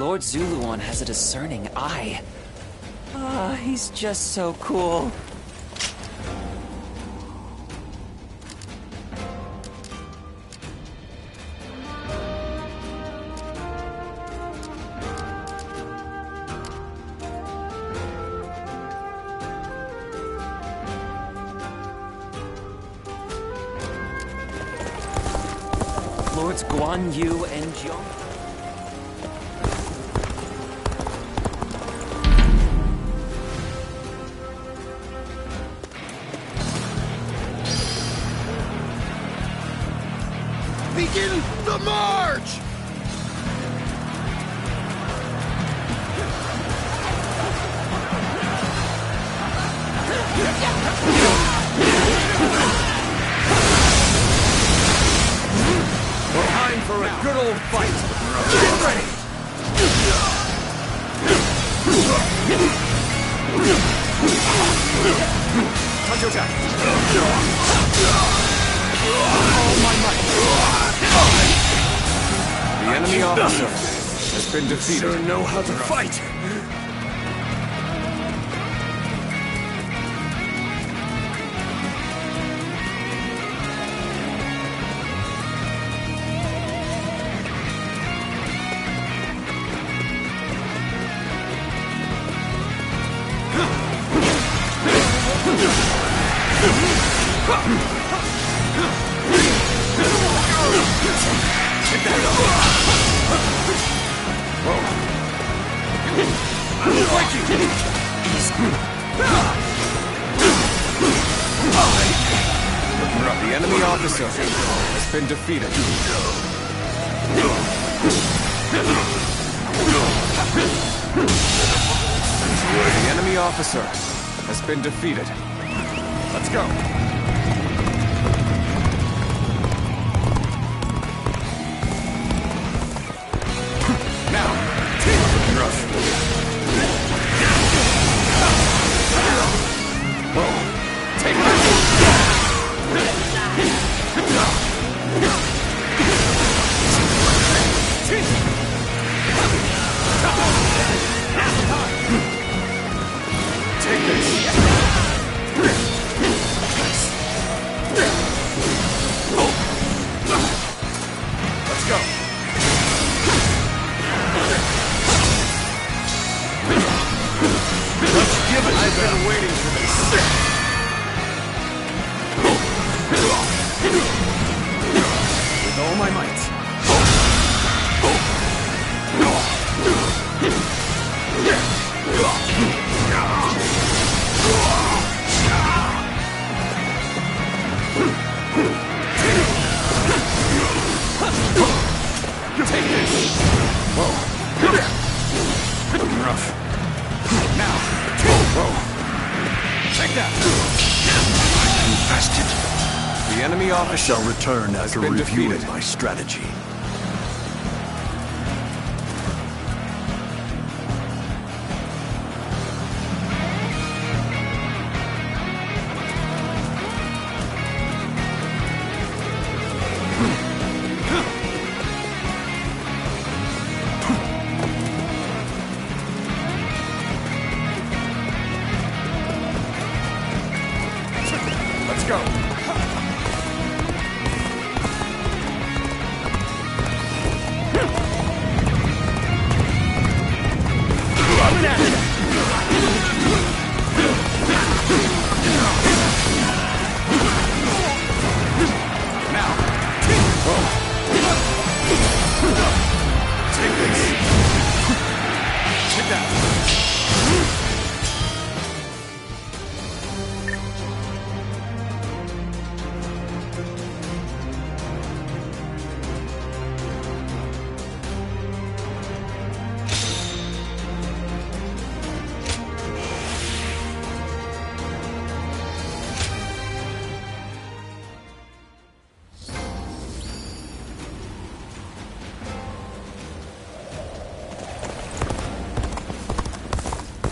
Lord Zuluon has a discerning eye. Ah, he's just so cool. Lords Guan Yu and Jiang. Begin the march! Time for a good old fight! Get ready! Touch your attack! All my might! The enemy officer has been defeated. You sure know how to fight! The enemy officer has been defeated. The enemy officer has been defeated. Let's go. Now, rush. Whoa. Take that. Take this. Let's go. Let's give it. I've been waiting for this. With all my might. Take this. Whoa. Looking rough. Now. Whoa. Take that. Infested. The enemy officer shall return after reviewing my strategy. Let's go.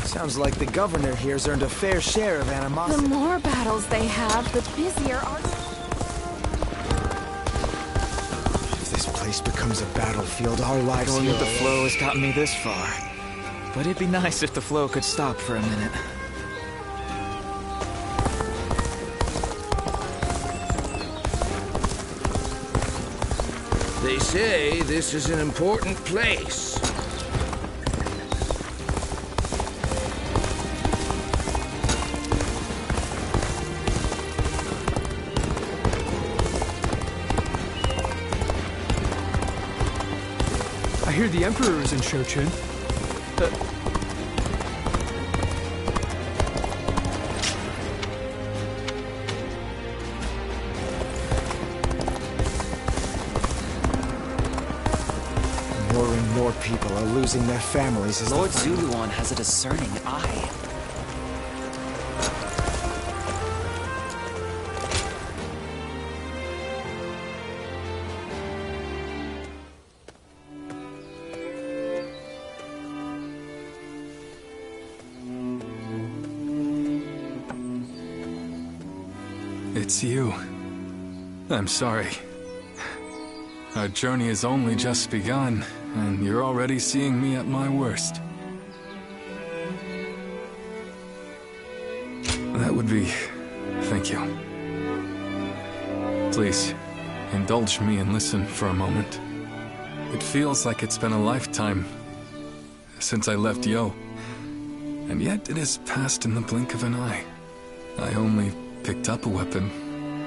Sounds like the governor here's earned a fair share of animosity. The more battles they have, the busier our... If this place place becomes a battlefield, our lives Going here with the are- flow has gotten me this far. But it'd be nice if the flow could stop for a minute. They say this is an important place. I hear the Emperor is in Shochun. More and more people are losing their families as Lord the... Zuluon has a discerning eye. It's you. I'm sorry. Our journey has only just begun, and you're already seeing me at my worst. That would be... thank you. Please, indulge me and listen for a moment. It feels like it's been a lifetime since I left Yo, and yet it has passed in the blink of an eye. I only picked up a weapon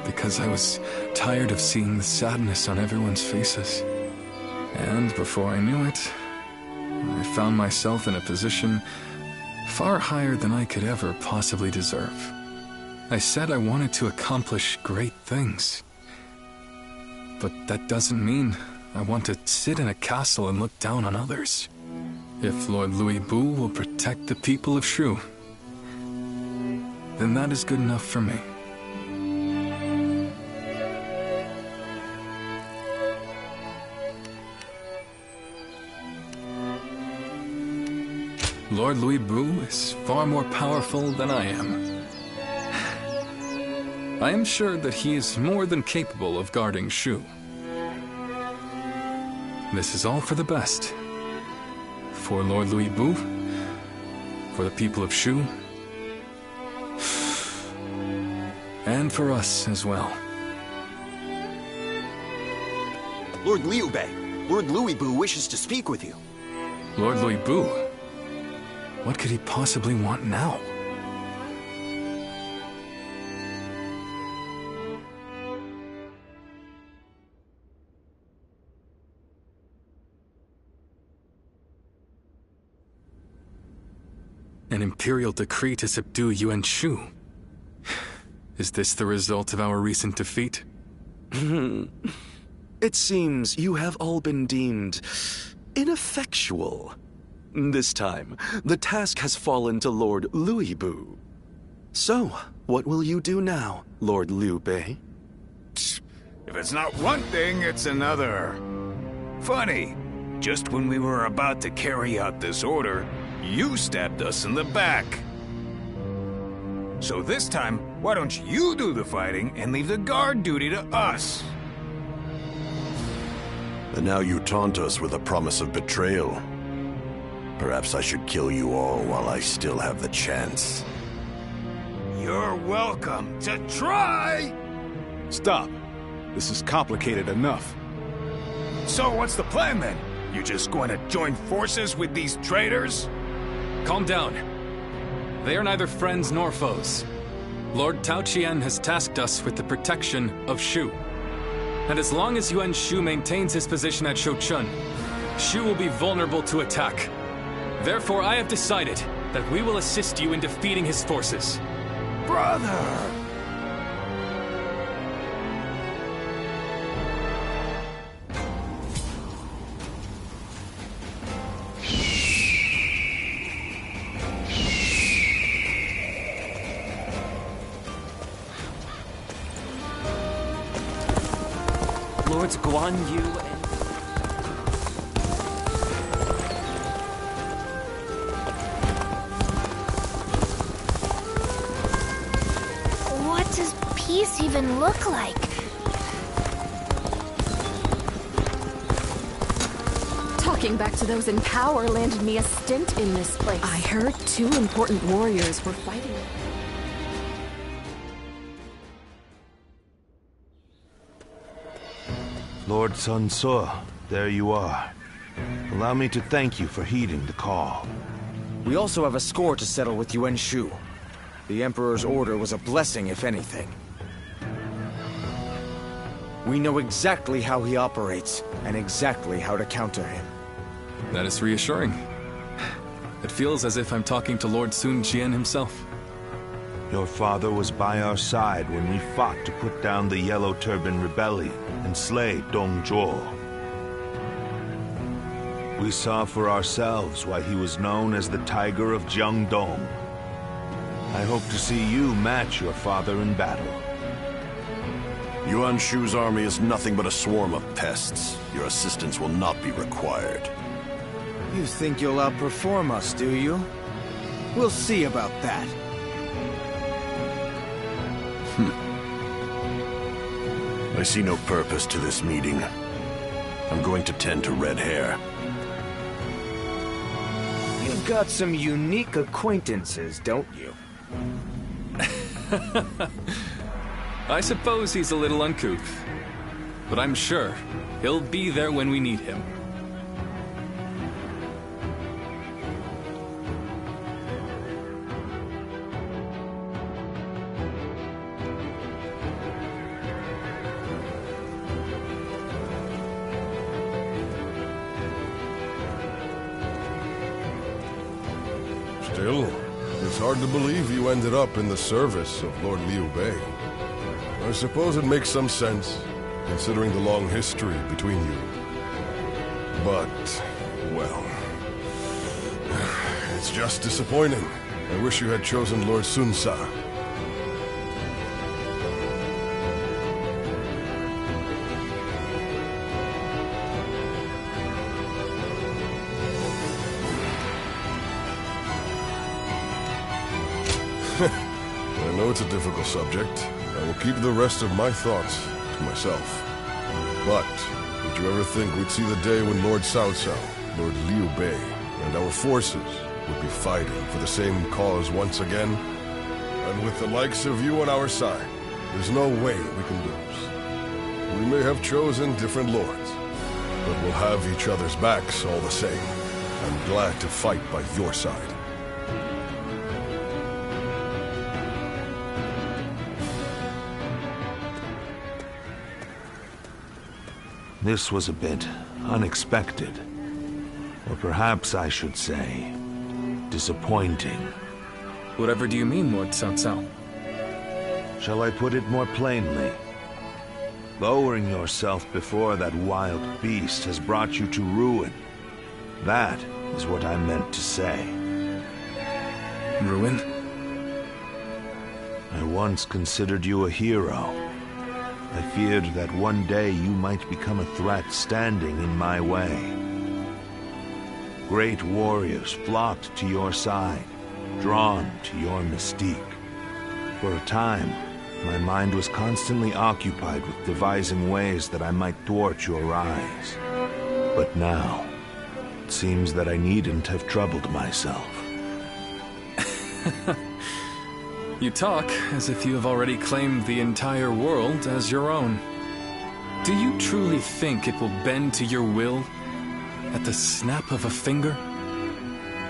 because I was tired of seeing the sadness on everyone's faces. And before I knew it, I found myself in a position far higher than I could ever possibly deserve. I said I wanted to accomplish great things. But that doesn't mean I want to sit in a castle and look down on others. If Lord Louis Bu will protect the people of Shu, then that is good enough for me. Lord Louis Bu is far more powerful than I am. I am sure that he is more than capable of guarding Shu. This is all for the best. For Lord Louis Bu, for the people of Shu, and for us as well. Lord Liu Bei, Lord Louis Bu wishes to speak with you. Lord Louis Bu? What could he possibly want now? An imperial decree to subdue Yuan Shu. Is this the result of our recent defeat? It seems you have all been deemed ineffectual. This time, the task has fallen to Lord Louis Bu. So, what will you do now, Lord Liu Bei? If it's not one thing, it's another. Funny, just when we were about to carry out this order, you stabbed us in the back. So this time, why don't you do the fighting and leave the guard duty to us? And now you taunt us with a promise of betrayal. Perhaps I should kill you all while I still have the chance. You're welcome to try! Stop. This is complicated enough. So what's the plan then? You just going to join forces with these traitors? Calm down. They are neither friends nor foes. Lord Tao Qian has tasked us with the protection of Shu. And as long as Yuan Shu maintains his position at Shochun, Shu will be vulnerable to attack. Therefore, I have decided that we will assist you in defeating his forces. Brother! Lords Guan Yu and... What does peace even look like? Walking back to those in power landed me a stint in this place. I heard 2 important warriors were fighting. Lord Sun Ce, there you are. Allow me to thank you for heeding the call. We also have a score to settle with Yuan Shu. The Emperor's order was a blessing, if anything. We know exactly how he operates, and exactly how to counter him. That is reassuring. It feels as if I'm talking to Lord Sun Jian himself. Your father was by our side when we fought to put down the Yellow Turban Rebellion and slay Dong Zhuo. We saw for ourselves why he was known as the Tiger of Jiangdong. I hope to see you match your father in battle. Yuan Shu's army is nothing but a swarm of pests. Your assistance will not be required. You think you'll outperform us, do you? We'll see about that. I see no purpose to this meeting. I'm going to tend to red hair. You've got some unique acquaintances, don't you? I suppose he's a little uncouth, but I'm sure he'll be there when we need him. Still, it's hard to believe you ended up in the service of Lord Liu Bei. I suppose it makes some sense, considering the long history between you. But, well, it's just disappointing. I wish you had chosen Lord Sun Ce. I know it's a difficult subject. I will keep the rest of my thoughts to myself. But, did you ever think we'd see the day when Lord Cao Cao, Lord Liu Bei, and our forces would be fighting for the same cause once again? And with the likes of you on our side, there's no way we can lose. We may have chosen different lords, but we'll have each other's backs all the same. I'm glad to fight by your side. This was a bit unexpected. Or perhaps I should say, disappointing. Whatever do you mean, Lord Cao Cao? Shall I put it more plainly? Lowering yourself before that wild beast has brought you to ruin. That is what I meant to say. Ruin? I once considered you a hero. I feared that one day you might become a threat standing in my way. Great warriors flocked to your side, drawn to your mystique. For a time, my mind was constantly occupied with devising ways that I might thwart your rise. But now, it seems that I needn't have troubled myself. You talk as if you have already claimed the entire world as your own. Do you truly think it will bend to your will at the snap of a finger?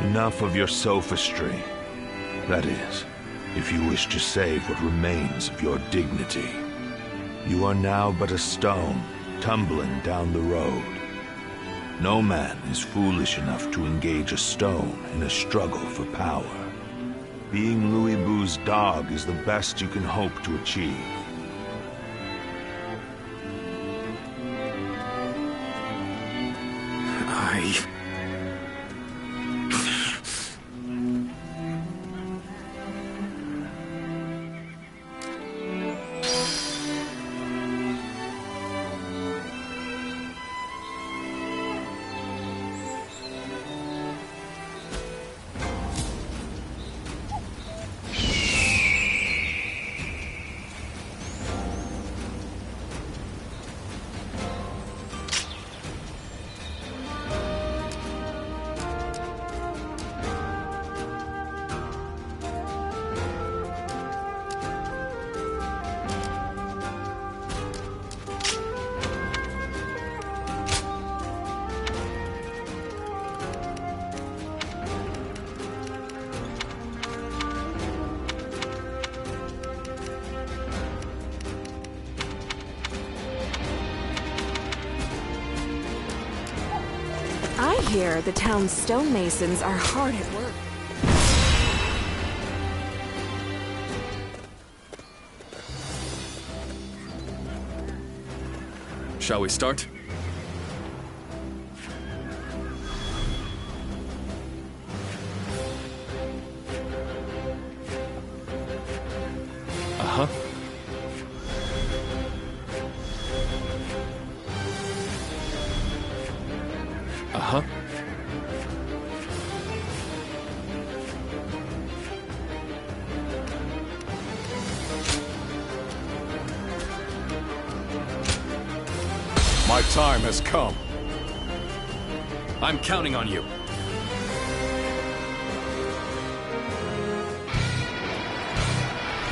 Enough of your sophistry. That is, if you wish to save what remains of your dignity. You are now but a stone, tumbling down the road. No man is foolish enough to engage a stone in a struggle for power. Being Louis Bu's dog is the best you can hope to achieve. here, the town's stonemasons are hard at work. Shall we start? Uh-huh. Uh-huh. My time has come. I'm counting on you.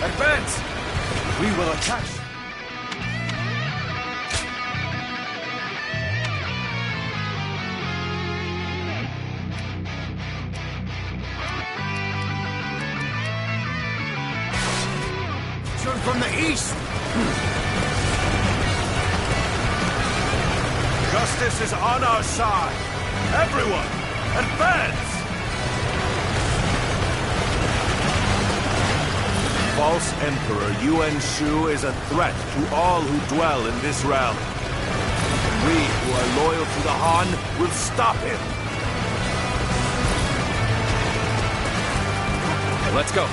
Advance! We will attack. Turn from the east! Justice is on our side! Everyone, advance! False Emperor Yuan Shu is a threat to all who dwell in this realm. We who are loyal to the Han will stop him. Let's go.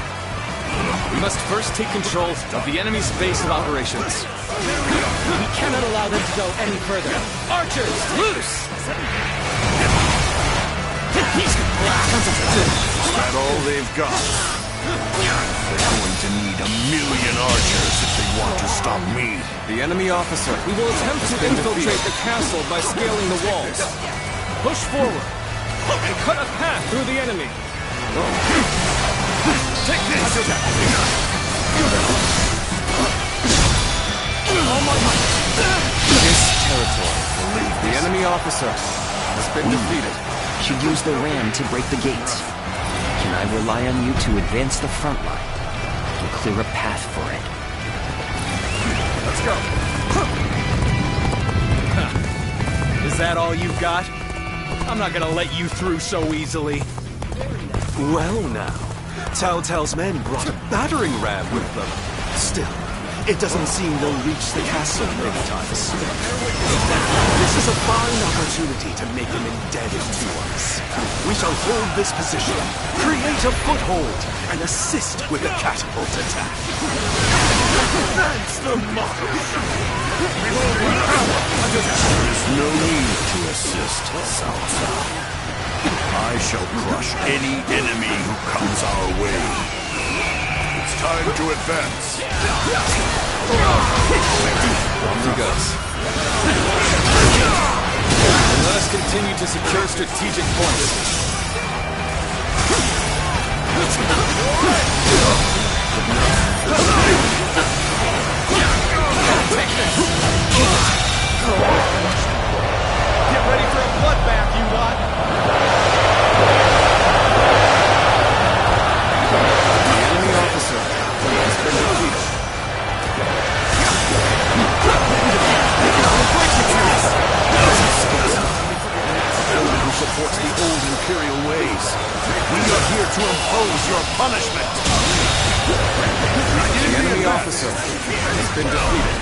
We must first take control of the enemy's base of operations. We cannot allow them to go any further. Archers, loose! Is that all they've got? They're going to need 1,000,000 archers if they want to stop me. The enemy officer. We will attempt to infiltrate the castle by scaling the walls. Push forward and cut a path through the enemy. Take this! This territory. The enemy officer has been defeated. Should use the ram to break the gates. Can I rely on you to advance the front line and clear a path for it? Let's go. Is that all you've got? I'm not gonna let you through so easily. Well now, Cao Cao's men brought a battering ram with them. Still, it doesn't seem they'll reach the castle anytime soon. This is a fine opportunity to make them indebted to us. We shall hold this position, create a foothold, and assist with the catapult attack. That's the motto! There's no need to assist, Cao Cao. I shall crush any enemy who comes our way. It's time to advance. On he goes. And let us continue to secure strategic points. Get ready for a bloodbath, you lot! The enemy officer has been defeated. Who supports the old Imperial ways? We are here to impose your punishment! The enemy officer has been defeated.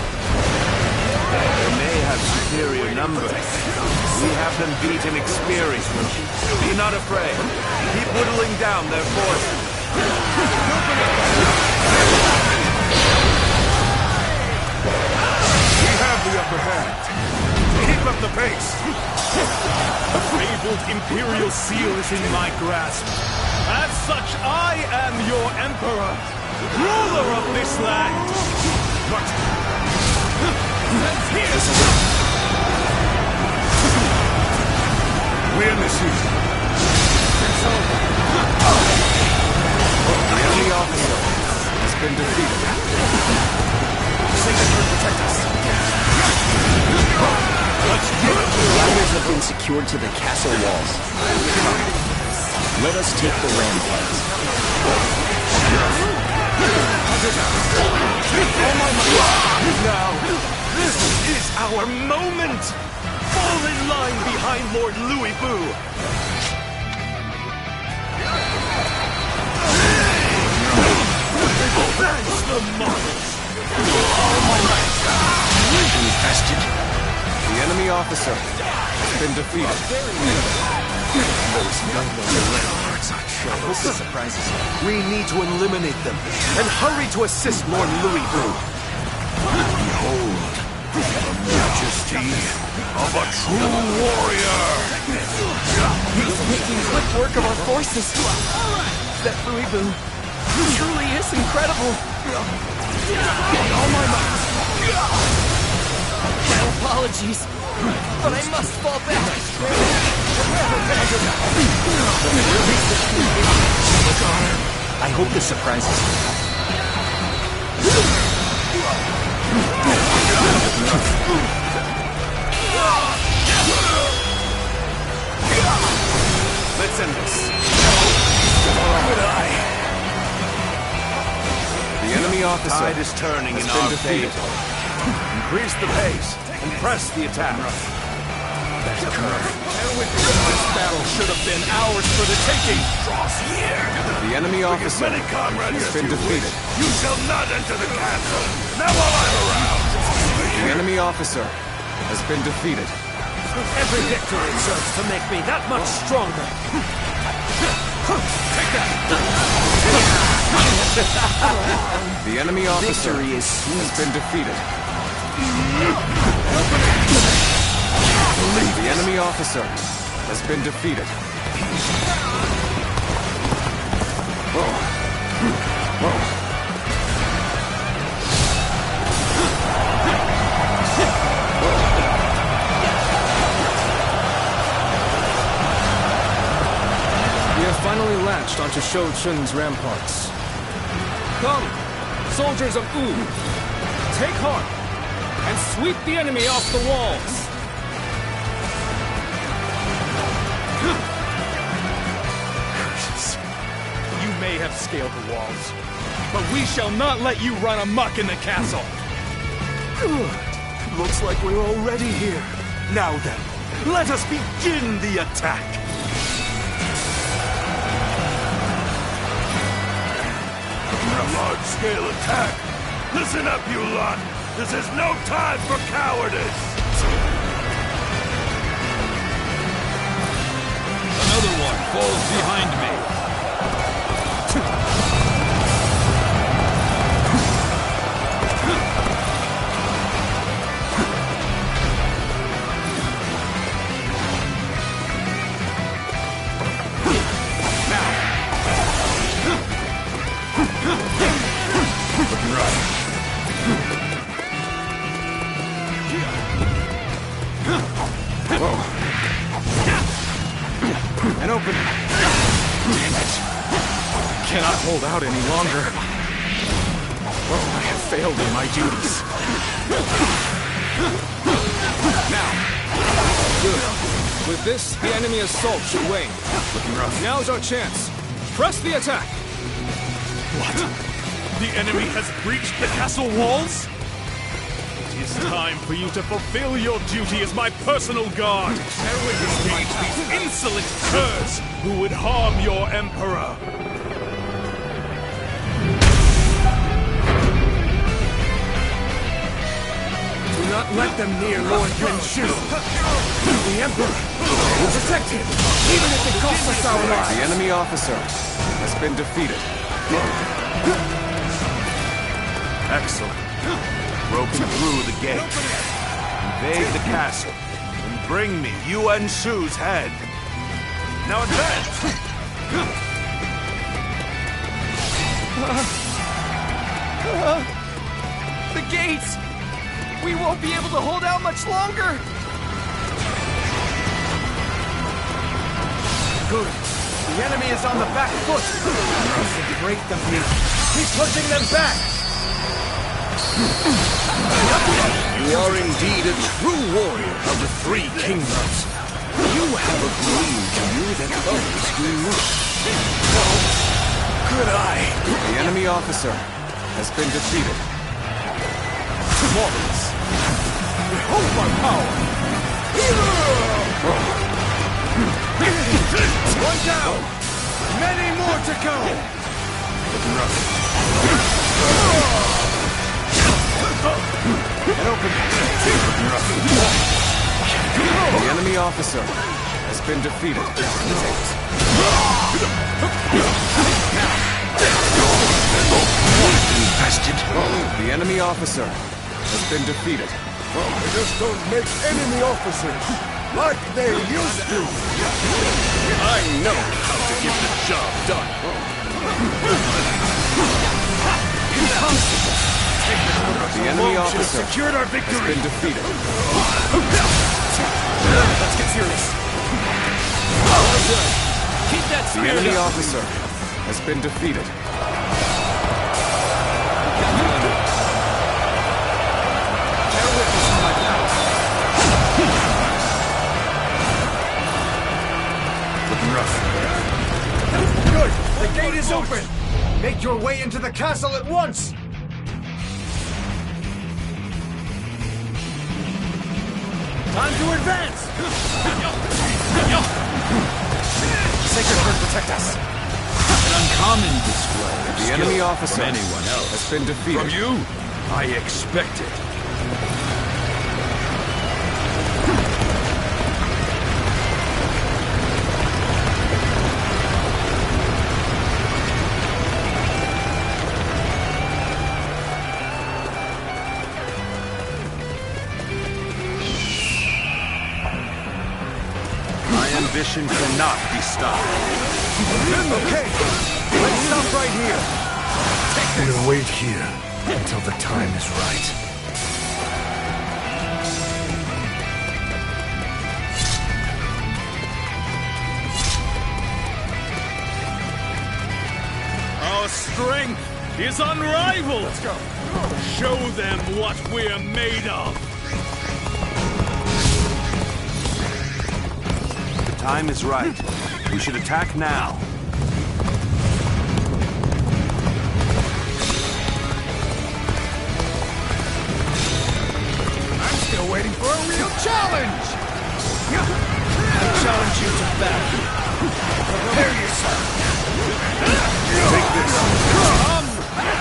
They may have superior numbers. We have them beat in experience. Be not afraid. Keep whittling down their forces. We have the upper hand. Keep up the pace. The fabled Imperial seal is in my grasp. As such, I am your Emperor, ruler of this land. But We initiate. The enemy officer has been defeated. Signature protect us. Let's get it. Ladders have been secured to the castle walls. Let us take the rampart. Now, this is our moment! For Fall in line behind Lord Louis Boo! Advance the models! Infested. The enemy officer has been defeated. There's no longer left hearts on show. This surprises me. We need to eliminate them, and hurry to assist Lord Louis Boo. Behold, the majesty of a true warrior! He's making quick work of our forces. That Louis Boo truly is incredible. All my might. My apologies, but I must fall back. I hope this surprises you. Let's end this. The enemy officer Tide is turning in our favor. Increase the pace and press the attack. This battle should have been ours for the taking! The enemy officer Many comrades has as been you defeated. wish. You shall not enter the castle. Not while I'm around. The enemy officer has been defeated. Every victory serves to make me that much stronger! Take that! The enemy officer Victory is has been defeated. The enemy officer has been defeated. We have finally latched onto Shou Chun's ramparts. Come, soldiers of Wu, take heart and sweep the enemy off the walls. You may have scaled the walls, but we shall not let you run amok in the castle. Good. Looks like we're already here. Now then, let us begin the attack. A large-scale attack. Listen up, you lot. This is no time for cowardice. Another one falls behind me. Looking right. An opening. Damn it. Cannot hold out any longer. Oh, I have failed in my duties. Now. Good. With this, the enemy assault should wane. Looking rough. Now's our chance. Press the attack. What? The enemy has breached the castle walls? It is time for you to fulfill your duty as my personal guard. Engage these insolent curs who would harm your emperor. Do not let them near Lord Yuan-Shu. The emperor will protect him, even if it costs us our lives. The enemy officer has been defeated. Excellent. Broken through the gate. Invade the castle and bring me Yuan-Shu's head. Now advance! The gates! We won't be able to hold out much longer! Good. The enemy is on the back foot. Break them here. Keep pushing them back! You are indeed a true warrior of the Three Kingdoms. You have a gleam to you that others do not. Could I? The enemy officer has been defeated. Marvelous. Behold my power! One down! Many more to go! Looking rough. Get open! Looking rough. The enemy officer has been defeated. The enemy officer has been defeated. They just don't make enemy officers like they used to. I know how to get the job done. The enemy officer secured our victory. has been defeated. Let's get serious. Keep that The spirit enemy up. officer has been defeated. Bear witness to my powers. Looking rough. Good! The gate is open! Make your way into the castle at once! Time to advance! Sacred Bird, protect us. An uncommon display of The skill enemy officer from anyone else. has been defeated. From you, I expect it. My ambition cannot be stopped. Okay, let's stop right here. We'll wait here until the time is right. Our strength is unrivaled. Let's go. Show them what we're made of. The time is right. We should attack now. I'm still waiting for a real challenge! I challenge you to battle. Prepare yourself. Take this. Come,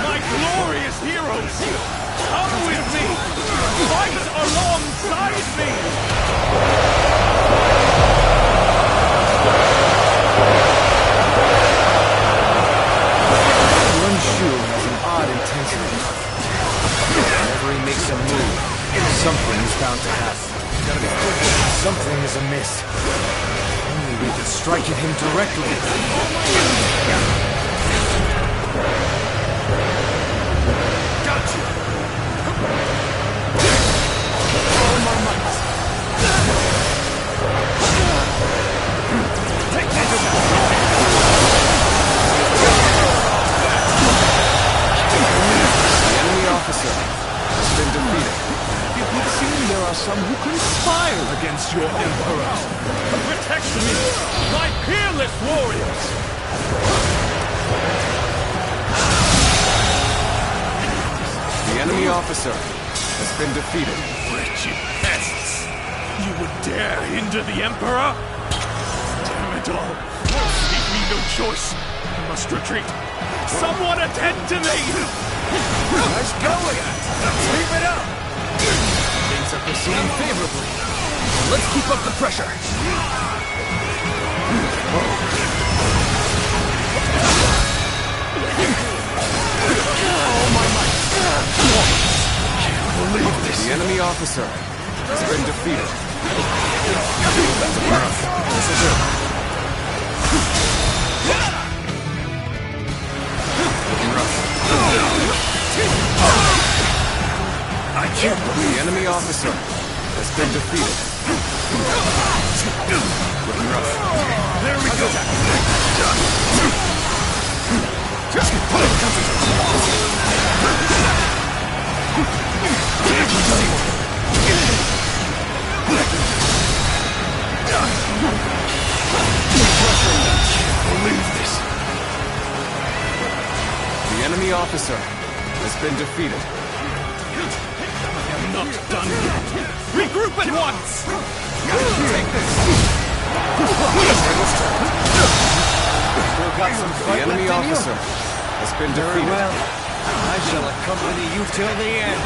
my glorious heroes! Come with me! Fight alongside me! One shoe has an odd intensity. Whenever he makes a move, something is bound to happen. Something is amiss. Only we could strike at him directly. Gotcha! All my might. Take this! The enemy officer has been defeated. It would seem there are some who conspire against your Emperor. Protect me, my peerless warriors! The enemy officer has been defeated. Wretched pests! You would dare hinder the Emperor? Damn it all! Leave me no choice. I must retreat. Someone attend to me! Nice going! Keep it up! Things are proceeding favorably. Let's keep up the pressure. All my might. Can't believe this. The enemy officer has been defeated. This is it. Looking rough. I can't believe the enemy officer has been defeated. Looking rough. There we go! Believe this. The enemy officer has been defeated. I am not done yet. Regroup at once! The enemy officer has been defeated. Well, I shall accompany you till the end.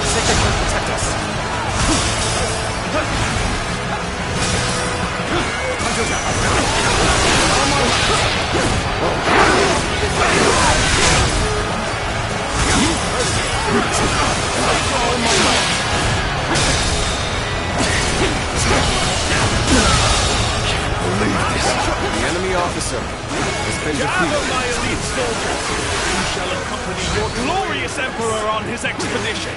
Sacred Heart, protect us. The enemy officer has been defeated. My elite soldiers, you shall accompany your glorious emperor on his expedition.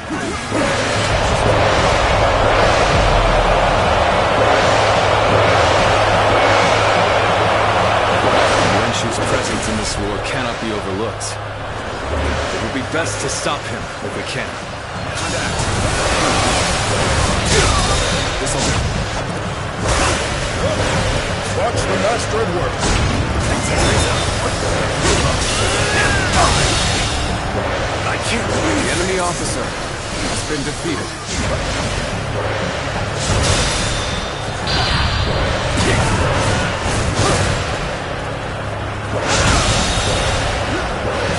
Wenshu's presence in this war cannot be overlooked. It would be best to stop him if we can. Watch the master at work. I can't. The enemy officer has been defeated.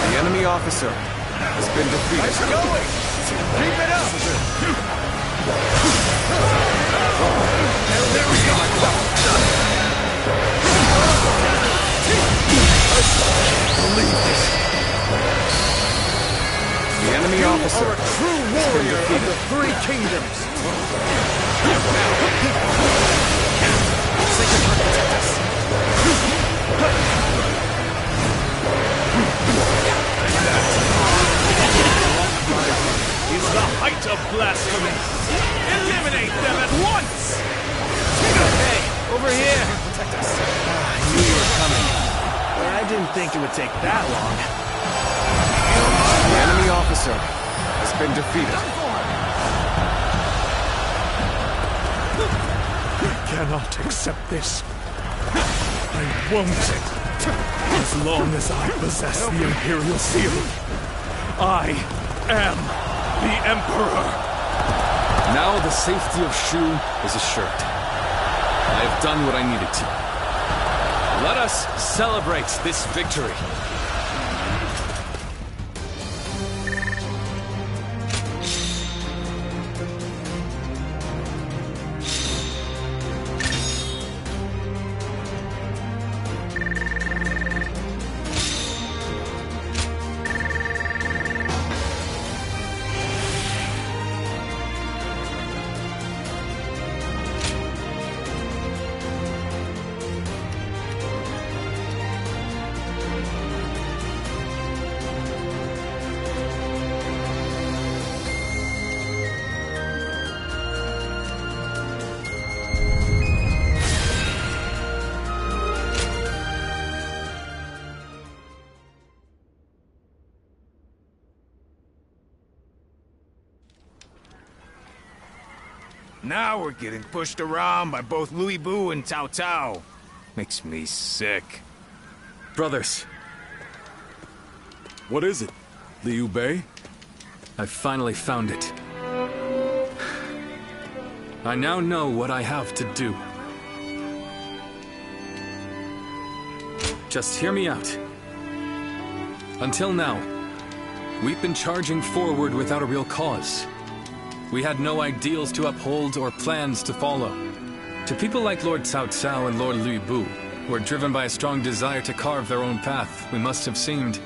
The enemy officer has been defeated. Nice going! Keep it up! There we go! Believe this. The enemy officer are a true warrior of the Three Kingdoms. Sacred Heart, protect us. Is the height of blasphemy. Eliminate them at once. Hey, over here. Protect us. I knew you were coming, but I didn't think it would take that long. The enemy officer has been defeated. I cannot accept this. I won't. As long as I possess the Imperial Seal, I am the Emperor. Now the safety of Shu is assured. I have done what I needed to. Let us celebrate this victory. Now we're getting pushed around by both Louis Bu and Cao Cao. Makes me sick. Brothers. What is it? Liu Bei? I finally found it. I now know what I have to do. Just hear me out. Until now, we've been charging forward without a real cause. We had no ideals to uphold or plans to follow. To people like Lord Cao Cao and Lord Louis Bu, who are driven by a strong desire to carve their own path, we must have seemed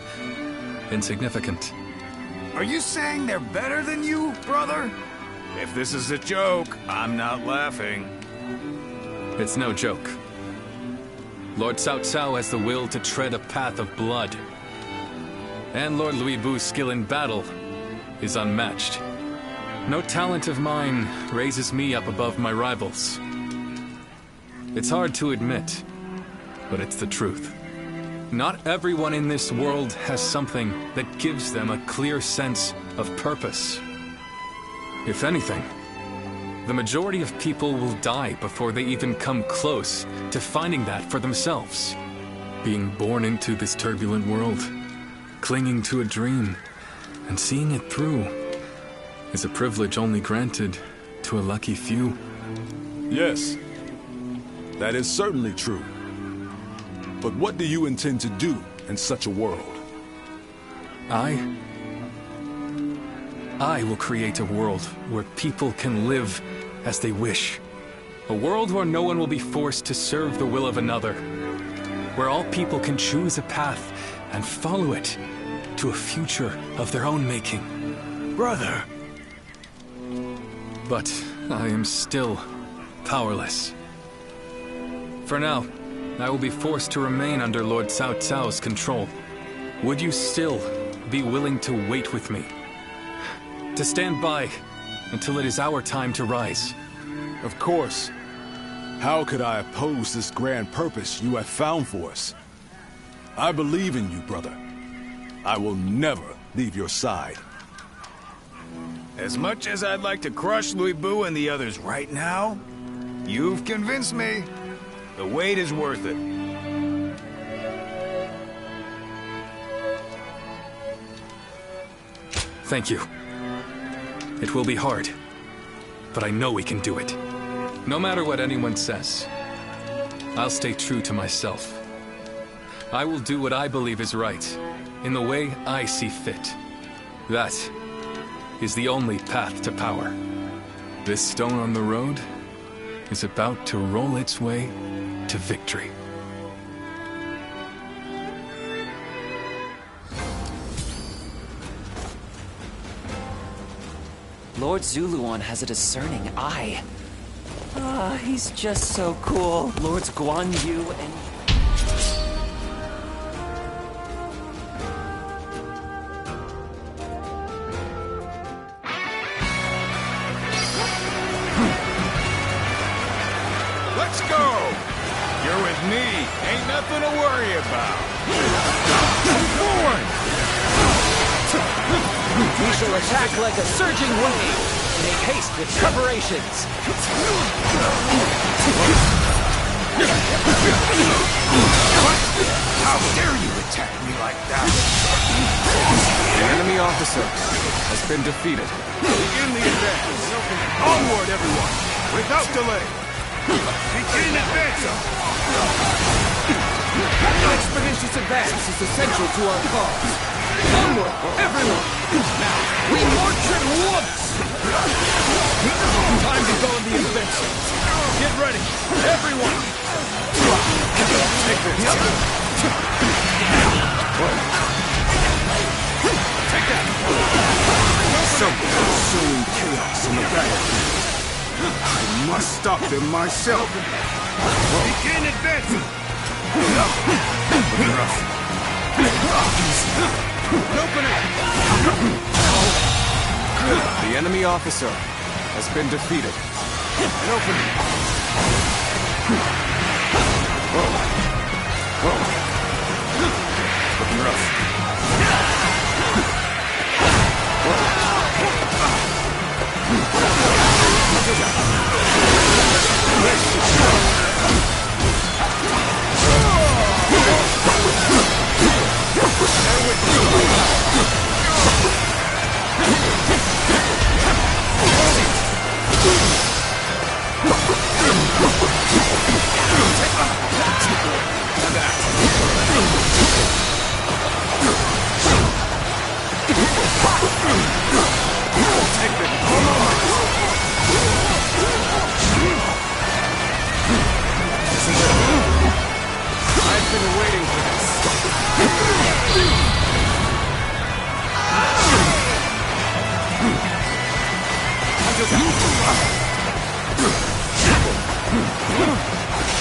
insignificant. Are you saying they're better than you, brother? If this is a joke, I'm not laughing. It's no joke. Lord Cao Cao has the will to tread a path of blood. And Lord Louis Bu's skill in battle is unmatched. No talent of mine raises me up above my rivals. It's hard to admit, but it's the truth. Not everyone in this world has something that gives them a clear sense of purpose. If anything, the majority of people will die before they even come close to finding that for themselves. Being born into this turbulent world clinging to a dream and seeing it through is a privilege only granted to a lucky few. Yes, that is certainly true. But what do you intend to do in such a world? I will create a world where people can live as they wish. A world where no one will be forced to serve the will of another. Where all people can choose a path and follow it to a future of their own making. Brother! But I am still powerless. For now, I will be forced to remain under Lord Cao Cao's control. Would you still be willing to wait with me? To stand by until it is our time to rise? Of course. How could I oppose this grand purpose you have found for us? I believe in you, brother. I will never leave your side. As much as I'd like to crush Louis Bu and the others right now, you've convinced me. The wait is worth it. Thank you. It will be hard, but I know we can do it. No matter what anyone says, I'll stay true to myself. I will do what I believe is right, in the way I see fit. That is the only path to power. This stone on the road is about to roll its way to victory. Lord Zuluan has a discerning eye. Ah, he's just so cool. Lords Guan Yu and... Let's go! You're with me. Ain't nothing to worry about. Forward! We shall attack like a surging wave. Make haste with preparations. How dare you attack me like that? The enemy officer has been defeated. Begin the advance. Onward, everyone, without delay. Begin advancing. Expeditious advance is essential to our cause. Onward, everyone! Now, we march at once! Time to go in the adventure. Get ready, everyone! Take this. Take that! Someone's sowing chaos on the battlefield. I must stop them myself. Begin advancing! Open it! The enemy officer has been defeated. And open it! Looking rough. I've been waiting for this.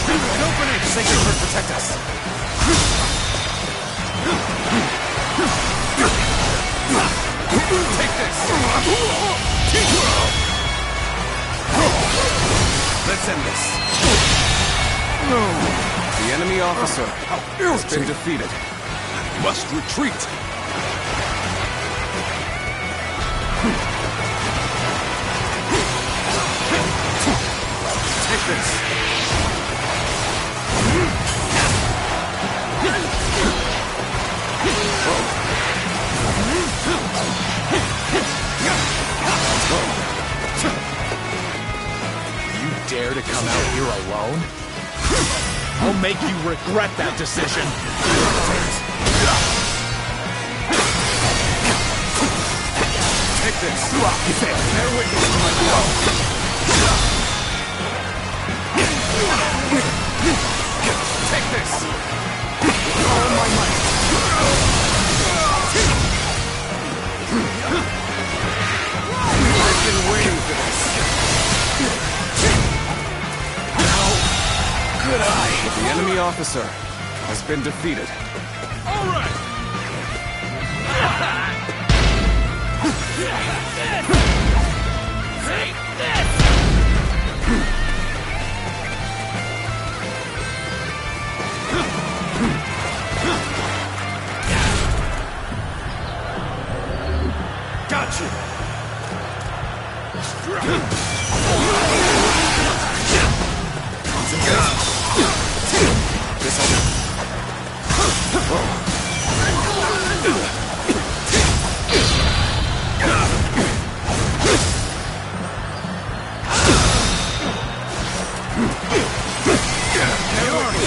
An opening! Sacred Bird, protect us! Take this! Let's end this. The enemy officer has been defeated. Must retreat! Take this! alone? I'll make you regret that decision. Take this. Bear witness to my will. Take this. With all my might. I've been waiting for this. How could I? The enemy officer has been defeated. All right. Take this. Got you!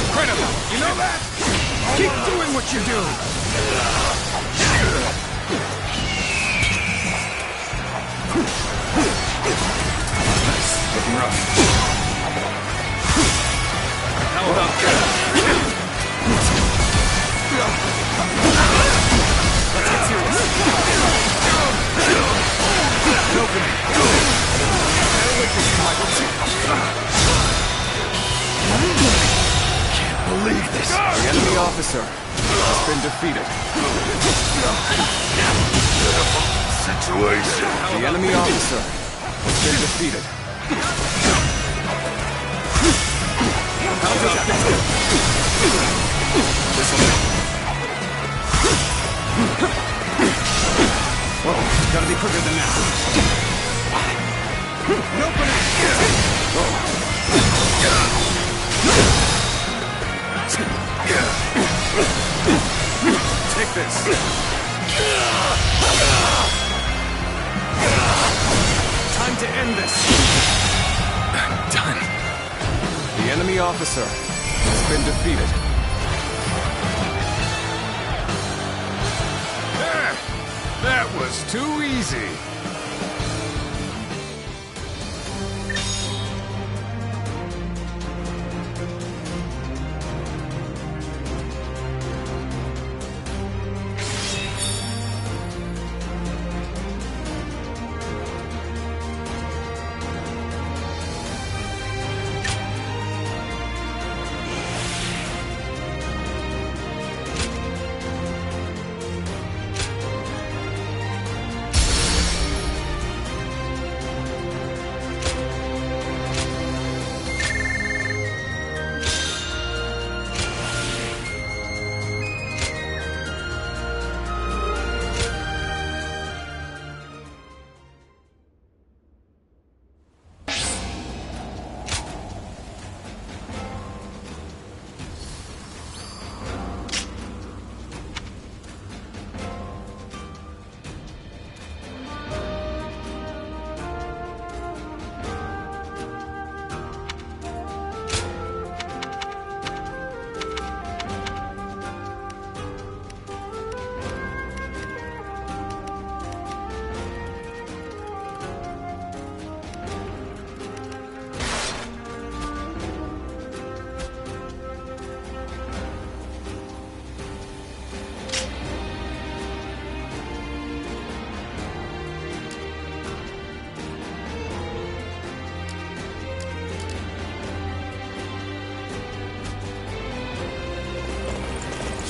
Incredible! You know that? Keep doing what you do! Looking rough. How about that? Let's get serious. An opening. Bear witness to my Can't believe this. The enemy officer has been defeated. Situation. The enemy officer has been defeated. How about this? Whoa, gotta be quicker than that. An opening! Take this. Time to end this. Done. The enemy officer has been defeated. That was too easy.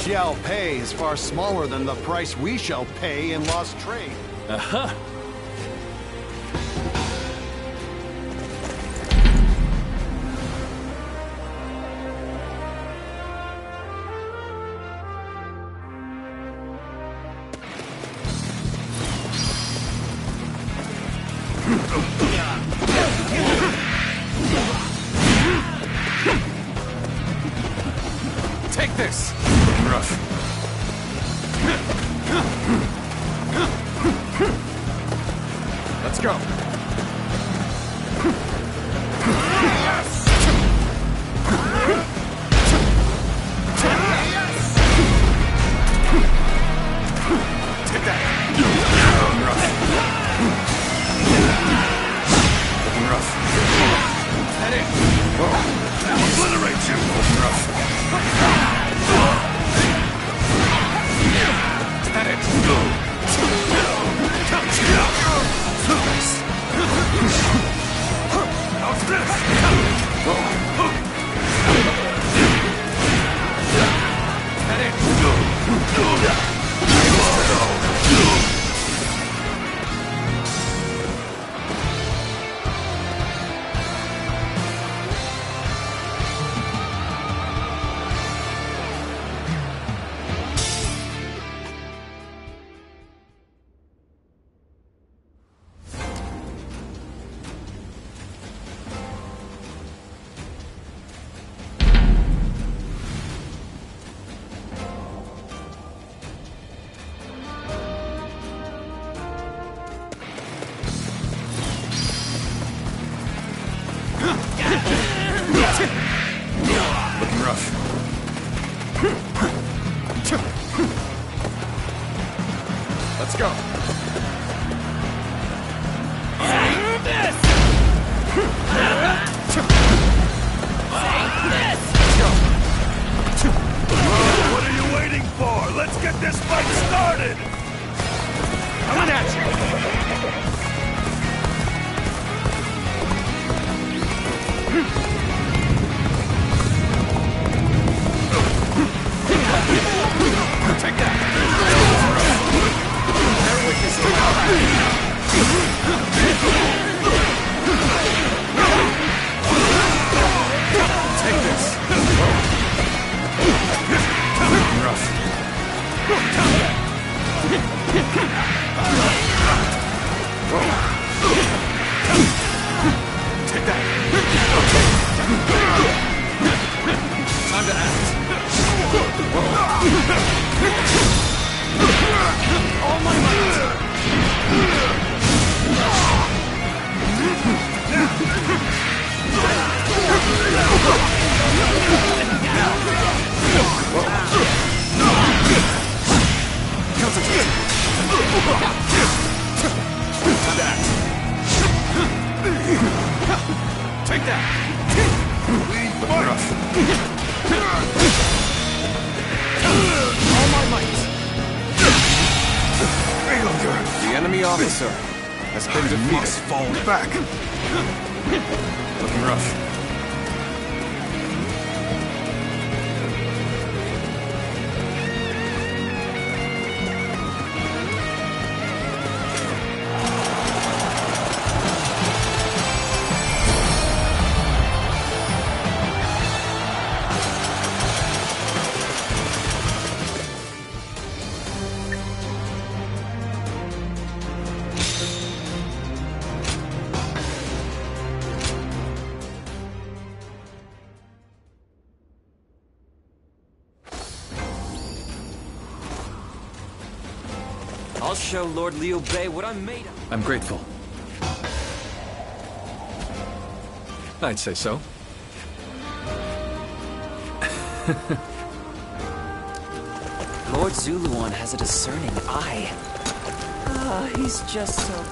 Shall pay is far smaller than the price we shall pay in lost trade. Aha! Take this! Rough. Let's go. Looking rough. Let's go. Take this! Take this! What are you waiting for? Let's get this fight started! Coming at you! Take that! Bear witness to take this! Rough. Take that! Time to act! All my might! Concentrate! Time to act! Take that! Rough. All my might! Failure! The enemy officer has been defeated. Must fall back! Looking rough. I'll show Lord Liu Bei what I'm made of. I'm grateful. I'd say so. Lord Zuluan has a discerning eye. Ah, he's just so...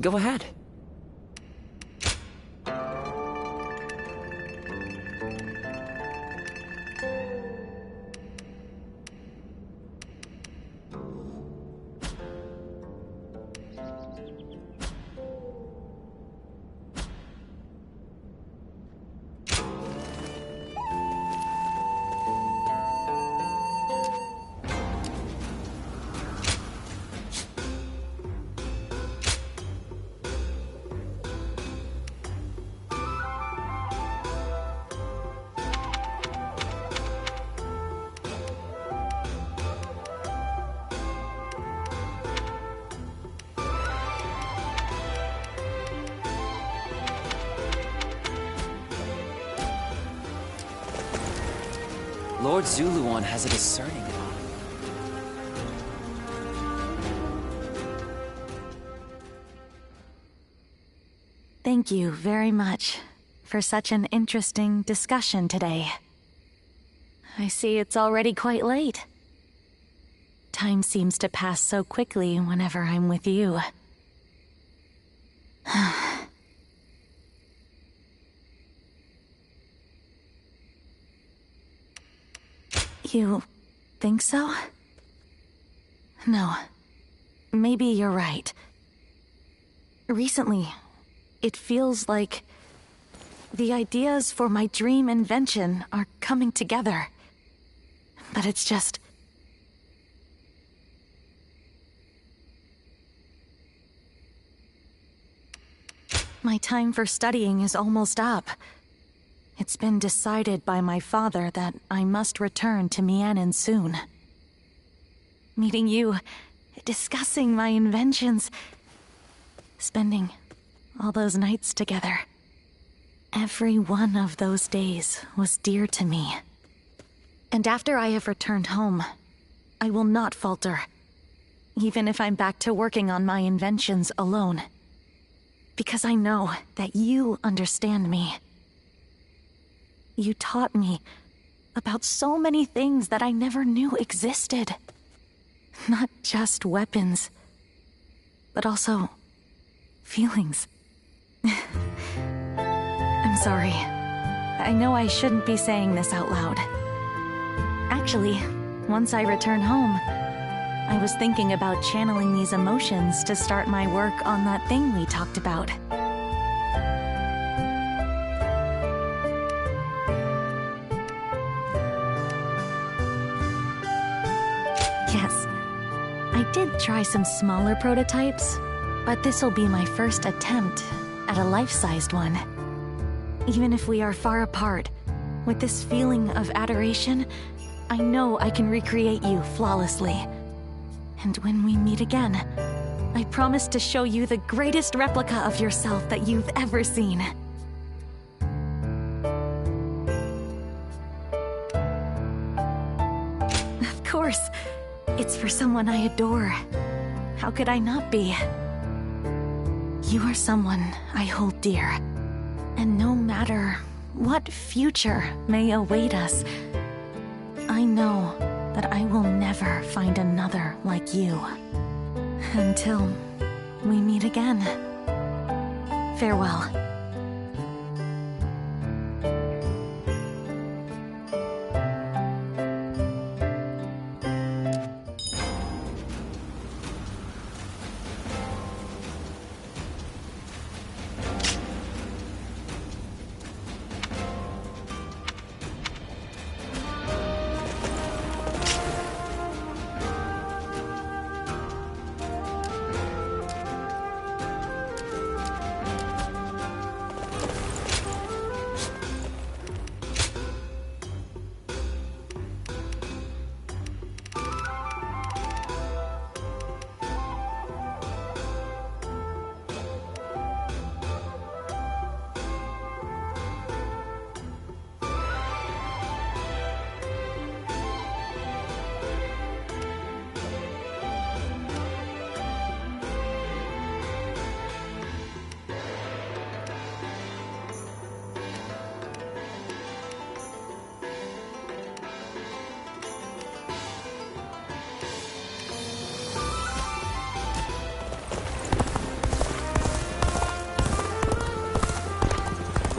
Go ahead. Lord Zuluon has a discerning eye. Thank you very much for such an interesting discussion today. I see it's already quite late. Time seems to pass so quickly whenever I'm with you. You think so? No. Maybe you're right. Recently, it feels like the ideas for my dream invention are coming together. But it's just... my time for studying is almost up. It's been decided by my father that I must return to Mianin soon. Meeting you, discussing my inventions, spending all those nights together. Every one of those days was dear to me. And after I have returned home, I will not falter, even if I'm back to working on my inventions alone. Because I know that you understand me. You taught me about so many things that I never knew existed. Not just weapons, but also feelings. I'm sorry. I know I shouldn't be saying this out loud. Actually, once I return home, I was thinking about channeling these emotions to start my work on that thing we talked about. Yes, I did try some smaller prototypes, but this'll be my first attempt at a life-sized one. Even if we are far apart, with this feeling of adoration, I know I can recreate you flawlessly. And when we meet again, I promise to show you the greatest replica of yourself that you've ever seen. Of course, it's for someone I adore. How could I not be? You are someone I hold dear. And no matter what future may await us, I know that I will never find another like you. Until we meet again. Farewell.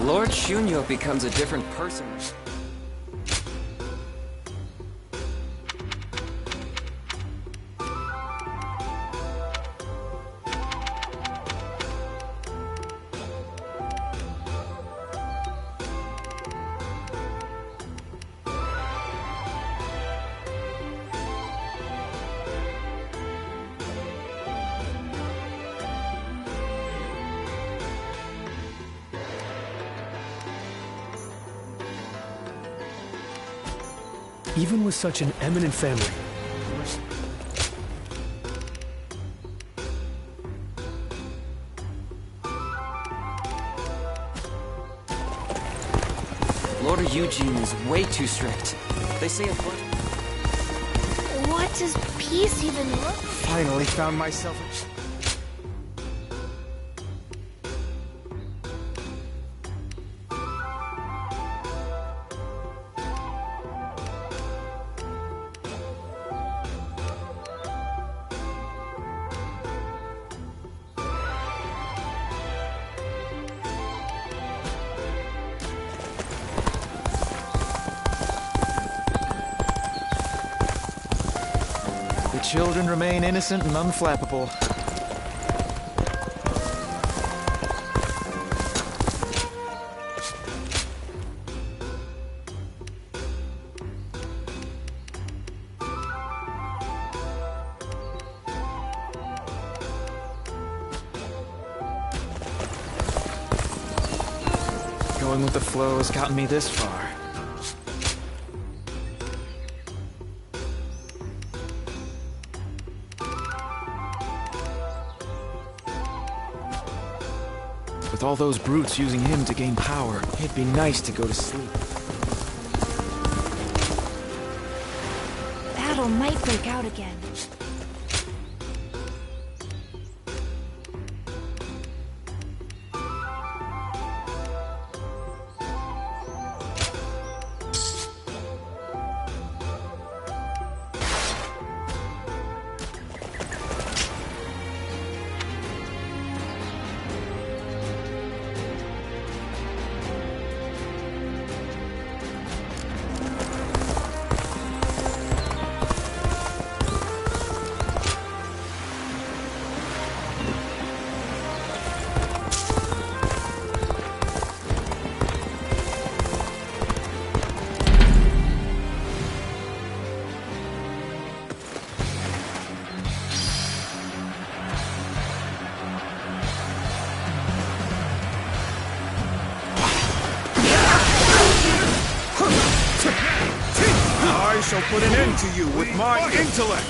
Lord Shunyo becomes a different person. Even with such an eminent family, Lord Eugene is way too strict. They say a foot. What does peace even look like? Finally found myself... The children remain innocent and unflappable. Going with the flow has gotten me this far. With all those brutes using him to gain power, it'd be nice to go to sleep. Battle might break out again. I shall put an end to you with my intellect!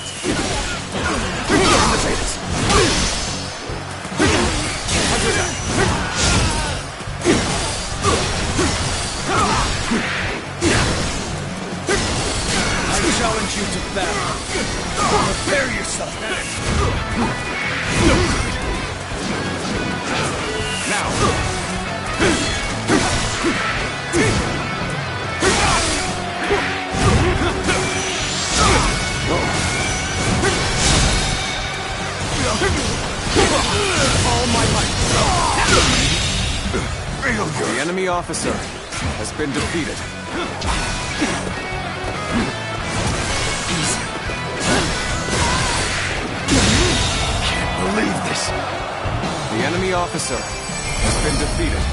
I challenge you to battle. Prepare yourself. Now! All my might. The enemy officer has been defeated. Can't believe this. The enemy officer has been defeated.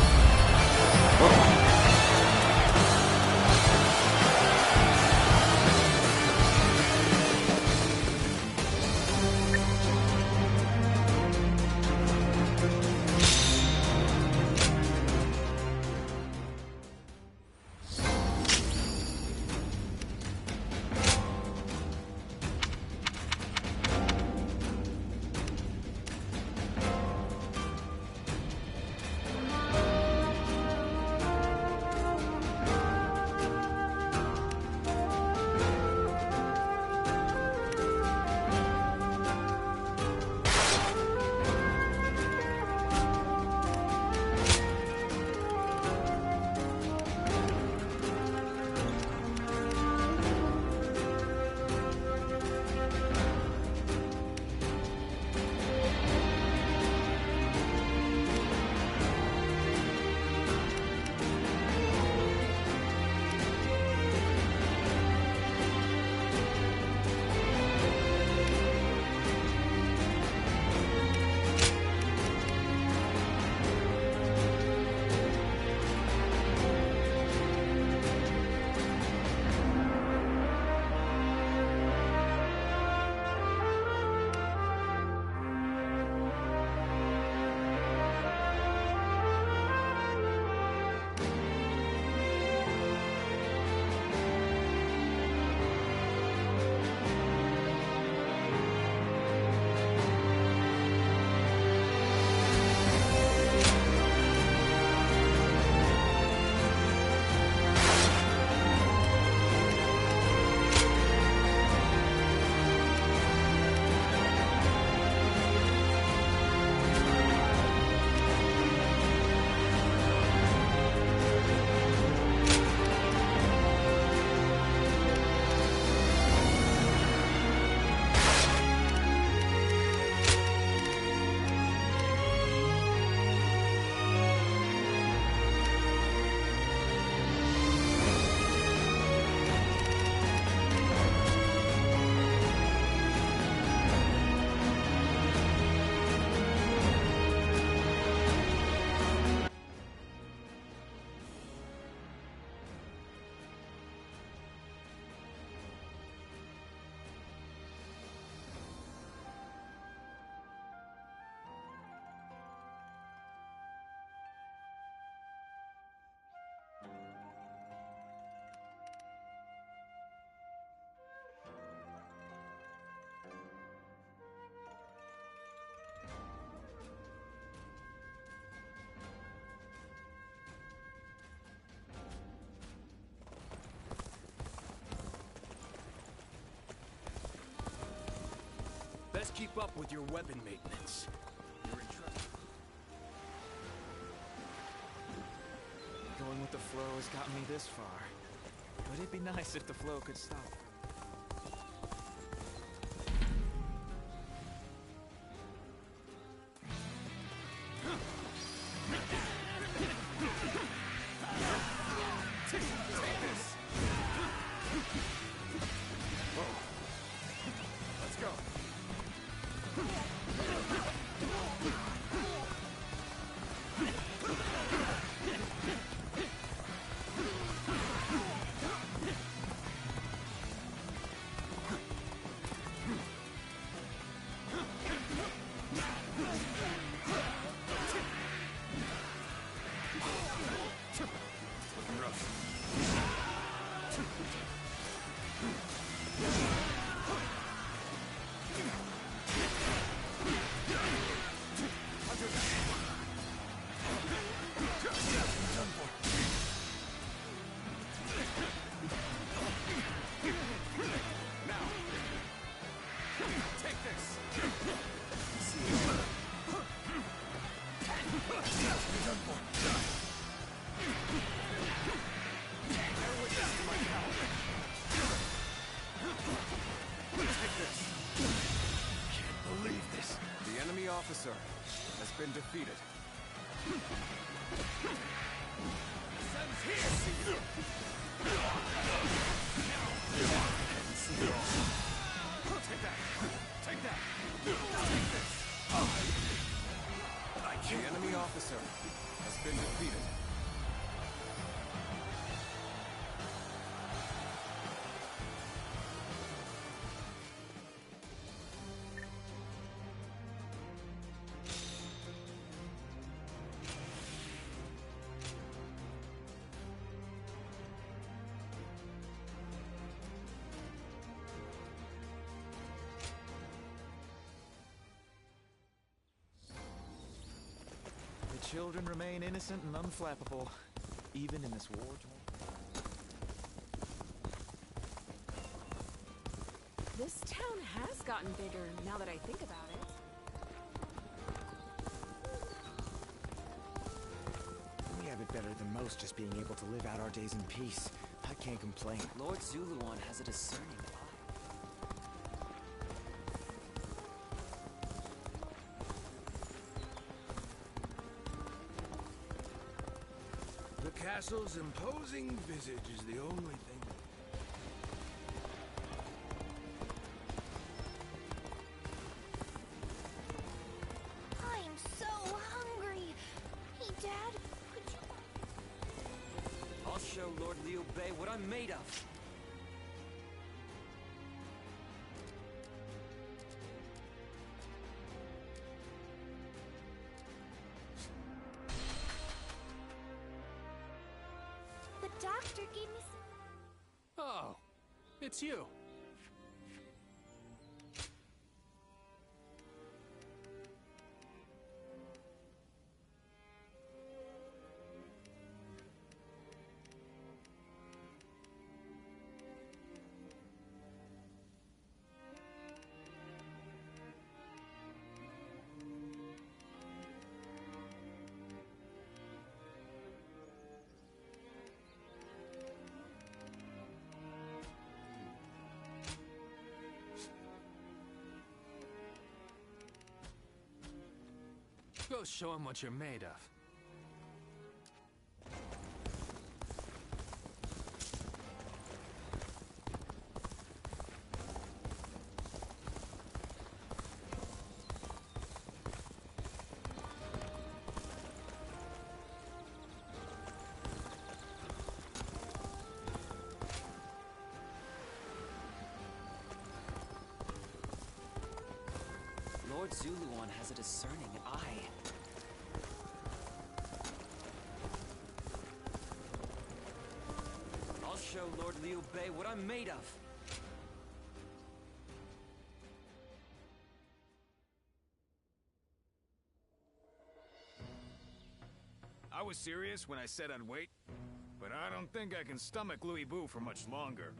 keep up with your weapon maintenance. You're in trouble. Going with the flow has gotten me this far. But it'd be nice if the flow could stop. Take this! Whoa. Let's go. The enemy officer has been defeated. Sun's here! Take that! Take that! Take this! The enemy officer has been defeated. Children remain innocent and unflappable, even in this war-torn... This town has gotten bigger, now that I think about it. We have it better than most, just being able to live out our days in peace. I can't complain. Lord Zuluan has a discerning eye. The castle's imposing visage is the only thing. I'm so hungry. Hey, Dad, could you... I'll show Lord Liu Bei what I'm made of. The doctor gave me some... Oh, it's you. Go show him what you're made of. Lord Zuluan has a discerning eye. I'll show Lord Liu Bei what I'm made of. I was serious when I said I'd wait, but I don't think I can stomach Louis Bu for much longer.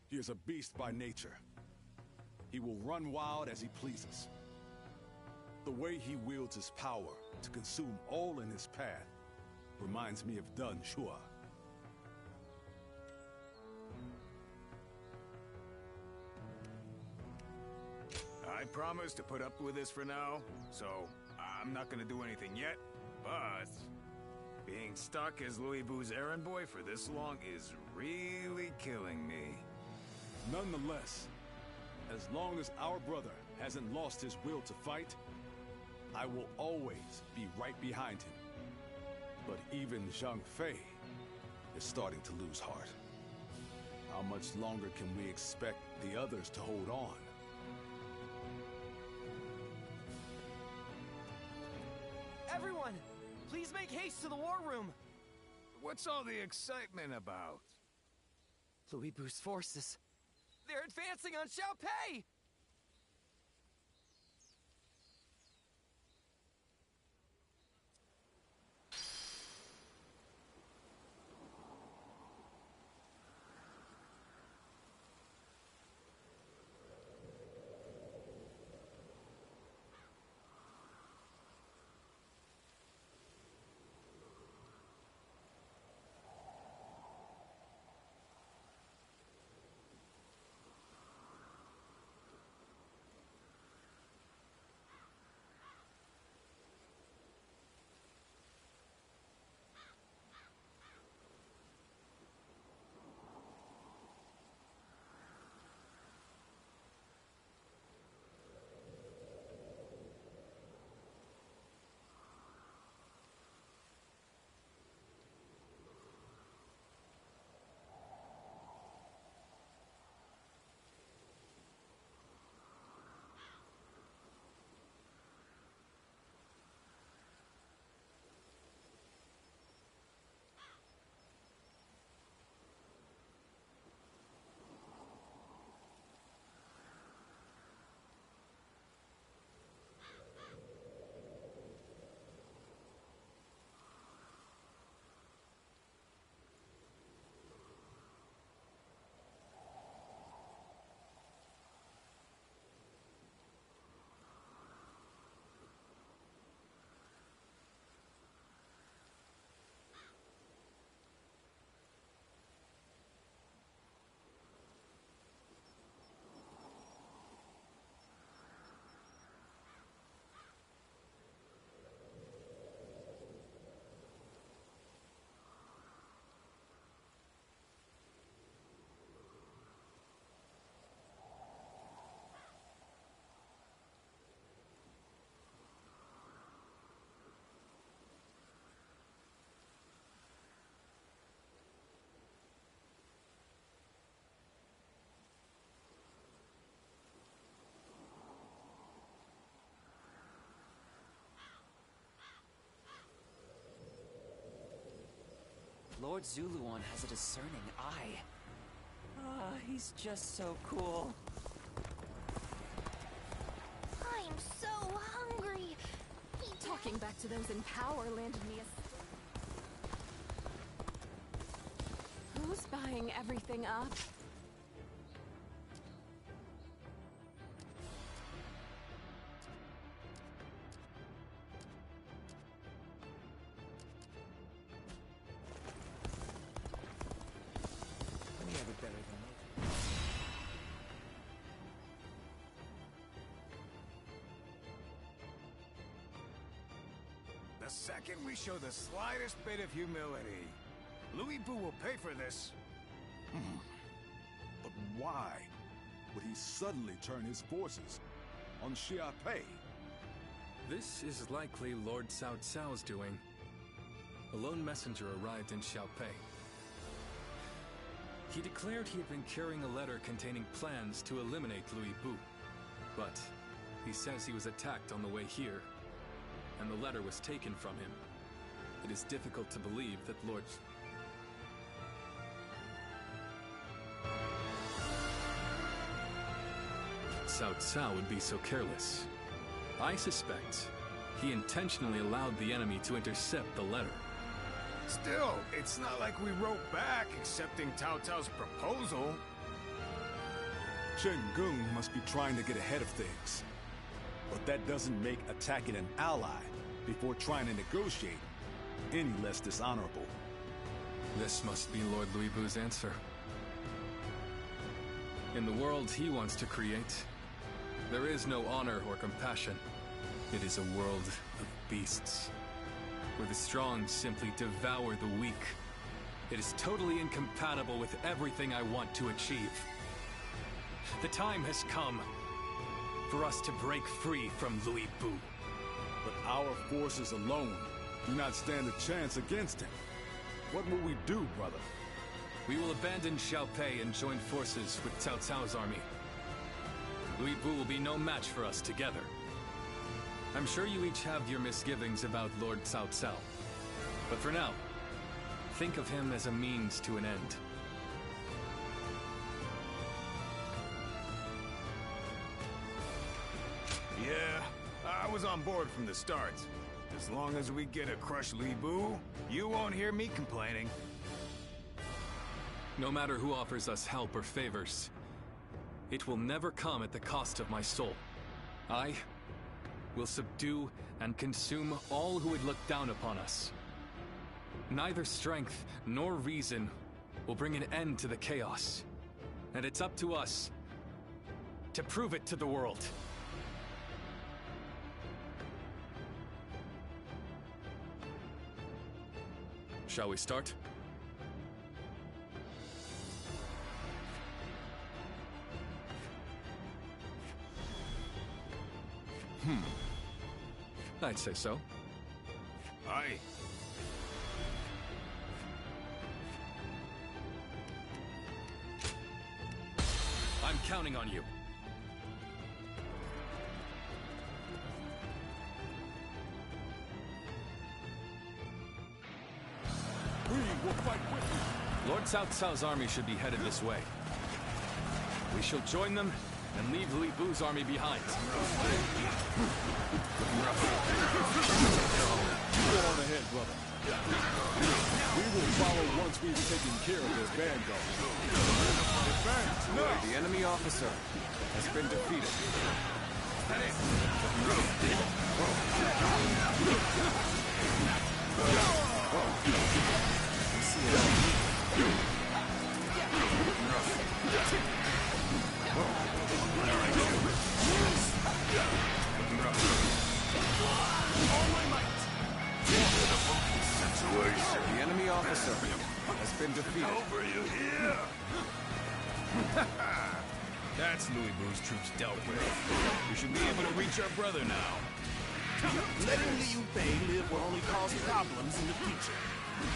He is a beast by nature. he will run wild as he pleases. The way he wields his power to consume all in his path reminds me of Dun Shua. I promised to put up with this for now, so I'm not gonna do anything yet, but being stuck as Louis Vu's errand boy for this long is really killing me. Nonetheless, as long as our brother hasn't lost his will to fight, I will always be right behind him. But even Zhang Fei is starting to lose heart. How much longer can we expect the others to hold on? Everyone, please make haste to the war room. What's all the excitement about? Louis Vu's forces. They're advancing on Xiaopei! Lord Zuluan has a discerning eye. He's just so cool. I'm so hungry. Talking back to those in power landed me a... Who's buying everything up? We have it better than you. The second we show the slightest bit of humility, Louis Vu will pay for this. But why would he suddenly turn his forces on Xiaopei? This is likely Lord Cao Cao's doing. A lone messenger arrived in Xiaopei. He declared he had been carrying a letter containing plans to eliminate Louis Vu. But he says he was attacked on the way here, and the letter was taken from him. It is difficult to believe that Lord... Cao Cao would be so careless. I suspect he intentionally allowed the enemy to intercept the letter. Still, it's not like we wrote back accepting Cao Cao's proposal. Chen Gung must be trying to get ahead of things. But that doesn't make attacking an ally before trying to negotiate any less dishonorable. This must be Lord Louis Bu's answer. In the world he wants to create, there is no honor or compassion. It is a world of beasts, where the strong simply devour the weak. It is totally incompatible with everything I want to achieve. The time has come for us to break free from Louis Bu. But our forces alone do not stand a chance against him. What will we do, brother? We will abandon Xiaopei and join forces with Cao Cao's army. Louis Bu will be no match for us together. I'm sure you each have your misgivings about Lord Cao Cao. But for now, think of him as a means to an end. Yeah, I was on board from the start. As long as we get to crush Li Bu, you won't hear me complaining. No matter who offers us help or favors, it will never come at the cost of my soul. I will subdue and consume all who would look down upon us. Neither strength nor reason will bring an end to the chaos. And it's up to us to prove it to the world. Shall we start? I'd say so. Aye. I'm counting on you. We will fight with you. Lord Cao Cao's army should be headed this way. We shall join them and leave Li Bu's army behind. Go on ahead, brother. We will follow once we've taken care of their vanguard. Advance now! The enemy officer has been defeated. The enemy officer has been defeated. Over you here! That's Louis Bu's troops dealt with. We should be able to reach our brother now. Letting Liu Bei live will only cause problems in the future.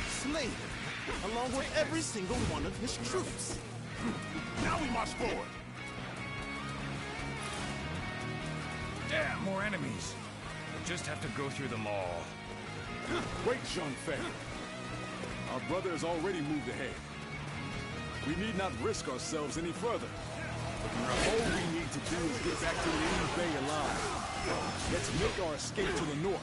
Slay him, along with every single one of his troops. Now we march forward. Damn, more enemies. We'll just have to go through them all. Wait, Zhang Fei. Our brother has already moved ahead. We need not risk ourselves any further. All we need to do is get back to Liu Bei alive. Let's make our escape to the north.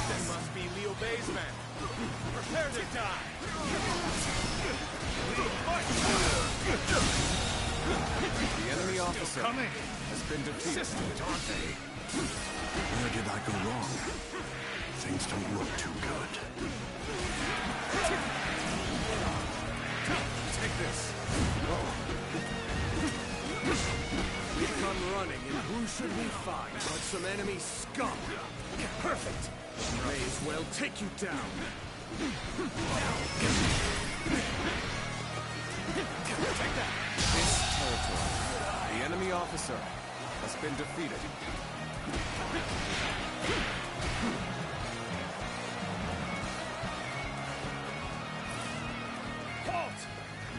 That must be Liu Bei's men. Prepare to die. The enemy officer has been defeated. Where did I go wrong? Things don't look too good. Take this. We come running, and who should we find but some enemy scum? Perfect. May as well take you down. Take that. This territory. The enemy officer has been defeated. Halt!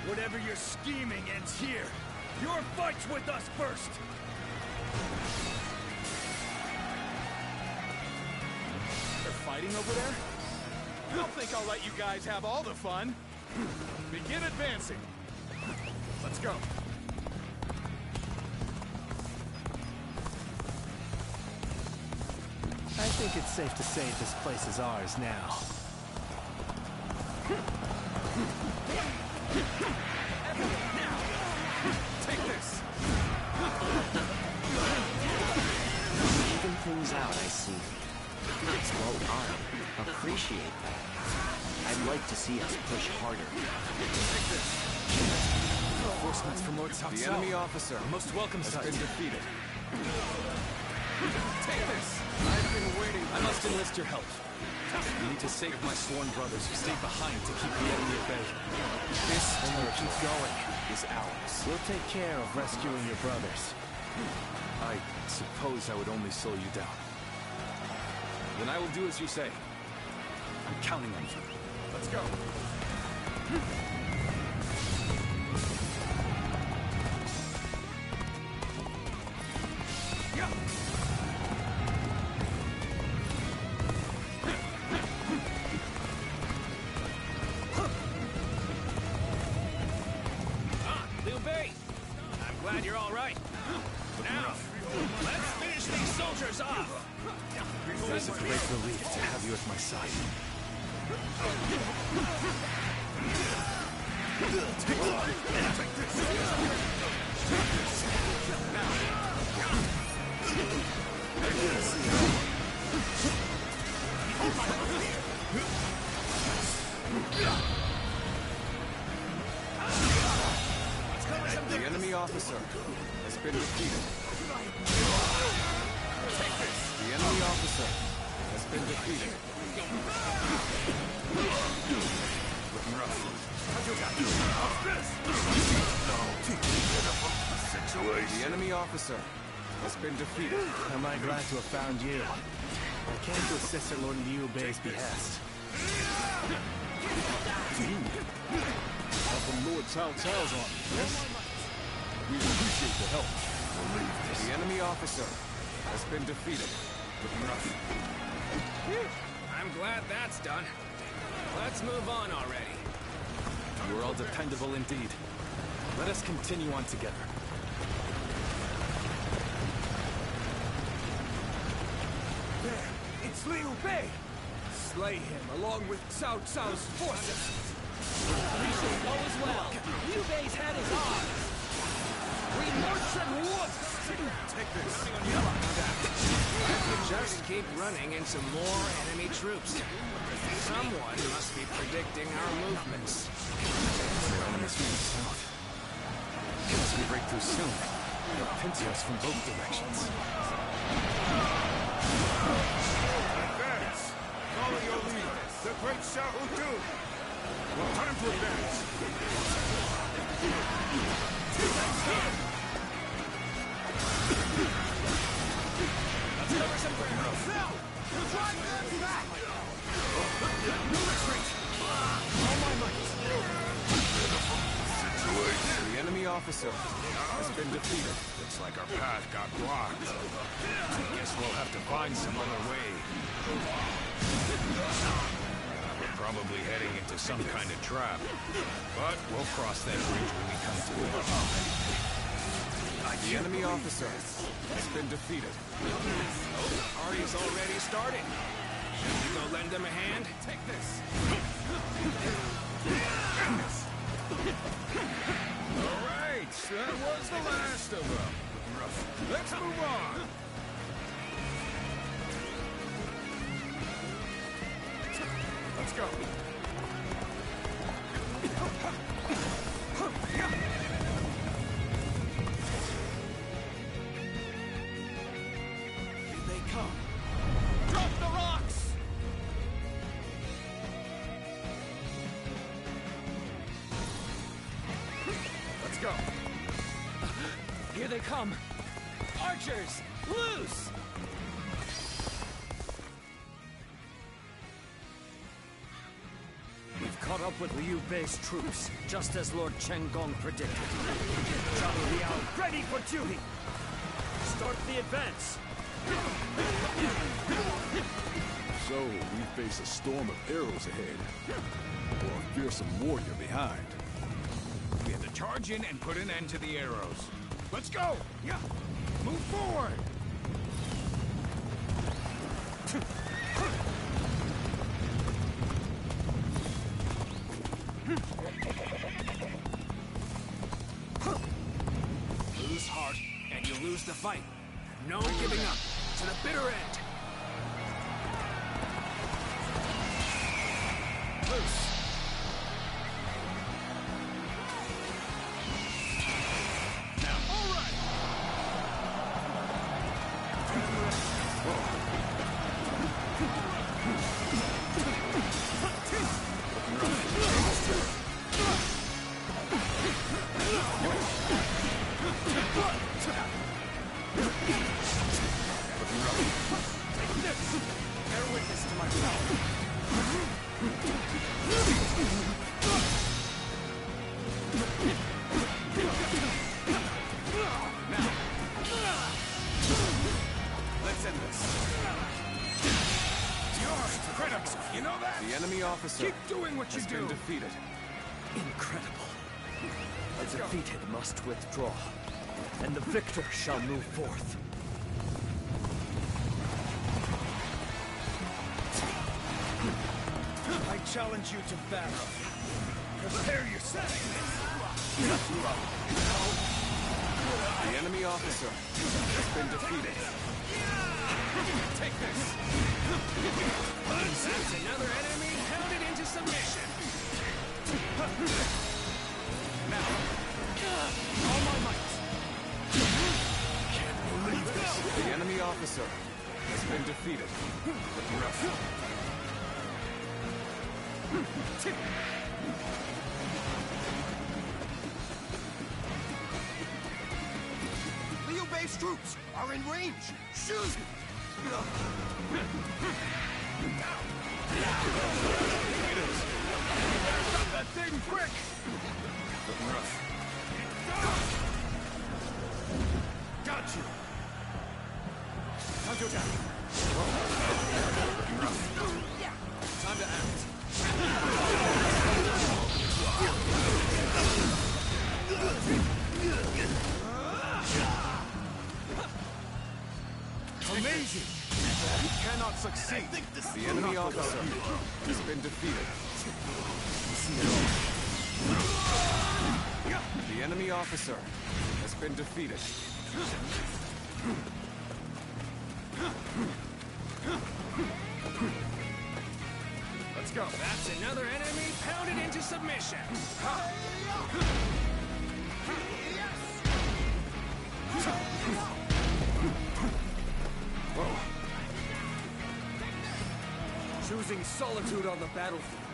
Whatever you're scheming ends here. Your fight's with us first! They're fighting over there? I don't think I'll let you guys have all the fun. Begin advancing. Let's go. I think it's safe to say this place is ours now. things out, I see. Well, I appreciate that. I'd like to see us push harder. Reinforcements from Lord South. The enemy officer, most welcome sight, has been defeated. Take this! I've been waiting. I must enlist your help. We need to save my sworn brothers who stayed behind to keep the enemy at bay. This keep going is ours. We'll take care of rescuing your brothers. I suppose I would only slow you down. Then I will do as you say. I'm counting on you. Let's go. Glad you're all right. Now, let's finish these soldiers off. It is a great relief to have you at my side. The enemy officer has been defeated. The enemy officer has been defeated. Looking rough. The enemy officer has been defeated. Am I glad to have found you? I came to assist at Lord Liu Bei's behest. From Lord Cao Cao's army, yes? We appreciate the help. The enemy officer has been defeated. Looking rough. I'm glad that's done. Let's move on already. You are all dependable indeed. Let us continue on together. There! It's Liu Bei! Slay him along with Cao Cao's forces! We shall go as well. Liu Bei's head is ours. We march at once! Take this. Just keep running into more enemy troops. Someone must be predicting our movements. More enemies from the south. Unless we break through soon, they'll pinch us from both directions. Advance! Follow your lead, the great Xiao Hu. Well, time to advance! Let's cover some ground! Now! Drive them back! No retreat! All my might! The enemy officer has been defeated. Looks like our path got blocked. Guess we'll have to find some other way. We're probably heading into some kind of trap. But we'll cross that bridge when we come to it. The enemy officer has been defeated. The party's already started. Should we go lend them a hand? Take this! All right, that was the last of them. Let's move on. Let's go. Here they come. Drop the rocks! Let's go. Here they come. Archers, loose! We've caught up with Liu Bei's troops, just as Lord Chen Gong predicted. Zhang Liao, ready for duty! Start the advance! So, we face a storm of arrows ahead. Or a fearsome warrior behind. We have to charge in and put an end to the arrows. Let's go! Yeah! Move forward! Lose heart, and you lose the fight. No giving up. to the bitter end. Loose. Officer keep doing what you do. Been defeated. Incredible. The defeated must withdraw, and the victor shall move forth. I challenge you to battle. Prepare yourself. The enemy officer has been defeated. Take this. That's another enemy pounded into submission. Now, all my might. Can't believe this. The enemy officer has been defeated. Looking rough. Liu Bei's troops are in range. Shoot! Stop that thing quick! Looking rough. Got you! Time to attack. Looking rough. Time to act. Amazing! You cannot succeed. The enemy officer has been defeated. The enemy officer has been defeated. Let's go. That's another enemy pounded into submission. Whoa. Choosing solitude on the battlefield.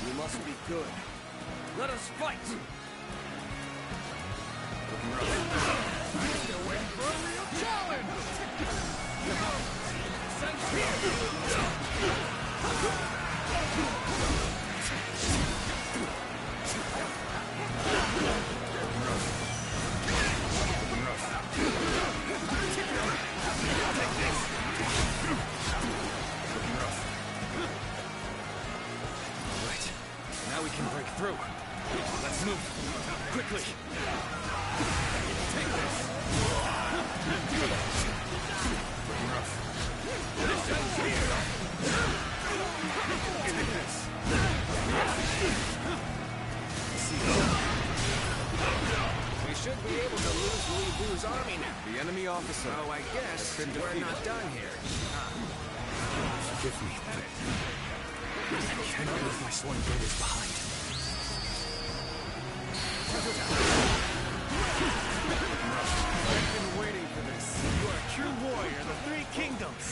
You must be good. Let us fight! Still waiting for a real challenge! Sense here! Now we can break through. Let's move. Quickly. Take this. Looking rough. This ends here. Take this. We should be able to lose Li Bu's army now. The enemy officer. Oh, I guess we're not done here. Forgive me, but I cannot leave my sworn brothers behind. I've been waiting for this. You are a true warrior of the Three Kingdoms.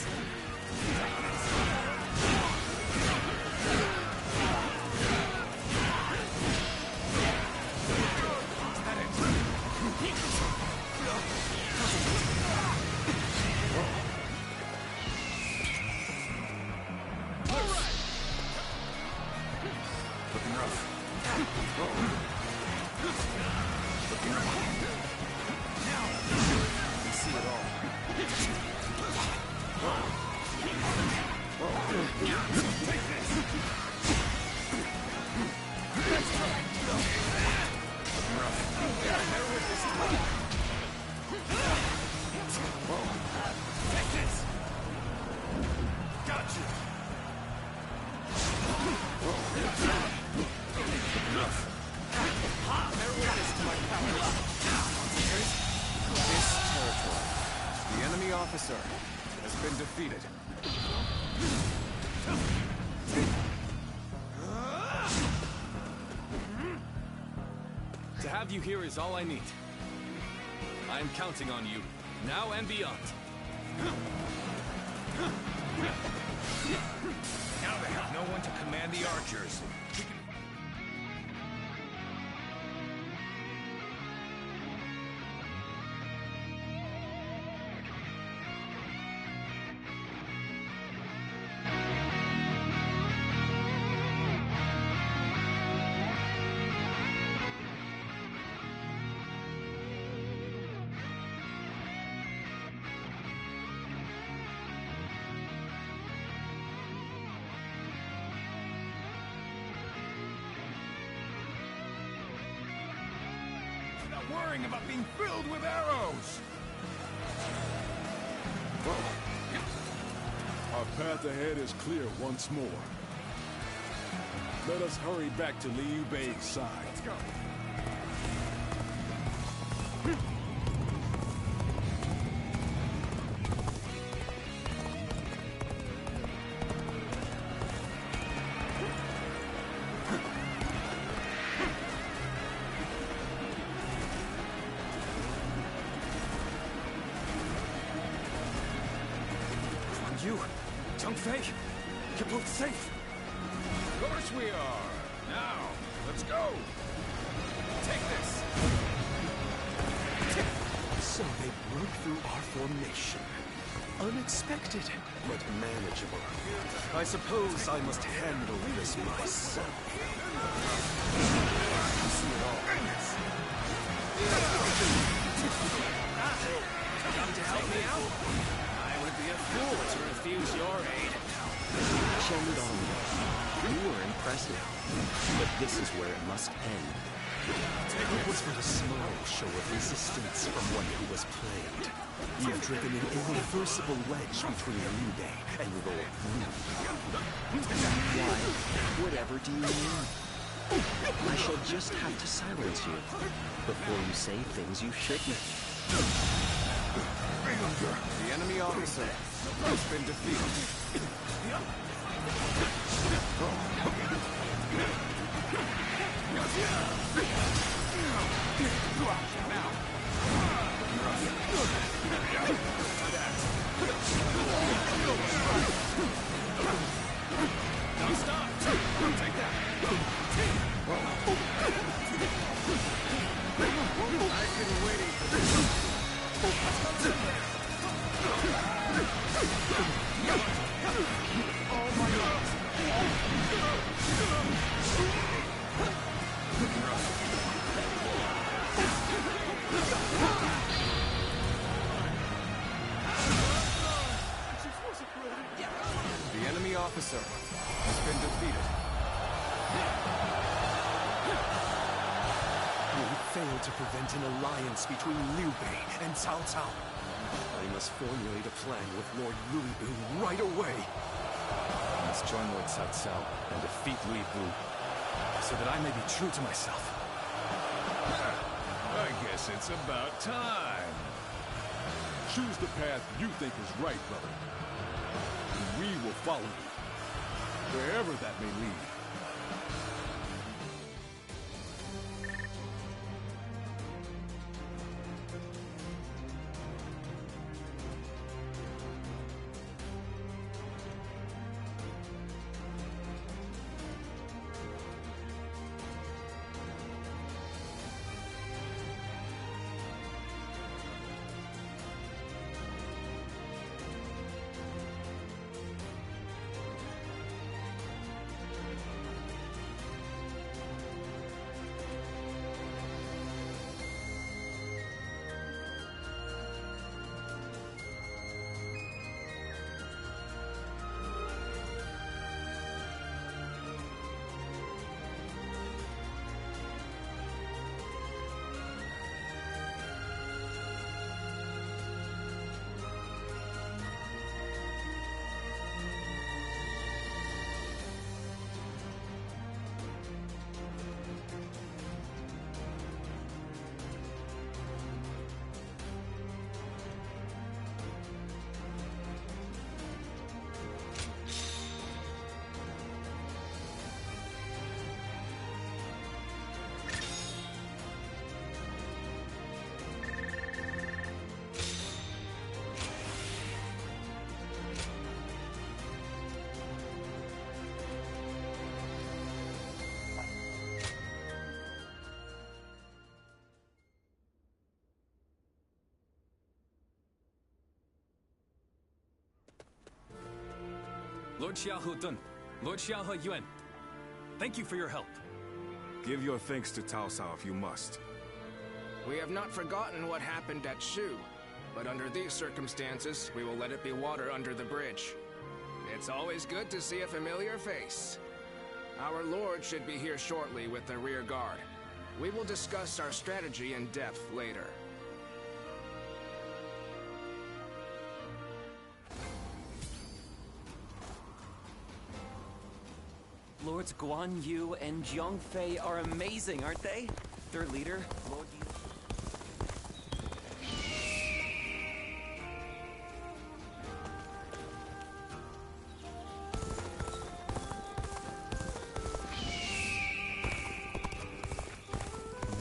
Looking rough. Looking rough. Now, we see it all. Take this. Let's try. Looking rough. Bear with this time. Take this. Got you. Bear witness to my power. This territory. The enemy officer has been defeated. To have you here is all I need. I am counting on you, now and beyond. Now they have no one to command the archers. Worrying about being filled with arrows! Our path ahead is clear once more. Let us hurry back to Liu Bei's side. Let's go. You're both safe. Of course we are. Now, let's go. Take this. So they broke through our formation. Unexpected, but manageable. I suppose I must handle this myself. See it all. Come to help me out? I would be a fool to refuse your aid. Shandong, you were impressive, but this is where it must end. It was but a small show of resistance from one who was plagued. You've driven an irreversible wedge between Liu Bei and Lord Wu. Why? Whatever do you mean? I shall just have to silence you before you say things you shouldn't. The enemy officer has been defeated. Don't stop! Take that! I've been waiting for this. Oh my God! The enemy officer has been defeated. We failed to prevent an alliance between Liu Bei and Cao Cao. I must formulate a plan with Lord Louis Bu right away. I must join Lord Cao Cao and defeat Louis Bu, so that I may be true to myself. I guess it's about time. Choose the path you think is right, brother. And we will follow you, wherever that may lead. Lord Xiaohe Dun, Lord Xiaohe Yuan, thank you for your help. Give your thanks to Cao Cao if you must. We have not forgotten what happened at Shu, but under these circumstances, we will let it be water under the bridge. It's always good to see a familiar face. Our lord should be here shortly with the rear guard. We will discuss our strategy in depth later. Lords Guan Yu and Zhang Fei are amazing, aren't they? Their leader, Lord Yu...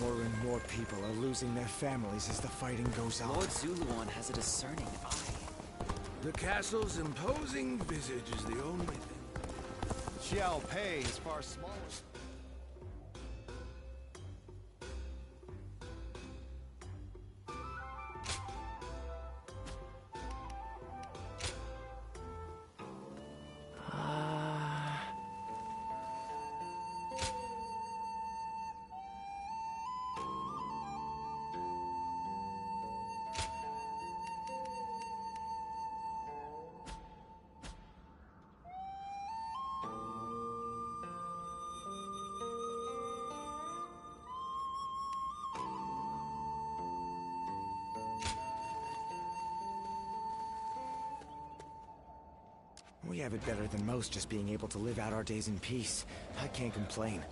More and more people are losing their families as the fighting goes on. Lord Zuluan has a discerning eye. The castle's imposing visage is the only thing. Xiao Pei is far smaller. We have it better than most, just being able to live out our days in peace. I can't complain.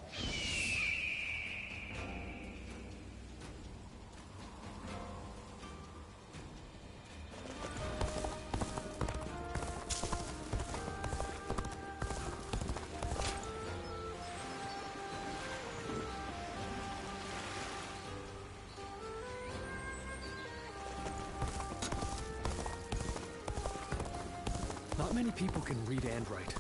Not many people can read and write.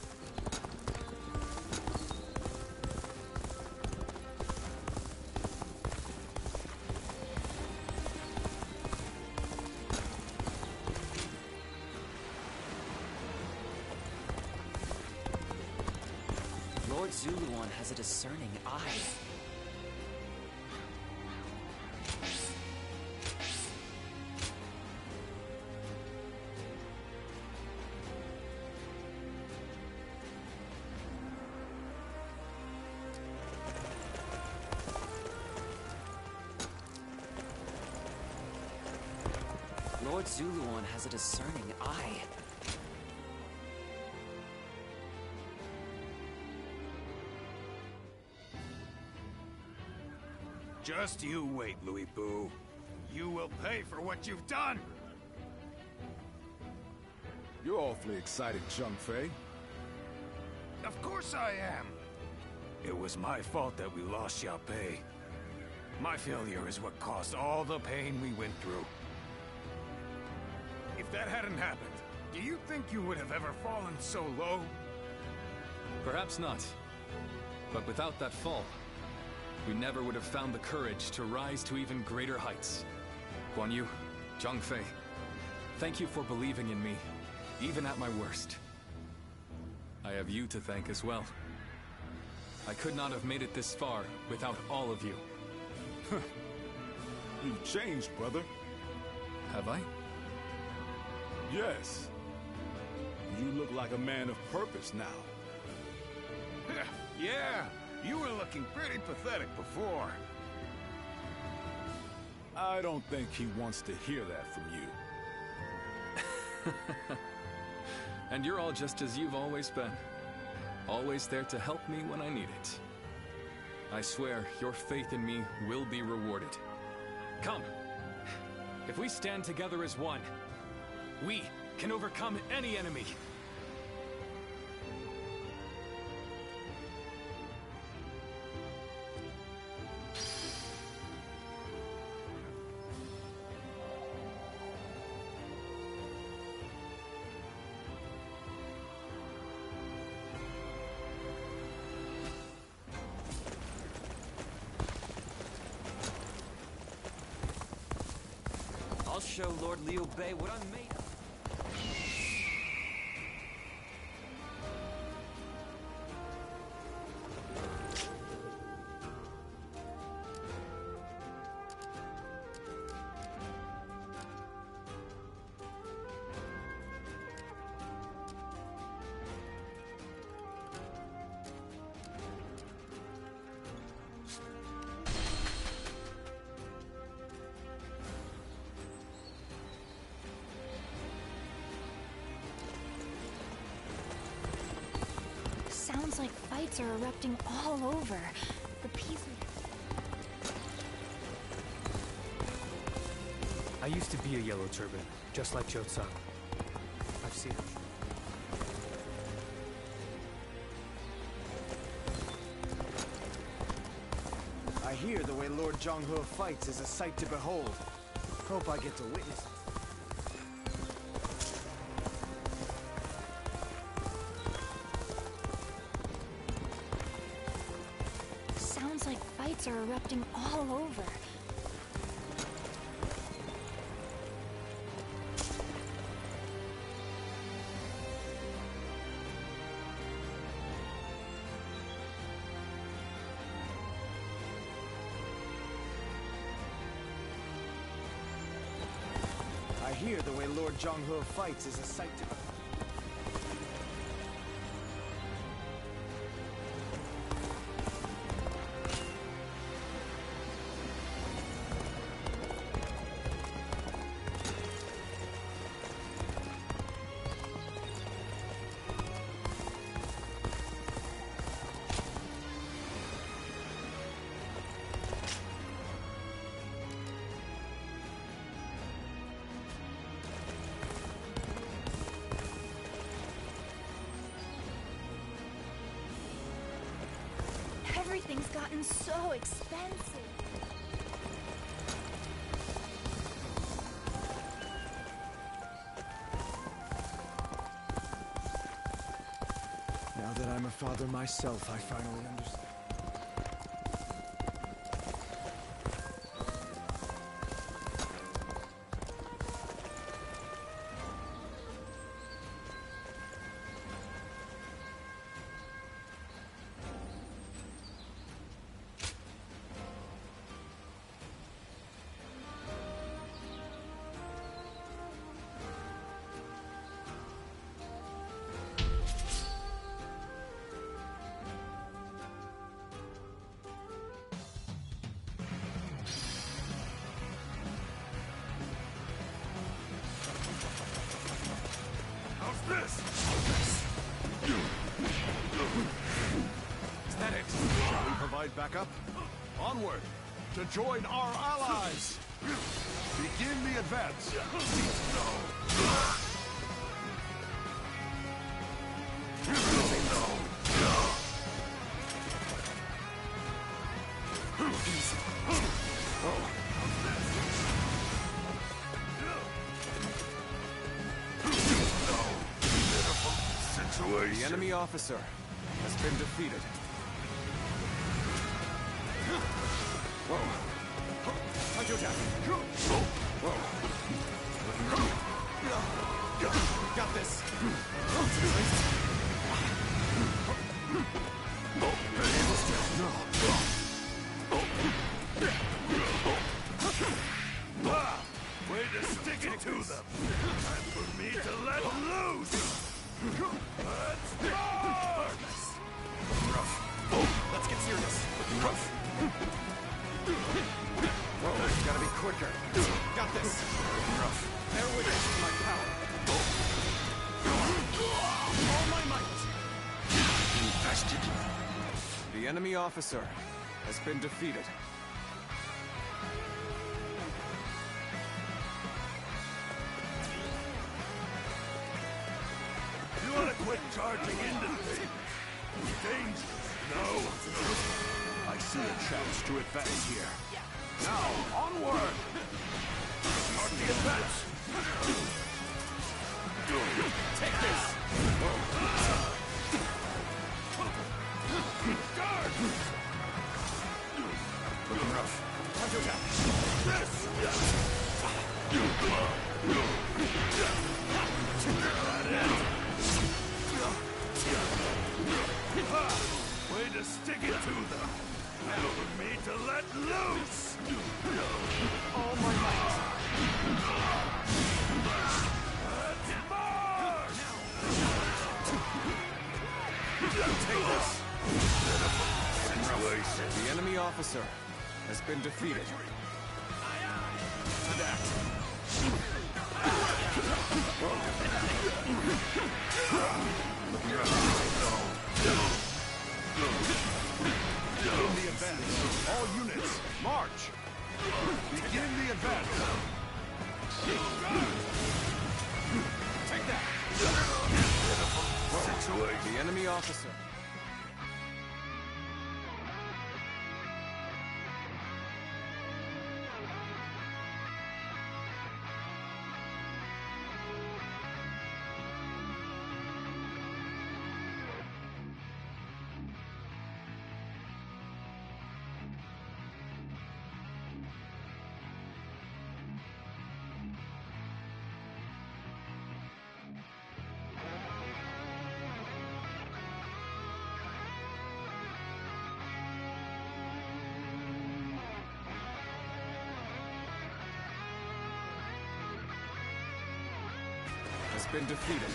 Lord Zuluan has a discerning eye. Lord Zuluan has a discerning eye. Just you wait, Louis Boo. You will pay for what you've done! You're awfully excited, Zhang Fei. Of course I am! It was my fault that we lost Xiao Pei. My failure is what caused all the pain we went through. If that hadn't happened, do you think you would have ever fallen so low? Perhaps not. But without that fall, we never would have found the courage to rise to even greater heights. Guan Yu, Zhang Fei, thank you for believing in me, even at my worst. I have you to thank as well. I could not have made it this far without all of you. You've changed, brother. Have I? Yes. You look like a man of purpose now. Yeah, you were looking pretty pathetic before. I don't think he wants to hear that from you. And you're all just as you've always been. Always there to help me when I need it. I swear, your faith in me will be rewarded. Come! If we stand together as one, we can overcome any enemy! I'll show Lord Liu Bei what I'm made of. Sounds like fights are erupting all over. The pieces... I used to be a yellow turban, just like Cho-san. I've seen it. I hear the way Lord Zhonghe fights is a sight to behold. Hope I get to witness it. Sounds like fights are erupting all over. I hear the way Lord Zhonghe fights is a sight to behold. Everything's gotten so expensive. Now that I'm a father myself, I finally understand. This! Is that it? Shall we provide backup? Onward! To join our allies! Begin the advance! The enemy officer has been defeated. Whoa. Counter attack. Whoa. Got this. Way to stick it to them! Time for me to let loose! Let's march! Let's get serious. Whoa, gotta be quicker. Got this. Bear witness to my power. All my might. Invested. The enemy officer has been defeated. You want to quit charging into things? It's dangerous, no? I see a chance to advance here. Now, onward! Start the advance! Take this! Guard! Looking rough. Counter attack. Way to stick it to them! Now for me to let loose! All my might. Let's march! Take this. The enemy officer has been defeated. Time to act. Looking rough. The enemy officer. Has been defeated.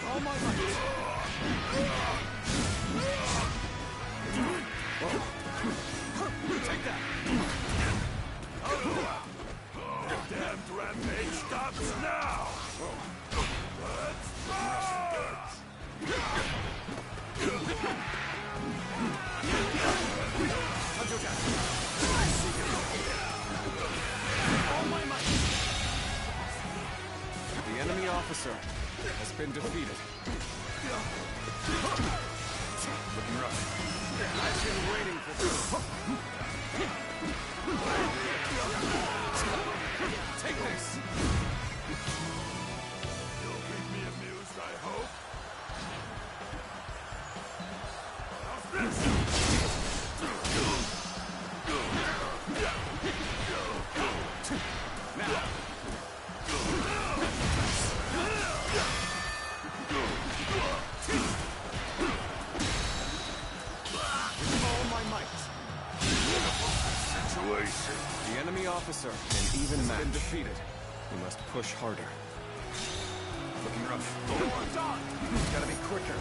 All my might. Take that! Damned rampage stops now! Let's march! All my might. The enemy officer has been defeated. Looking rough. I've been waiting for this. Take this! You'll keep me amused, I hope. Now! All my might. Situation. The enemy officer, an even match, been defeated. We must push harder. Looking rough. Gotta be quicker.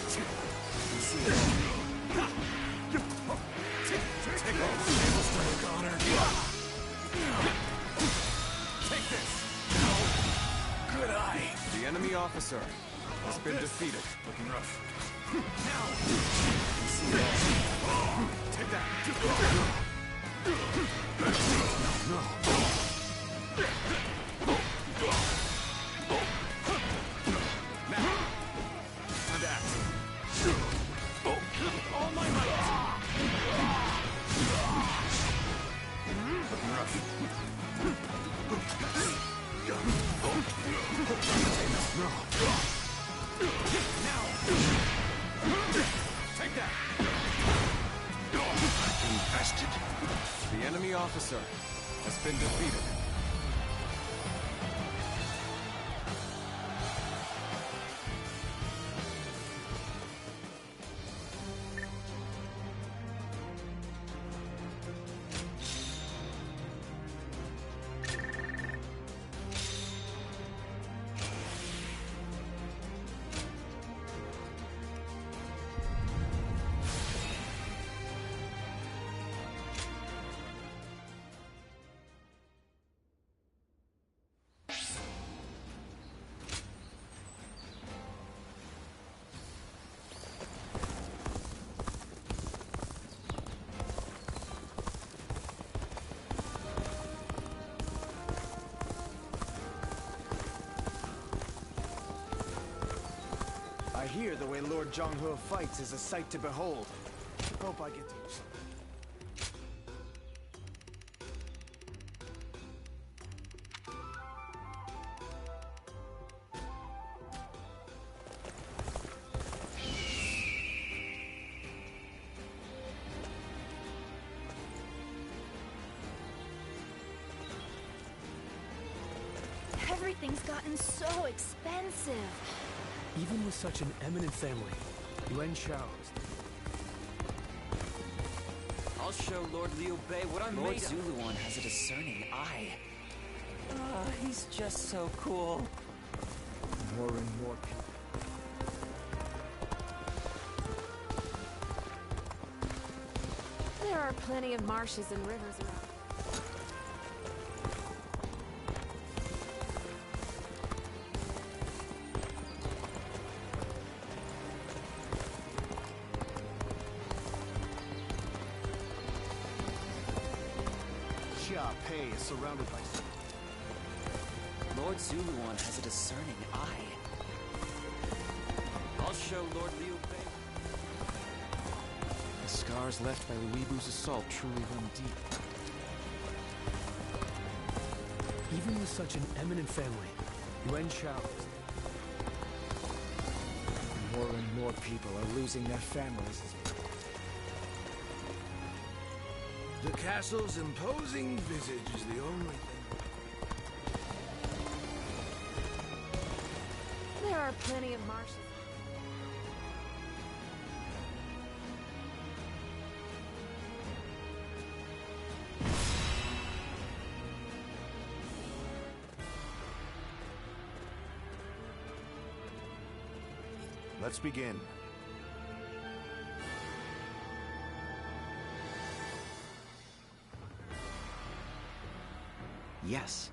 See it. Take those. Connor. Take this. Good eye. The enemy officer has been defeated. Looking rough. Now. See it. Take that. No. Now. And act. All my might. Looking rough. No. Now. Take that. Infested. The enemy officer has been defeated. I hear the way Lord Zhonghe fights is a sight to behold. Hope I get to use something. Everything's gotten so expensive. Even with such an eminent family, Yuan Shao's. I'll show Lord Liu Bei what I'm Lord made of. Zuluan has a discerning eye. He's just so cool. More and more people. There are plenty of marshes and rivers around. Pei is surrounded by... Lord Zuluan has a discerning eye. I'll show Lord Liu Bei. The scars left by Luibu's assault truly run deep. Even with such an eminent family, Yuan Shao... More and more people are losing their families. The castle's imposing visage is the only thing. There are plenty of marshes. Let's begin. Yes.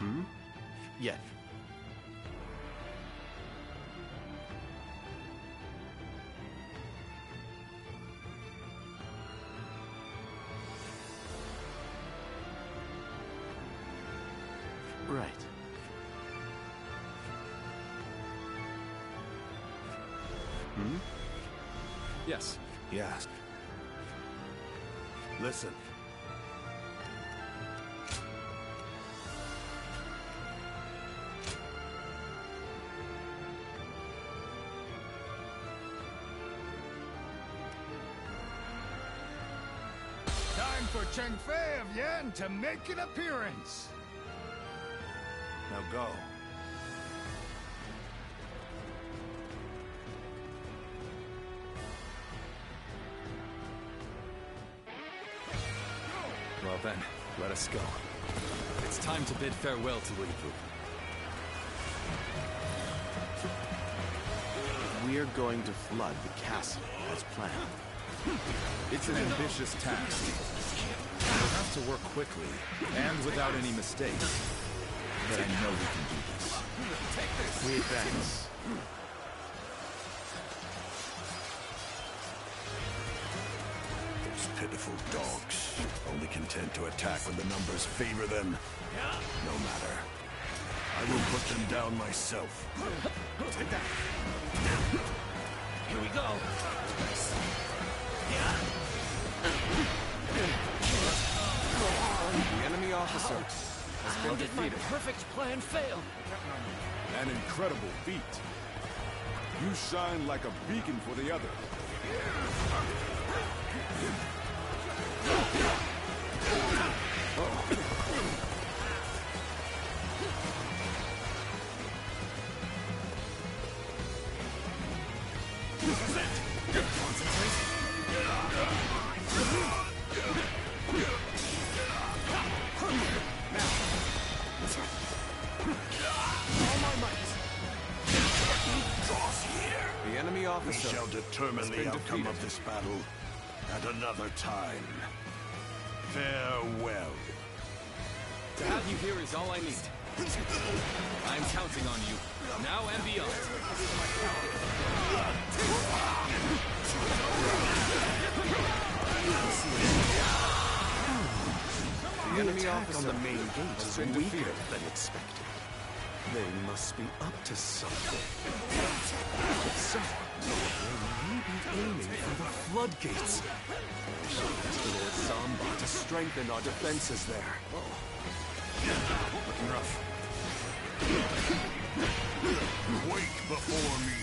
Hmm? Yet. Right. Hmm? Yes. Yes. Listen. for Cheng Fei of Yan to make an appearance. Now go. Well then, let us go. It's time to bid farewell to Louis Vu. We're going to flood the castle as planned. It's an ambitious task. We'll have to work quickly, and without any mistakes. But I know we can do this. We advance. Those pitiful dogs, only content to attack when the numbers favor them. No matter. I will put them down myself. Take that. Here we go. The enemy officer has How been did my defeated. perfect plan fail? An incredible feat. You shine like a beacon for the others. The enemy We officer shall determine has been the outcome defeated. of this battle at another time. Farewell. To have you here is all I need. I'm counting on you, now and beyond. The enemy attack officer on the main gate has is been weaker defeated. than expected. They must be up to something. So, they may be aiming for the floodgates. I shall ask the Lord Samba to strengthen our defenses there. Looking rough. Quake before me,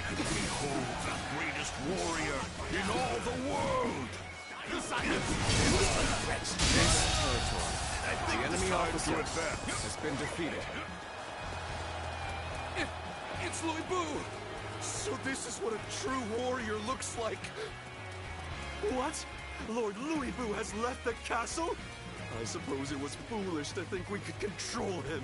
and behold the greatest warrior in all the world! This territory, the enemy officer has been defeated. It's Louis Bu! So this is what a true warrior looks like! What? Lord Louis Bu has left the castle? I suppose it was foolish to think we could control him.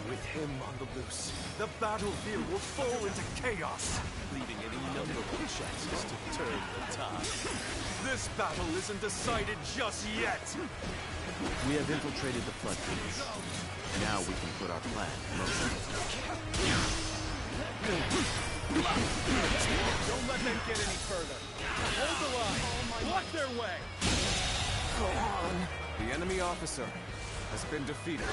With him on the loose, the battlefield will fall into chaos, leaving any number of chances to turn the tide. This battle isn't decided just yet! We have infiltrated the floodgates. Now we can put our plan in motion. Don't let them get any further. Hold the line. Block their way. Go on. The enemy officer has been defeated.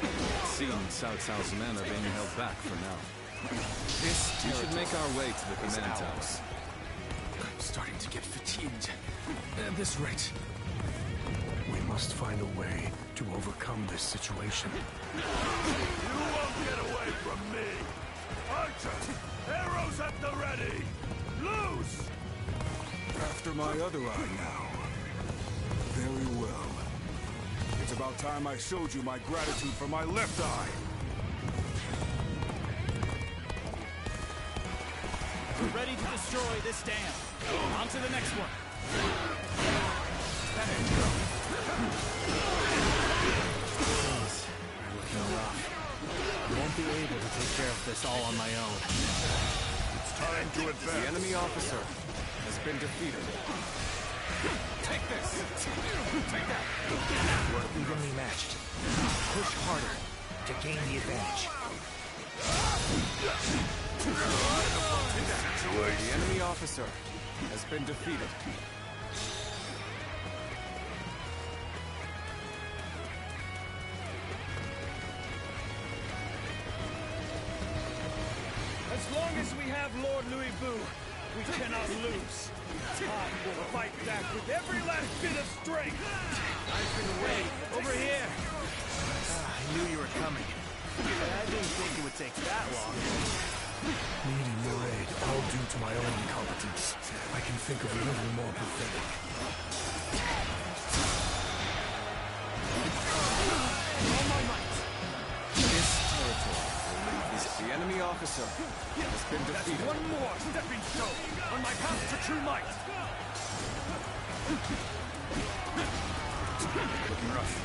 It seems Cao Cao's men are being held back for now. We should make our way to the command tower. I'm starting to get fatigued. At this rate. We must find a way to overcome this situation. You won't get away from me! Archers, arrows at the ready! Loose! After my other eye now. Very well. It's about time I showed you my gratitude for my left eye! We're ready to destroy this dam. On to the next one. We're looking rough. I won't be able to take care of this all on my own. It's time to advance. The enemy officer has been defeated. Take this! Take that! We're evenly matched. Push harder to gain the advantage. The enemy officer has been defeated. As long as we have Lord Louis Bu, we cannot lose. I will fight back with every last bit of strength. I've been away. Over here. I knew you were coming. But I didn't think it would take that long. Needing your aid, all due to my own incompetence. I can think of little more pathetic. All my might. This territory is the enemy officer has been defeated. That's one more stepping stone on my path to true might. Looking rough.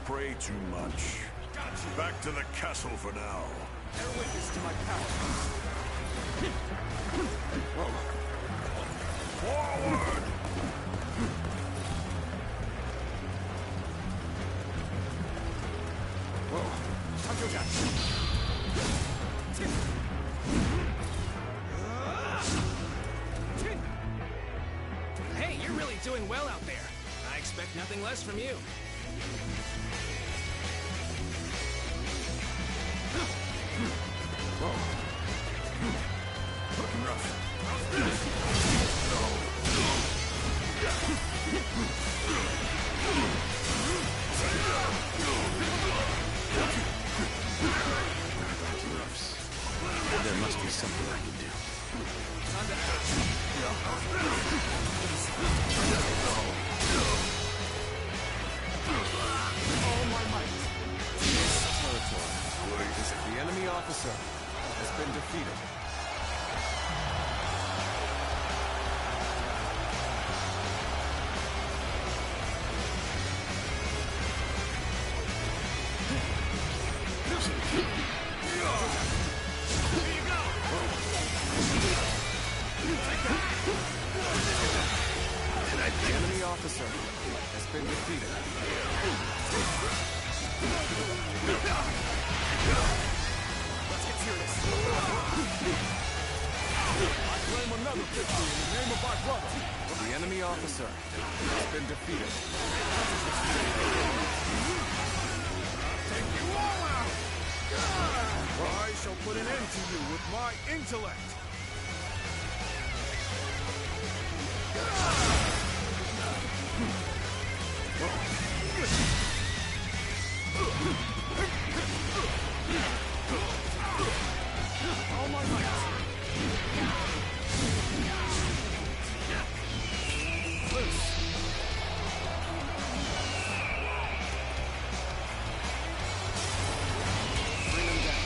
Pray too much. Back to the castle for now. Bear witness to my power. Forward! Hey, you're really doing well out there. I expect nothing less from you. Looking rough. There must be something I can do. All my might. This territory is the enemy officer has been defeated. The enemy officer has been defeated. Let's get serious. I claim another victory in the name of my brother. The enemy officer has been defeated. Take you all out! I shall put an end to you with my intellect. All my might. Loose. Bring him down.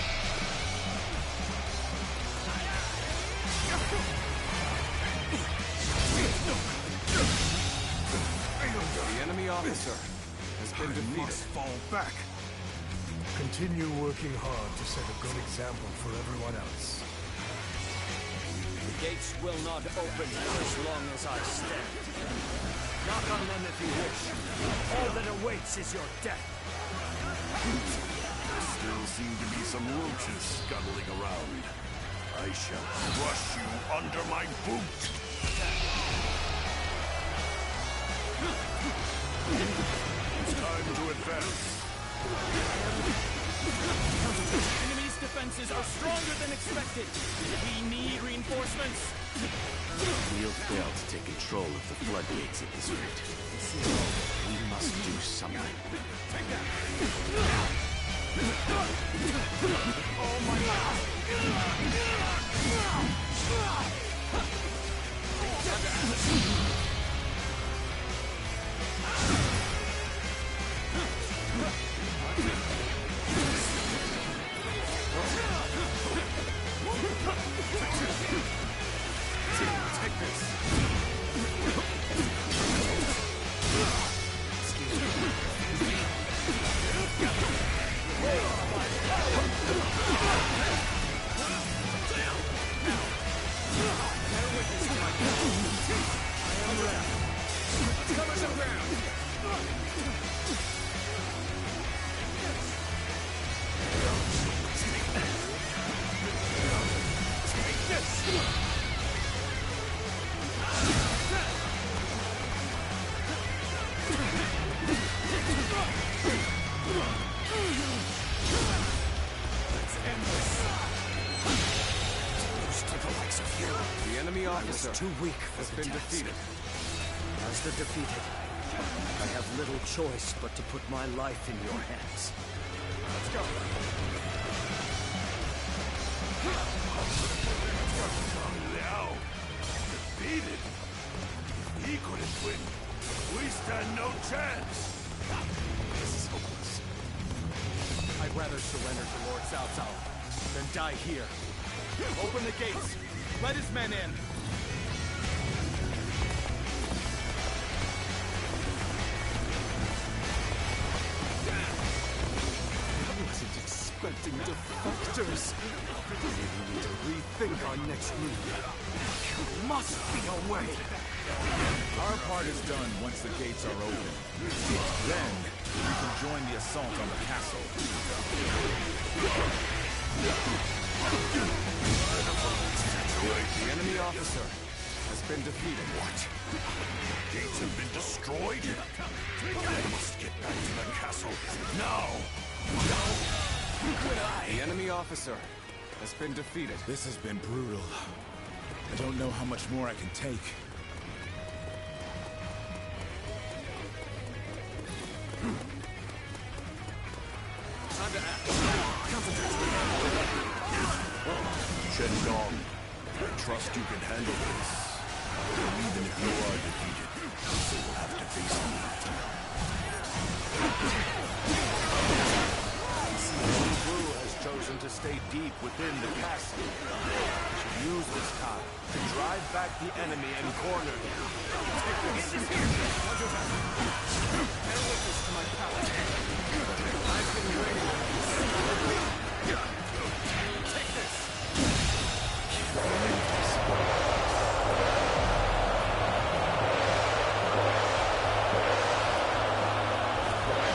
The enemy officer has been defeated. Must fall back. Continue working hard to set a good example for everyone else. The gates will not open as long as I stand. Knock on them if you wish. All that awaits is your death. There still seem to be some roaches scuttling around. I shall crush you under my boot. It's time to advance. Enemy's defenses are stronger than expected. We need reinforcements. We'll fail to take control of the floodgates at this rate. We must do something. Oh my God! The enemy officer too weak has been defeated. As the defeated, I have little choice but to put my life in your hands. Let's go. Liao, defeated. He couldn't win. We stand no chance. This is hopeless. I'd rather surrender to Lord Cao Cao than die here. Open the gates. Let his men in. I wasn't expecting defectors. We need to rethink our next move. There must be a way. Our part is done once the gates are open. Then, we can join the assault on the castle. The enemy officer has been defeated. What? Gates have been destroyed? I must get back to the castle now. The enemy officer has been defeated. This has been brutal. I don't know how much more I can take. Time to act. Shendong, I trust you can handle this. And even if you are defeated, you still will have to face me. Blue has chosen to stay deep within the castle. We should use this time to drive back the enemy and corner him. Bear witness to my power. I've been waiting. Take this.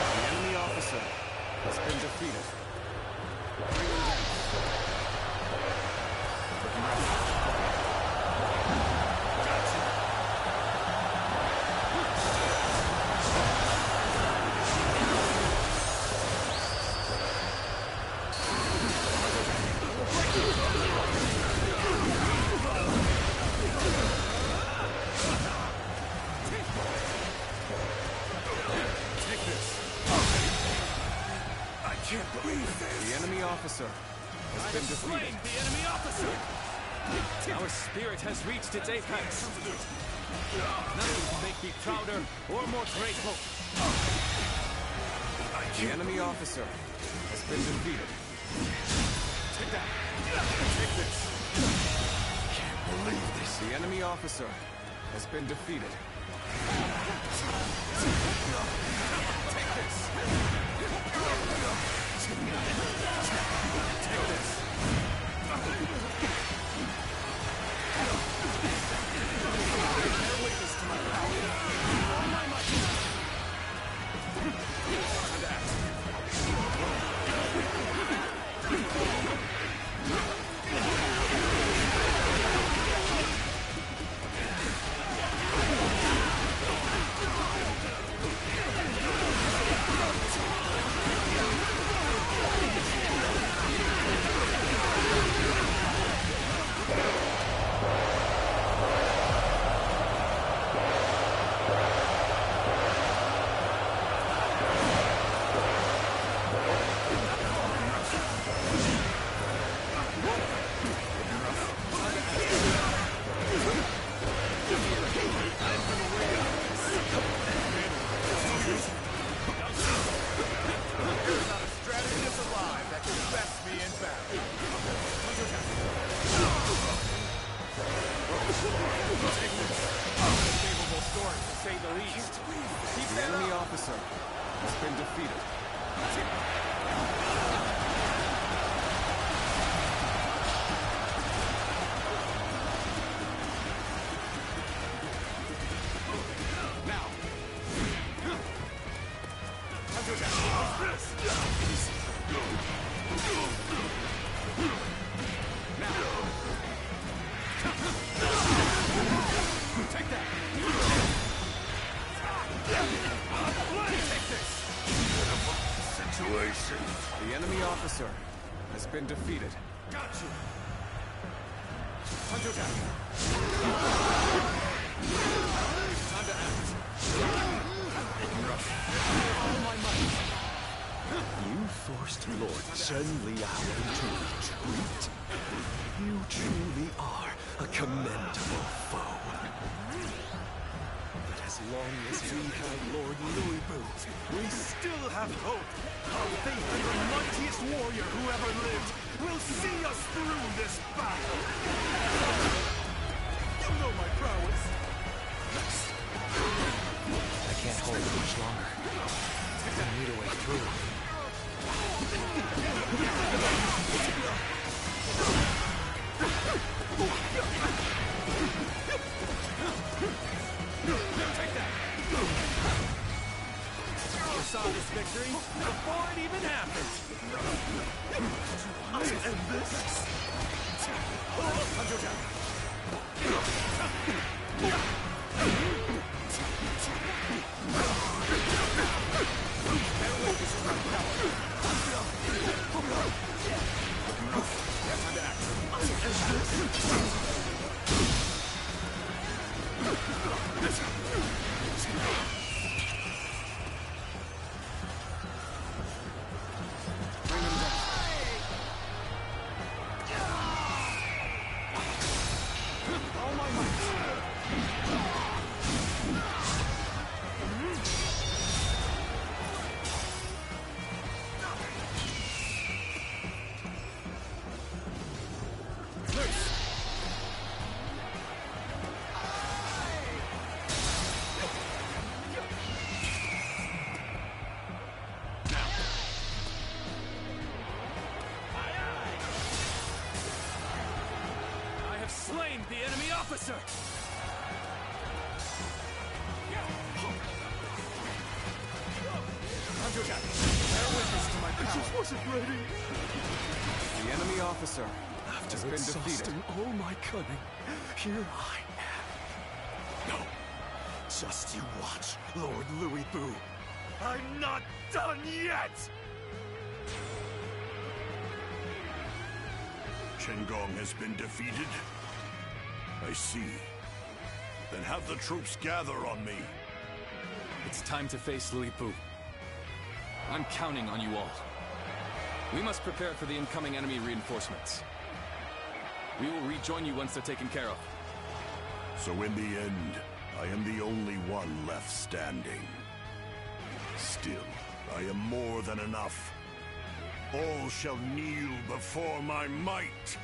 The enemy officer has been defeated. Officer has been defeated. The enemy officer! Our spirit has reached its apex. Nothing can make me prouder or more grateful. The enemy officer has been defeated. Take that. Take this. Can't believe this. The enemy officer has been defeated. Take this. Take this. Bear witness to my power. All my might. Time to act. The enemy officer has been defeated. Now. Take that. Take this. Situation. The enemy officer has been defeated. Got you. Hunter down. Time to act. All my might. You forced Lord Chen Liao into retreat. You truly are a commendable foe. But as long as we have Lord Louis Bu, we still have hope. Our faith in the mightiest warrior who ever lived will see us through this battle. You know my prowess. I can't hold it much longer. I need a way through. Take that! You saw this victory before it even happened! I end this! Hunter down! Slain the enemy officer! Hunter attack! Bear witness to my power. I just wasn't ready. The enemy officer After has been exhausting defeated. all my cunning, here I am. No, just you watch, Lord Louis Bu. I'm not done yet! Qinggong has been defeated? I see. Then have the troops gather on me. It's time to face Louis Bu. I'm counting on you all. We must prepare for the incoming enemy reinforcements. We will rejoin you once they're taken care of. So in the end, I am the only one left standing. Still, I am more than enough. All shall kneel before my might.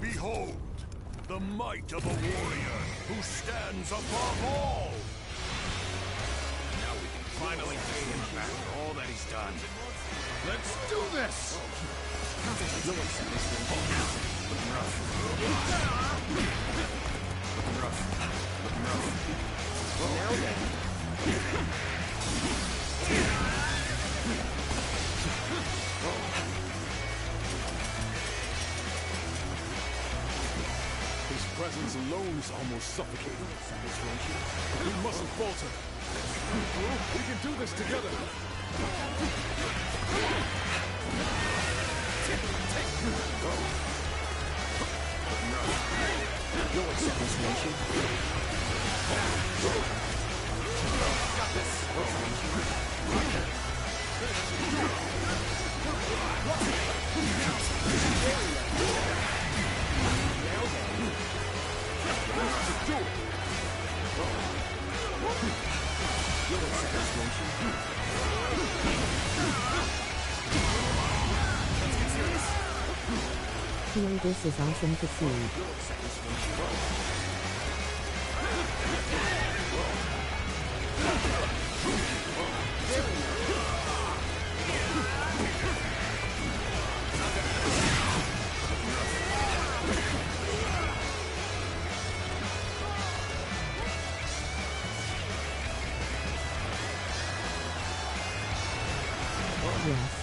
Behold, the might of a warrior who stands above all! Now we can finally pay him back for all that he's done. Let's do this! Looking rough. Looking rough. Looking rough. Now then. His presence alone is almost suffocating. We mustn't falter. We can do this together. Feel this is awesome to see. Yes.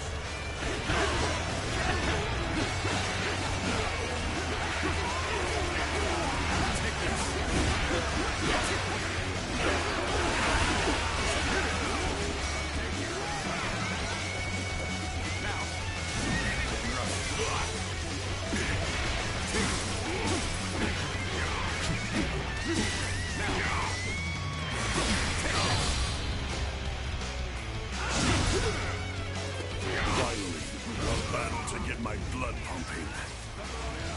My blood pumping.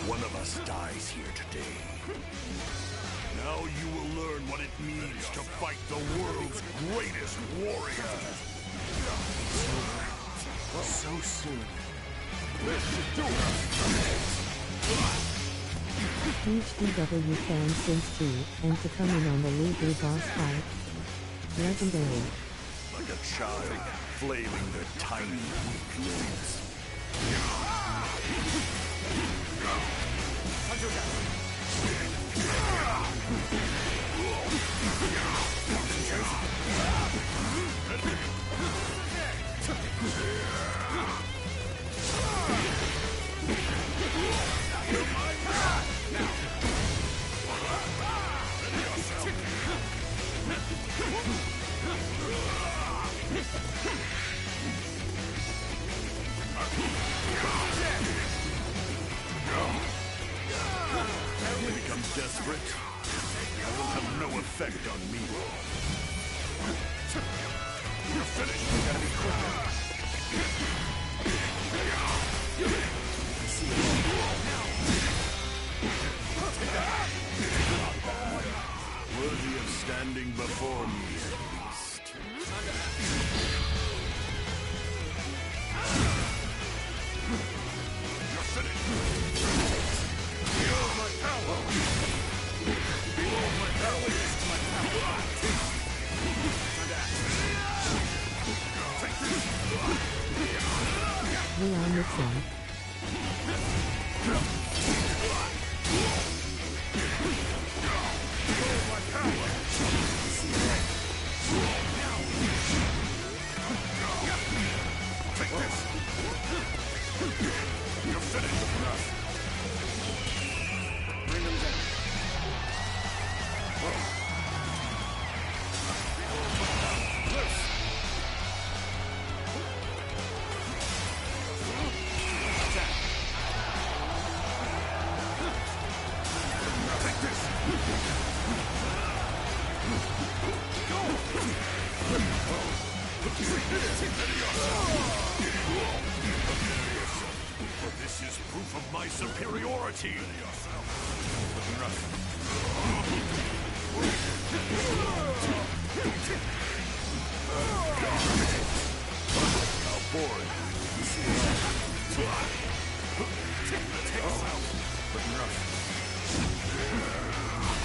One of us dies here today. Now you will learn what it means to fight the world's greatest warrior. So soon. Huge DW fan since 2, and to come in on the Lubu boss fight. Legendary. Like a child, flailing their tiny, weak limbs. Desperate, it will have no effect on me. You're finished. You gotta be quicker. Worthy of standing before me, at least. You're finished. Feel my power. We are mixing. Take this. You're finished. Bring him down. This is proof of my superiority. How boring.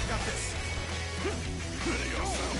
Got this. Ready yourself.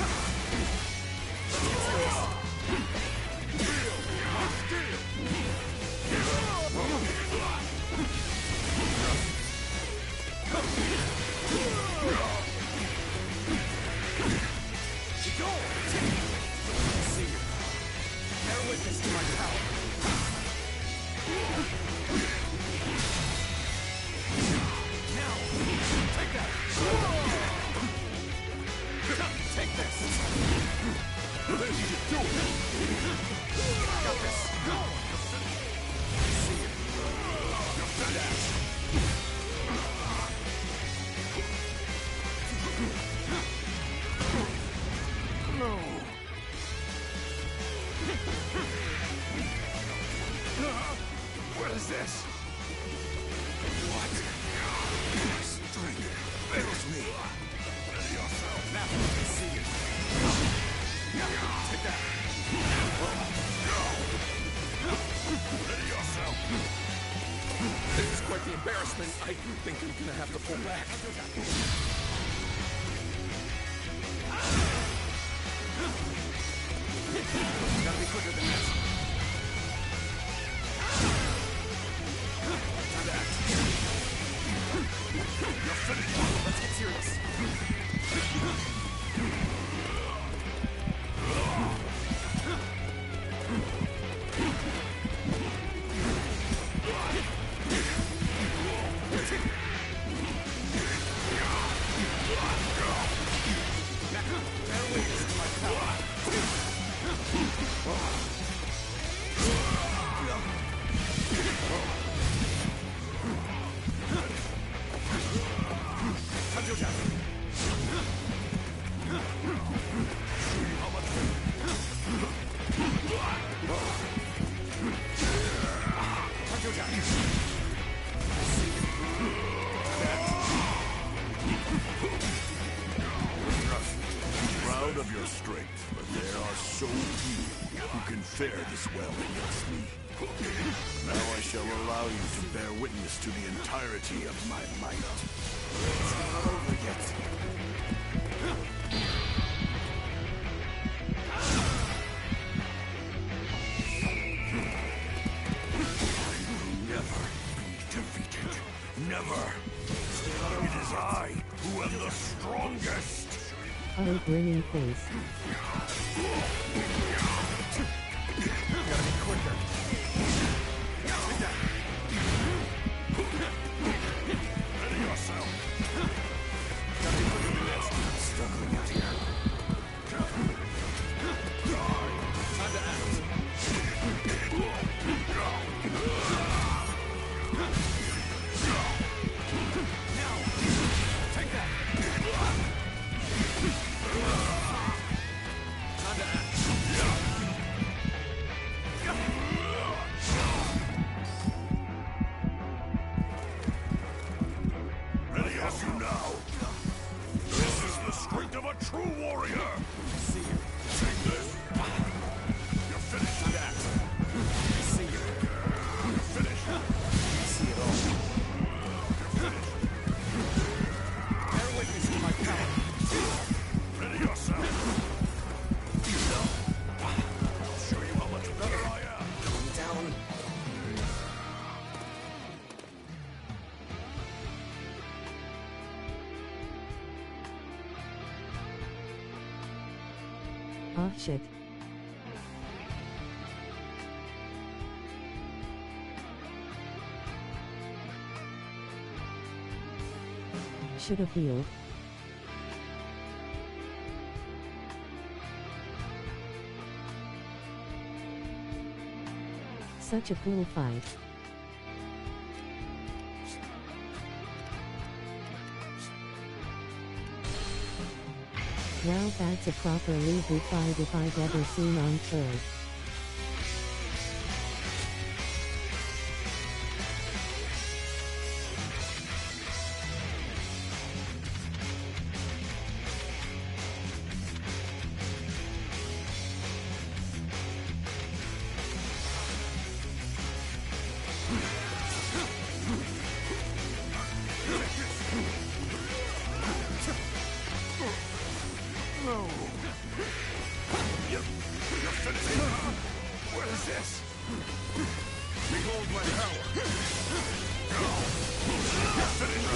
embarrassment, I think I'm gonna have to pull back. Gotta be quicker than this. Time to act. You're finished. Let's get serious. Proud of your strength, but there are so few who can fare this well against me. Now I shall allow you to bear witness to the entirety of my might. It's not over yet. Never be defeated. Never. It is I who am the strongest. Oh, grinning face. Gotta be quicker. Ready yourself. Gotta be quicker than this. I'm struggling out here. Time to act. Now, take that. Time to act. Ready as you now. This is the strength of a true warrior. See you. Take this. You're finished. Time to act. See you. You're finished. See it all. You're finished. Bear witness to my power. Ready yourself. I'll show you how much better I am. Calm down. Ah, shit. Should have healed. Such a cool fight. Wow, that's a proper Lubu fight if I've ever seen on Earth. No. You're finished. What is this? Behold my power. You're finished.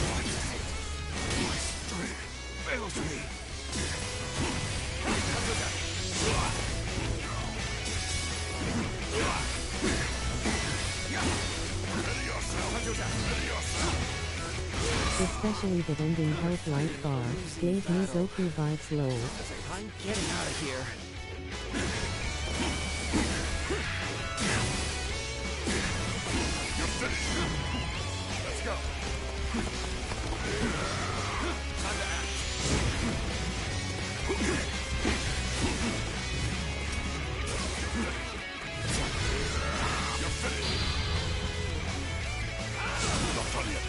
My strength fails me. Ready yourself. Ready yourself. Especially the ending health light bar gave me Goku vibes low. I'm getting out of here. You're finished. Let's go. Time to act. You're finished. Not done yet.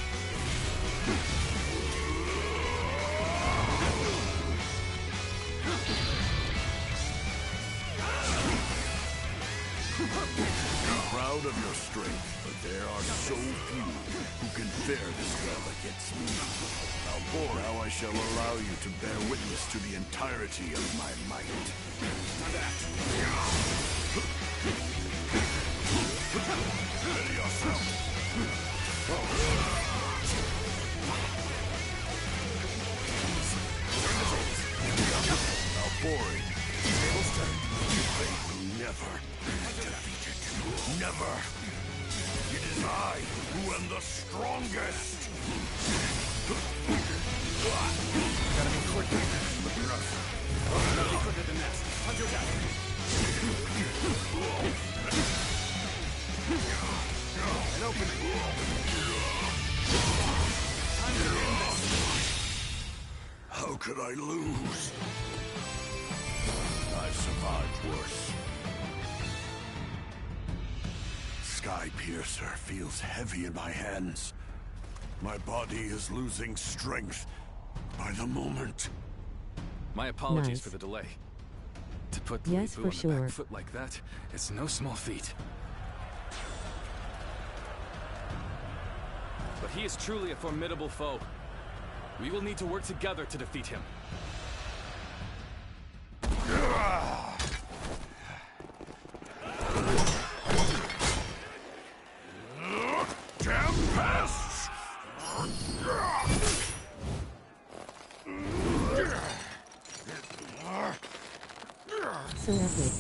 Proud of your strength, but there There are so few who can fare this well against me. Or how I shall allow you to bear witness to the entirety of my might. Ready yourself. Now boring. Tables turn. They will never be defeated. Never. It is I who am the strongest. Gotta be quicker. Gotta be quicker than that. Hunter down. And open it. Time to end this. How could I lose? I've survived worse. Sky Piercer feels heavy in my hands. My body is losing strength by the moment. My apologies Nice. for the delay. To put Yes, Libu for on the sure. back foot like that, it's no small feat. But he is truly a formidable foe. We will need to work together to defeat him. Damn pests! So epic.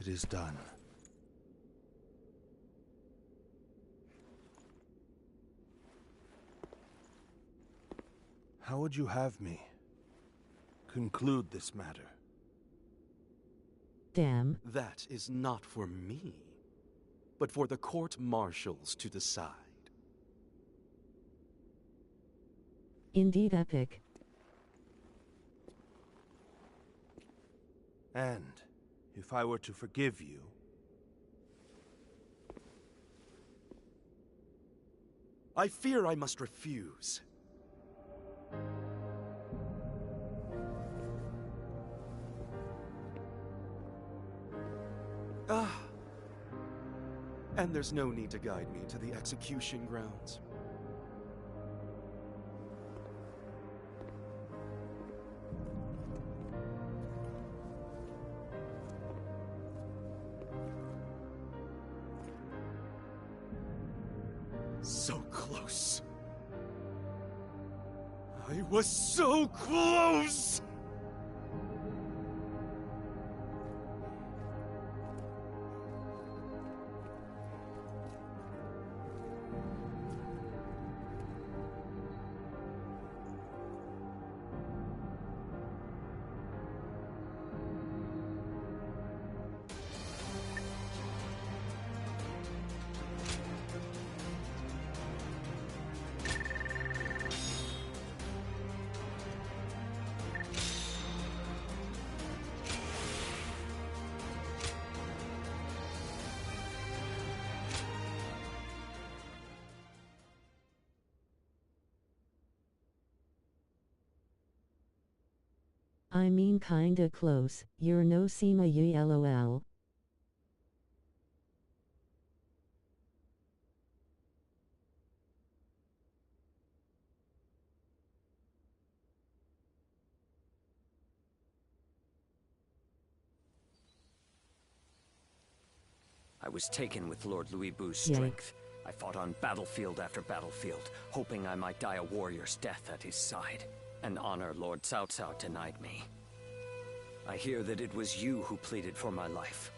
It is done. How would you have me conclude this matter? Damn. That is not for me, but for the court-martials to decide. Indeed epic. And if I were to forgive you, I fear I must refuse. And there's no need to guide me to the execution grounds. So close. I was so close! I mean kinda close, you're no Sima Yi lol. I was taken with Lord Louis Bu's Yikes. strength. I fought on battlefield after battlefield, hoping I might die a warrior's death at his side. An honor Lord Cao Cao denied me. I hear that it was you who pleaded for my life.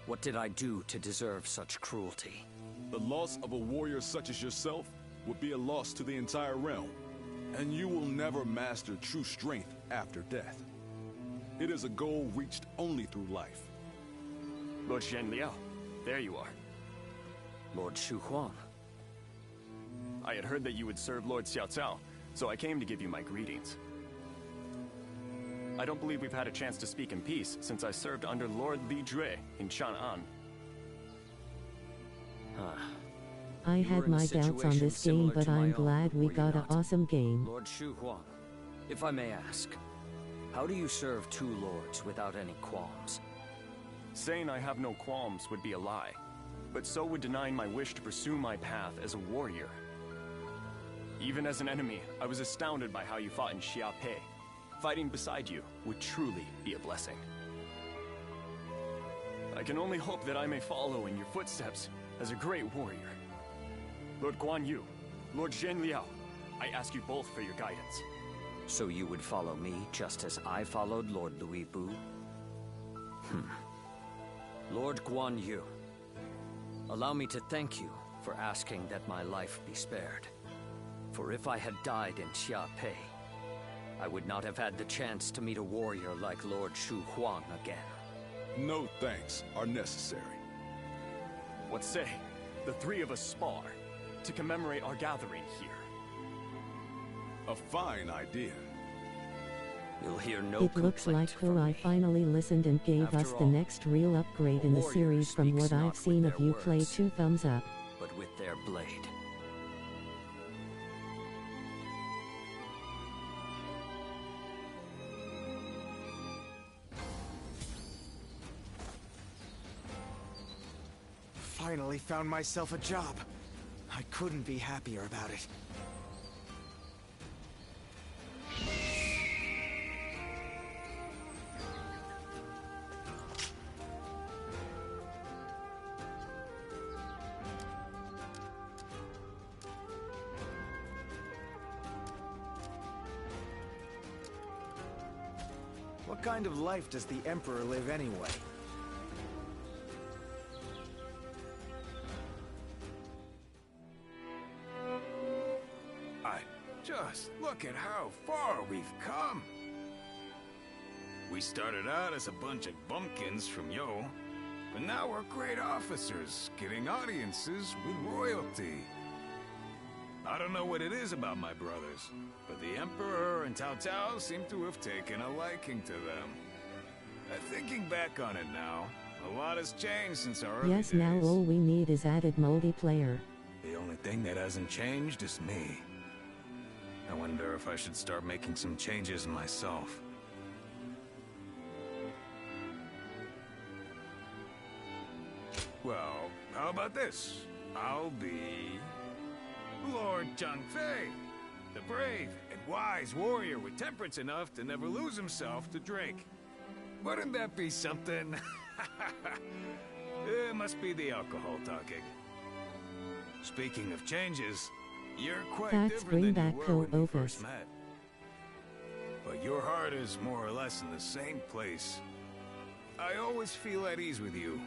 What did I do to deserve such cruelty? The loss of a warrior such as yourself would be a loss to the entire realm, and you will never master true strength after death. It is a goal reached only through life. Lord Zhenliao, there you are. Lord Shu Huang. I had heard that you would serve Lord Cao Cao, so I came to give you my greetings. I don't believe we've had a chance to speak in peace since I served under Lord Li Jue in Chang'an. I had my doubts on this game, but I'm glad we got an awesome game. Lord Shu Huang, if I may ask, how do you serve two lords without any qualms? Saying I have no qualms would be a lie, but so would denying my wish to pursue my path as a warrior. Even as an enemy, I was astounded by how you fought in Xiaopei. Fighting beside you would truly be a blessing. I can only hope that I may follow in your footsteps as a great warrior. Lord Guan Yu, Lord Zhenliao, I ask you both for your guidance. So you would follow me just as I followed Lord Louis Bu? Lord Guan Yu, allow me to thank you for asking that my life be spared. For if I had died in Xiaopei, I would not have had the chance to meet a warrior like Lord Shu Huang again. No thanks are necessary. What say, the three of us spar to commemorate our gathering here? A fine idea. You'll hear no It looks like Kuai finally listened and gave us the next real upgrade in the series from what I've seen of you play. 2 thumbs up. But with their blade. Finally found myself a job. I couldn't be happier about it. What kind of life does the Emperor live anyway? Just look at how far we've come. We started out as a bunch of bumpkins from Yo, but now we're great officers, getting audiences with royalty. I don't know what it is about my brothers, but the Emperor and Cao Cao seem to have taken a liking to them. Thinking back on it now, a lot has changed since our early Yes, days. now all we need is added multiplayer. The only thing that hasn't changed is me. I wonder if I should start making some changes myself. Well, how about this? I'll be Lord Zhang Fei, the brave and wise warrior with temperance enough to never lose himself to drink. Wouldn't that be something? It must be the alcohol talking. Speaking of changes, you're quite Facts different bring than back you were when we co-opus. first met. But your heart is more or less in the same place. I always feel at ease with you.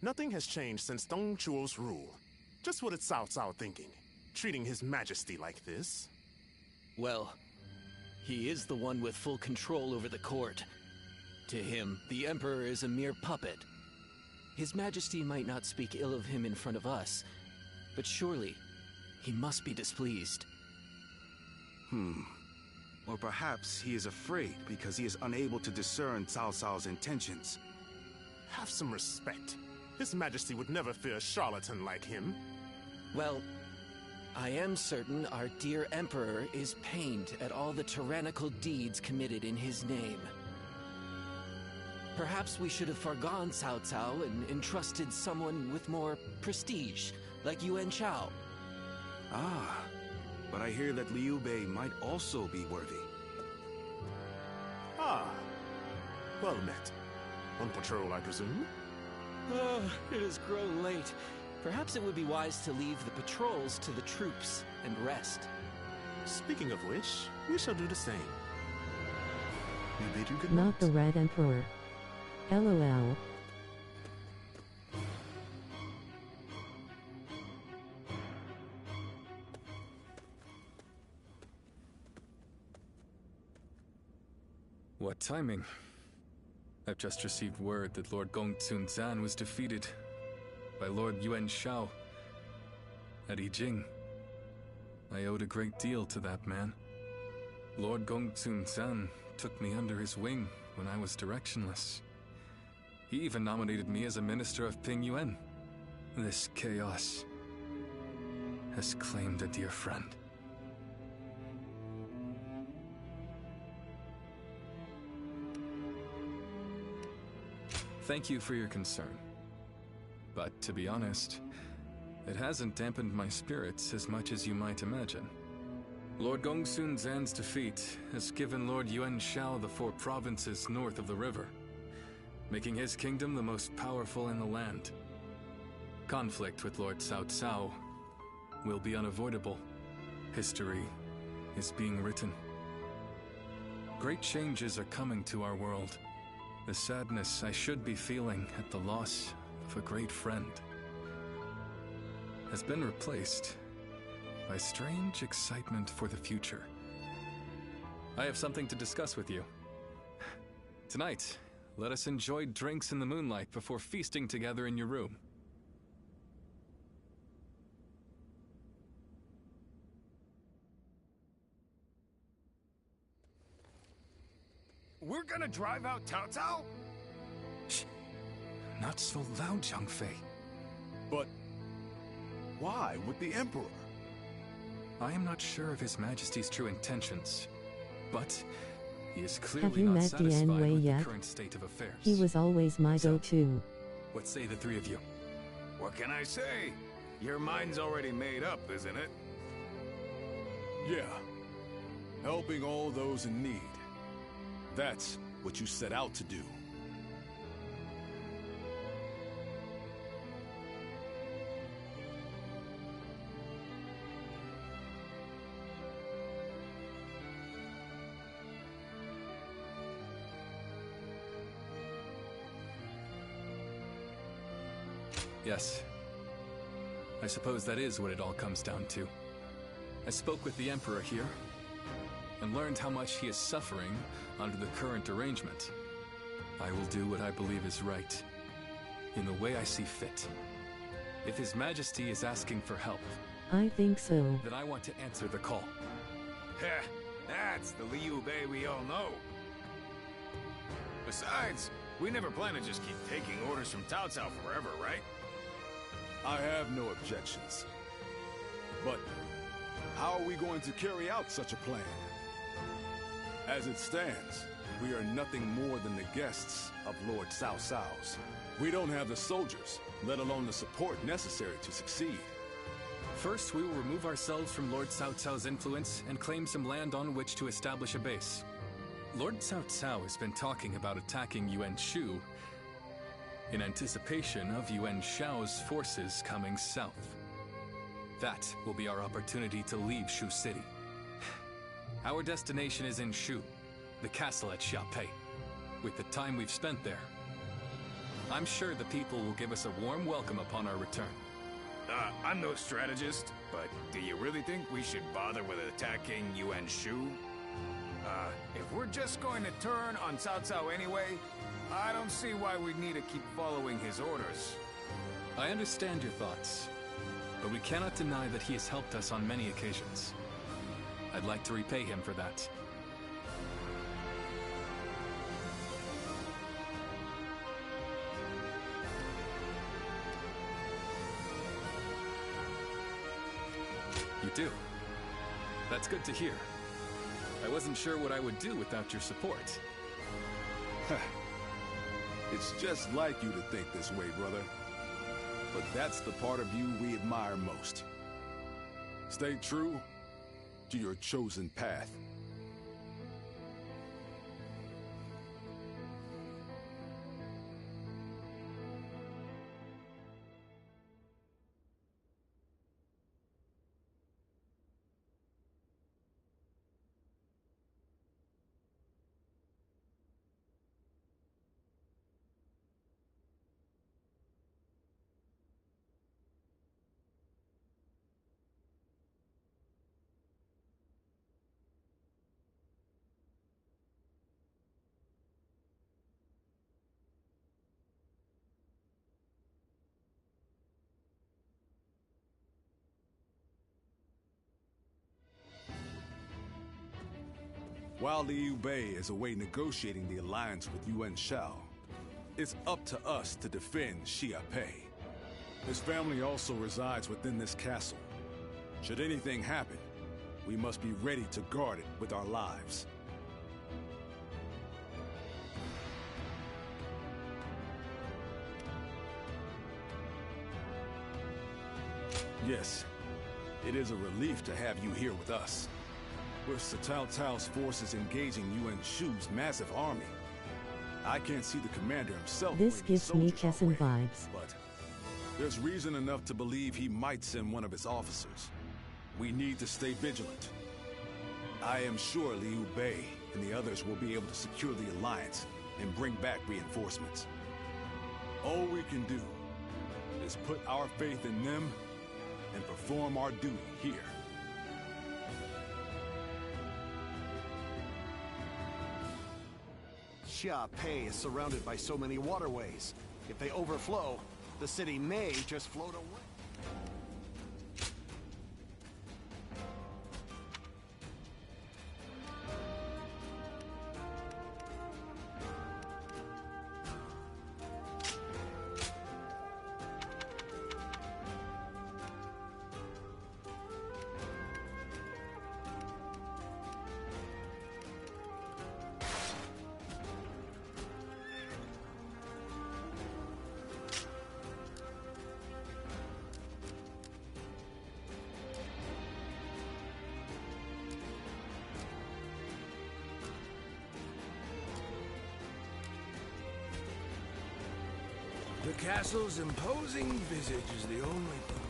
Nothing has changed since Dong Chuo's rule. Just what is Cao Cao thinking? Treating His Majesty like this? Well, he is the one with full control over the court. To him, the Emperor is a mere puppet. His Majesty might not speak ill of him in front of us, but surely he must be displeased. Or perhaps he is afraid because he is unable to discern Cao Cao's intentions. Have some respect. His Majesty would never fear a charlatan like him. Well, I am certain our dear Emperor is pained at all the tyrannical deeds committed in his name. Perhaps we should have forgone Cao Cao and entrusted someone with more prestige, like Yuan Chao. Ah, but I hear that Liu Bei might also be worthy. Ah, well met. On patrol, I presume? It has grown late. Perhaps it would be wise to leave the patrols to the troops and rest. Speaking of which, we shall do the same. We bid you good Not the Red Emperor. LOL. What timing? I've just received word that Lord Gongsun Zan was defeated by Lord Yuan Shao at Yijing. I owed a great deal to that man. Lord Gongsun Zan took me under his wing when I was directionless. He even nominated me as a minister of Ping Yuan. This chaos has claimed a dear friend. Thank you for your concern. But to be honest, it hasn't dampened my spirits as much as you might imagine. Lord Gongsun Zan's defeat has given Lord Yuan Shao the 4 provinces north of the river, making his kingdom the most powerful in the land. Conflict with Lord Cao Cao will be unavoidable. History is being written. Great changes are coming to our world. The sadness I should be feeling at the loss of a great friend has been replaced by strange excitement for the future. I have something to discuss with you. Tonight, let us enjoy drinks in the moonlight before feasting together in your room. We're gonna drive out Cao Cao? Shh. Not so loud, Zhang Fei. But why with the Emperor? I am not sure of His Majesty's true intentions, but he is Have clearly you not met satisfied Dian Wei with yet? the current state of affairs. He was always my go-to. What say the 3 of you? What can I say? Your mind's already made up, isn't it? Yeah. Helping all those in need. That's what you set out to do. Yes. I suppose that is what it all comes down to. I spoke with the Emperor here, and learned how much he is suffering under the current arrangement. I will do what I believe is right, in the way I see fit. If His Majesty is asking for help, I think so. then I want to answer the call. Heh, that's the Liu Bei we all know. Besides, we never plan to just keep taking orders from Cao Cao forever, right? I have no objections. But how are we going to carry out such a plan? As it stands, we are nothing more than the guests of Lord Cao Cao's. We don't have the soldiers, let alone the support necessary to succeed. First, we will remove ourselves from Lord Cao Cao's influence and claim some land on which to establish a base. Lord Cao Cao has been talking about attacking Yuan Shu in anticipation of Yuan Shao's forces coming south. That will be our opportunity to leave Shu City. Our destination is in Shu, the castle at Xiaopei. With the time we've spent there, I'm sure the people will give us a warm welcome upon our return. I'm no strategist, but do you really think we should bother with attacking Yuan Shu? If we're just going to turn on Cao Cao anyway, I don't see why we need to keep following his orders. I understand your thoughts, but we cannot deny that he has helped us on many occasions. I'd like to repay him for that. You do? That's good to hear. I wasn't sure what I would do without your support. It's just like you to think this way, brother. But that's the part of you we admire most. Stay true, to your chosen path. While Liu Bei is away negotiating the alliance with Yuan Shao, it's up to us to defend Xia Pei. His family also resides within this castle. Should anything happen, we must be ready to guard it with our lives. Yes, it is a relief to have you here with us. With Cao Cao's forces engaging Yuan Shu's massive army, I can't see the commander himself. This gives me Kessin vibes. But there's reason enough to believe he might send one of his officers. We need to stay vigilant. I am sure Liu Bei and the others will be able to secure the alliance and bring back reinforcements. All we can do is put our faith in them and perform our duty here. Xia Pei is surrounded by so many waterways. If they overflow, the city may just float away. The castle's imposing visage is the only thing.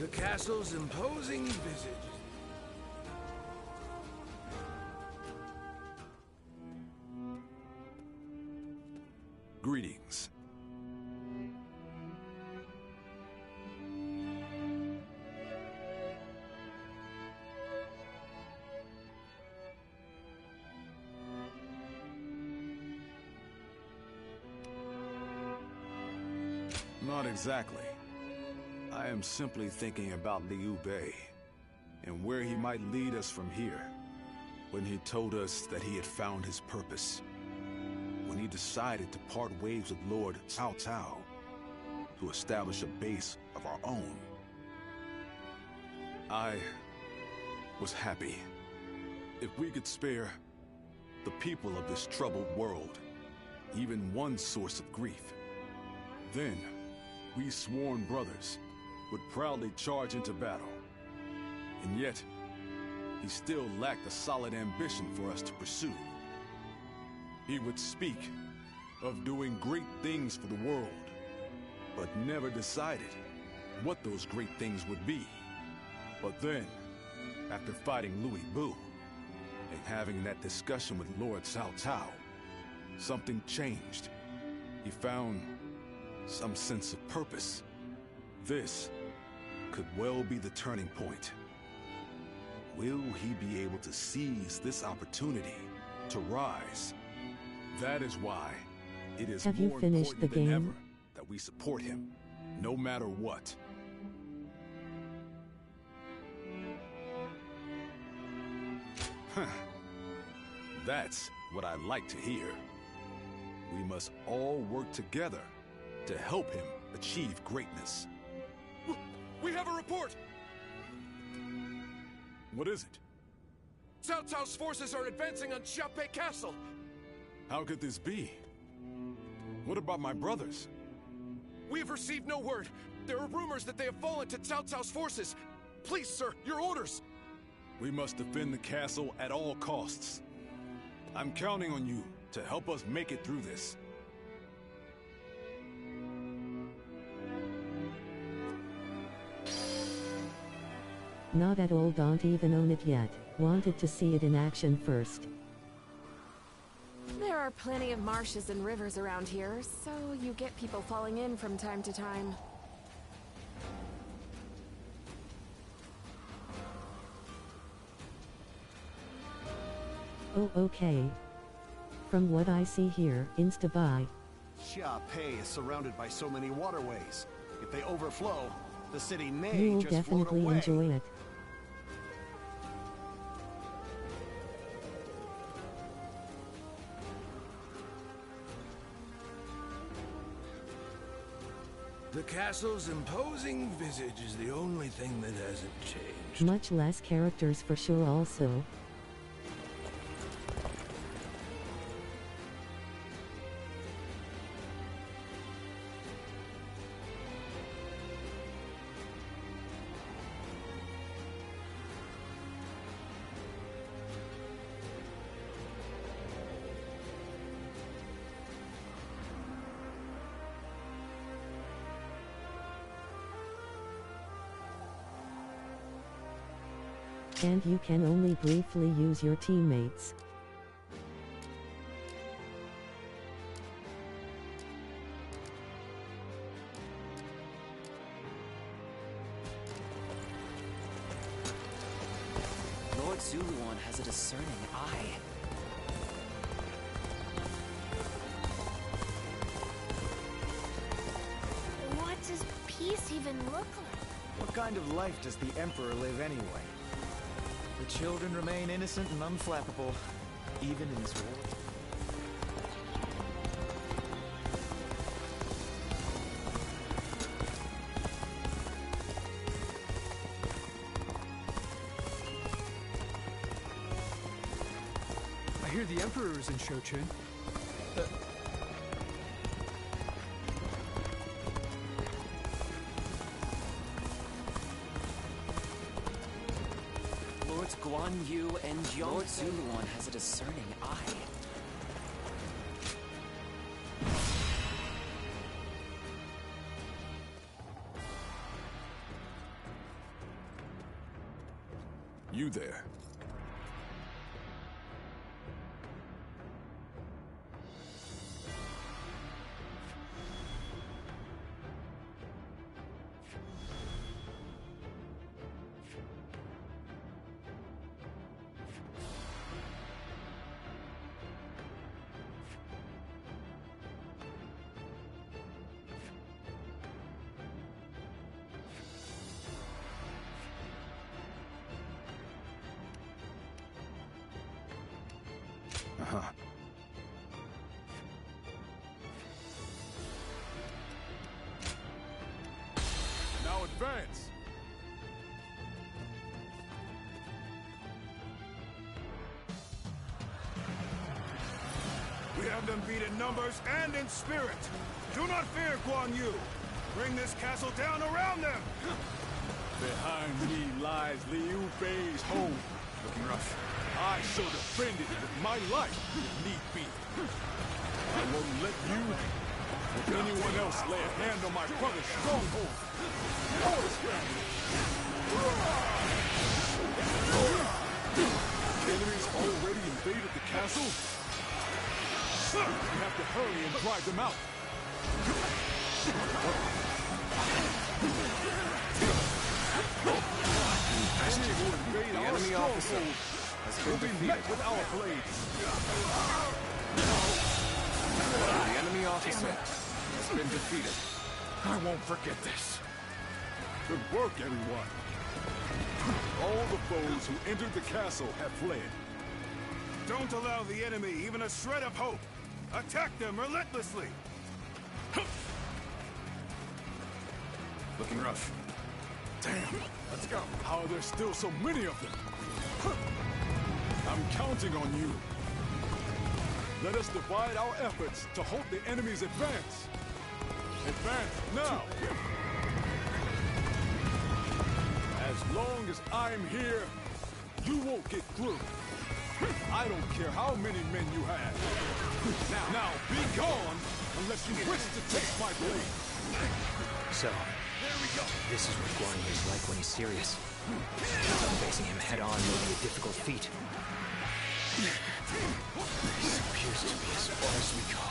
The castle's imposing visage. Greetings. Not exactly. I am simply thinking about Liu Bei and where he might lead us from here. When he told us that he had found his purpose. When he decided to part ways with Lord Cao Cao to establish a base of our own. I was happy. If we could spare the people of this troubled world even one source of grief, then we sworn brothers would proudly charge into battle. And yet, he still lacked a solid ambition for us to pursue. He would speak of doing great things for the world, but never decided what those great things would be. But then, after fighting Louis Bu, and having that discussion with Lord Cao Cao, something changed. He found some sense of purpose. This could well be the turning point. Will he be able to seize this opportunity to rise? That is why it is Have you more finished important the than game? ever that we support him, no matter what. That's what I like to hear. We must all work together to help him achieve greatness. We have a report! What is it? Cao Cao's forces are advancing on Xiaopei Castle! How could this be? What about my brothers? We have received no word. There are rumors that they have fallen to Cao Cao's forces. Please, sir, your orders! We must defend the castle at all costs. I'm counting on you to help us make it through this. Not at all, don't even own it yet. Wanted to see it in action first. There are plenty of marshes and rivers around here, so you get people falling in from time to time. Oh, okay. From what I see here, insta-buy. Xiaopei is surrounded by so many waterways. If they overflow, the city may You will just float definitely away. enjoy it. The castle's imposing visage is the only thing that hasn't changed. Much less characters for sure also. And you can only briefly use your teammates. Lord Zuluan has a discerning eye. What does peace even look like? What kind of life does the Emperor live anyway? The children remain innocent and unflappable, even in this world. I hear the Emperor is in Shochin. Lords Guan Yu and Yong Lord Zuluan has a discerning eye. You there. Uh-huh. Now advance! We have them beat in numbers and in spirit. Do not fear, Guan Yu. Bring this castle down around them. Behind me lies Liu Bei's home. Looking rough. I shall defend it with my life, if need be. I won't let you or anyone else lay a hand on my brother's stronghold. Enemies already invaded the castle? We have to hurry and drive them out. The enemy officer has been defeated. With our blades. The enemy officer has been defeated. I won't forget this. Good work, everyone. All the foes who entered the castle have fled. Don't allow the enemy even a shred of hope. Attack them relentlessly. Looking rough. Damn, let's go. How are there still so many of them? I'm counting on you. Let us divide our efforts to halt the enemy's advance. Advance now! As long as I'm here, you won't get through. I don't care how many men you have. Now be gone unless you wish to take my blade. So, this is what Guan is like when he's serious. Facing him head-on may be a difficult feat. This appears to be as far as we go.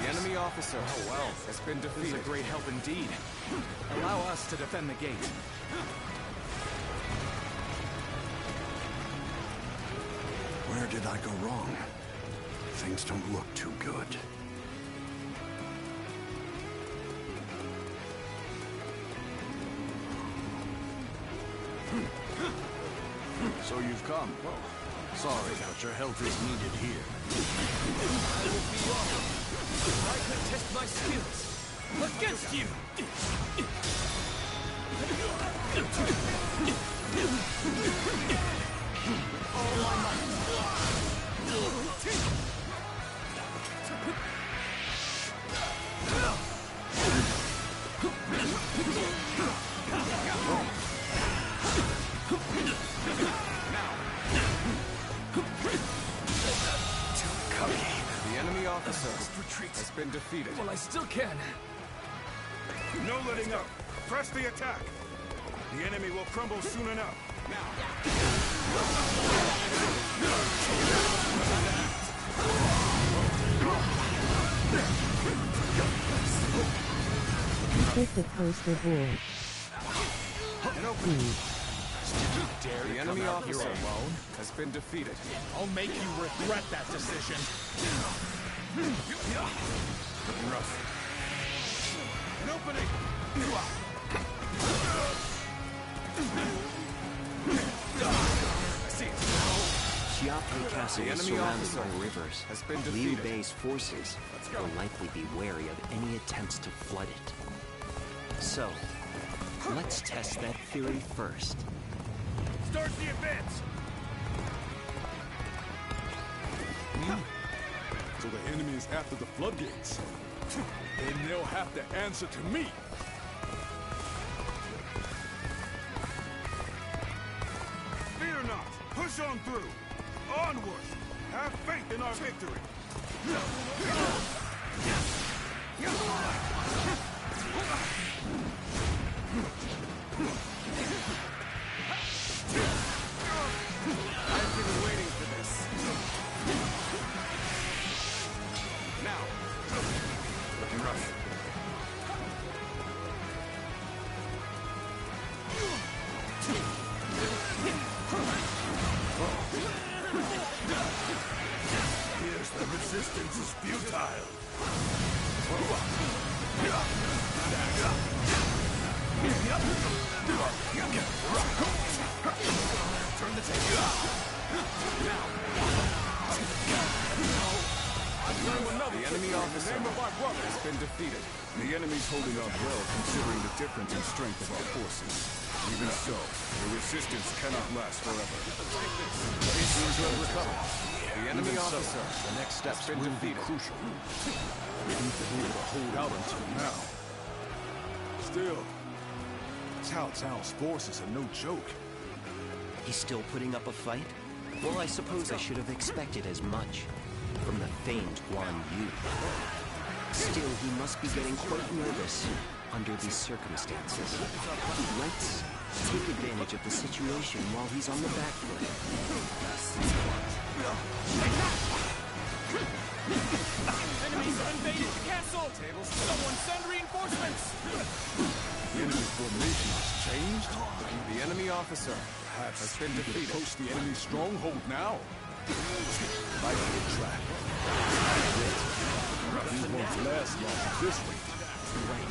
The enemy officer has been defeated. This is a great help indeed. Allow us to defend the gate. Where did I go wrong? Things don't look too good. So you've come. Sorry, but your help is needed here. I will be honored. I can test my skills against you. All my might. The enemy officer has been defeated. Well, I still can. No letting up. Press the attack. The enemy will crumble soon enough. Hit the poster board. The enemy officer has been defeated. I'll make you regret that decision. Looking rough. An opening! Xiape Castle The is enemy surrounded officer by rivers. has been Liu defeated. Bei's forces will likely be wary of any attempts to flood it. So, let's test that theory first. Start the advance! So the enemy is after the floodgates. Then they'll have to answer to me. Fear not! Push on through! Onward! Have faith in our victory! I've been waiting for this. Now. Looking rough. Here's the resistance is futile! Turn the table. The enemy officer has been defeated. The enemy's holding up well considering the difference in strength of our forces. Even so, the resistance cannot last forever. He seems to have recovered. The enemy officer The next steps has been defeated. crucial. We've been able to hold out until now. Still, Cao Cao's forces are no joke. He's still putting up a fight? Well, I suppose I should have expected as much from the famed Guan Yu. Still, he must be getting quite nervous. under these circumstances. Let's take advantage of the situation while he's on the back foot. Enemies have invaded the castle! Someone send reinforcements! The enemy formation has changed. The enemy officer has been defeated. Approach the enemy stronghold now. Like a trap. We won't last long at this rate. Right.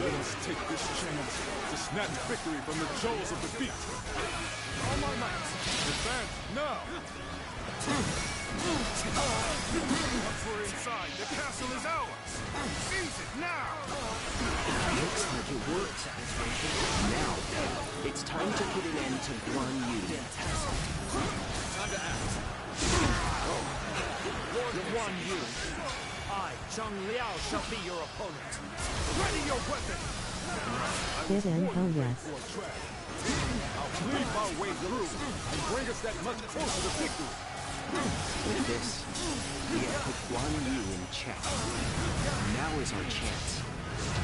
Let us take this chance to snatch victory from the jaws of defeat. All my might! Advance now! Once we're inside, the castle is ours! Seize it now! Looks like it worked. Now, it's time to put an end to Guan Yu. Time to act. Lord Guan Yu, I, Zhang Liao, shall be your opponent. Ready your weapon! Fit and hell yes. I'll cleave our way through and bring us that much closer to victory. With this, we have put Guan Yu in check. Now is our chance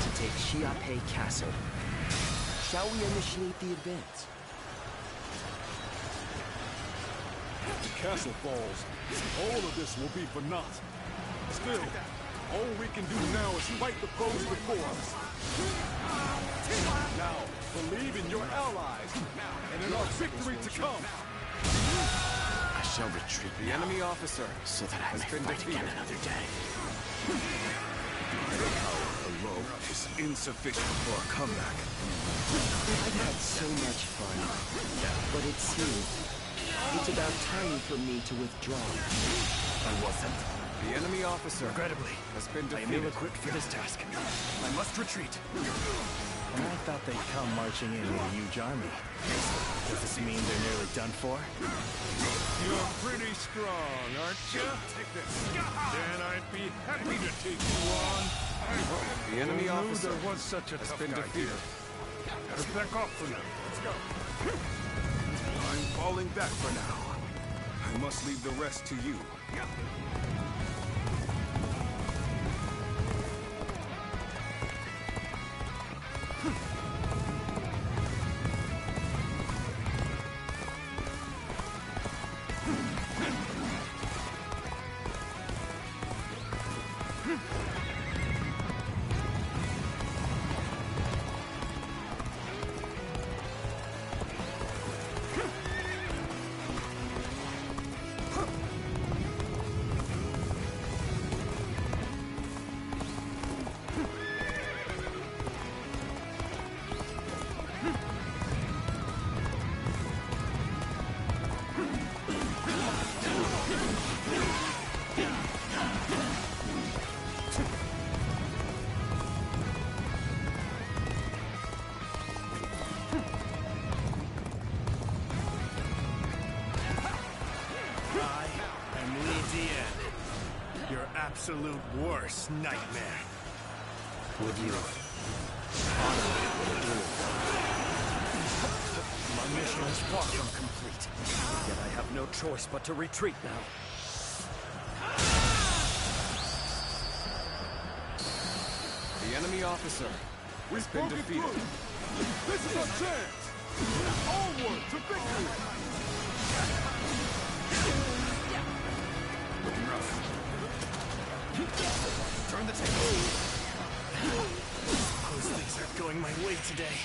to take Xiape Castle. Shall we initiate the advance? If the castle falls, all of this will be for naught. Still, all we can do now is fight the foes before us. Now, believe in your allies and in our victory to come. I shall retreat the enemy officer so that I may fight again another day. Power alone is insufficient for a comeback. I've had so much fun, but it seems it's about time for me to withdraw. I wasn't. The enemy officer, regrettably, has been defeated. I am ill-equipped for this task. I must retreat. And I thought they'd come marching in with a huge army. Does this mean they're nearly done for? You're pretty strong, aren't you? Take this. Then I'd be happy to take you on. The enemy officer there was such a has tough been guy defeated. here. Gotta back off for now. Let's go. I'm falling back for now. I must leave the rest to you. Absolute worst nightmare. Would you My mission is far from complete. Yet I have no choice but to retreat now. The enemy officer has been defeated. This is our chance! Onward to victory! Looking rough. Turn the table. Suppose things aren't going my way today.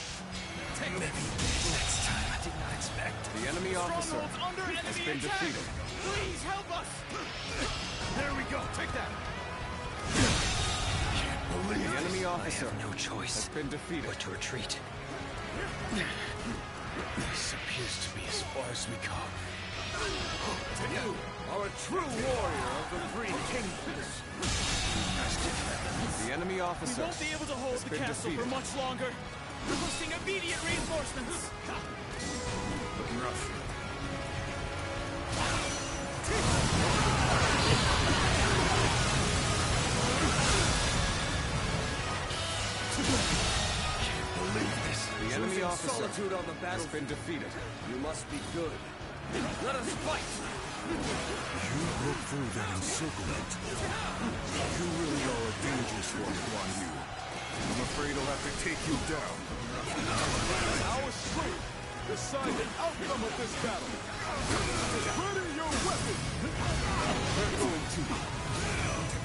Maybe next time. I did not expect. The enemy officer has been defeated. Please help us! There we go. Take that. The enemy officer I have no choice has been defeated. but to retreat. This appears to be as far as we go. You are a true warrior of the Three Kingdoms. The enemy officer We won't be able to hold the castle for much longer. Requesting immediate reinforcements. Looking rough. Can't believe this. The enemy officer solitude on the has battlefield. been defeated. You must be good. Let us fight! You broke through that encirclement. You really are a dangerous one, Guan Yu. I'm afraid have to take you down. Our strength decide the outcome of this battle. Ready your weapon! They're going to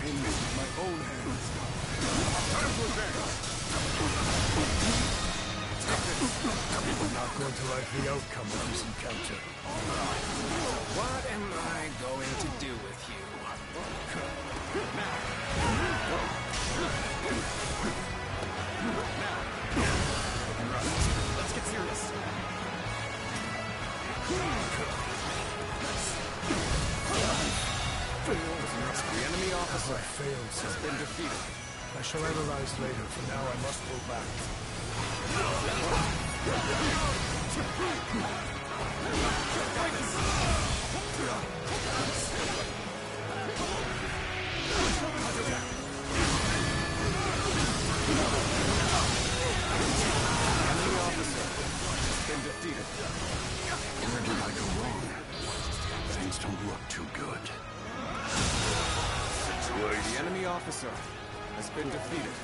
end this with my own hands. Time to advance! I'm not going to like the outcome of this encounter. What am I going to do with you? Let's get serious. The enemy officer has been defeated. I shall analyze later. For now, I must pull back. Enemy officer has been defeated. Where did I go wrong? Things don't look too good. The enemy officer has been defeated.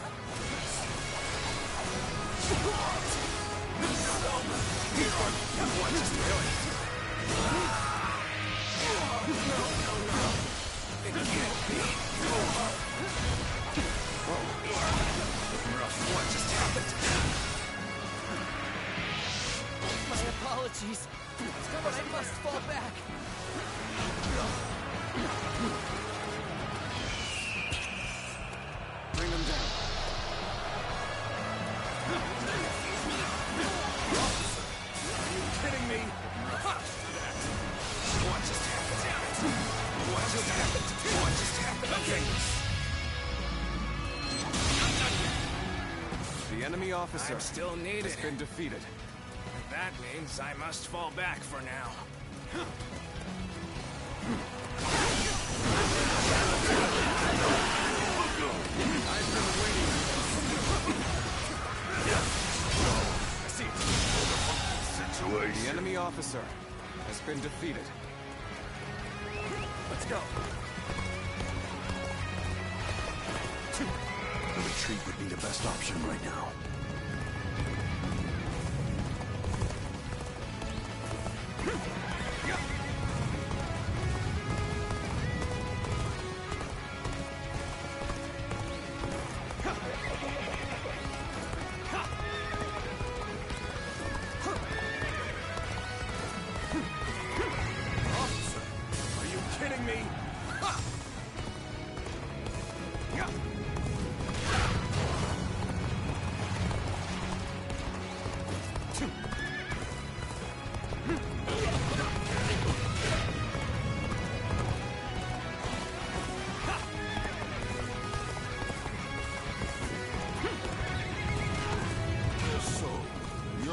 What is doing? No. It can't be. What just happened? My apologies. But I must fall back. Bring them down. Are you kidding me? What just happened? What just happened? What just happened? Okay. The enemy officer I'm still needed. has been defeated. That means I must fall back for now. I've been waiting. I see it. The enemy officer has been defeated. Let's go. The retreat would be the best option right now.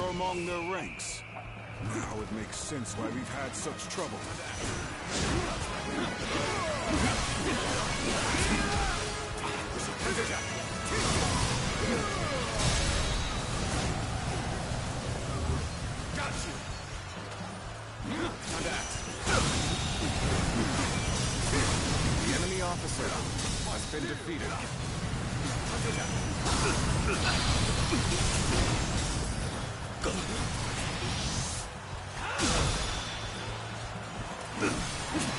Among their ranks. Now it makes sense why we've had such trouble. Got you. That. The enemy officer has been defeated.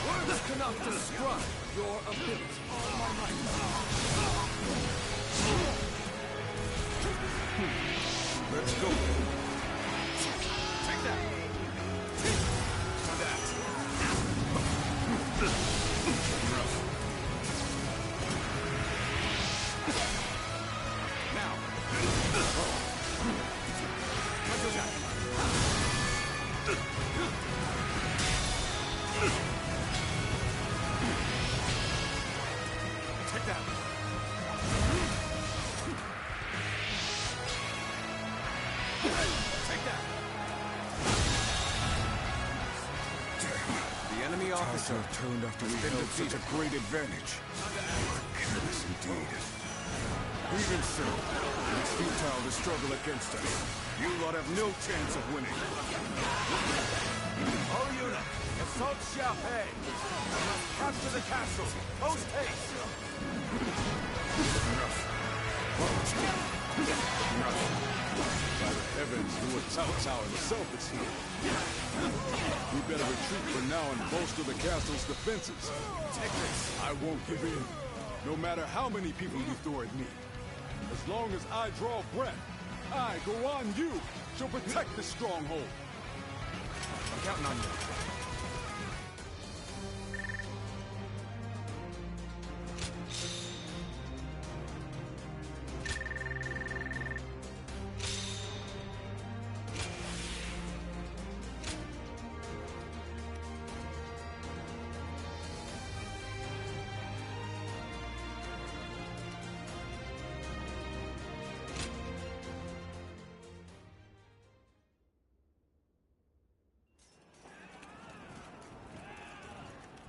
Words cannot describe your ability. Let's go. Take that. Now. Take that. Take that. The enemy officer turned after we held such a great advantage. Careless indeed. Even so, it's futile to struggle against us. You lot have no chance of winning. All units, assault Xiaopei. Capture the castle. Post haste. By the heavens, Lord Cao Cao himself is here. We better retreat for now and bolster the castle's defenses. Take this. I won't give in, no matter how many people you throw at me. As long as I draw breath, I, Guan Yu, shall protect this stronghold. I'm counting on you.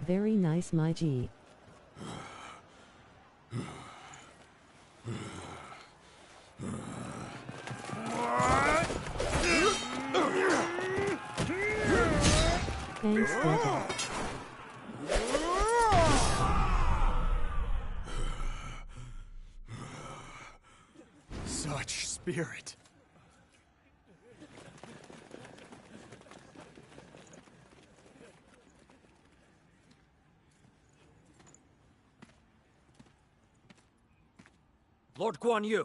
Very nice, my G. Thanks, brother. Such spirit. Lord Guan Yu.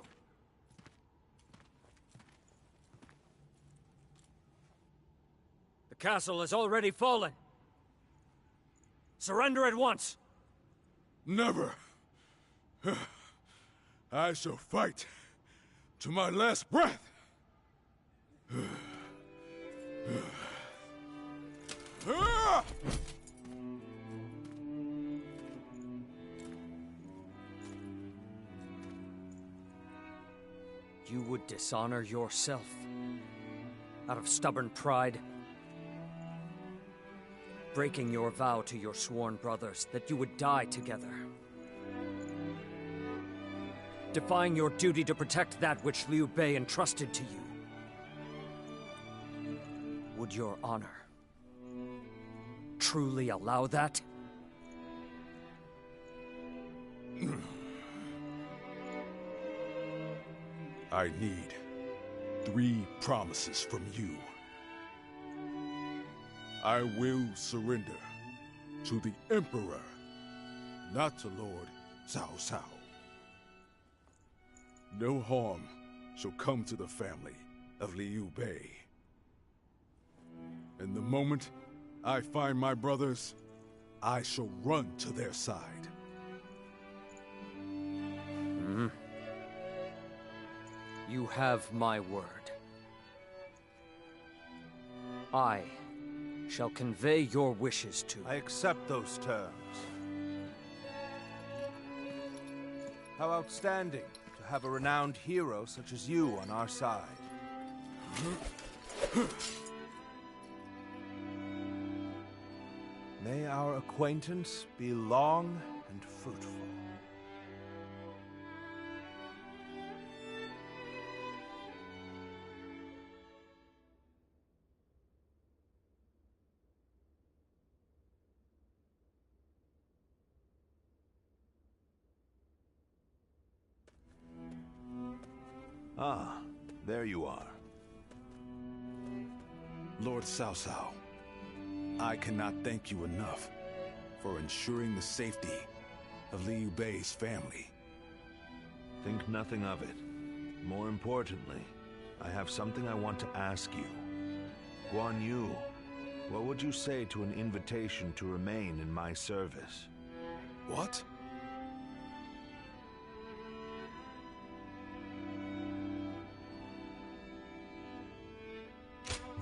The castle has already fallen. Surrender at once. Never. I shall fight to my last breath. You would dishonor yourself out of stubborn pride, breaking your vow to your sworn brothers that you would die together, defying your duty to protect that which Liu Bei entrusted to you. Would your honor truly allow that? I need 3 promises from you. I will surrender to the Emperor, not to Lord Cao Cao. No harm shall come to the family of Liu Bei. And the moment I find my brothers, I shall run to their side. You have my word. I shall convey your wishes to... I accept those terms. How outstanding to have a renowned hero such as you on our side. May our acquaintance be long and fruitful. Ah, there you are. Lord Cao Cao, I cannot thank you enough for ensuring the safety of Liu Bei's family. Think nothing of it. More importantly, I have something I want to ask you. Guan Yu, what would you say to an invitation to remain in my service? What?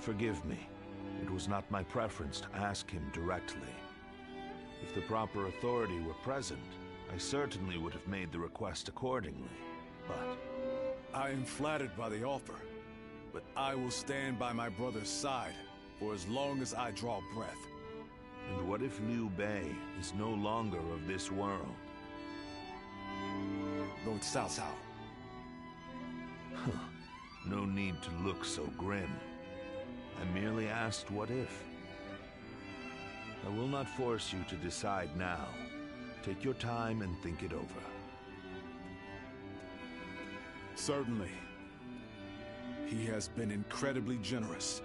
Forgive me. It was not my preference to ask him directly. If the proper authority were present, I certainly would have made the request accordingly. But... I am flattered by the offer, but I will stand by my brother's side for as long as I draw breath. And what if Liu Bei is no longer of this world? Lord Cao Cao. No need to look so grim. I merely asked what if. I will not force you to decide now. Take your time and think it over. Certainly. He has been incredibly generous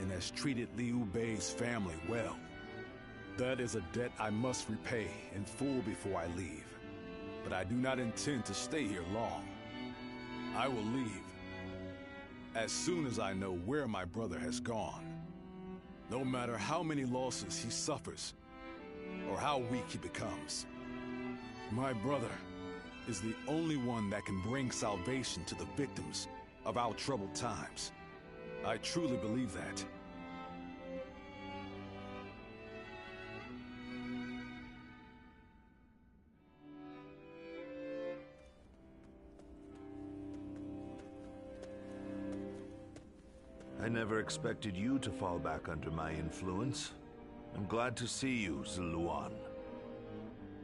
and has treated Liu Bei's family well. That is a debt I must repay in full before I leave. But I do not intend to stay here long. I will leave as soon as I know where my brother has gone. No matter how many losses he suffers or how weak he becomes. My brother is the only one that can bring salvation to the victims of our troubled times. I truly believe that. I never expected you to fall back under my influence. I'm glad to see you, Ziluan.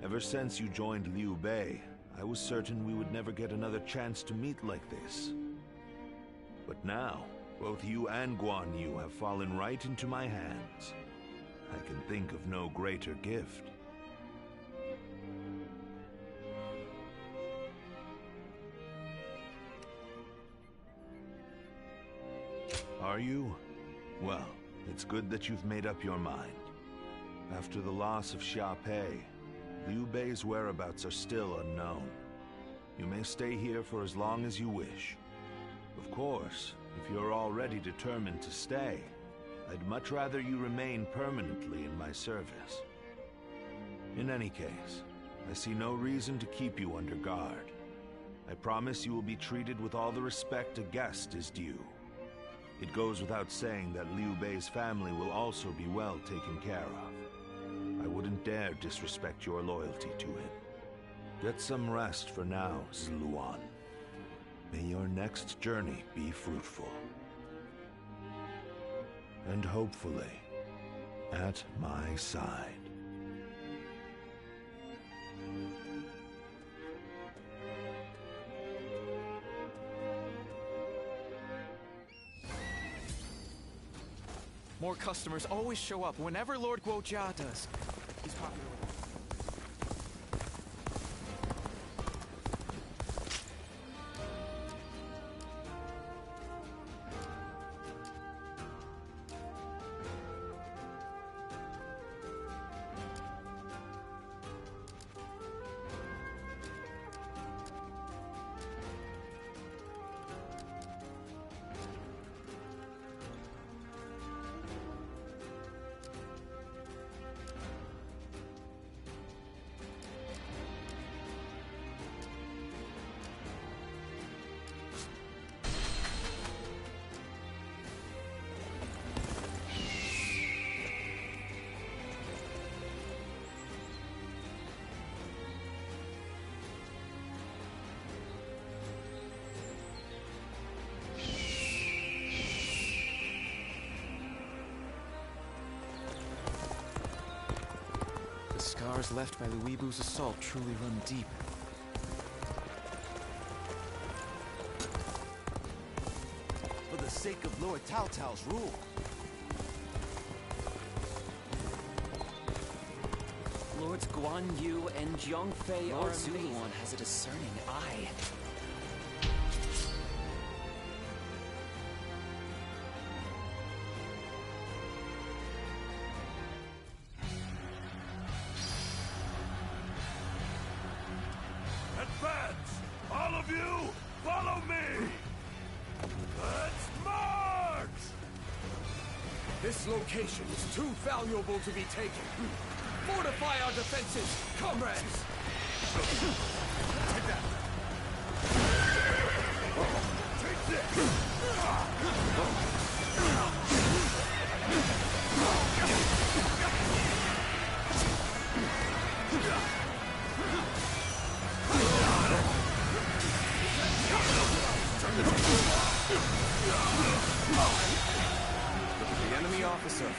Ever since you joined Liu Bei, I was certain we would never get another chance to meet like this. But now, both you and Guan Yu have fallen right into my hands. I can think of no greater gift. Are you? Well, it's good that you've made up your mind. After the loss of Xia Pei, Liu Bei's whereabouts are still unknown. You may stay here for as long as you wish. Of course, if you're already determined to stay, I'd much rather you remain permanently in my service. In any case, I see no reason to keep you under guard. I promise you will be treated with all the respect a guest is due. It goes without saying that Liu Bei's family will also be well taken care of. I wouldn't dare disrespect your loyalty to him. Get some rest for now, Ziluan. May your next journey be fruitful. And hopefully, at my side. More customers always show up whenever Lord Guojia does. He's popular with The scars left by Luibu's assault truly run deep. For the sake of Lord Cao Cao's rule. Lords Guan Yu and Zhang Fei Lord are amazing. Ziluan has a discerning eye. Advance! All of you, follow me! Let's march! This location is too valuable to be taken. Fortify our defenses, comrades! Take that! Take this! The enemy officer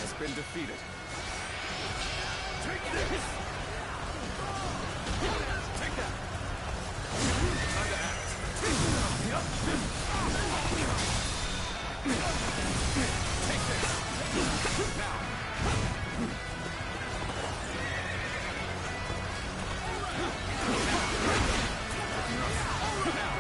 has been defeated. Take this! Take that! Time to act. Take this! Now! Now!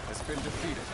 has been defeated.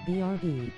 BRB.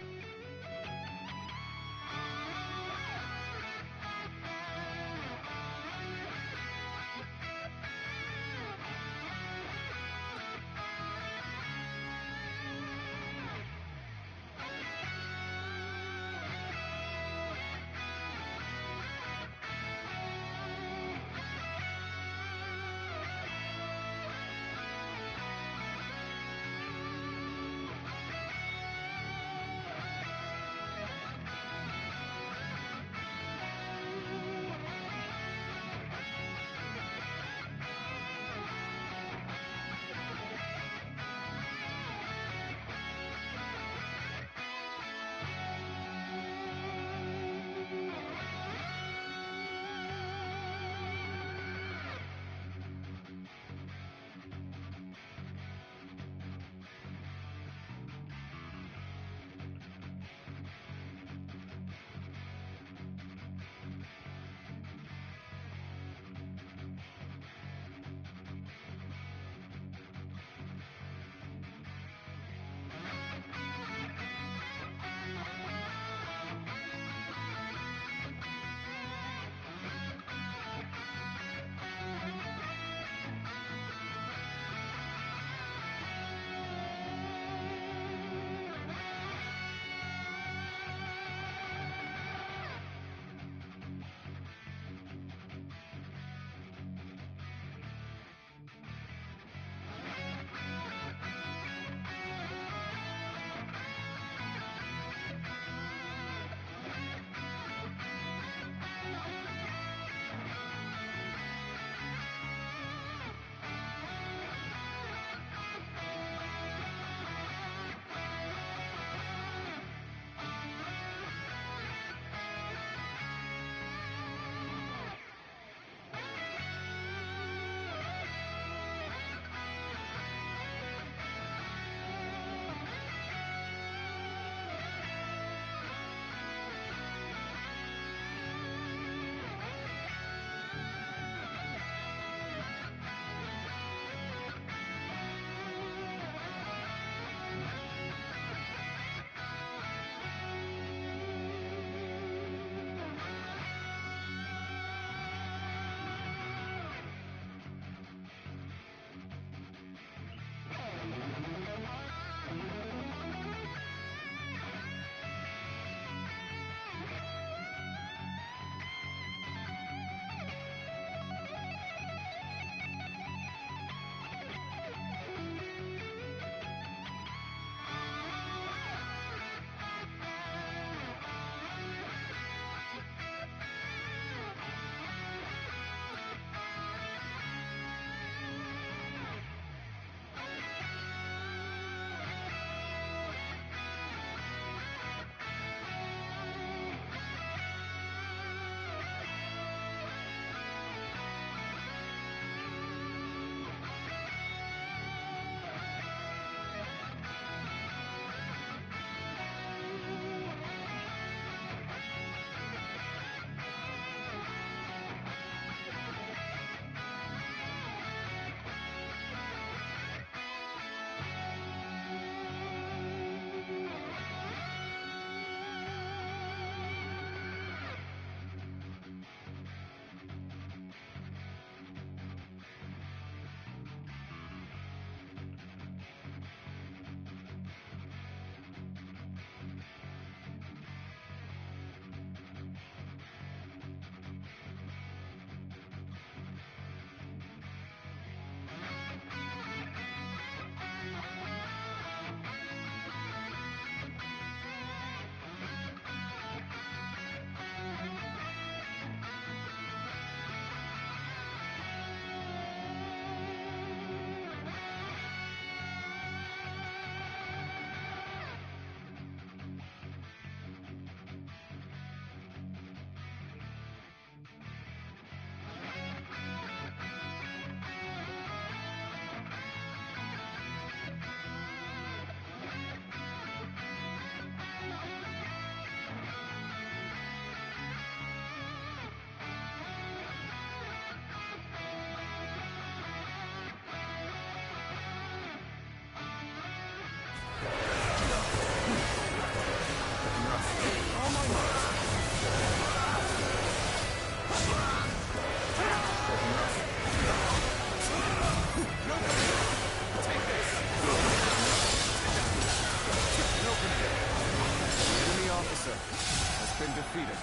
defeated.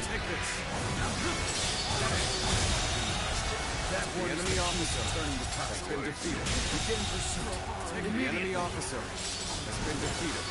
Take this. The enemy officer has been defeated. Begin pursuit. The enemy officer has been defeated.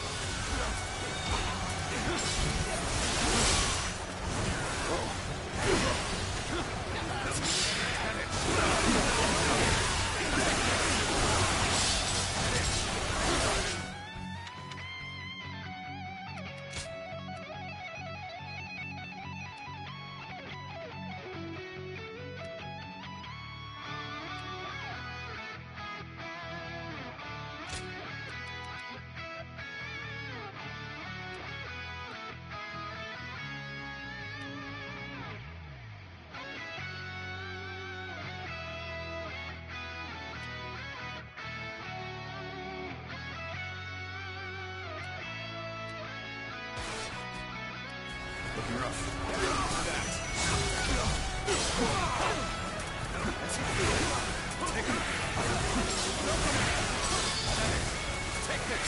Looking rough. Take it. Take this.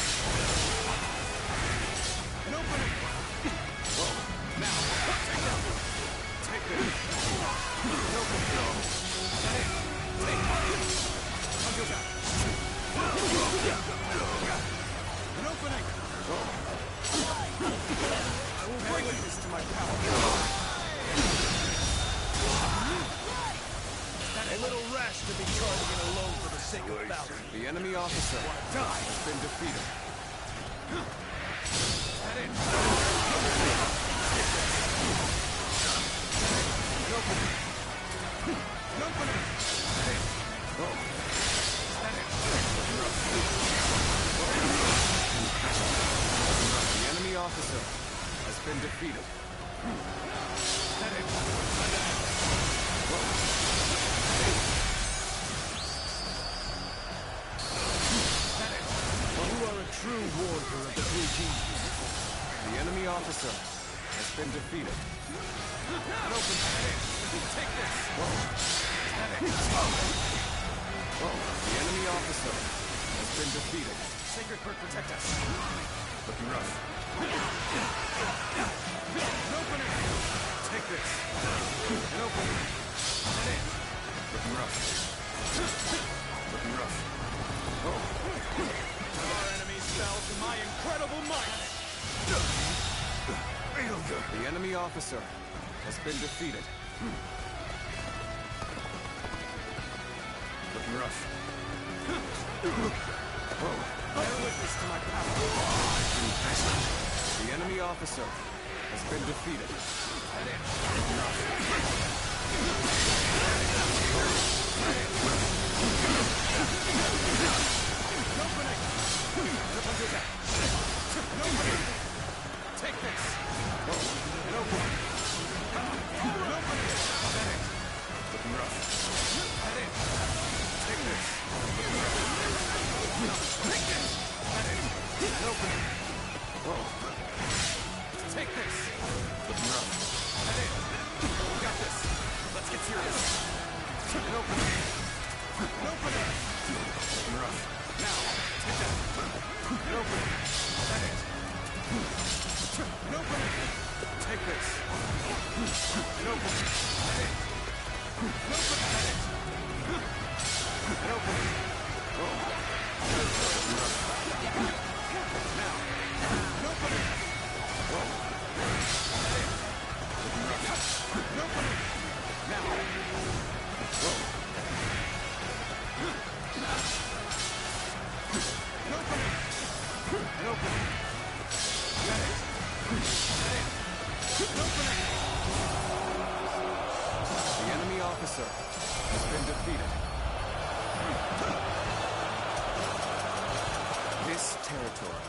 An opening. Whoa. Now. Take that. Take this. An opening. Take it. On your back. An opening. I will bring witness to my power. A little rash to be charging in alone for the sake of battle. The enemy officer has been defeated. The enemy officer has been defeated. You are a true warrior of the Blue Team. The enemy officer has been defeated. Take this. The enemy officer has been defeated. Sacred Quirk, protect us. Looking rough. An opening. Take this. An opening. Looking rough. Looking rough. Our enemies fell to my incredible might. The enemy officer has been defeated. Looking rough. Bear witness to my power. The enemy officer has been defeated. Take this. An opening. An opening. Looking rough. Take this. Take this. An opening. Take this. Looking rough. Got this. Let's get serious. An opening. An opening. Looking rough. Now, take that. An opening. An opening. Take this. An opening. An opening. An opening. Now. An opening. An opening. Now. An opening. The enemy officer has been defeated. This territory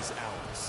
is ours.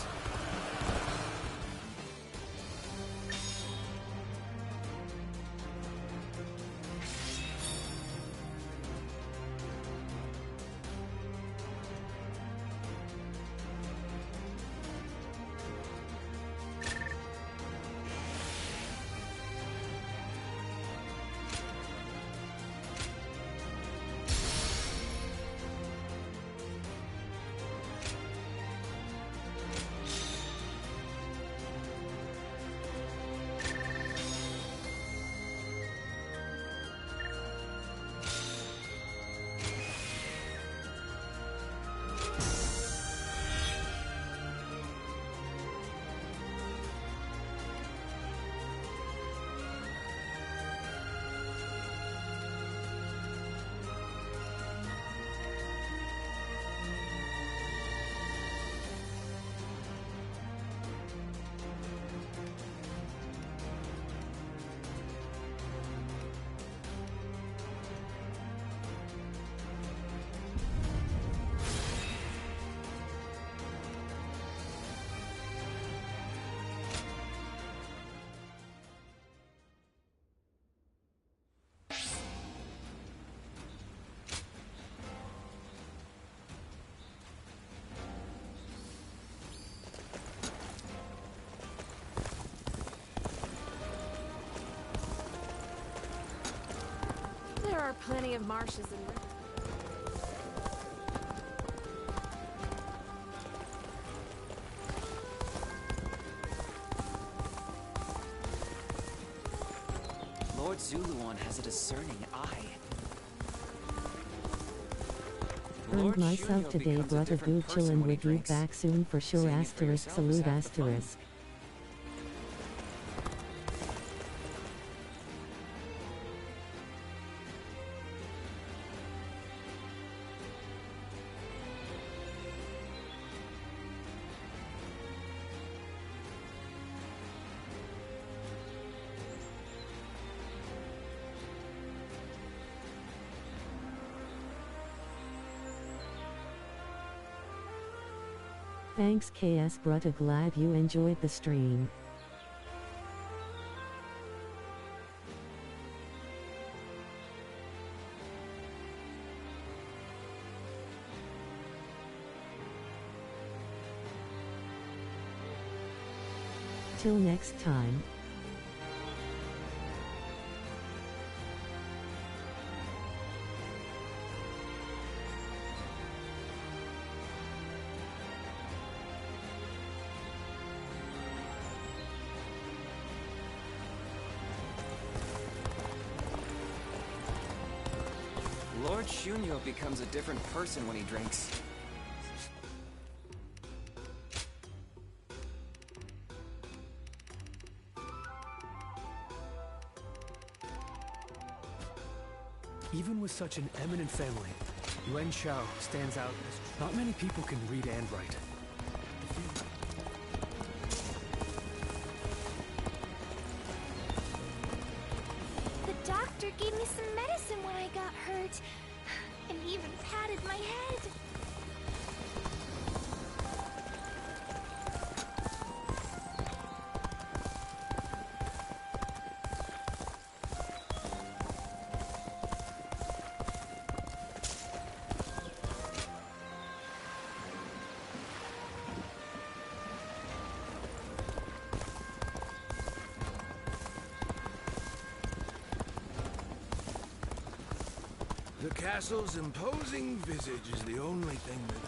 plenty of marshes and rivers. Lord Zuluon has a discerning eye. Earned myself today, brother boo, chillin' with you, back soon for sure, asterisk, salute, asterisk. Thanks KS brutta, glad you enjoyed the stream. Till next time. Lord Shunyo becomes a different person when he drinks. Even with such an eminent family, Yuan Shao stands out as not many people can read and write. The doctor gave me some medicine when I got hurt, and even patted my head. The castle's imposing visage is the only thing that...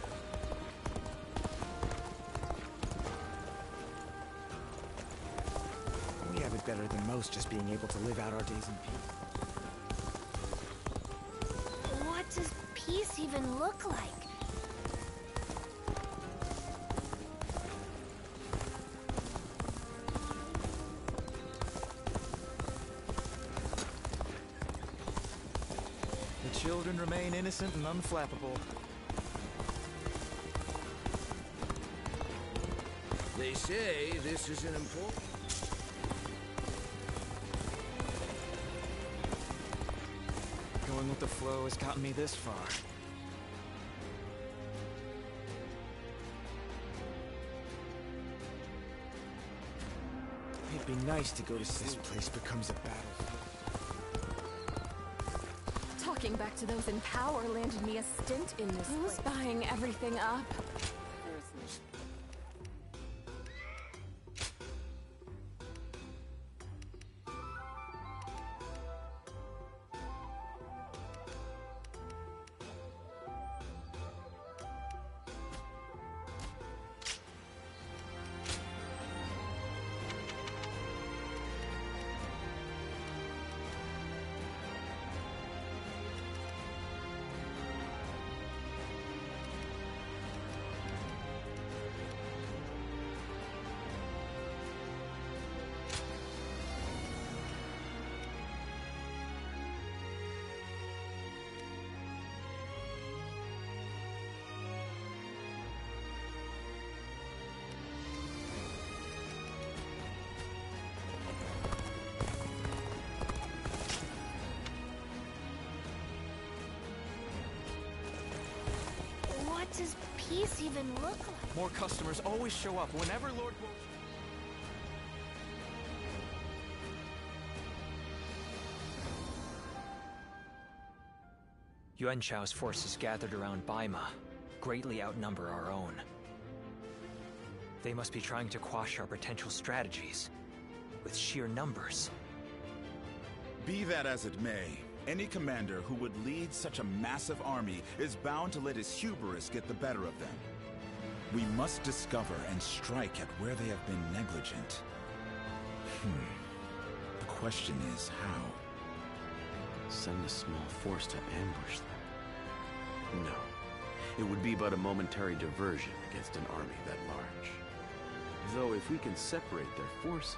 We have it better than most, just being able to live out our days in peace. What does peace even look like? The children remain innocent and unflappable. They say this is an important... Going with the flow has gotten me this far. It'd be nice to go to this place becomes a battlefield. Talking back to those in power landed me a stint in this place. Who's buying everything up? What does peace even look like? More customers always show up whenever Lord... Yuan Shao's forces gathered around Baima greatly outnumber our own. They must be trying to quash our potential strategies with sheer numbers. Be that as it may, Any commander who would lead such a massive army is bound to let his hubris get the better of them. We must discover and strike at where they have been negligent. The question is how? Send a small force to ambush them? No. It would be but a momentary diversion against an army that large. Though if we can separate their forces,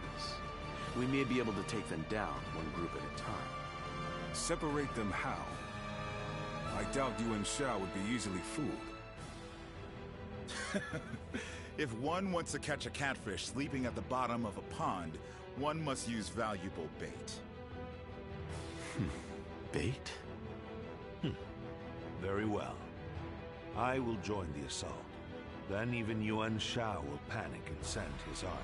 we may be able to take them down one group at a time. Separate them how? I doubt Yuan Shao would be easily fooled. If one wants to catch a catfish sleeping at the bottom of a pond, one must use valuable bait. Bait? Very well. I will join the assault. Then even Yuan Shao will panic and send his army.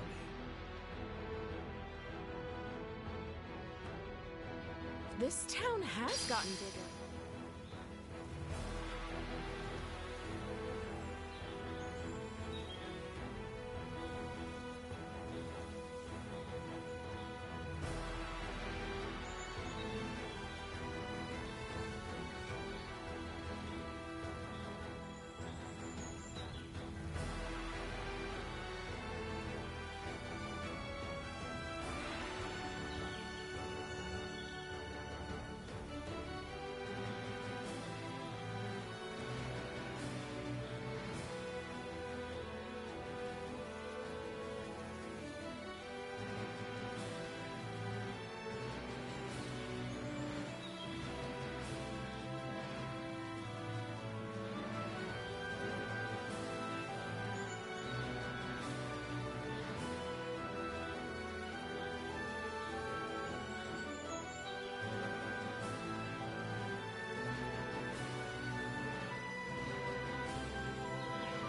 This town has gotten bigger.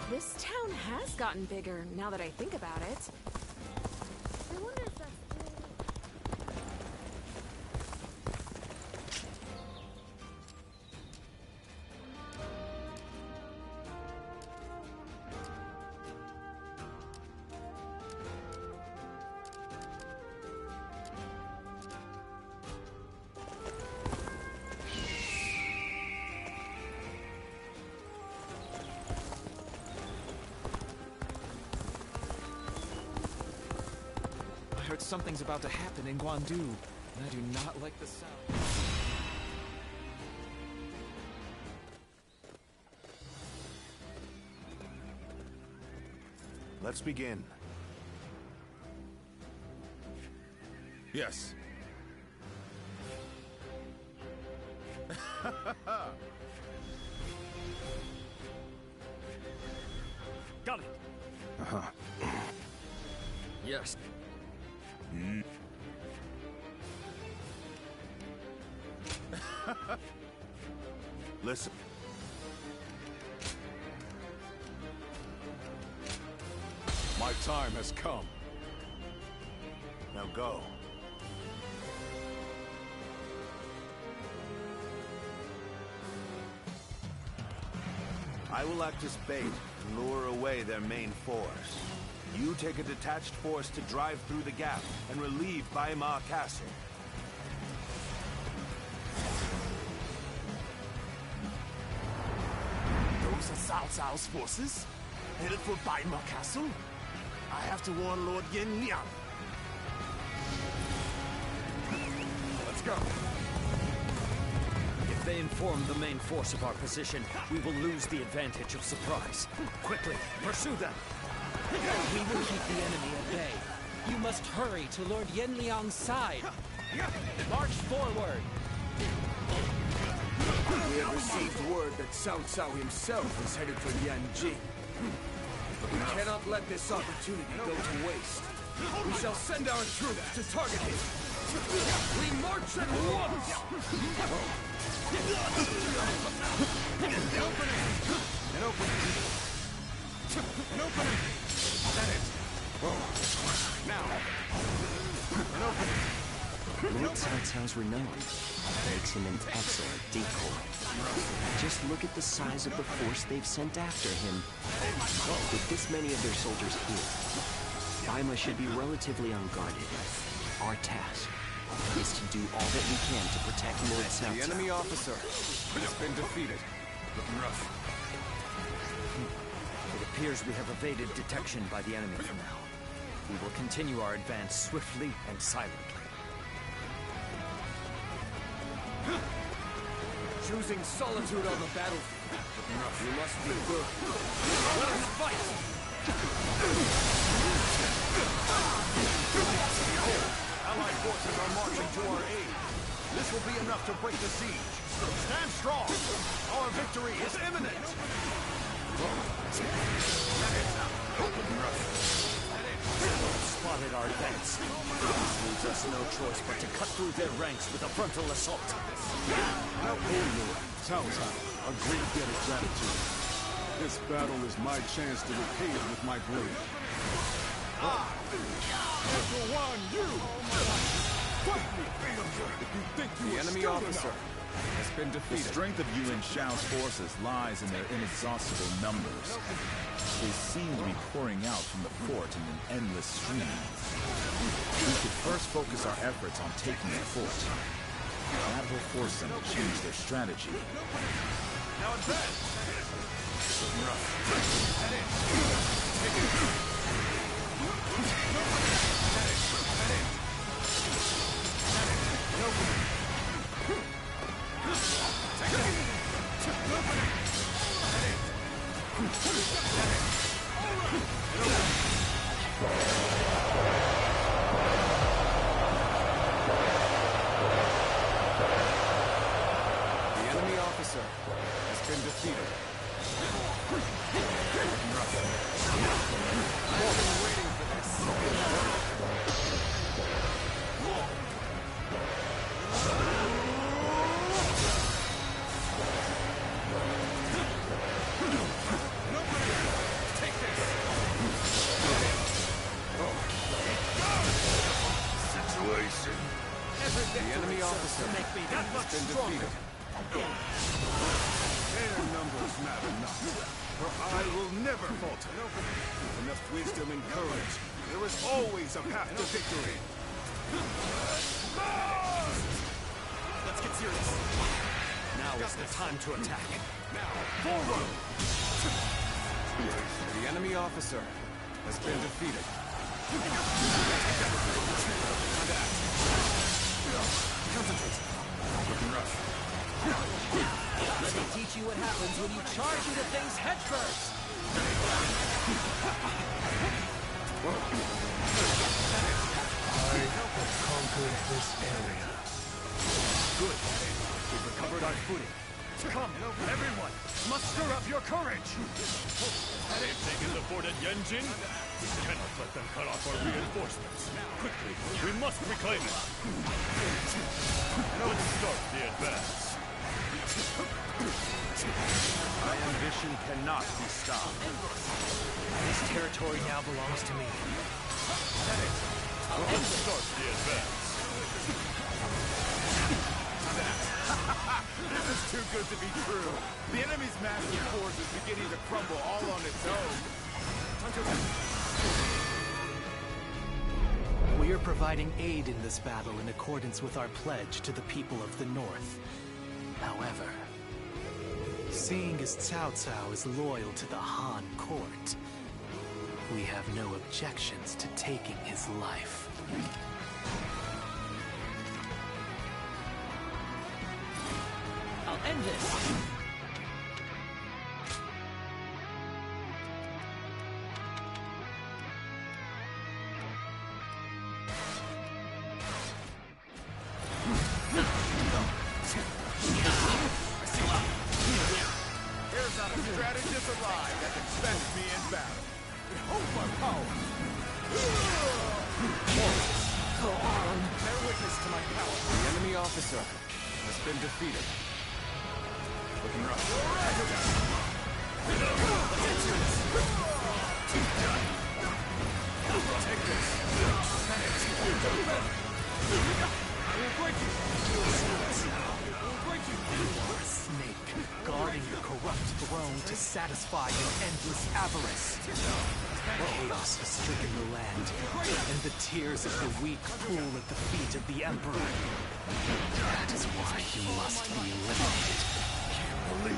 This town has gotten bigger, now that I think about it. I wonder if that's I heard something's about to happen in Guandu, and I do not like the sound. Let's begin. Yes. Got it. Yes. Listen. My time has come. Now go. I will act as bait and lure away their main force. You take a detached force to drive through the gap and relieve Baima Castle. Those are Cao Cao's forces? Headed for Baima Castle? I have to warn Lord Yin Liang. Let's go. If they inform the main force of our position, we will lose the advantage of surprise. Quickly, pursue them! We will keep the enemy at bay. You must hurry to Lord Yin Liang's side. March forward! We have received word that Cao Cao himself is headed for Yanji. But we cannot let this opportunity go to waste. We shall send our troops to target him. We march at once! An opening! An opening! An opening! That is. Now! An opening! Lord Cao Cao's renown makes him an excellent decoy. Just look at the size of the force they've sent after him. With this many of their soldiers here, Baima should be relatively unguarded. Our task is to do all that we can to protect Lord Cao. The enemy officer has been defeated. Looking rough. It appears we have evaded detection by the enemy for now. We will continue our advance swiftly and silently. Choosing solitude on the battlefield. You must be good. Let us fight! Allied forces are marching to our aid. This will be enough to break the siege. Stand strong. Our victory is imminent. Spotted our advance. This leaves us no choice but to cut through their ranks with a frontal assault. Oh Lord, Cao Cao, a great debt of gratitude. This battle is my chance to repay it with my blade. Number one, you! Fight me! If you think you The are enemy still officer enough. has been The defeated. strength of Yuan Shao's forces lies in their inexhaustible numbers. They seem to be pouring out from the fort in an endless stream. We should first focus our efforts on taking the fort. That will force them to change their strategy. Now advance. The enemy officer has been defeated. I've been waiting for this. Take this. Situation. The enemy officer Make me that much has been stronger. defeated. Their numbers matter not, for I will never falter. Enough wisdom and courage. There is always a path to victory. Let's get serious. Now is the time to attack. Forward! The enemy officer has been defeated. Concentrate. Looking rough. Let me teach you what happens when you charge into things headfirst. I have conquered this area. Good. We've recovered our footing. Come, everyone! Muster up your courage! They've taken the fort at Yanjin. We cannot let them cut off our reinforcements. Quickly, we must reclaim it. Let's start the advance. My ambition cannot be stopped. This territory now belongs to me. Let's start the advance. This is too good to be true. The enemy's massive force is beginning to crumble all on its own. We are providing aid in this battle in accordance with our pledge to the people of the North. However, seeing as Cao Cao is loyal to the Han court, we have no objections to taking his life. I'll end this. There's not a strategist alive that can fetch me in battle. Behold my power! Go on. Bear witness to my power. The enemy officer has been defeated. Looking rough. Take this. I will break you. You are a snake, guarding your corrupt throne to satisfy your endless avarice. Chaos has stricken the land, and the tears of the weak pool at the feet of the Emperor. That is why you must be eliminated.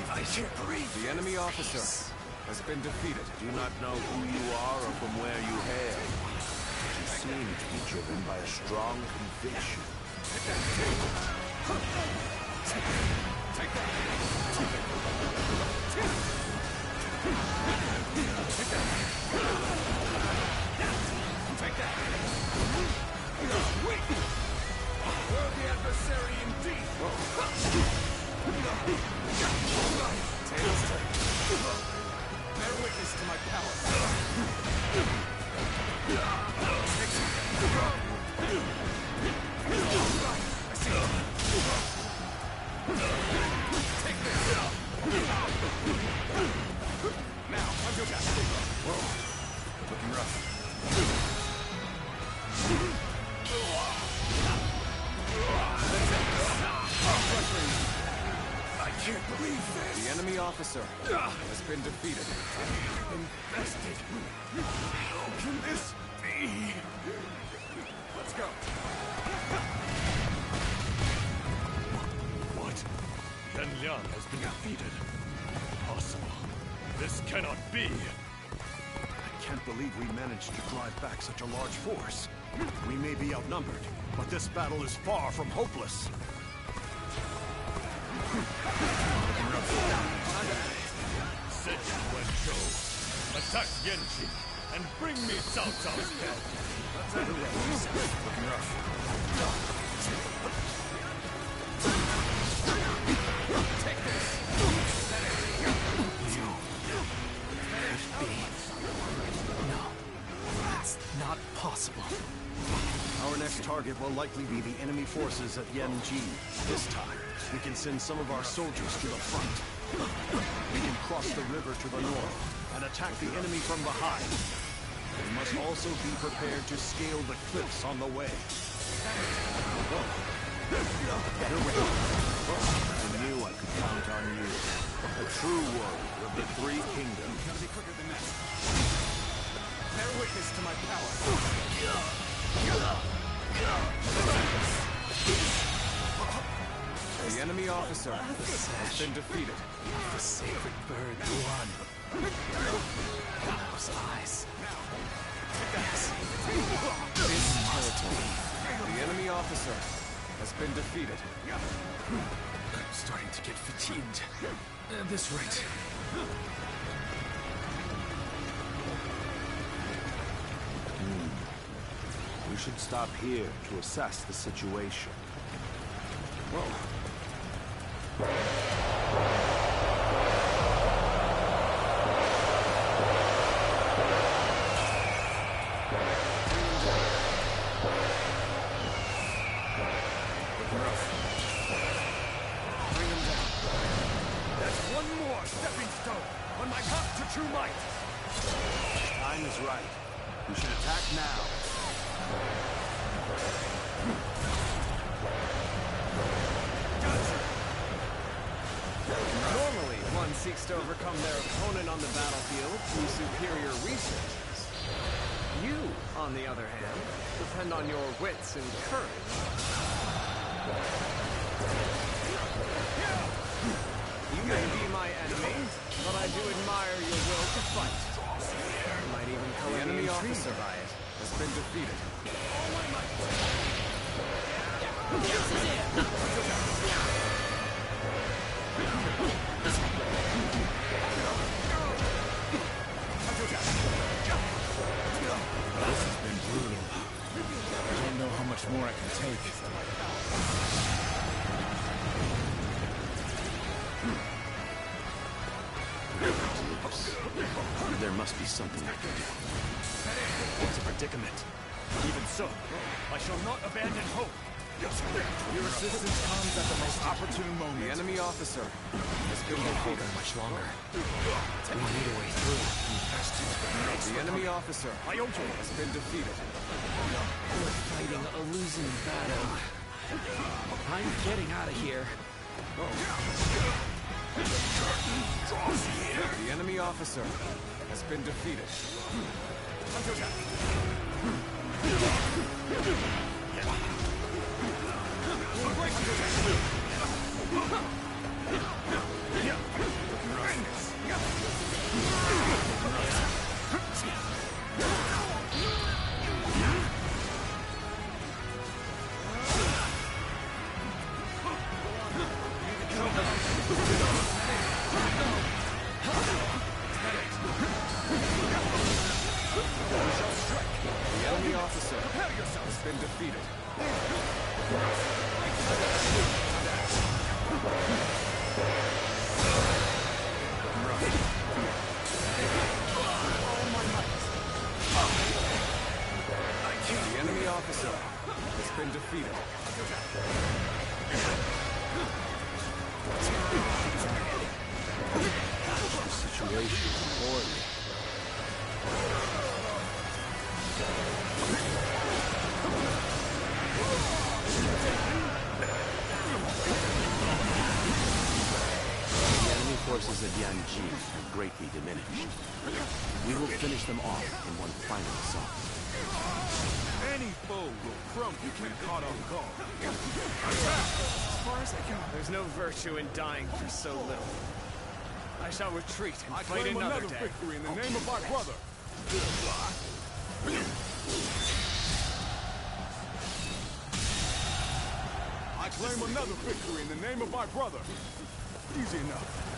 I can't breathe. The enemy officer has been defeated. Do not know who you are or from where you hail. You seem to be driven by a strong conviction. Worthy adversary indeed. Bear witness to my power. Now, on your back. Whoa. Looking rough. I can't believe this! The enemy officer has been defeated. Infested. How can this be? Let's go. What? Yan Liang has been defeated. Impossible. This cannot be. I can't believe we managed to drive back such a large force. We may be outnumbered, but this battle is far from hopeless. Sit, Wenzhou. Attack Yanqi and bring me Cao Cao's head. Looking rough. Take this. No, that's not possible. Our next target will likely be the enemy forces at Yanji. This time, we can send some of our soldiers to the front. We can cross the river to the north and attack the enemy from behind. We must also be prepared to scale the cliffs on the way. I knew I could count on you. A true warrior of the Three Kingdoms. Gotta be quicker than that. Bear witness to my power. The enemy officer has been defeated. The sacred bird won. Those eyes. Yes. This territory. The enemy officer has been defeated. I'm starting to get fatigued. At this rate. We should stop here to assess the situation. Whoa. Bring him down. That's one more stepping stone on my path to true might. Time is right. We should attack now. Normally, one seeks to overcome their opponent on the battlefield through superior resources. You, on the other hand, depend on your wits and courage. You may be my enemy, but I do admire your will to fight. You might even call the enemy officer by it has been defeated. This has been brutal. I don't know how much more I can take. There must be something I can do. It's a predicament. Even so, I shall not abandon hope. Your assistance comes at the most opportune moment. The enemy officer has been defeated. Much longer. We need a way through. The enemy officer has been defeated. We're fighting a losing battle. I'm getting out of here. The enemy officer has been defeated. Forces of Yanji have greatly diminished. We will finish them off in one final assault. Any foe will crumble when caught off guard. As far as I go, there's no virtue in dying for so little. I shall retreat and fight another day. Victory in the name of my brother. I claim another victory in the name of my brother. Easy enough.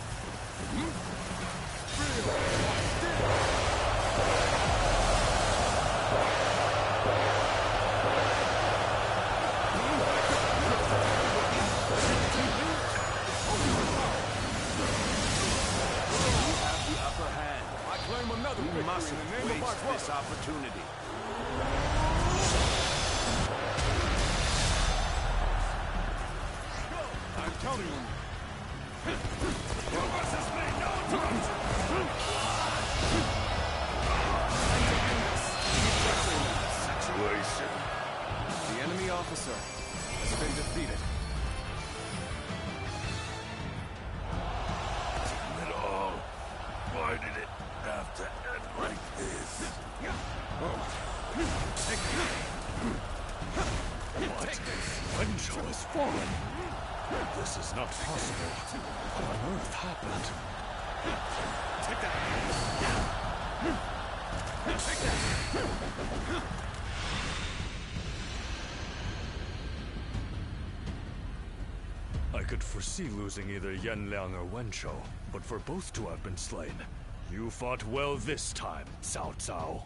We mustn't waste this opportunity. I'm counting on you. Situation. The enemy officer has been defeated. Damn it all. Why did it have to end like this? What? Wencho has fallen. This is not possible. What on earth happened? Take that! Take that! I could foresee losing either Yanliang or Wencho, but for both to have been slain, you fought well this time, Cao Cao.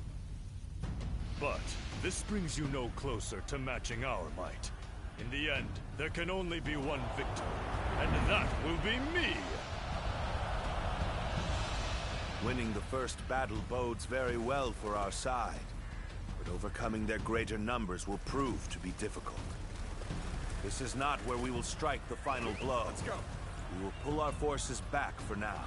But this brings you no closer to matching our might. In the end, there can only be one victor, and that will be me! Winning the first battle bodes very well for our side, but overcoming their greater numbers will prove to be difficult. This is not where we will strike the final blow. Let's go. We will pull our forces back for now.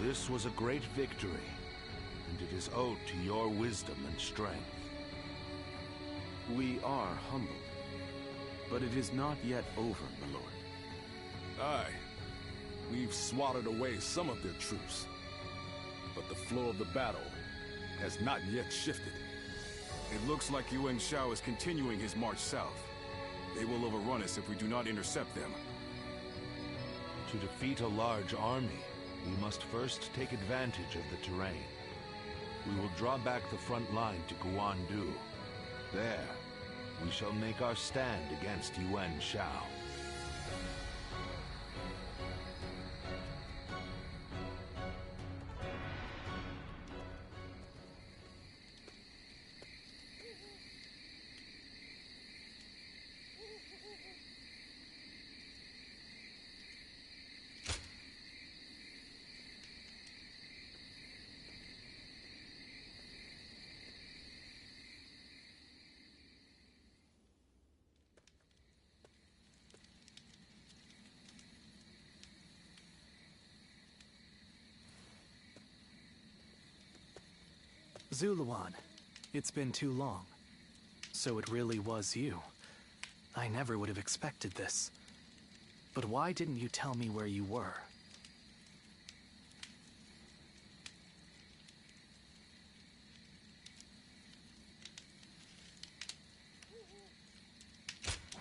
This was a great victory, and it is owed to your wisdom and strength. We are humbled, but it is not yet over, my lord. Aye. We've swatted away some of their troops, but the flow of the battle has not yet shifted. It looks like Yuan Shao is continuing his march south. They will overrun us if we do not intercept them. To defeat a large army, we must first take advantage of the terrain. We will draw back the front line to Guandu. There, we shall make our stand against Yuan Shao. Zuluan, it's been too long. So it really was you. I never would have expected this. But why didn't you tell me where you were?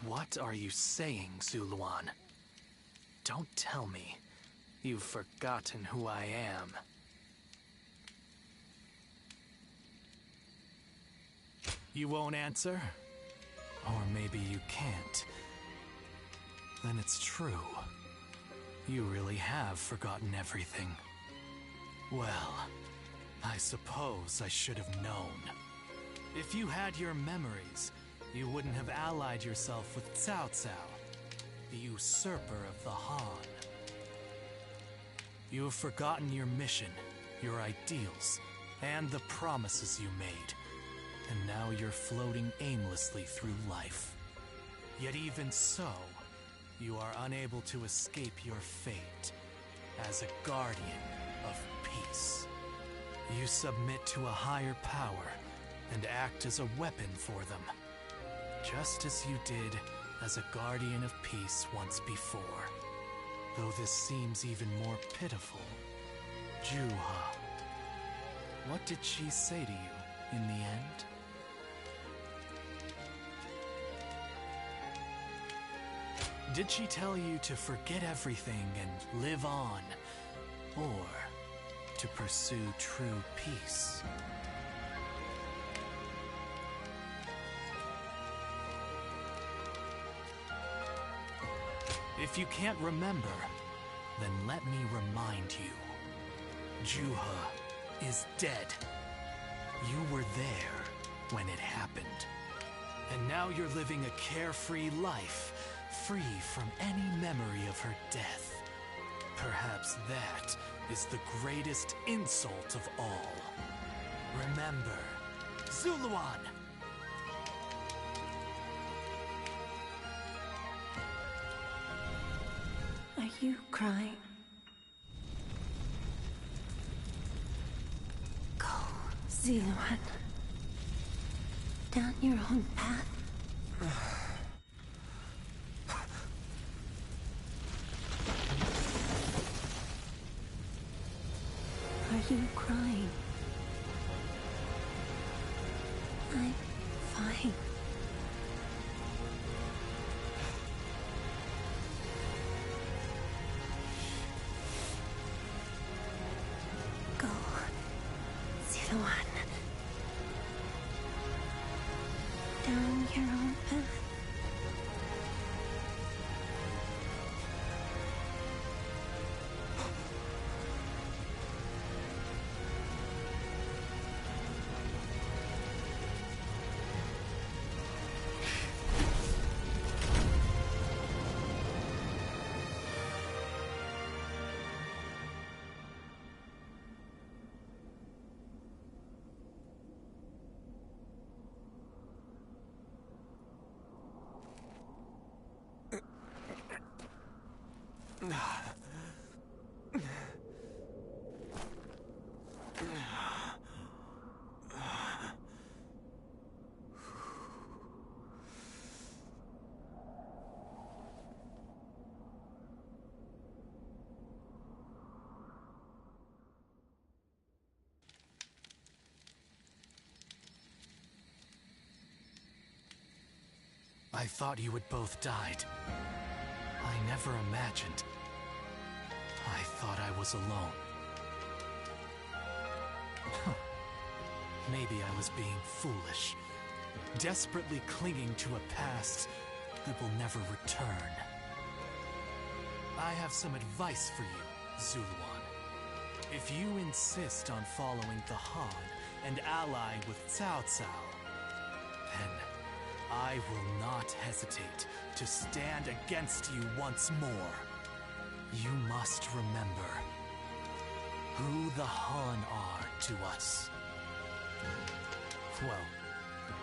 What are you saying, Zuluan? Don't tell me you've forgotten who I am. You won't answer? Or maybe you can't. Then it's true. You really have forgotten everything. Well, I suppose I should have known. If you had your memories, you wouldn't have allied yourself with Cao Cao, the usurper of the Han. You have forgotten your mission, your ideals, and the promises you made. And now you're floating aimlessly through life. Yet even so, you are unable to escape your fate as a guardian of peace. You submit to a higher power and act as a weapon for them, just as you did as a guardian of peace once before. Though this seems even more pitiful, Juha. What did she say to you in the end? Did she tell you to forget everything and live on? Or to pursue true peace? If you can't remember, then let me remind you. Juha is dead. You were there when it happened. And now you're living a carefree life, free from any memory of her death. Perhaps that is the greatest insult of all. Remember, Zuluan! Are you crying? Go, Zuluan. Down your own path. Are you crying? I'm fine. Go, Zuluan. Down your own path. I thought you had both died. I never imagined. I thought I was alone. Maybe I was being foolish, desperately clinging to a past that will never return. I have some advice for you, Zuluan. If you insist on following the Han and ally with Cao Cao, then I will not hesitate to stand against you once more. You must remember who the Han are to us. Well,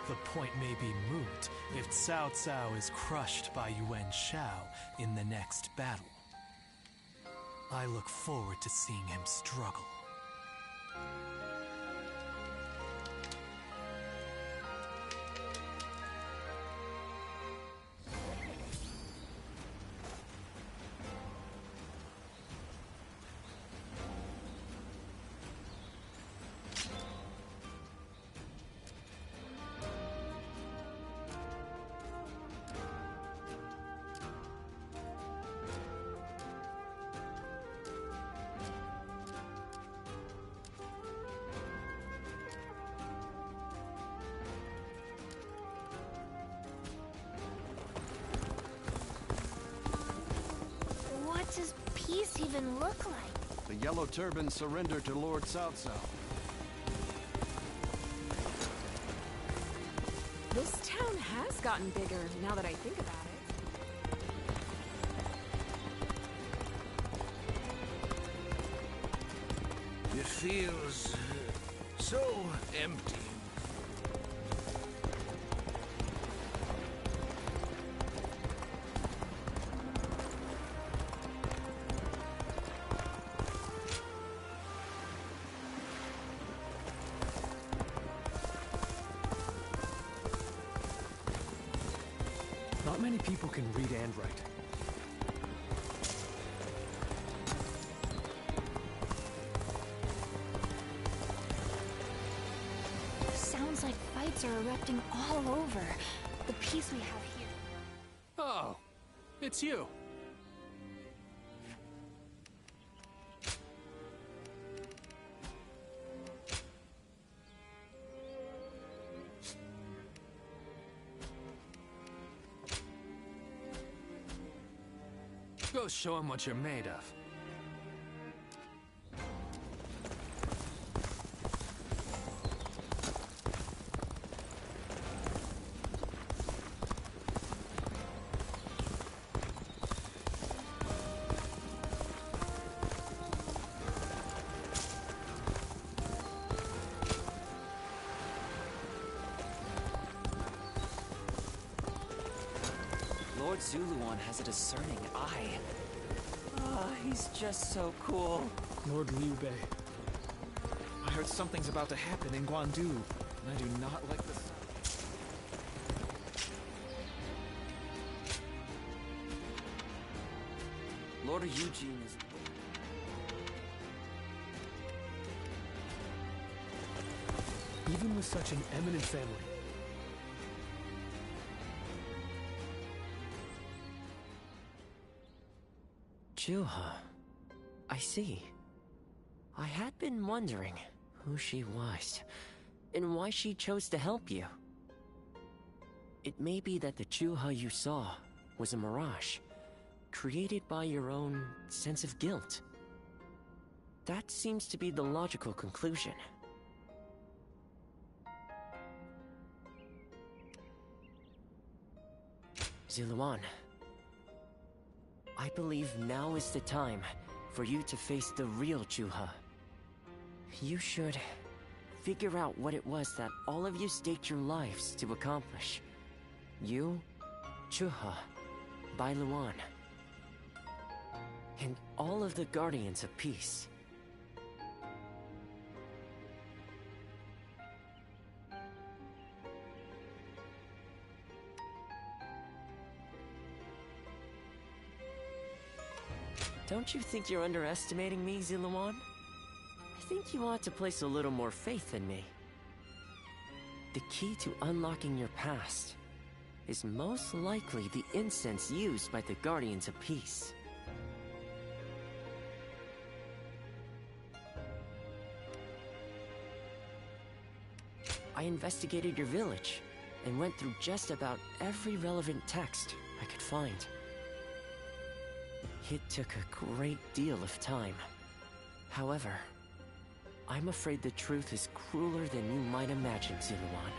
the point may be moot if Cao Cao is crushed by Yuan Shao in the next battle. I look forward to seeing him struggle. even look like? The Yellow Turban surrendered to Lord Cao Cao. This town has gotten bigger now that I think about it. It feels so empty. Not many people can read and write. Sounds like fights are erupting all over. The peace we have here. Oh, it's you. Go show him what you're made of. Lord Zuluan has a discerning eye. Ah, he's just so cool. Lord Liu Bei. I heard something's about to happen in Guandu, and I do not like the sound. Lord Eugene is... Even with such an eminent family, Juha. I see. I had been wondering who she was, and why she chose to help you. It may be that the Juha you saw was a mirage, created by your own sense of guilt. That seems to be the logical conclusion. Zuluan, I believe now is the time for you to face the real Juha. You should figure out what it was that all of you staked your lives to accomplish. You, Juha, Bai Luan, and all of the Guardians of Peace. Don't you think you're underestimating me, Zuluan? I think you ought to place a little more faith in me. The key to unlocking your past is most likely the incense used by the Guardians of Peace. I investigated your village and went through just about every relevant text I could find. It took a great deal of time. However, I'm afraid the truth is crueler than you might imagine, Zuluan.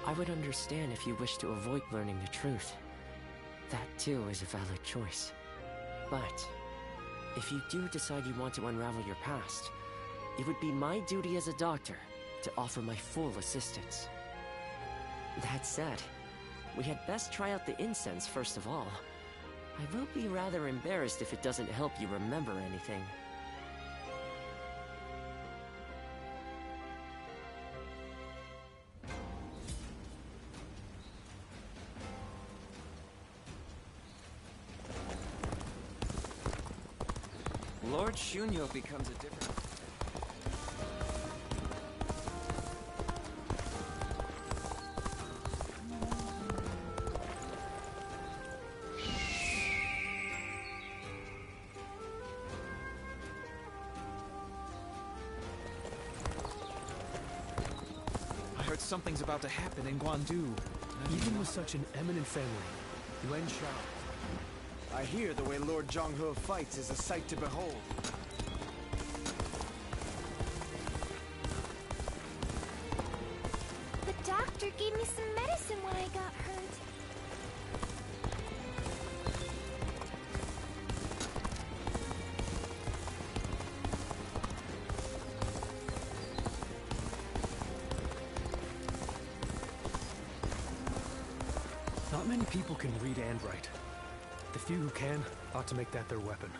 I would understand if you wish to avoid learning the truth. That too is a valid choice. But if you do decide you want to unravel your past, it would be my duty as a doctor to offer my full assistance. That said, we had best try out the incense first of all. I will be rather embarrassed if it doesn't help you remember anything. Lord Shunyo becomes a different... something's about to happen in Guandu. Even with such an eminent family, Yuan Shao. I hear the way Lord Zhonghe fights is a sight to behold. The doctor gave me some medicine when I got hurt. Not many people can read and write. The few who can ought to make that their weapon.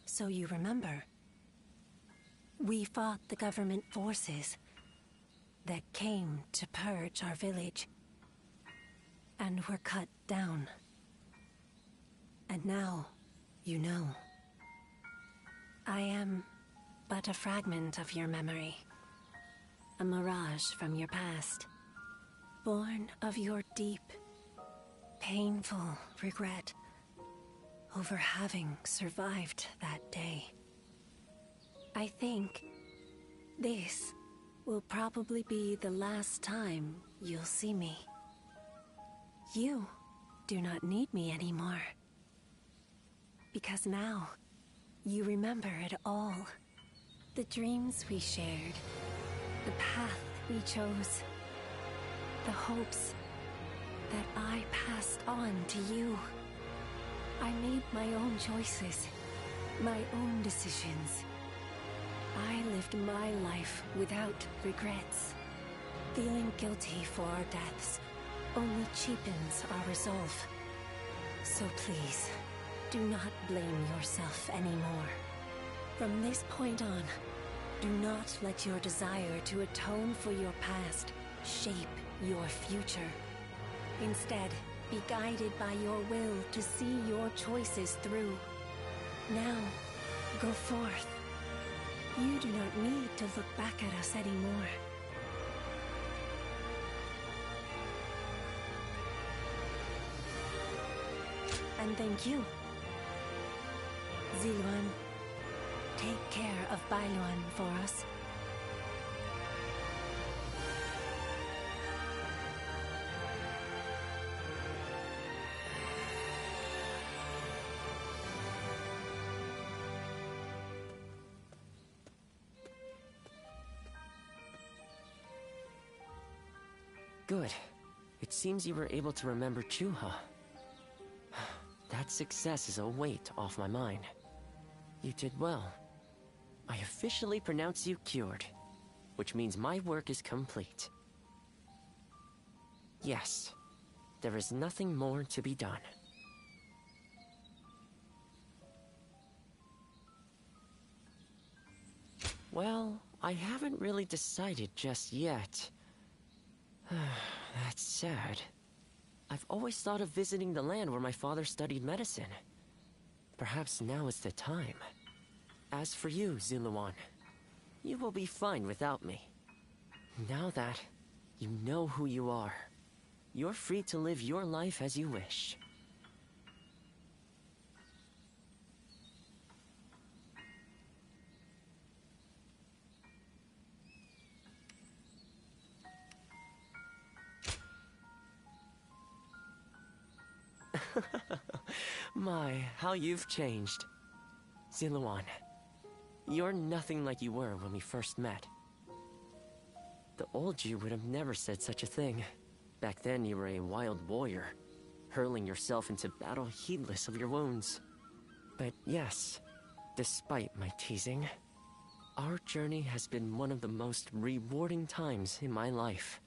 So you remember, we fought the government forces that came to purge our village, and were cut down. And now, you know, I am but a fragment of your memory, a mirage from your past, born of your deep, painful regret over having survived that day. I think this will probably be the last time you'll see me. You do not need me anymore. Because now, you remember it all. The dreams we shared, the path we chose, the hopes that I passed on to you. I made my own choices, my own decisions. I lived my life without regrets. Feeling guilty for our deaths only cheapens our resolve. So please, do not blame yourself anymore. From this point on, do not let your desire to atone for your past shape your future. Instead, be guided by your will to see your choices through. Now, go forth. You do not need to look back at us anymore. And thank you. Ziluan, take care of Bailuan for us. Good. It seems you were able to remember Chuha. That success is a weight off my mind. You did well. I officially pronounce you cured, which means my work is complete. Yes, there is nothing more to be done. Well, I haven't really decided just yet. That's sad. I've always thought of visiting the land where my father studied medicine. Perhaps now is the time. As for you, Ziluan, you will be fine without me. Now that you know who you are, you're free to live your life as you wish. My, how you've changed. Ziluan, you're nothing like you were when we first met. The old you would have never said such a thing. Back then you were a wild warrior, hurling yourself into battle heedless of your wounds. But yes, despite my teasing, our journey has been one of the most rewarding times in my life.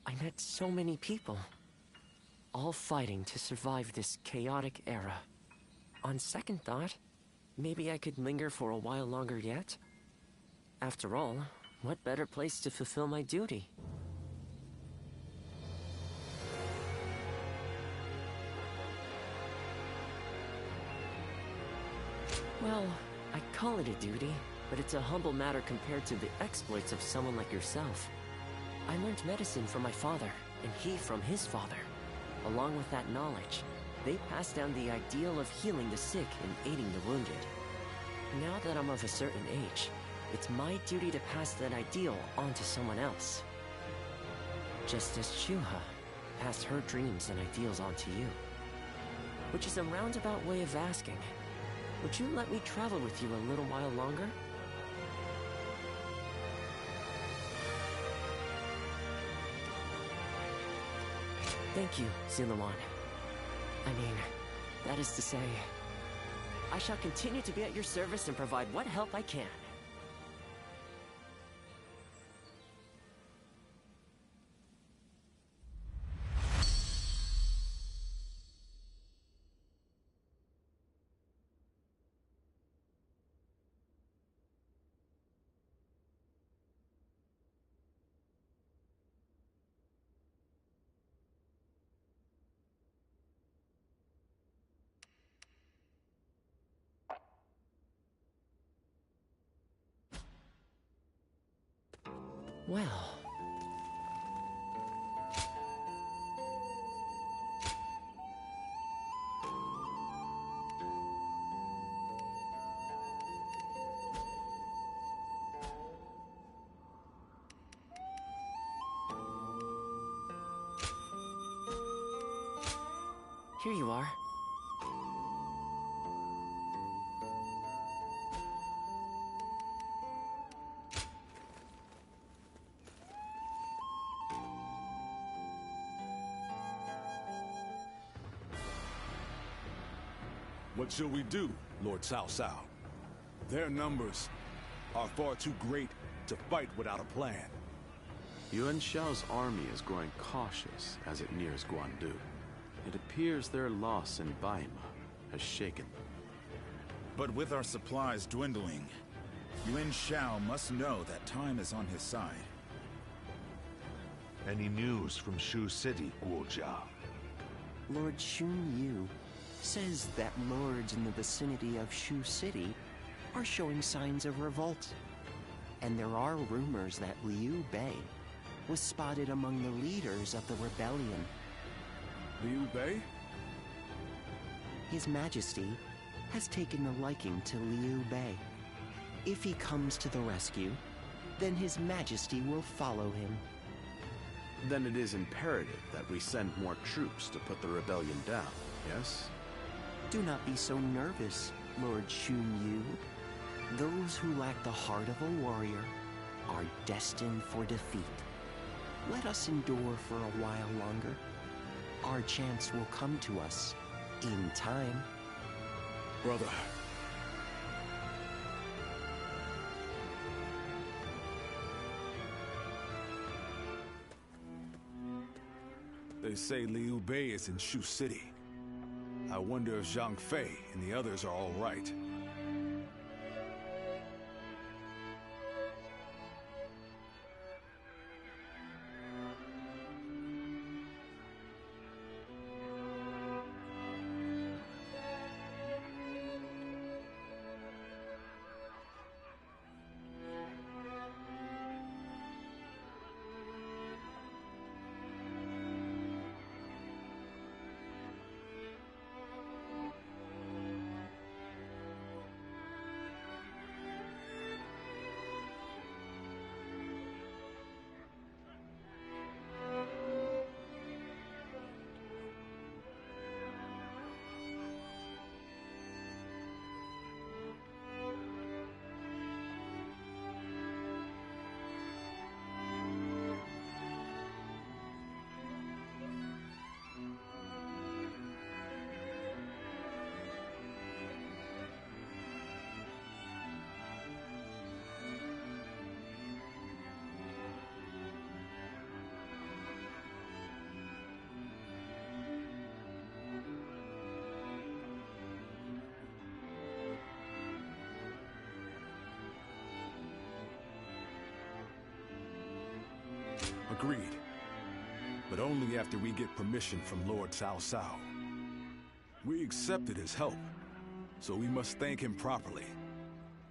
I met so many people, all fighting to survive this chaotic era. On second thought, maybe I could linger for a while longer yet. After all, what better place to fulfill my duty? Well, I call it a duty, but it's a humble matter compared to the exploits of someone like yourself. I learned medicine from my father, and he from his father. Along with that knowledge, they passed down the ideal of healing the sick and aiding the wounded. Now that I'm of a certain age, it's my duty to pass that ideal on to someone else. Just as Shuha passed her dreams and ideals on to you. Which is a roundabout way of asking, would you let me travel with you a little while longer? Thank you, Ziluan. I mean, that is to say, I shall continue to be at your service and provide what help I can. Well... Here you are. What shall we do, Lord Cao Cao? Their numbers are far too great to fight without a plan. Yuan Shao's army is growing cautious as it nears Guandu. It appears their loss in Baima has shaken them. But with our supplies dwindling, Yuan Shao must know that time is on his side. Any news from Shu City, Guojia? Lord Xun Yu says that lords in the vicinity of Shu City are showing signs of revolt. And there are rumors that Liu Bei was spotted among the leaders of the rebellion. Liu Bei? His Majesty has taken a liking to Liu Bei. If he comes to the rescue, then His Majesty will follow him. Then it is imperative that we send more troops to put the rebellion down, yes? Do not be so nervous, Lord Xun Yu. Those who lack the heart of a warrior are destined for defeat. Let us endure for a while longer. Our chance will come to us in time. Brother. They say Liu Bei is in Shu City. I wonder if Zhang Fei and the others are all right. Agreed. But only after we get permission from Lord Cao Cao. We accepted his help, So we must thank him properly.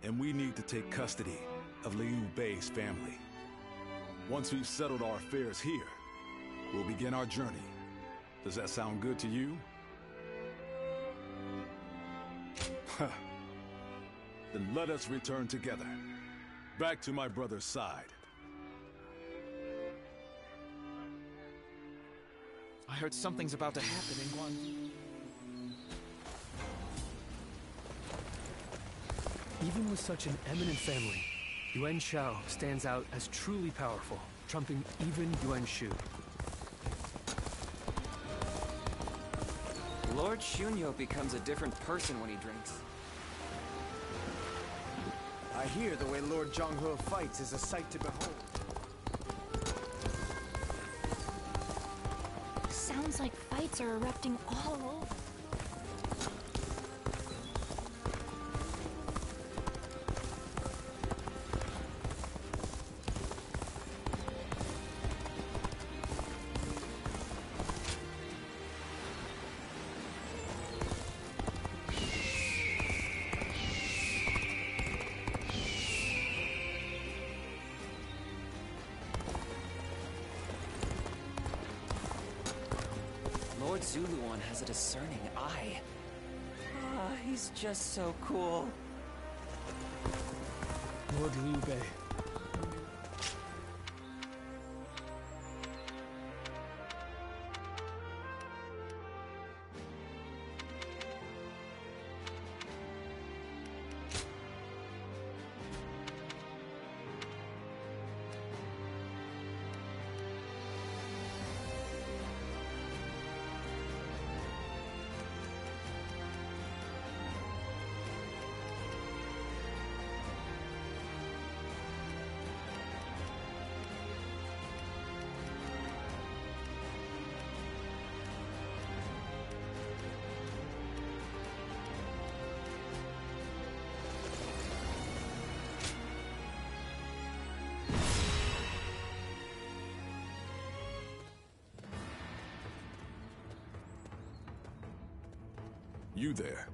And we need to take custody of Liu Bei's family. Once we've settled our affairs here, we'll begin our journey. Does that sound good to you? Then let us return together, back to my brother's side. I heard something's about to happen in Guan. Even with such an eminent family, Yuan Shao stands out as truly powerful, trumping even Yuan Shu. Lord Shunyo becomes a different person when he drinks. I hear the way Lord Zhonghe fights is a sight to behold. Sounds like fights are erupting all over. Lord Zuluan has a discerning eye. Ah, he's just so cool. Lord Liu Bei. You there.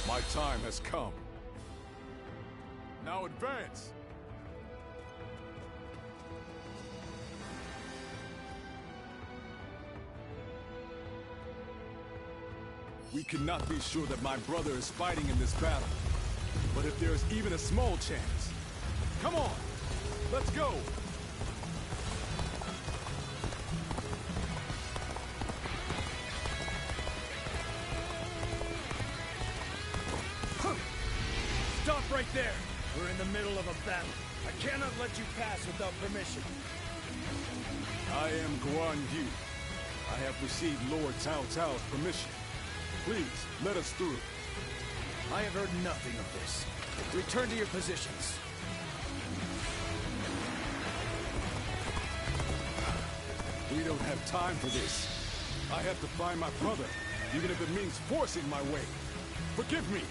My time has come. Now advance! We cannot be sure that my brother is fighting in this battle. But if there is even a small chance... Come on! Let's go! Stop right there! We're in the middle of a battle. I cannot let you pass without permission. I am Guan Yu. I have received Lord Cao Cao's permission. Please, let us through. I have heard nothing of this. Return to your positions. We don't have time for this. I have to find my brother, even if it means forcing my way. Forgive me!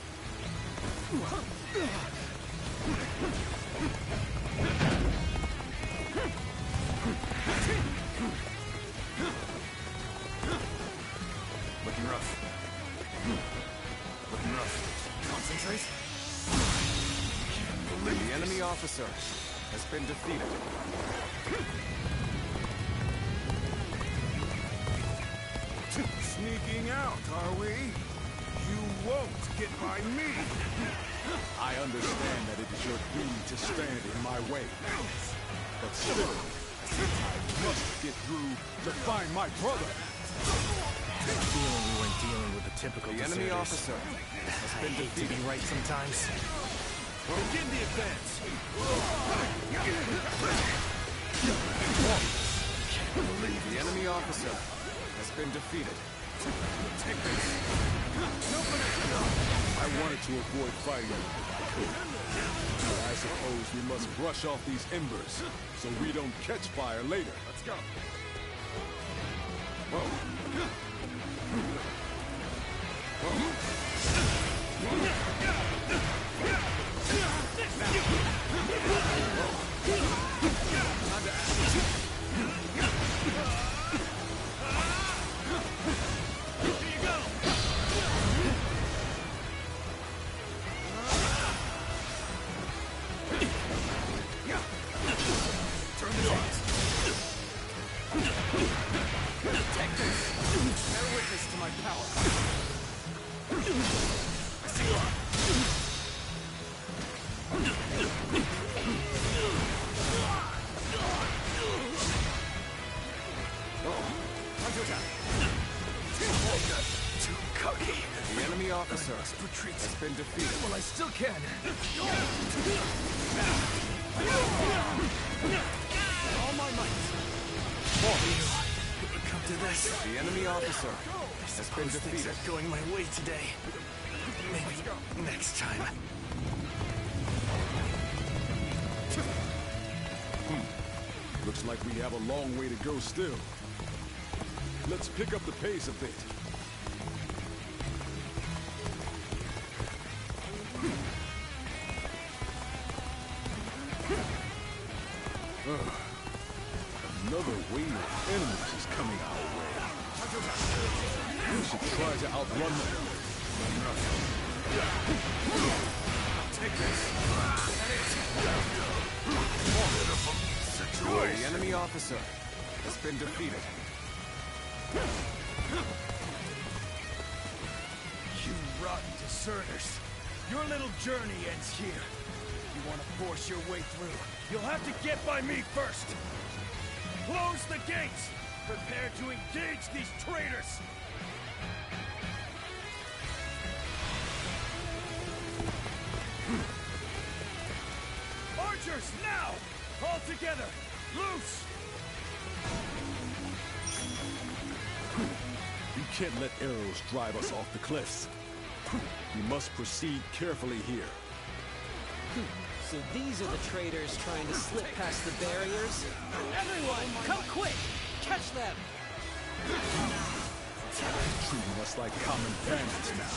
Looking rough. Looking rough. Concentrate. The enemy officer has been defeated. Sneaking out, are we? You won't get by me! I understand that it is your duty to stand in my way. But still, I must get through to find my brother! I had a feeling we weren't dealing with the typical The enemy deserters. officer has I been hate to defeated. be right sometimes. Begin the advance! The enemy officer has been defeated. Take this. I wanted to avoid fighting you if I could. But I suppose we must brush off these embers so we don't catch fire later. Let's go. The enemy officer has been defeated. Well, I still can. All my might. Come to this. The enemy officer has been defeated. Things are going my way today. Maybe next time. Looks like we have a long way to go still. Let's pick up the pace a bit. Another wave of enemies is coming our way. We should try to outrun them. Take this. The enemy officer has been defeated. You rotten deserters. Your little journey ends here. You want to force your way through, you'll have to get by me first. Close the gates! Prepare to engage these traitors! Archers, now! All together! Loose! You can't let arrows drive us off the cliffs. We must proceed carefully here. So these are the traitors trying to slip past the barriers? Everyone, come quick! Catch them! Treating us like common bandits now.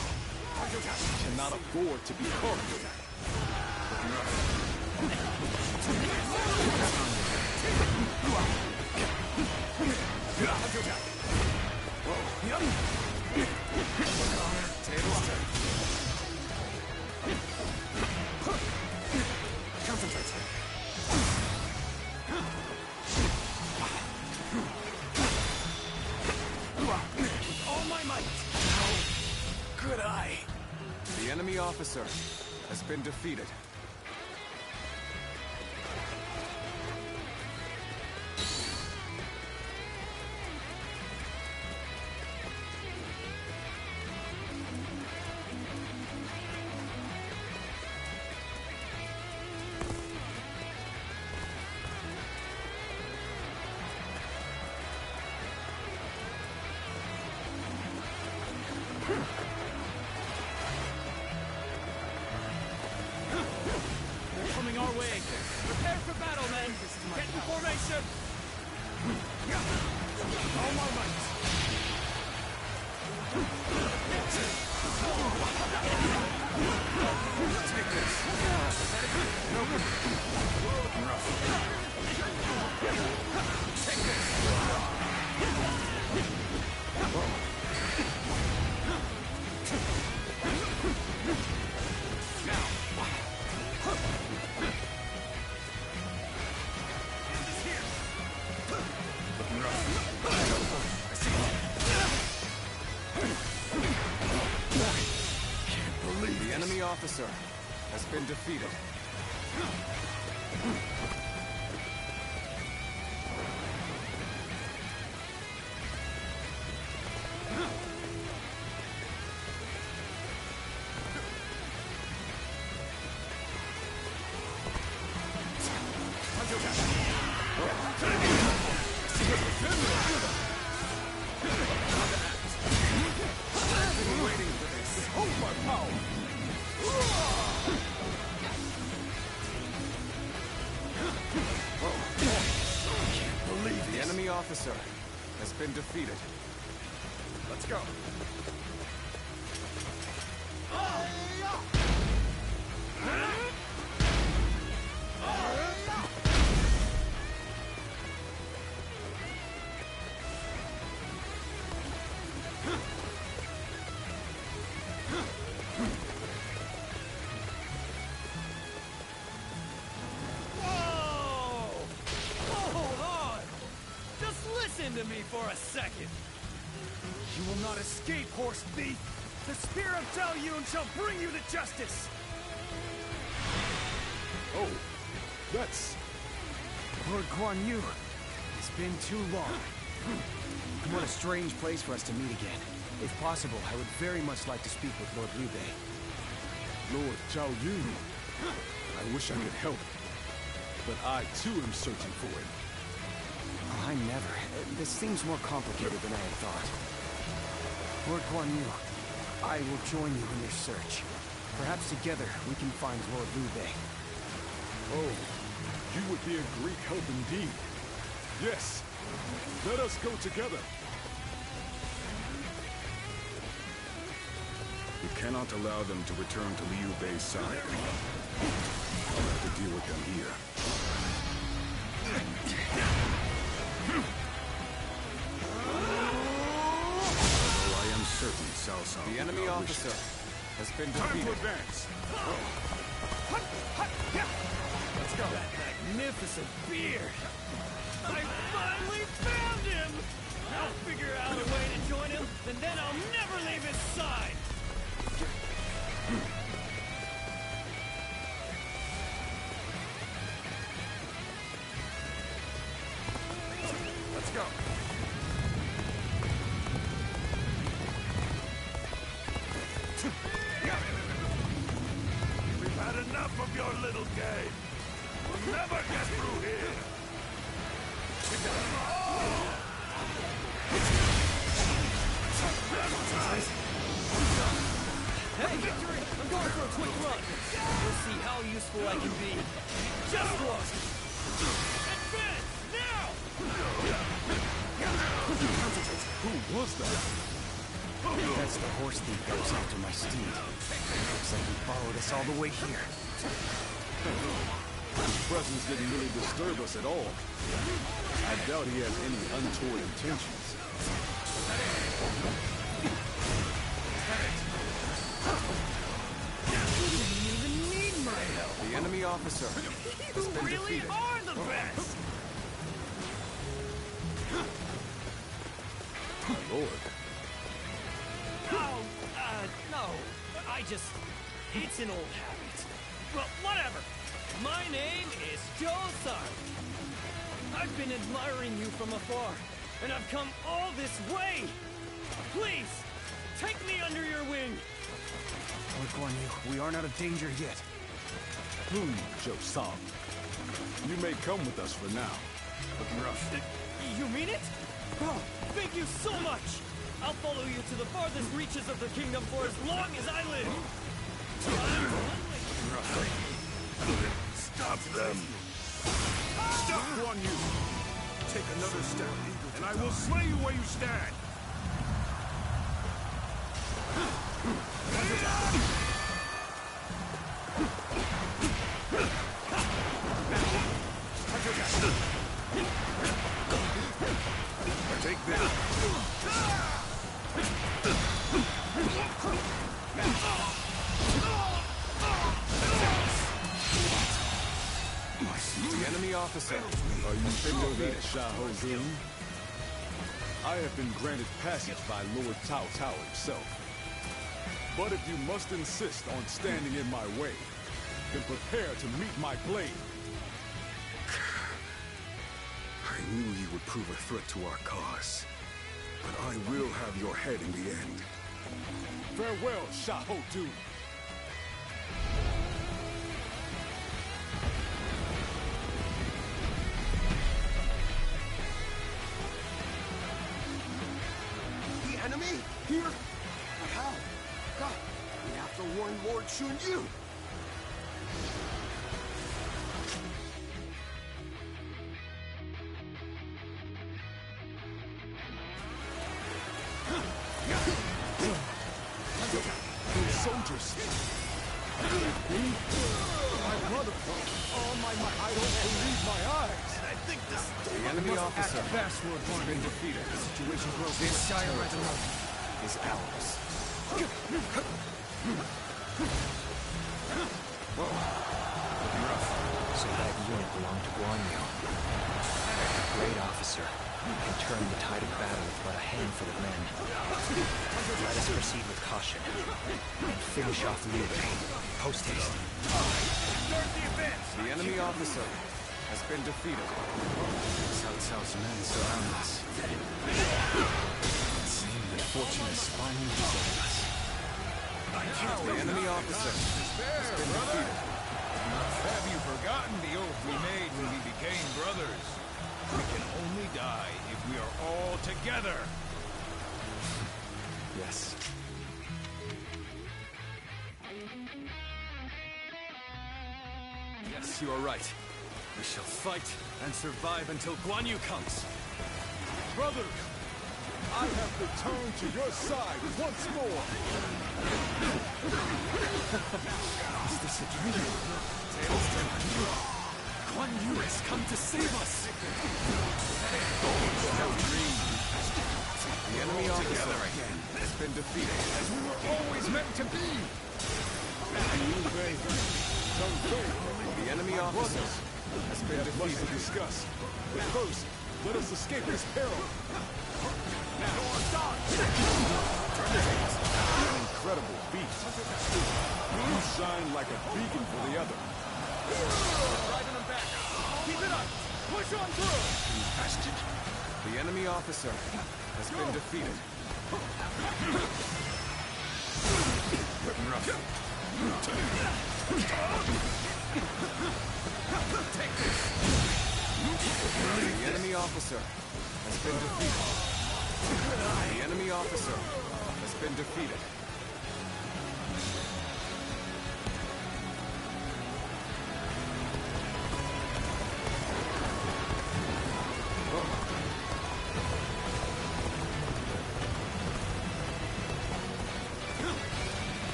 We cannot afford to be caught. Tables turn. Concentrate. All my might! How could I? The enemy officer has been defeated. They're coming our way. Prepare for battle, men. Get in formation. All my might. Take this. Take this. The enemy officer has been defeated. been defeated. Let's go. Listen to me for a second. You will not escape, horse thief. The spear of Zhao Yun shall bring you to justice. Oh, that's... Lord Guan Yu, it's been too long. What a strange place for us to meet again. If possible, I would very much like to speak with Lord Liu Bei. Lord Zhao Yun. I wish I could help, but I too am searching for him. I never. This seems more complicated than I had thought. Lord Guan Yu, I will join you in your search. Perhaps together we can find Lord Liu Bei. Oh, you would be a great help indeed. Yes, let us go together. We cannot allow them to return to Liu Bei's side. I'll have to deal with them here. Certain Cao Cao. The enemy officer has been defeated. Time to advance. Let's go. That magnificent beard. I finally found him. I'll figure out a way to join him, and then I'll never leave his side. Let's go. We've had enough of your little game. We'll never get through here. Hey, Victory! I'm going for a quick run. We'll see how useful I can be. Just look! Advance! Now! Who was that? That's the horse thief that was after my steed. Looks like he followed us all the way here. His presence didn't really disturb us at all. I doubt he has any untoward intentions. You didn't even need my help! The enemy officer has been really defeated. are the best! My lord. Oh, no. It's an old habit. Well, whatever. My name is Zhou San. I've been admiring you from afar, and I've come all this way. Please, take me under your wing. Lord Guan Yu, we aren't out of danger yet. Zhou San. You may come with us for now. Looking rough. You mean it? Oh, thank you so much. I'll follow you to the farthest reaches of the kingdom for as long as I live. Stop them! Stop, Guan Yu! Take another step, and I will slay you where you stand! Take this! The enemy officer. Are you sure that Xiahou Dun? I have been granted passage by Lord Cao Cao himself. But if you must insist on standing in my way, then prepare to meet my blade. I knew you would prove a threat to our cause. But I will have your head in the end. Farewell, Xiahou Dun. The enemy? Here? But how? God, we have to warn Lord Shun Yu. soldiers. My brother, all my might. I don't believe my eyes. And I think this... The enemy officer has been defeated. The situation grows more dire by the moment. Is ours. Whoa. Looking rough. So that unit belonged to Guan Yu. A great officer can turn the tide of battle with but a handful of men. Let us proceed with caution and finish off Liu Bei. Post haste. Start the advance! The enemy officer has been defeated. Cao Cao's men surround us. It seems that fortune is finally visiting us. The enemy officer has been defeated. Have you forgotten the oath we made when we became brothers? We can only die if we are all together. Yes. Yes, you are right. We shall fight and survive until Guan Yu comes. Brother, I have returned to your side once more. Is this a dream? Tales tell me. Guan Yu has come to save us. No dream. The enemy officer has been defeated. As we were always meant to be. The enemy officer has been defeated. Much to discuss. But first, let us escape this peril. An incredible beast. You shine like a beacon for the other. Driving them back. Keep it up. Push on through. You bastard. The enemy officer has been defeated. Looking rough. Take this. The enemy officer has been defeated. The enemy officer has been defeated.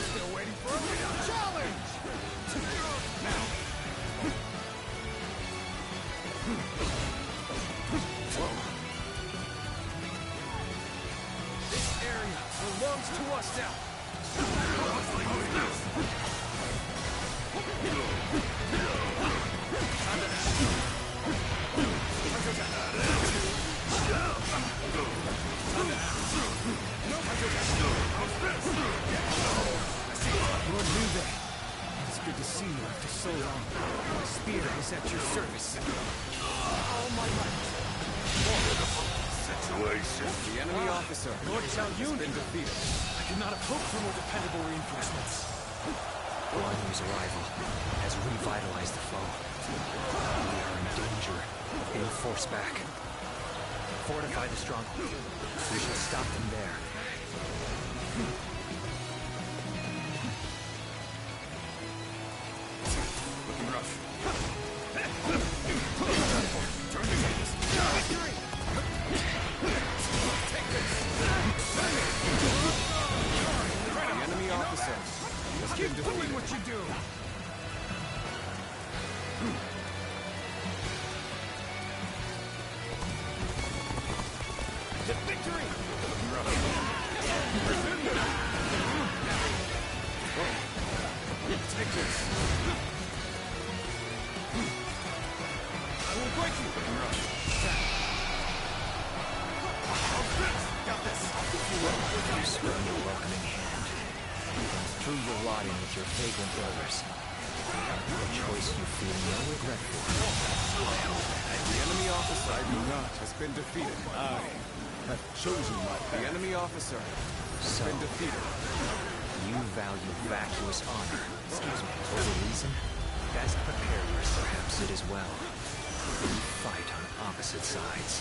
Still waiting for a challenge! This area belongs to us now. Lord Liu Bei, it's good to see you after so long. My spear is at your service. All my might. Situation. The enemy officer Lord Zhao Yun has been defeated. I could not have hoped for more dependable reinforcements. Guan Yu's arrival has revitalized the foe. We are in danger of being forced back. Fortify the stronghold. We shall stop them there. Looking rough. The enemy officer has been defeated. Doing what you do. To victory! Take this. I will break you. Got this. You spurned a welcoming hand. Prove your rotting with your vagrant brothers. A choice you feel no regret for. The enemy officer has been defeated. I have chosen my path. The enemy officer has been defeated. You value vacuous honor. Excuse me. For the reason? Best prepare perhaps it as well. We fight on opposite sides.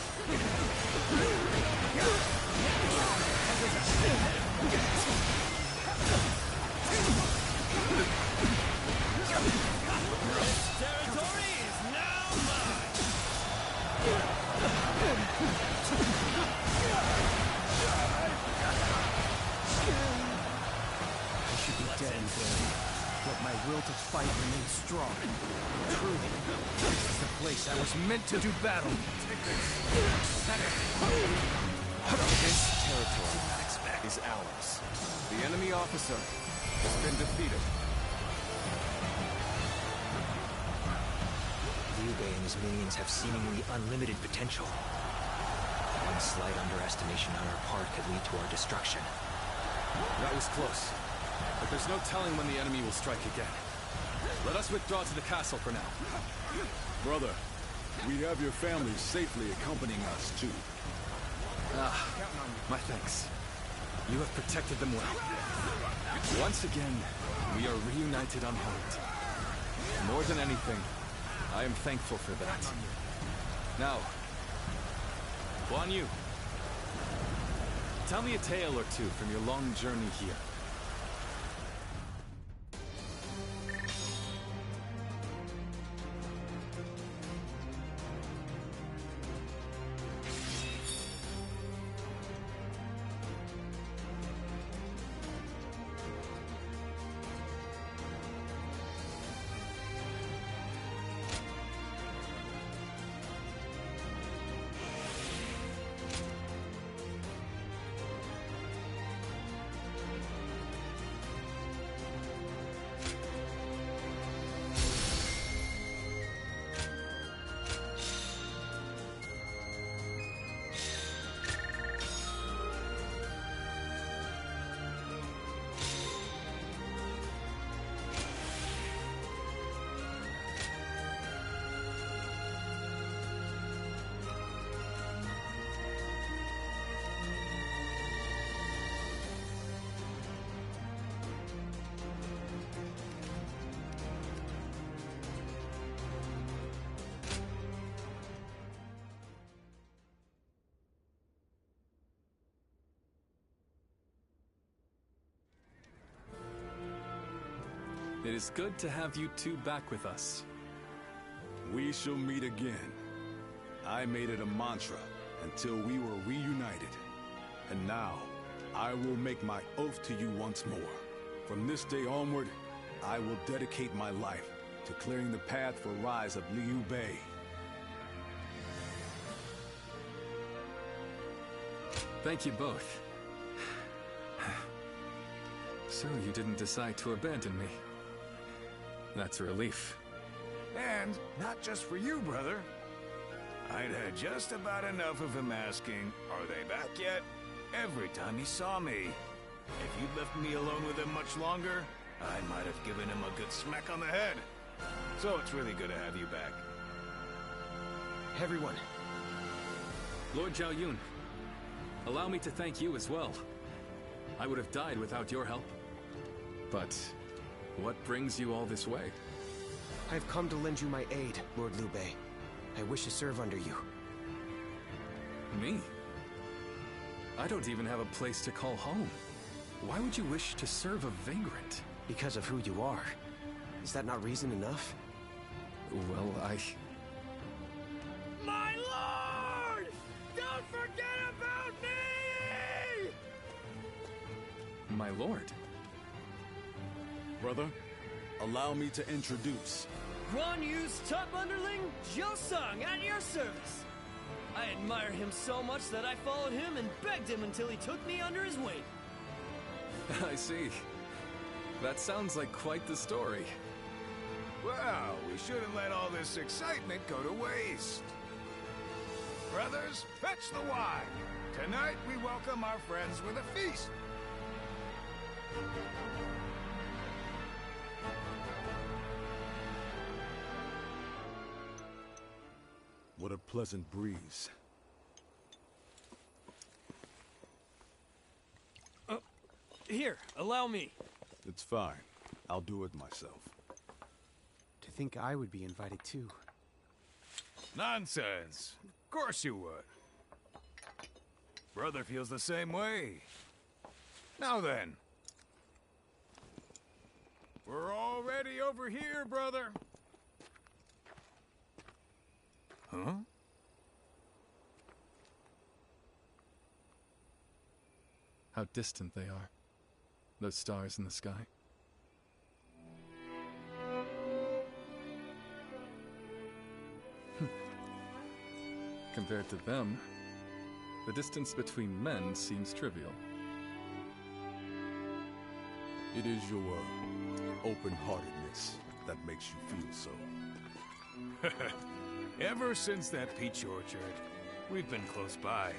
Territory is now mine! will to fight remains strong. Truly, this is the place I was meant to do battle. Take this. This territory, Max, is ours. The enemy officer has been defeated. Liu Bei and his minions have seemingly unlimited potential. One slight underestimation on our part could lead to our destruction. That was close. But there's no telling when the enemy will strike again. Let us withdraw to the castle for now. Brother, we have your family safely accompanying us, too. My thanks. You have protected them well. Once again, we are reunited unharmed. More than anything, I am thankful for that. Now, Guan Yu, tell me a tale or two from your long journey here. It is good to have you two back with us. We shall meet again. I made it a mantra until we were reunited. And now, I will make my oath to you once more. From this day onward, I will dedicate my life to clearing the path for rise of Liu Bei. Thank you both. So you didn't decide to abandon me. That's a relief. And not just for you, brother. I'd had just about enough of him asking, "Are they back yet?" every time he saw me. If you'd left me alone with him much longer, I might have given him a good smack on the head. So it's really good to have you back. Everyone. Lord Zhao Yun, allow me to thank you as well. I would have died without your help. But what brings you all this way? I've come to lend you my aid, Lord Liu Bei. I wish to serve under you. Me? I don't even have a place to call home. Why would you wish to serve a vagrant? Because of who you are. Is that not reason enough? Well, My lord! Don't forget about me! My lord? Brother, allow me to introduce. Guan Yu's top underling, Zhou Sung, at your service. I admire him so much that I followed him and begged him until he took me under his wing. I see. That sounds like quite the story. Well, we shouldn't let all this excitement go to waste. Brothers, fetch the wine. Tonight we welcome our friends with a feast. What a pleasant breeze. Here, allow me. It's fine. I'll do it myself. To think I would be invited too. Nonsense. Of course you would. Brother feels the same way. Now then. We're already over here, brother. Huh? How distant they are. Those stars in the sky. Compared to them, the distance between men seems trivial. It is your open-heartedness that makes you feel so. Ever since that peach orchard, we've been close by.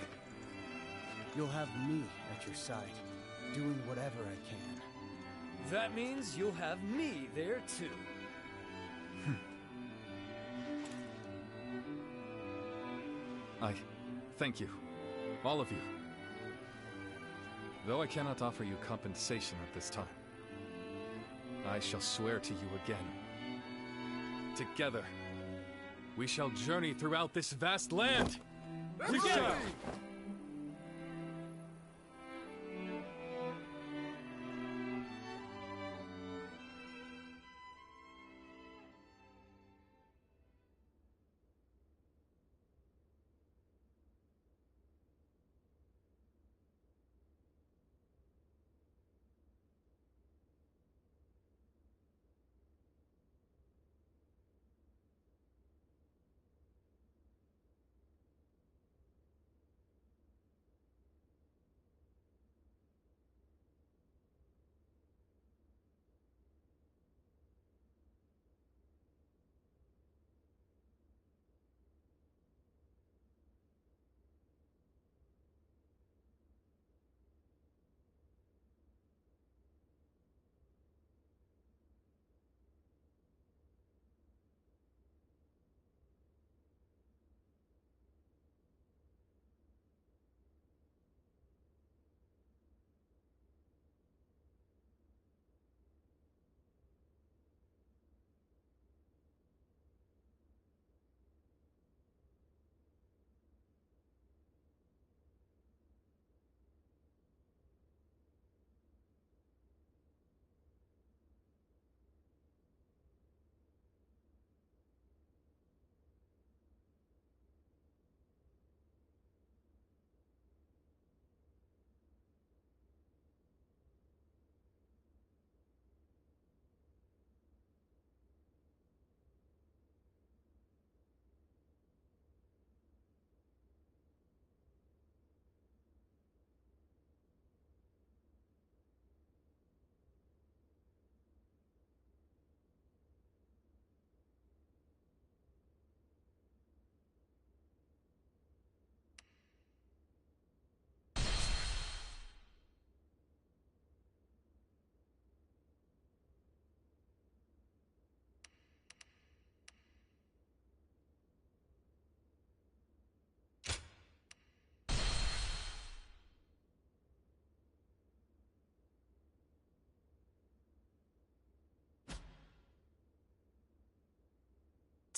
You'll have me at your side, doing whatever I can. That means you'll have me there too. I thank you, all of you. Though I cannot offer you compensation at this time, I shall swear to you again. Together, we shall journey throughout this vast land! Together!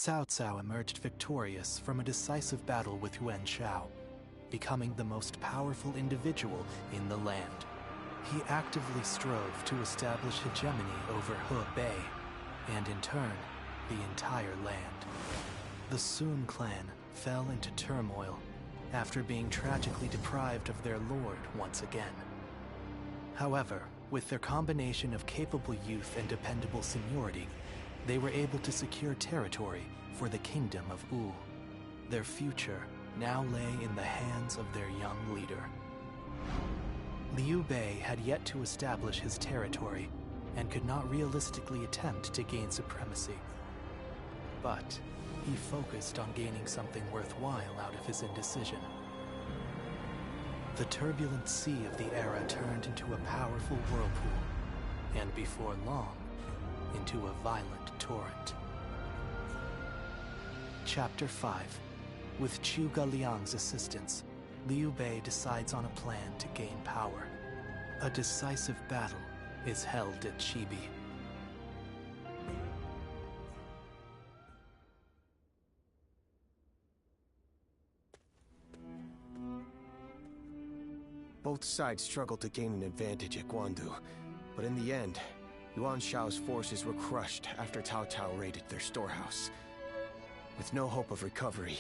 Cao Cao emerged victorious from a decisive battle with Yuan Shao, becoming the most powerful individual in the land. He actively strove to establish hegemony over Hebei, and in turn, the entire land. The Sun clan fell into turmoil after being tragically deprived of their lord once again. However, with their combination of capable youth and dependable seniority, they were able to secure territory for the kingdom of Wu. Their future now lay in the hands of their young leader. Liu Bei had yet to establish his territory and could not realistically attempt to gain supremacy. But he focused on gaining something worthwhile out of his indecision. The turbulent sea of the era turned into a powerful whirlpool, and before long, into a violent torrent. Chapter 5. With Zhuge Liang's assistance, Liu Bei decides on a plan to gain power. A decisive battle is held at Chibi. Both sides struggled to gain an advantage at Guandu, but in the end, Yuan Shao's forces were crushed after Cao Cao raided their storehouse. With no hope of recovery,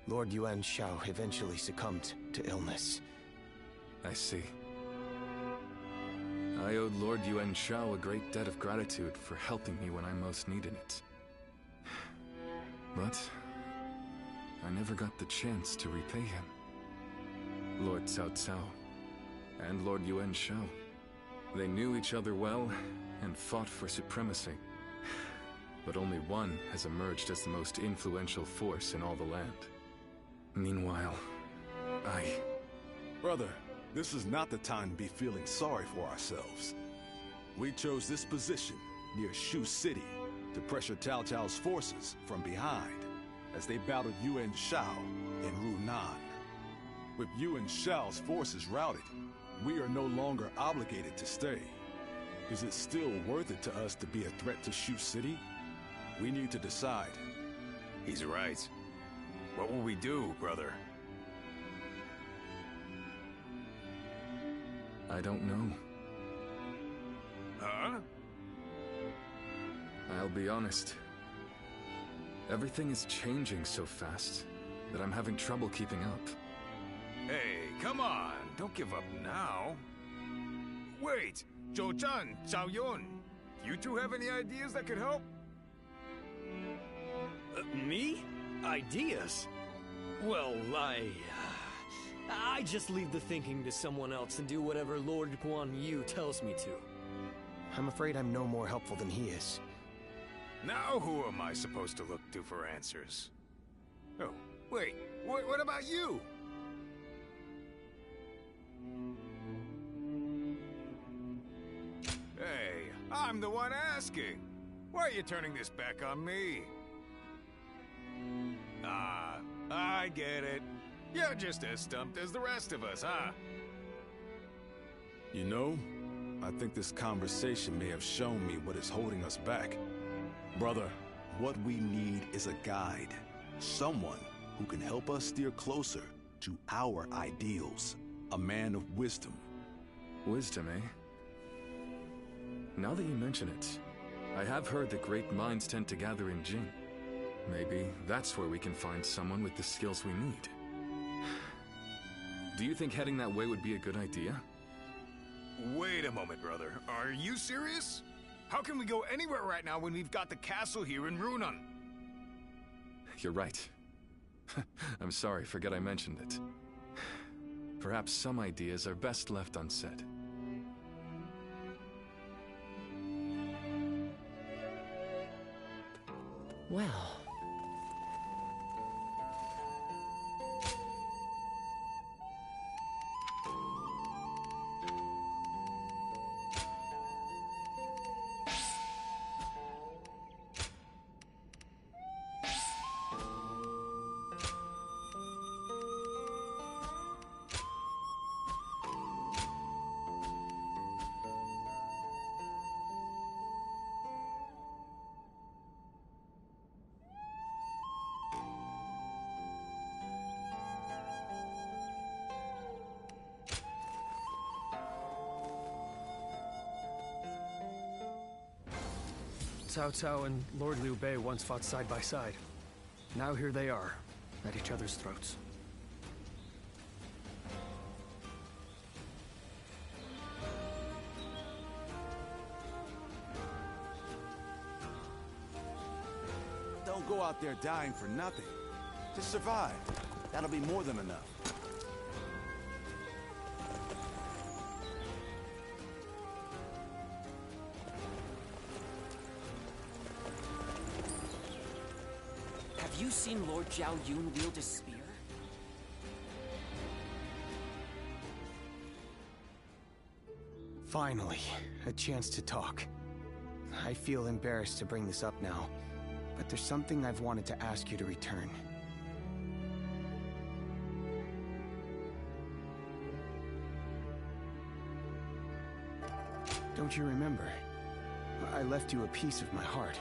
Lord Yuan Shao eventually succumbed to illness. I see. I owed Lord Yuan Shao a great debt of gratitude for helping me when I most needed it. But I never got the chance to repay him. Lord Cao Cao and Lord Yuan Shao. They knew each other well and fought for supremacy. But only one has emerged as the most influential force in all the land. Meanwhile, Brother, this is not the time to be feeling sorry for ourselves. We chose this position near Shu City to pressure Cao Cao's forces from behind as they battled Yuan Shao in Runan. With Yuan Shao's forces routed, we are no longer obligated to stay. Is it still worth it to us to be a threat to Shu City? We need to decide. He's right. What will we do, brother? I don't know. Huh? I'll be honest. Everything is changing so fast that I'm having trouble keeping up. Hey, come on! Don't give up now! Wait! Zhou Zhan, Zhao Yun! You two have any ideas that could help? Me? Ideas? Well, I just leave the thinking to someone else and do whatever Lord Guan Yu tells me to. I'm afraid I'm no more helpful than he is. Now who am I supposed to look to for answers? Oh, wait, what about you? Hey, I'm the one asking. Why are you turning this back on me? Ah, I get it. You're just as stumped as the rest of us, huh? You know, I think this conversation may have shown me what is holding us back. Brother, what we need is a guide. Someone who can help us steer closer to our ideals. A man of wisdom. Wisdom, eh? Now that you mention it, I have heard that great minds tend to gather in Jing. Maybe that's where we can find someone with the skills we need. Do you think heading that way would be a good idea? Wait a moment, brother. Are you serious? How can we go anywhere right now when we've got the castle here in Runan? You're right. I'm sorry, forget I mentioned it. Perhaps some ideas are best left unsaid. Well... Cao Cao and Lord Liu Bei once fought side by side. Now here they are, at each other's throats. Don't go out there dying for nothing. Just survive. That'll be more than enough. Have you seen Lord Zhao Yun wield a spear? Finally, a chance to talk. I feel embarrassed to bring this up now, but there's something I've wanted to ask you to return. Don't you remember? I left you a piece of my heart.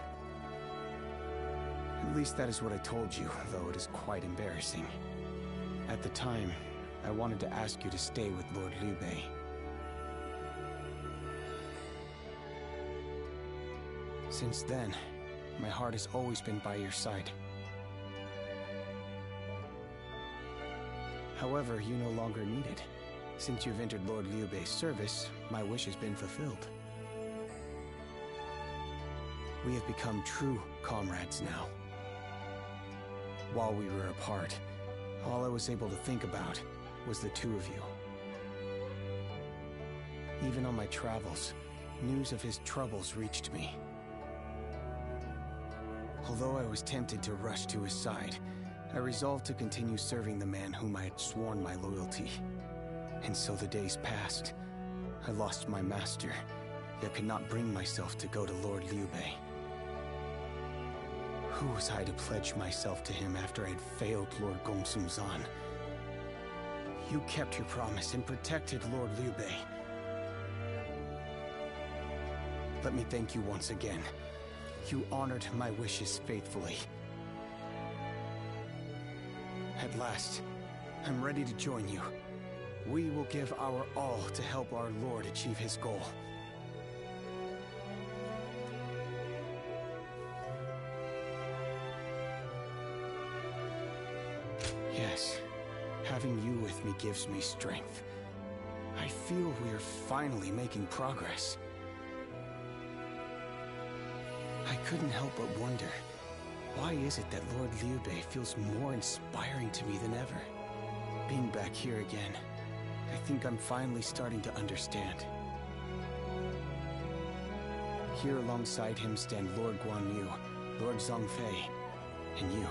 At least that is what I told you, though it is quite embarrassing. At the time, I wanted to ask you to stay with Lord Liu Bei. Since then, my heart has always been by your side. However, you no longer need it. Since you've entered Lord Liu Bei's service, my wish has been fulfilled. We have become true comrades now. while we were apart, all I was able to think about was the two of you. Even on my travels, news of his troubles reached me. Although I was tempted to rush to his side, I resolved to continue serving the man whom I had sworn my loyalty. And so the days passed. I lost my master, yet could not bring myself to go to Lord Liu Bei. Who was I to pledge myself to him after I had failed Lord Gongsun Zan? You kept your promise and protected Lord Liu Bei. Let me thank you once again. You honored my wishes faithfully. At last, I'm ready to join you. We will give our all to help our Lord achieve his goal. Yes, having you with me gives me strength. I feel we are finally making progress. I couldn't help but wonder, why is it that Lord Liu Bei feels more inspiring to me than ever? Being back here again, I think I'm finally starting to understand. Here alongside him stand Lord Guan Yu, Lord Zhongfei, and you.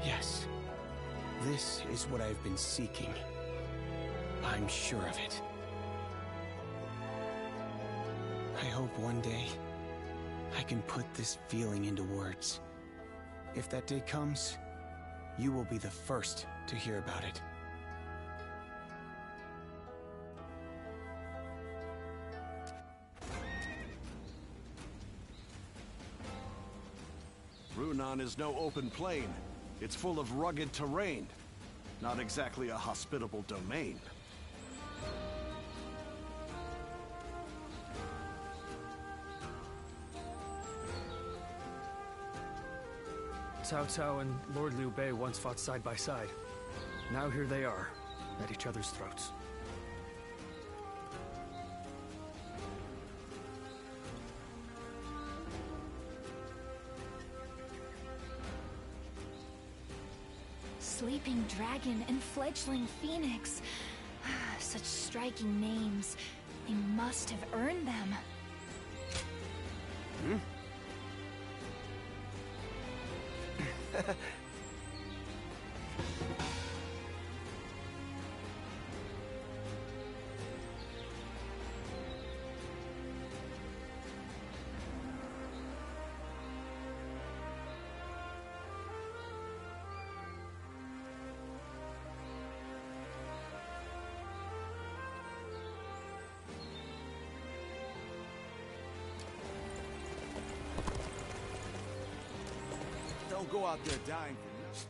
Yes, this is what I've been seeking. I'm sure of it. I hope one day I can put this feeling into words. If that day comes, you will be the first to hear about it. Runan is no open plain. It's full of rugged terrain. Not exactly a hospitable domain. Cao Cao and Lord Liu Bei once fought side by side. Now here they are, at each other's throats. Sleeping Dragon and Fledgling Phoenix. Such striking names. They must have earned them. Hmm? Don't go out there dying for nothing.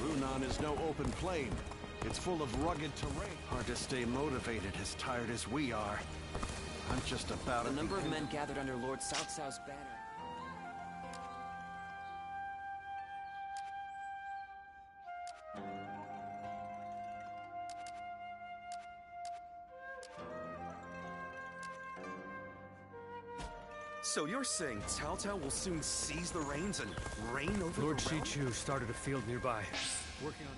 Runan is no open plain. It's full of rugged terrain. Hard to stay motivated as tired as we are. I'm just about The number of men gathered under Lord Cao Cao's banner. So you're saying Cao Cao will soon seize the reins and reign over Lord the realm? Shichu started a field nearby, working on it.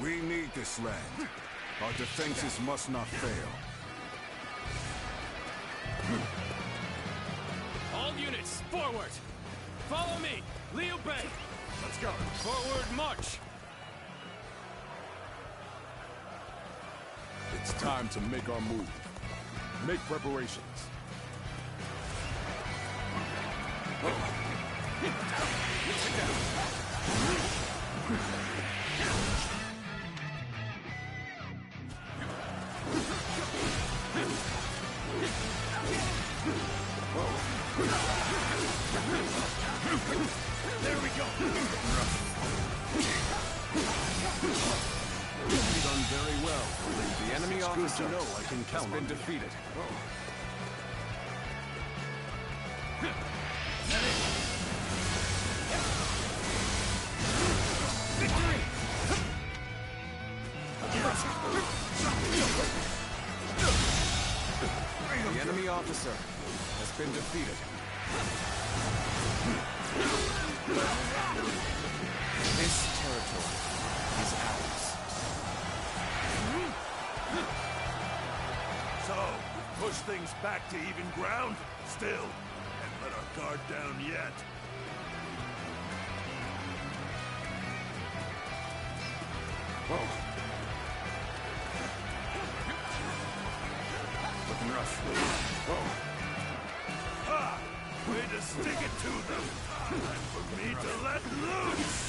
We need this land. Our defenses must not fail. All units, forward! Follow me! Liu Bei! Let's go! Forward march! It's time to make our move. Make preparations. There we go. You've done very well. The enemy officer I can count has been defeated. Victory! The enemy officer has been defeated. This territory is ours. So, push things back to even ground? Still, and let our guard down yet. Whoa. Looking rough. Whoa. Ha! Way to stick it to them! Time for me to let loose!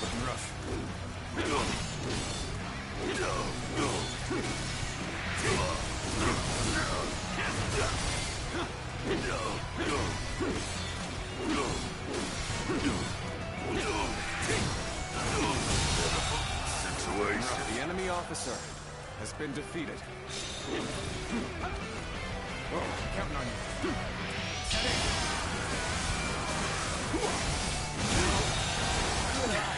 Looking rough. The enemy officer has been defeated. Whoa, counting on you.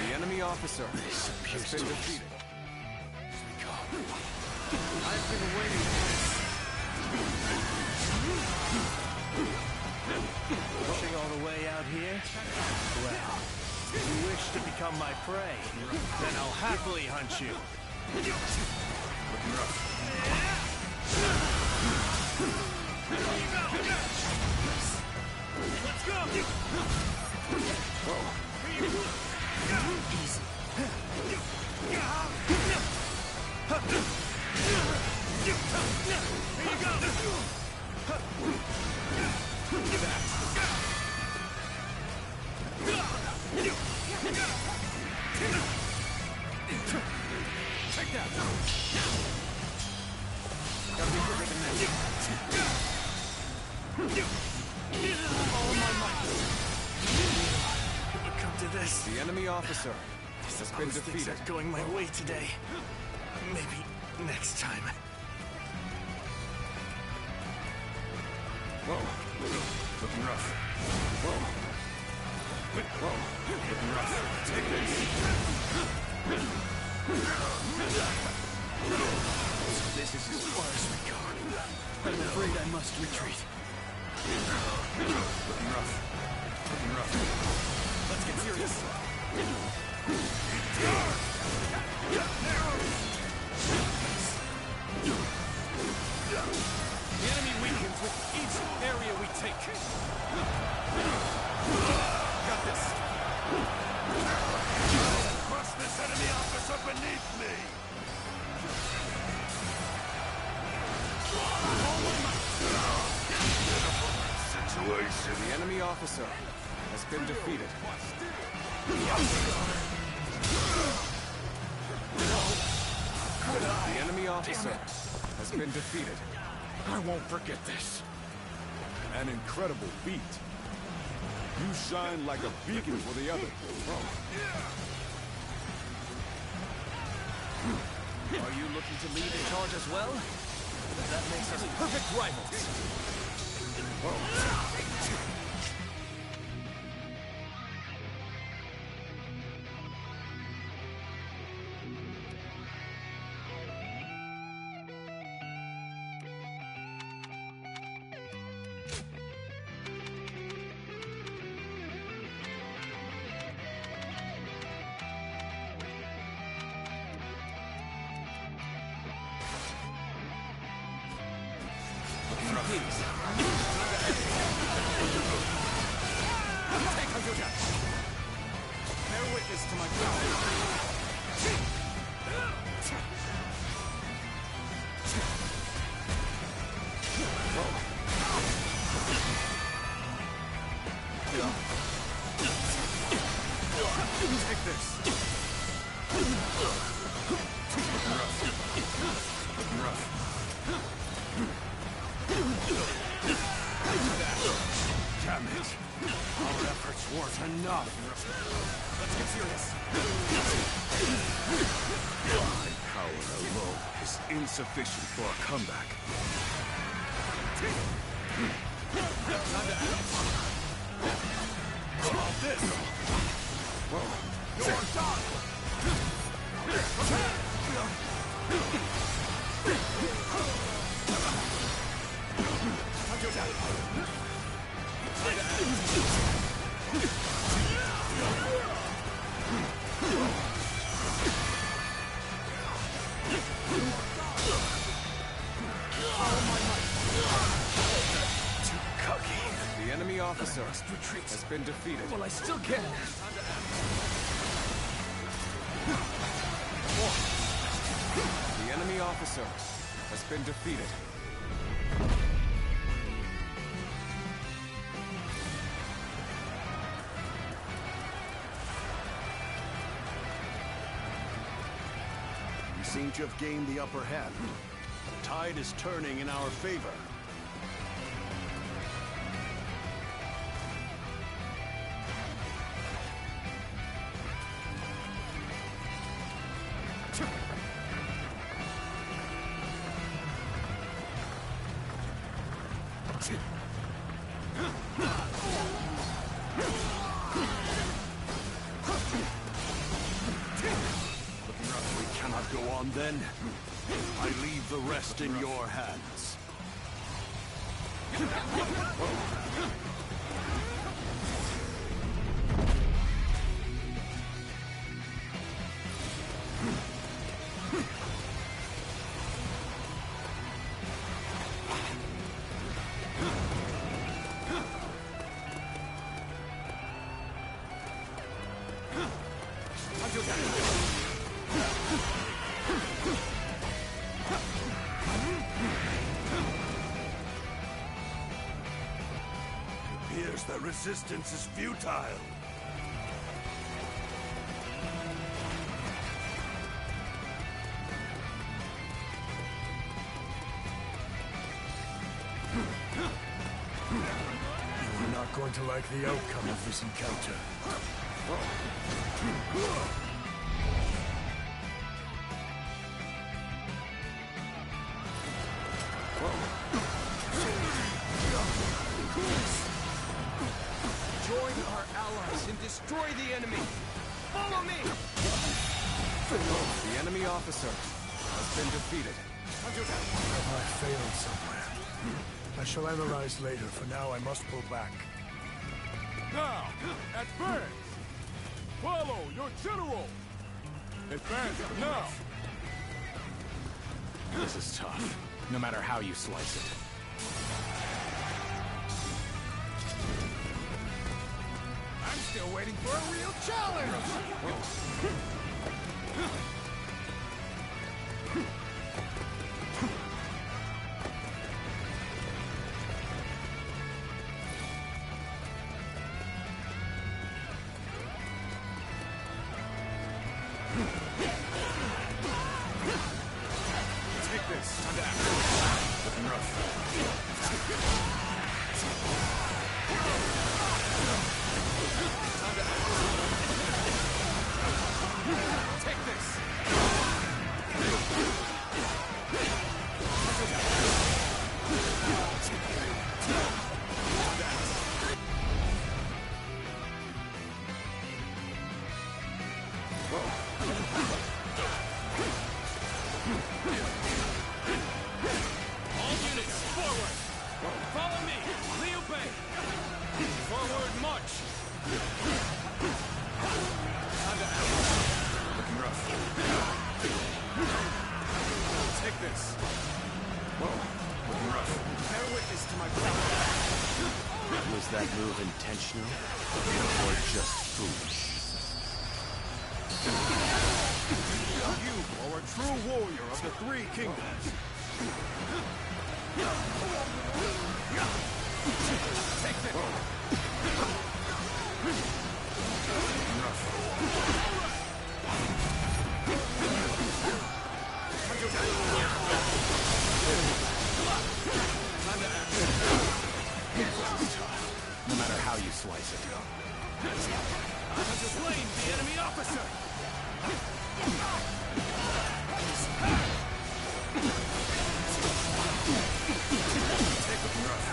The enemy officer has been defeated. I've been waiting for this. Pushing all the way out here? Well, if you wish to become my prey, then I'll happily hunt you. Looking rough. Let's go! Easy. Take that! Gotta be quicker than this. All my might. Will it come to this? The enemy officer has been Things defeated. aren't going my way today. Maybe next time. Whoa. Looking rough. Whoa. Whoa. Looking rough. Take this. This is as far as we go. I'm afraid I must retreat. Looking rough. Looking rough. Let's get serious. The enemy weakens with each area we take. Got this. Crush this enemy officer beneath me! Situation. The enemy officer has been defeated. The enemy officer has been defeated. I won't forget this. An incredible feat. You shine like a beacon for the others. Are you looking to lead the charge as well? That makes us perfect rivals. witness to my power. Take this. Damn it! Our efforts weren't enough. Let's get serious. My power alone is insufficient for a comeback. How about this? You're done! The enemy officer has been defeated. Well, I still can. The enemy officer has been defeated. We seem to have gained the upper hand. The tide is turning in our favor. We cannot go on then. I leave the rest in your hands. It appears that resistance is futile. You are not going to like the outcome of this encounter. Join our allies and destroy the enemy! Follow me! The enemy officer has been defeated. I failed somewhere. I shall analyze later. For now, I must pull back. Now, advance! Follow your general! Advance now! This is tough, no matter how you slice it. I'm still waiting for a real challenge! Take this. Time to act. Looking rough. Time to act. Take this. All units, forward! Follow me, Liu Bei! Forward march! Looking rough. Take this. Looking rough. Bear witness to my power. Was that move intentional or just foolish? You are a true warrior of the Three Kingdoms. Take this. No matter how you slice it. I have slain the enemy officer! Take a breath.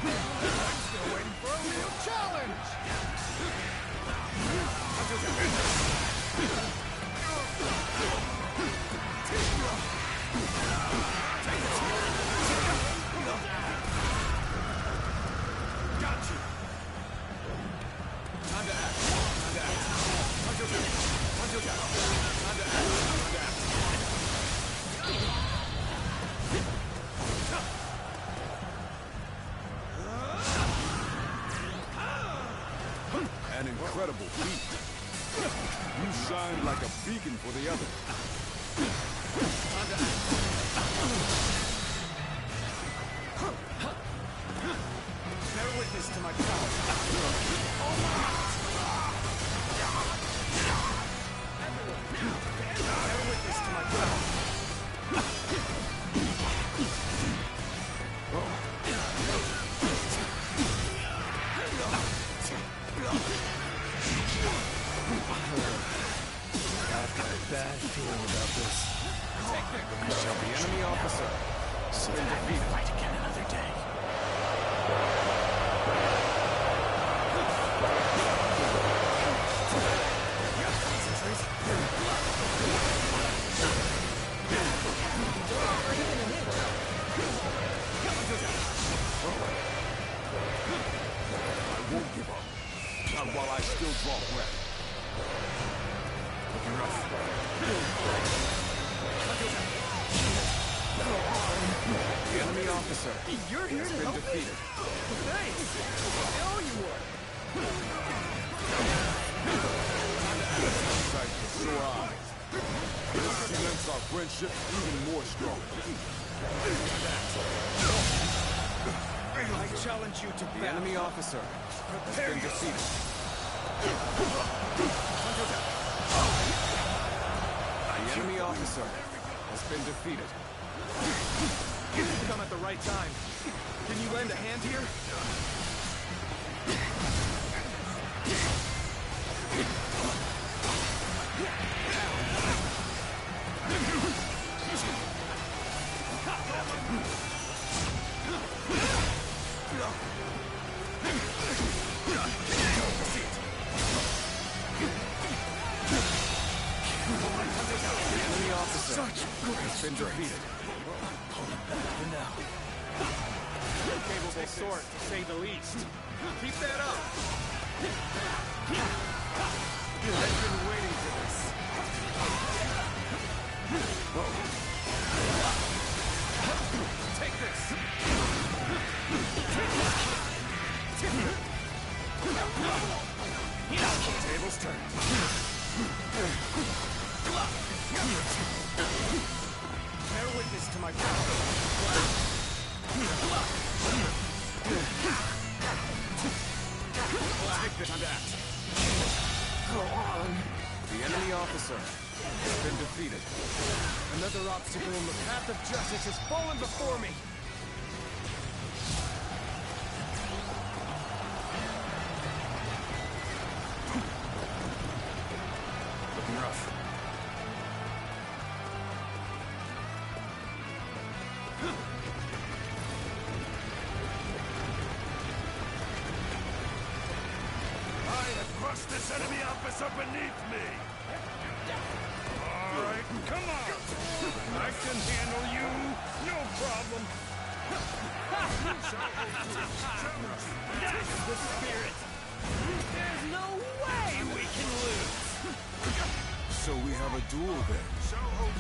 I'm still waiting for a real challenge! Got you! Time to act. Time to act. Until down. Until down. Time to act. Time to act. An incredible feat. You shine like a beacon for the others. Time to act. Bear witness to my power. Bear witness to my power. I've got a bad feeling about this. You shall be enemy officer. So that I may fight again another day. I won't give up. Not while I still draw breath. Looking rough. The enemy officer. You're here has to been help me? defeated. Thanks! I owe you one! Sight for sore eyes. This cements our friendship even more strong. I challenge you to battle. The enemy officer has been defeated. The enemy officer has been defeated. You've come at the right time. Can you lend a hand here? Has been defeated. Capable sort, to say the least. Keep that up. I've been waiting for this. Take this. Tables turn. Bear witness to my power. Take this. Time to act. Go on. The enemy officer has been defeated. Another obstacle in the path of justice has fallen before me. Looking rough. This enemy officer beneath me! Alright, come on! I can handle you, no problem! That's the spirit! There's no way we can lose! So we have a duel then.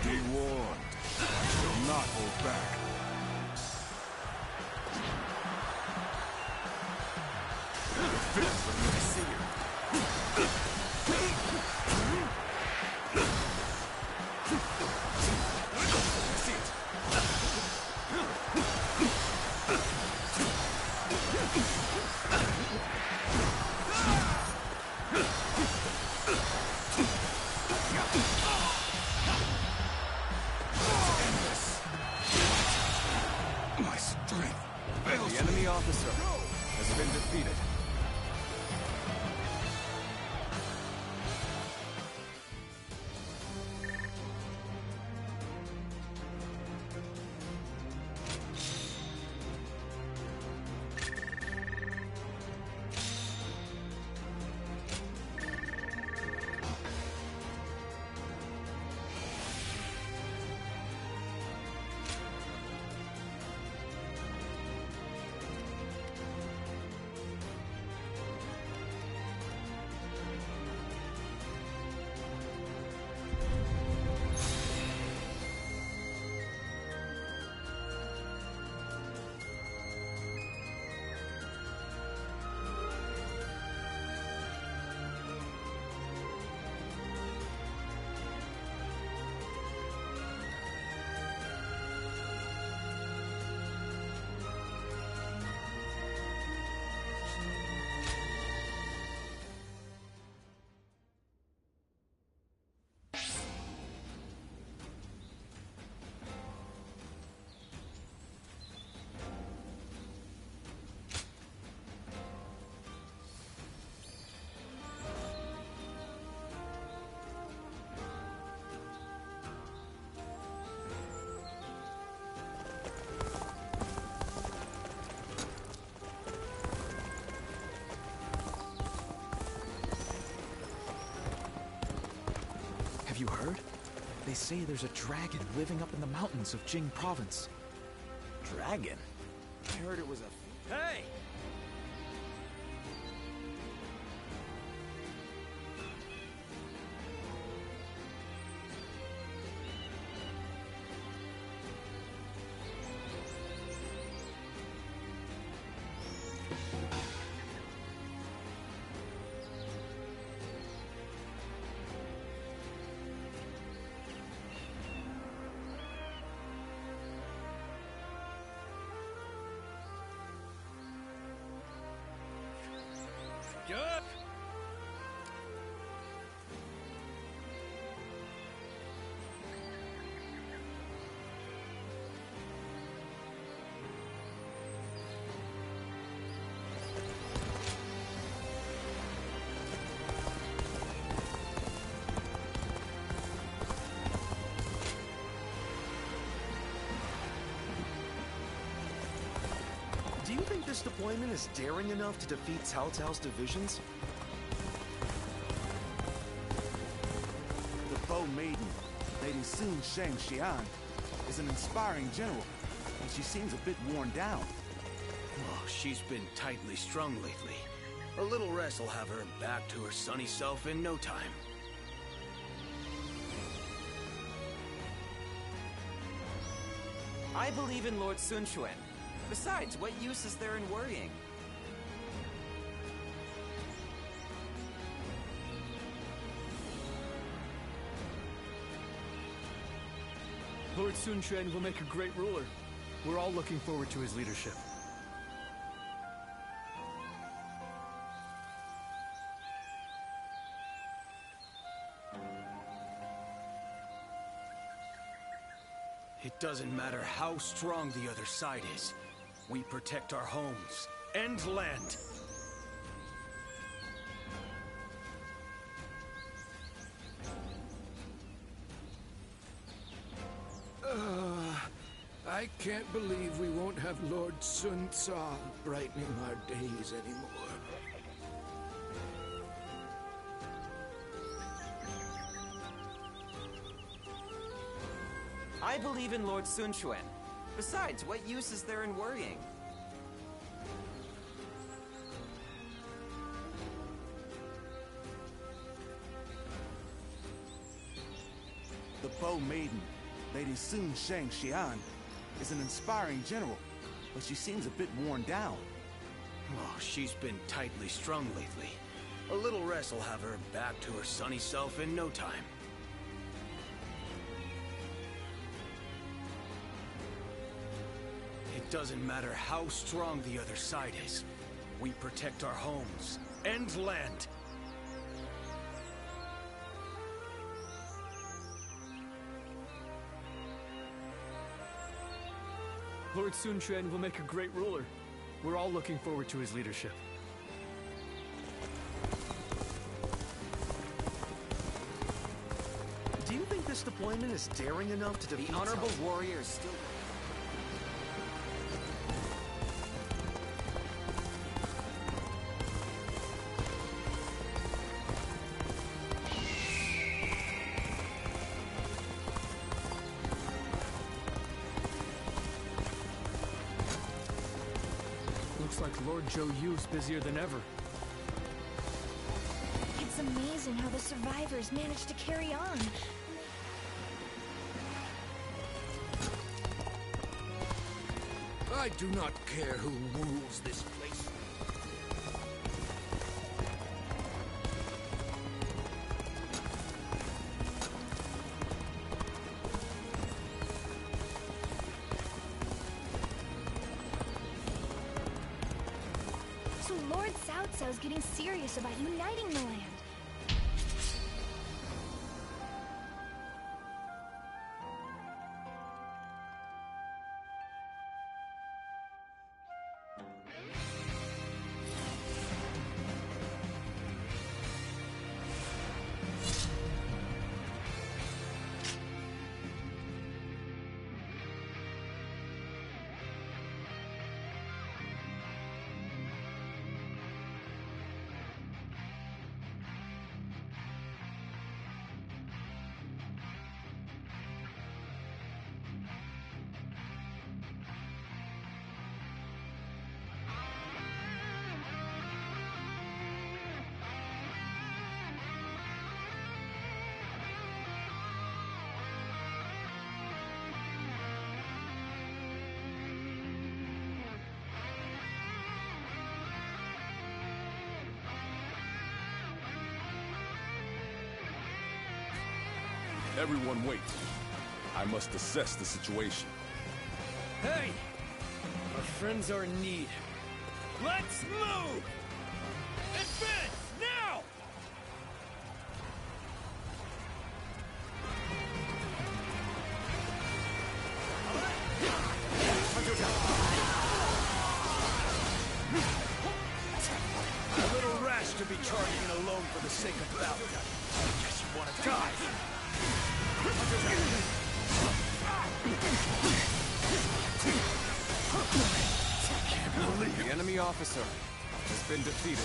Be warned. I shall not hold back. Fit for me to see you. been defeated. Have you heard? They say there's a dragon living up in the mountains of Jing province. Dragon? I heard it was a... Hey! Good. Do you think this deployment is daring enough to defeat Cao Cao's divisions? The Bow Maiden, Lady Sun Sheng Xian, is an inspiring general, and she seems a bit worn down. Oh, she's been tightly strung lately. A little rest will have her back to her sunny self in no time. I believe in Lord Sun Quan. Besides, what use is there in worrying? Lord Sun Quan will make a great ruler. We're all looking forward to his leadership. It doesn't matter how strong the other side is. We protect our homes and land. I can't believe we won't have Lord Sun Ca brightening our days anymore. I believe in Lord Sun Quan. Besides, what use is there in worrying? The Bow Maiden, Lady Sun Sheng Xian, is an inspiring general, but she seems a bit worn down. Oh, she's been tightly strung lately. A little rest will have her back to her sunny self in no time. It doesn't matter how strong the other side is. We protect our homes and land. Lord Sun Quan will make a great ruler. We're all looking forward to his leadership. Do you think this deployment is daring enough to defeat The honorable warrior is still... Looks like Lord Zhou Yu's busier than ever. It's amazing how the survivors managed to carry on. I do not care who rules this place. So Lord Cao Cao's getting serious about uniting the land. Everyone wait. I must assess the situation. Hey! Our friends are in need. Let's move! Advance, now! A little rash to be charging in alone for the sake of battle. Guess you want to die. Can't believe the enemy officer has been defeated.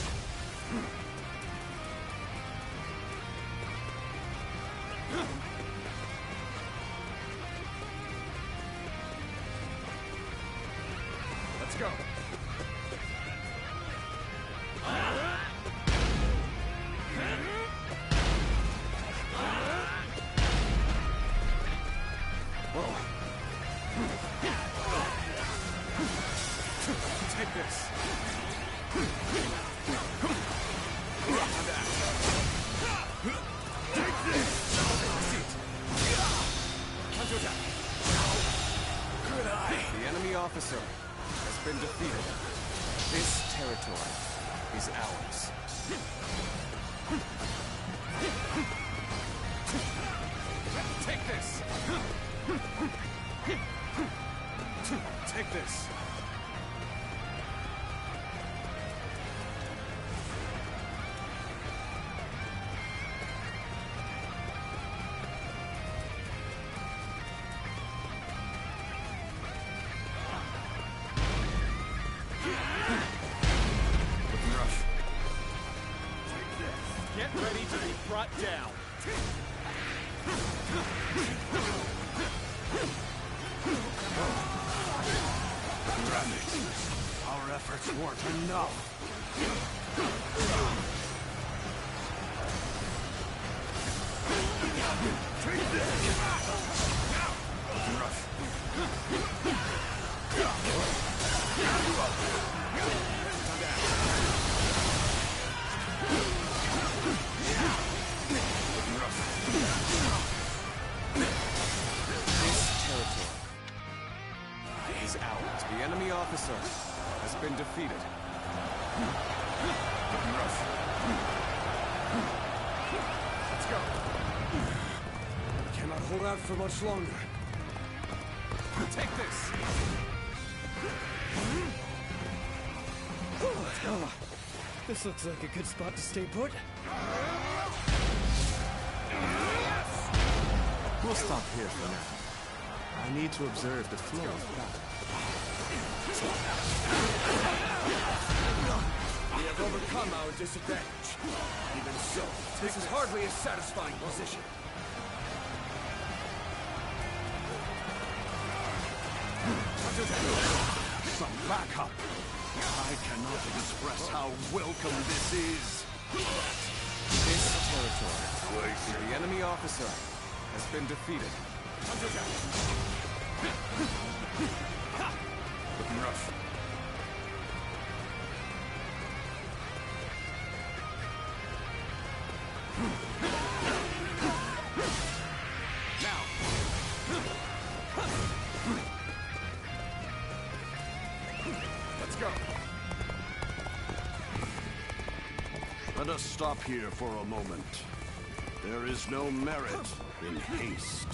Let's go. Take this. Good eye. The enemy officer has been defeated. This territory is ours. Take this. Take this. Get ready to be brought down. Damn it. Our efforts weren't enough. Take this! Is ours. The enemy officer has been defeated. Let's go. We cannot hold out for much longer. Take this. This looks like a good spot to stay put. We'll stop here for now. I need to observe the flow of battle. We have overcome our disadvantage. Even so, this is hardly a satisfying position. Some backup. I cannot express how welcome this is. This territory, the enemy officer has been defeated. Looking rough. Let's go. Let us stop here for a moment. There is no merit in haste.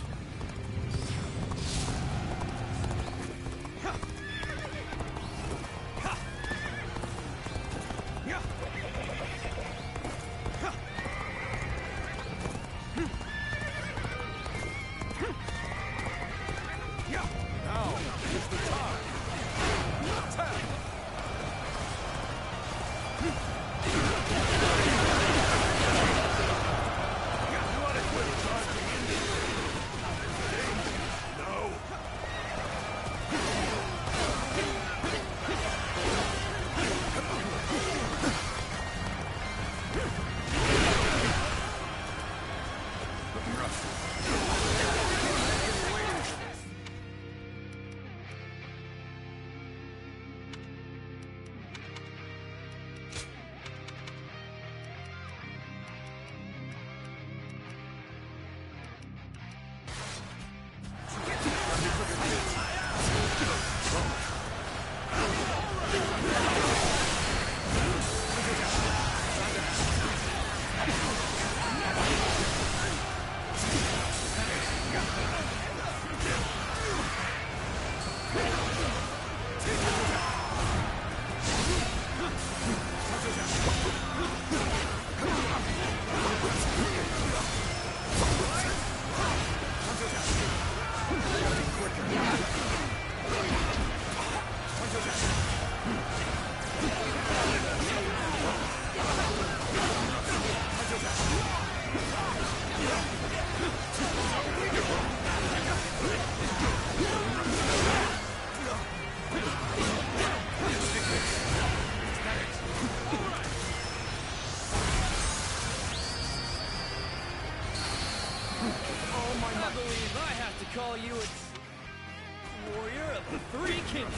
I believe I have to call you a warrior of the Three Kingdoms.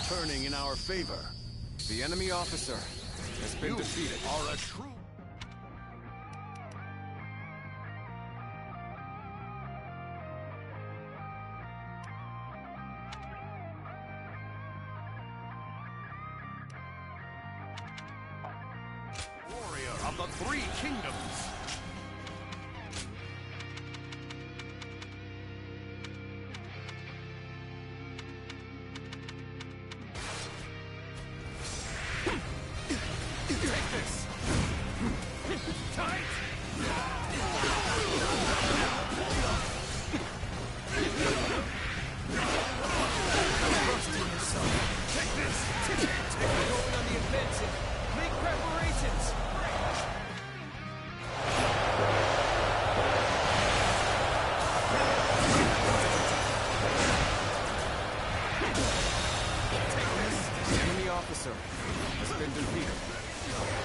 Turning in our favor. The enemy officer has been defeated. Are a true warrior of the Three Kingdoms. officer has been defeated.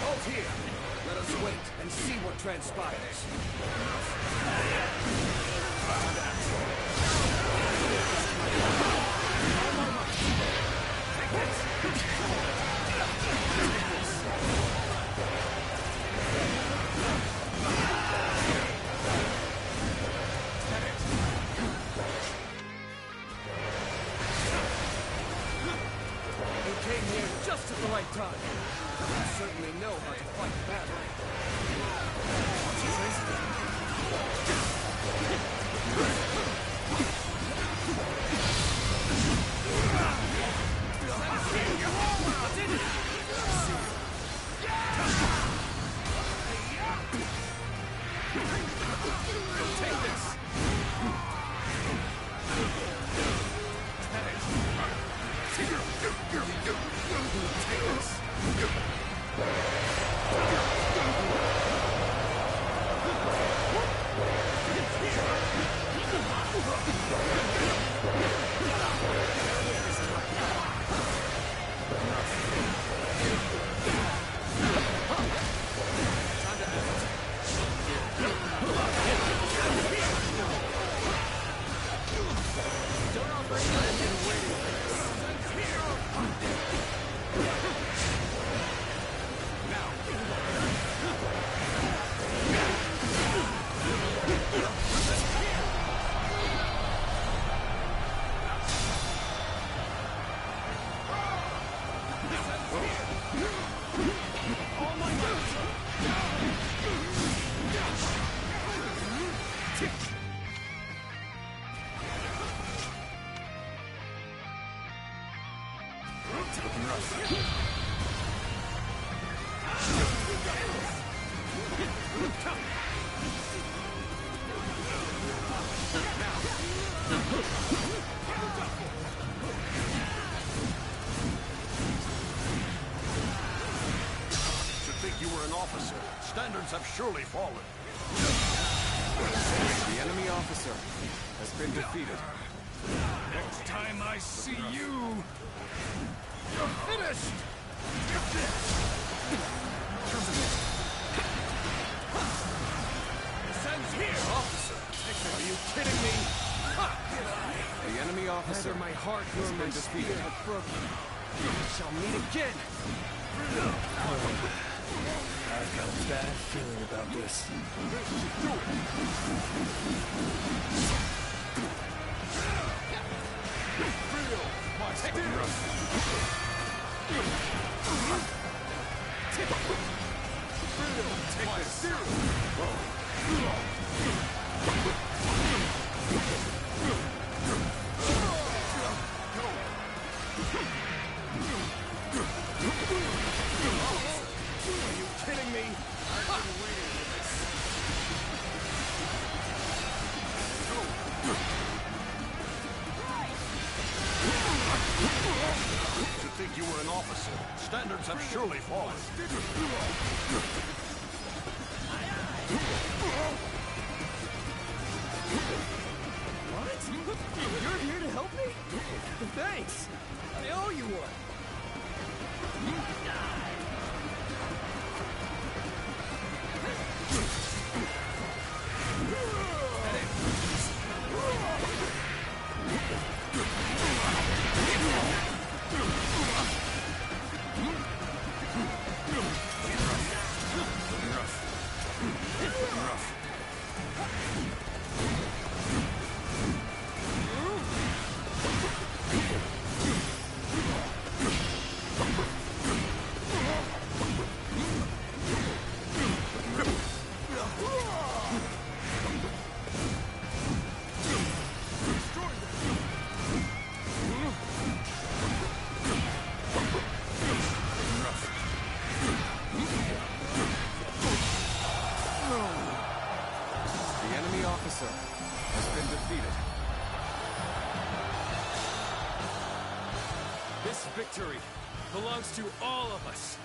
Halt here! Let us wait and see what transpires. You came here just at the right time. You certainly know how to fight battle. Take this! Standards have surely fallen. The enemy officer has been defeated. Next time I see you... You're finished! This ends here, officer! Are you kidding me? The enemy officer Neither my heart has nor been my spear defeated. have broken. We shall meet again. I've got a bad feeling about this. Are you kidding me? I've been waiting for this. To think you were an officer, standards have surely fallen. What? You're here to help me? Thanks. I owe you one. Victory belongs to all of us.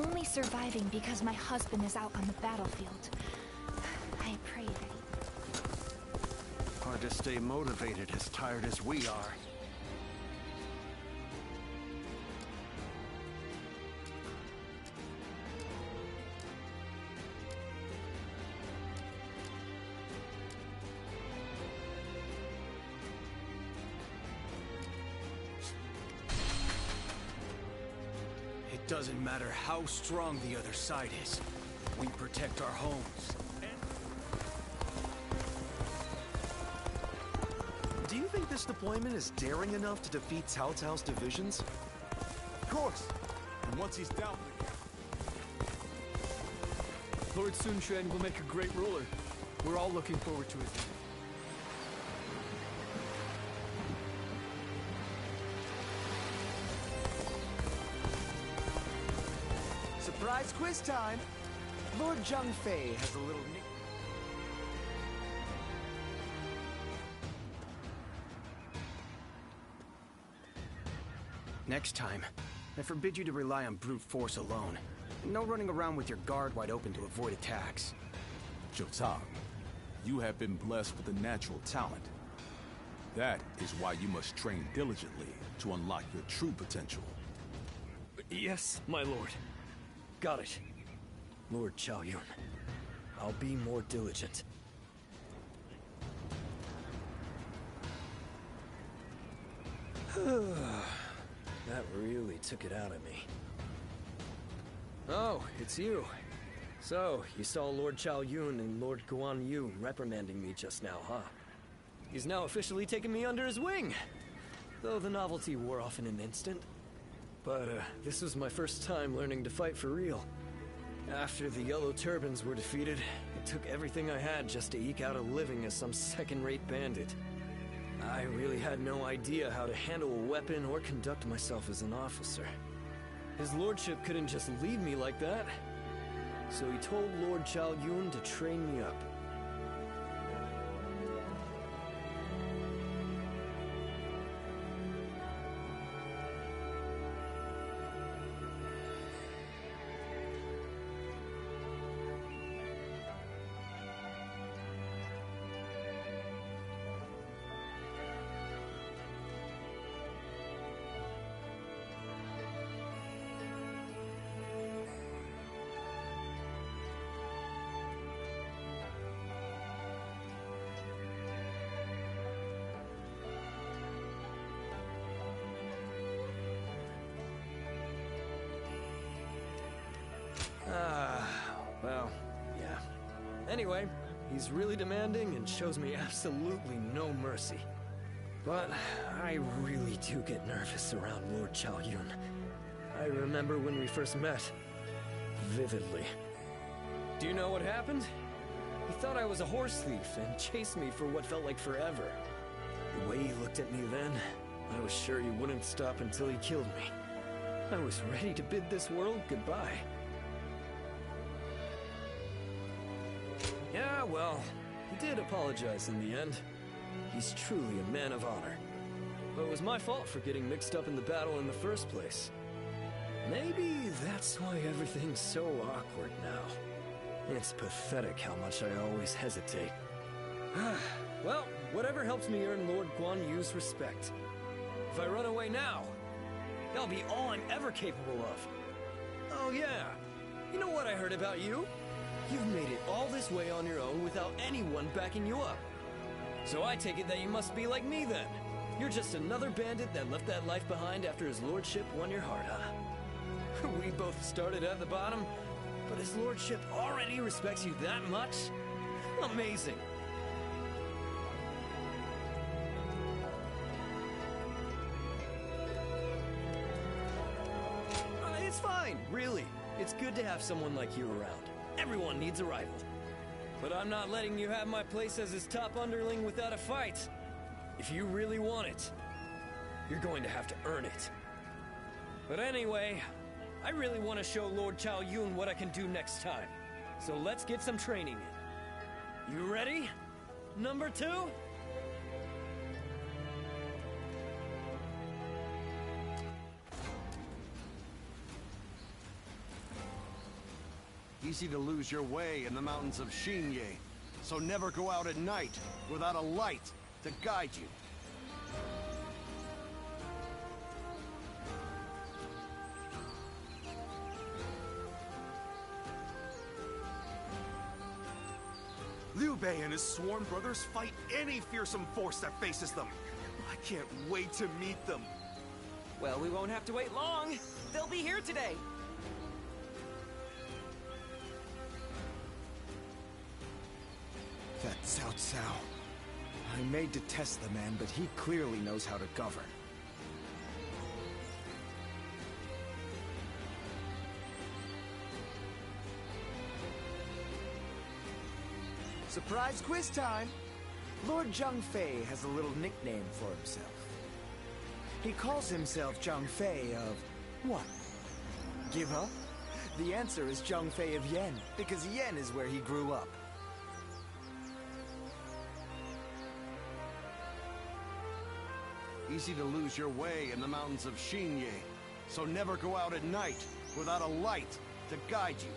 only surviving because my husband is out on the battlefield. I pray that Hard to stay motivated as tired as we are. It doesn't matter how strong the other side is. We protect our homes. Do you think this deployment is daring enough to defeat Cao Cao's divisions? Of course. And once he's down Lord Sun Quan will make a great ruler. We're all looking forward to his day. Surprise quiz time! Lord Zhang Fei has a little nick. Next time, I forbid you to rely on brute force alone. No running around with your guard wide open to avoid attacks. Zhou Tang, you have been blessed with a natural talent. That is why you must train diligently to unlock your true potential. Yes, my lord. Got it. Lord Chao Yun. I'll be more diligent. That really took it out of me. Oh, it's you. So, you saw Lord Chao Yun and Lord Guan Yu reprimanding me just now, huh? He's now officially taken me under his wing. Though the novelty wore off in an instant. But, this was my first time learning to fight for real. After the Yellow Turbans were defeated, it took everything I had just to eke out a living as some second-rate bandit. I really had no idea how to handle a weapon or conduct myself as an officer. His lordship couldn't just leave me like that. So he told Lord Chao Yun to train me up. Well, yeah. Anyway, he's really demanding and shows me absolutely no mercy. But I really do get nervous around Lord Chao Yun. I remember when we first met. Vividly. Do you know what happened? He thought I was a horse thief and chased me for what felt like forever. The way he looked at me then, I was sure he wouldn't stop until he killed me. I was ready to bid this world goodbye. Yeah, well, he did apologize in the end. He's truly a man of honor. But it was my fault for getting mixed up in the battle in the first place. Maybe that's why everything's so awkward now. It's pathetic how much I always hesitate. Well, whatever helps me earn Lord Guan Yu's respect. If I run away now, that'll be all I'm ever capable of. Oh yeah, you know what I heard about you? You've made it all this way on your own without anyone backing you up. So I take it that you must be like me then. You're just another bandit that left that life behind after his lordship won your heart, huh? We both started at the bottom, but his lordship already respects you that much? Amazing. It's fine, really. It's good to have someone like you around. Everyone needs a rival. But I'm not letting you have my place as his top underling without a fight. If you really want it, you're going to have to earn it. But anyway, I really want to show Lord Chao Yun what I can do next time. So let's get some training in. You ready? Number 2? Easy to lose your way in the mountains of Xinye, so never go out at night without a light to guide you. Liu Bei and his sworn brothers fight any fearsome force that faces them. I can't wait to meet them. Well, we won't have to wait long. They'll be here today. That Cao Cao. I may detest the man, but he clearly knows how to govern. Surprise quiz time! Lord Zhang Fei has a little nickname for himself. He calls himself Zhang Fei of... what? Give up? The answer is Zhang Fei of Yen, because Yen is where he grew up. Easy to lose your way in the mountains of Xinye, so never go out at night without a light to guide you.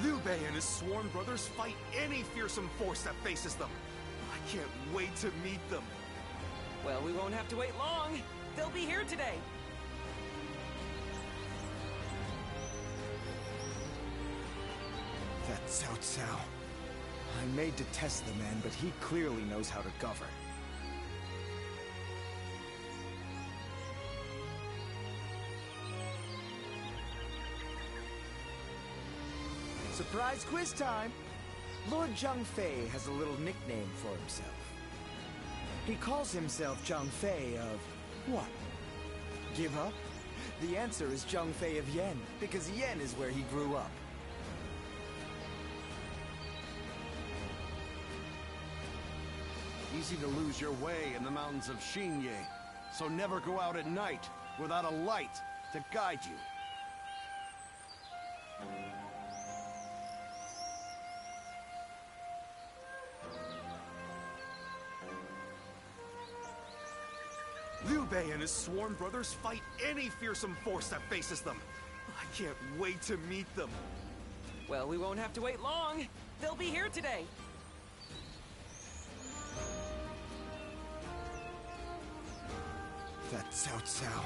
Liu Bei and his sworn brothers fight any fearsome force that faces them. I can't wait to meet them. Well, we won't have to wait long. They'll be here today. That Cao Cao. I may detest the man, but he clearly knows how to govern. Surprise quiz time! Lord Zhang Fei has a little nickname for himself. He calls himself Zhang Fei of... what? Give up? The answer is Zhang Fei of Yen, because Yen is where he grew up. Easy to lose your way in the mountains of Xinye, so never go out at night without a light to guide you. Liu Bei and his sworn brothers fight any fearsome force that faces them. I can't wait to meet them. Well, we won't have to wait long. They'll be here today. That Cao Cao.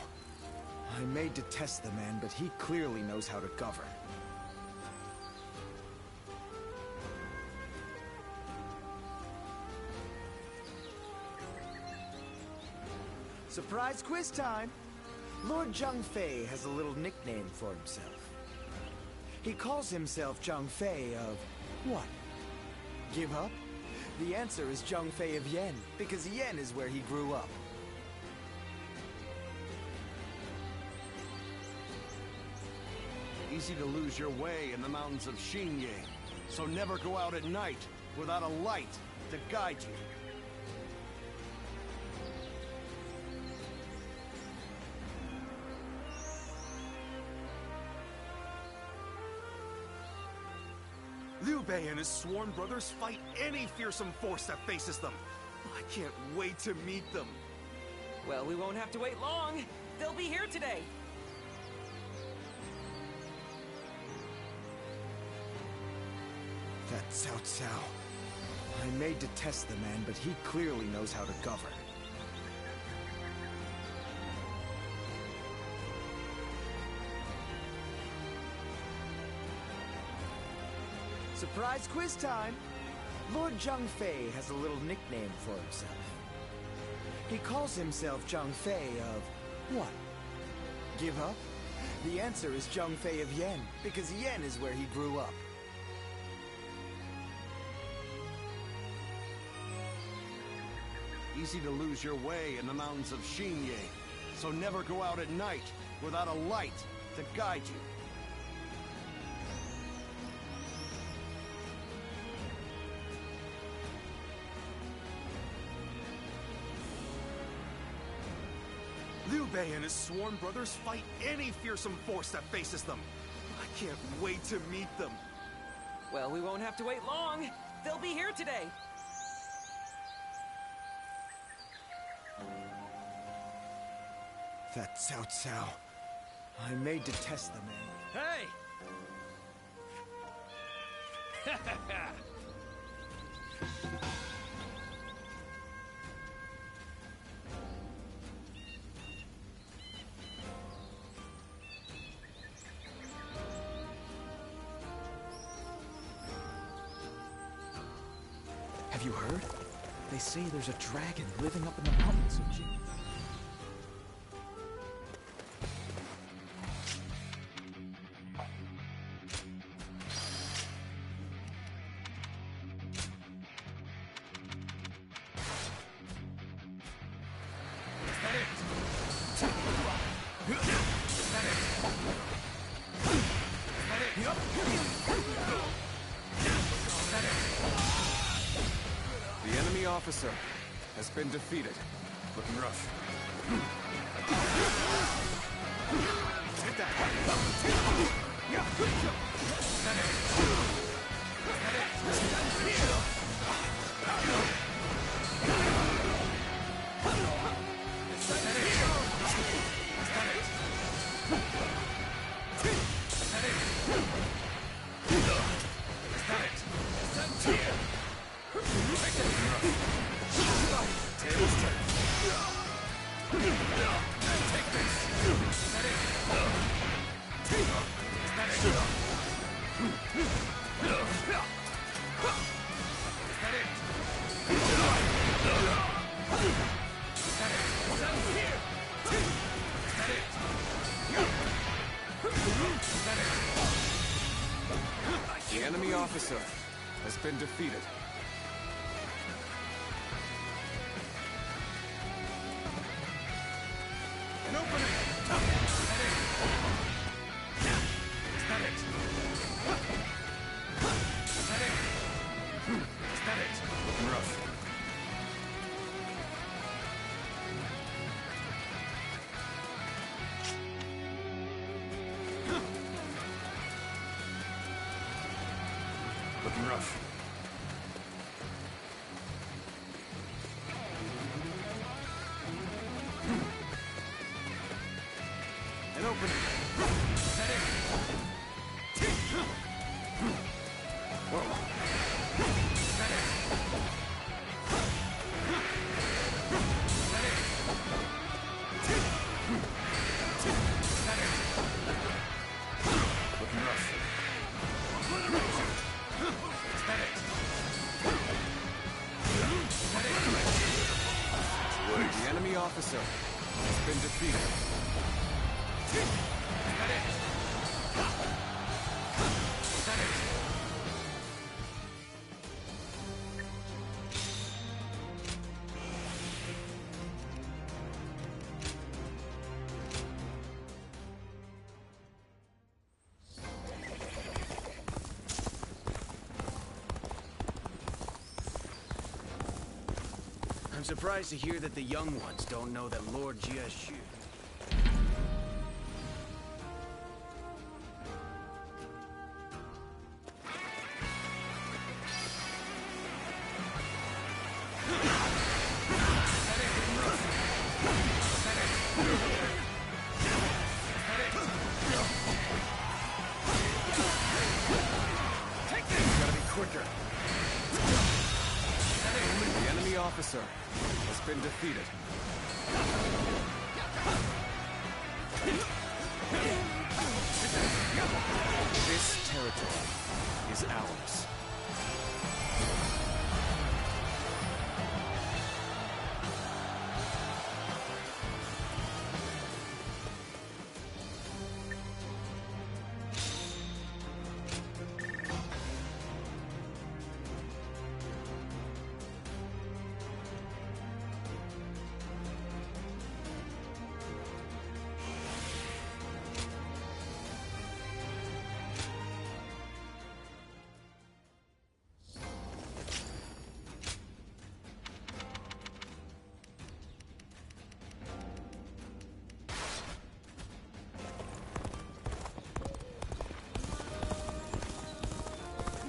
I may detest the man, but he clearly knows how to govern. Surprise quiz time! Lord Zhang Fei has a little nickname for himself. He calls himself Zhang Fei of... what? Give up? The answer is Zhang Fei of Yen, because Yen is where he grew up. Easy to lose your way in the mountains of Xinye, so never go out at night without a light to guide you. Liu Bei and his sworn brothers fight any fearsome force that faces them. I can't wait to meet them. Well, we won't have to wait long. They'll be here today. That Cao Cao. I may detest the man, but he clearly knows how to govern. Surprise quiz time! Lord Zhang Fei has a little nickname for himself. He calls himself Zhang Fei of... what? Give up? The answer is Zhang Fei of Yen, because Yen is where he grew up. Easy to lose your way in the mountains of Xinye, so never go out at night without a light to guide you. Liu Bei and his sworn brothers fight any fearsome force that faces them. I can't wait to meet them. Well, we won't have to wait long. They'll be here today. That Cao Cao. I may detest the man. Hey! Have you heard? They say there's a dragon living up in the mountains of Jin. The enemy officer has been defeated. Looking rough. Take that! The enemy officer has been defeated. An opening! Is that it? Is that it? Looking rough. Looking rough. An opening! Is that it? Whoa. Is that it? Is that it? Is that it? Looking rough. Is that it? Is that it? The enemy officer has been defeated. Is that it? Is that it? I'm surprised to hear that the young ones don't know that Lord Jiashu. The enemy officer has been defeated. This territory is ours.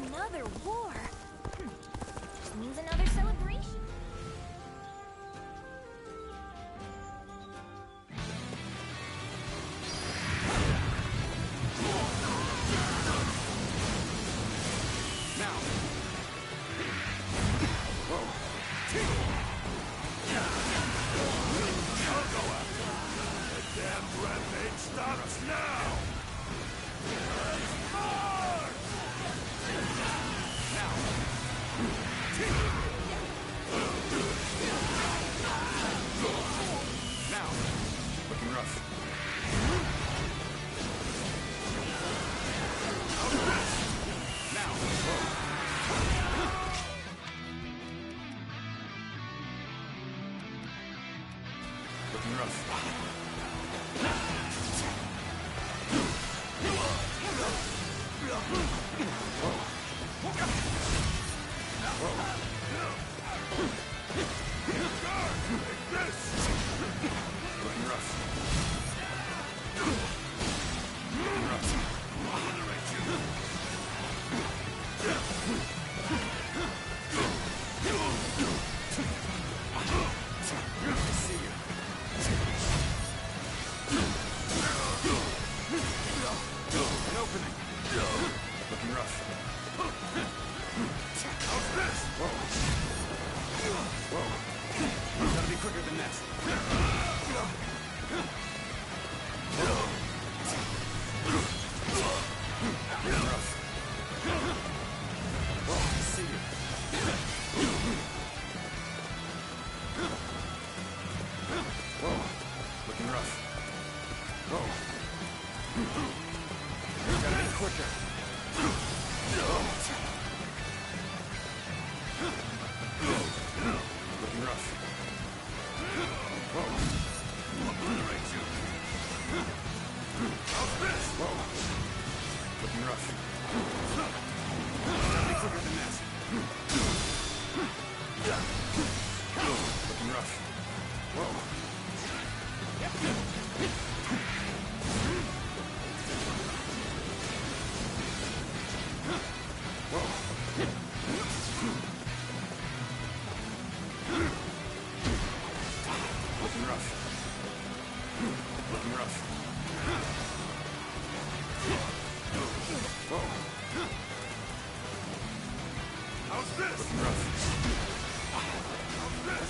Another war? Just means another celebration. happening? Looking rough. How's this? Whoa. Gotta be quicker than that. Looking rough. Whoa, I see you. Whoa, looking rough. Whoa. Gotta be quicker. Looking rough. Whoa. Obliterate you. How's this? Whoa. Looking rough. Gotta be quicker than that. Looking rough. Whoa. Looking rough. Looking rough. Whoa. How's this? Looking rough. How's this?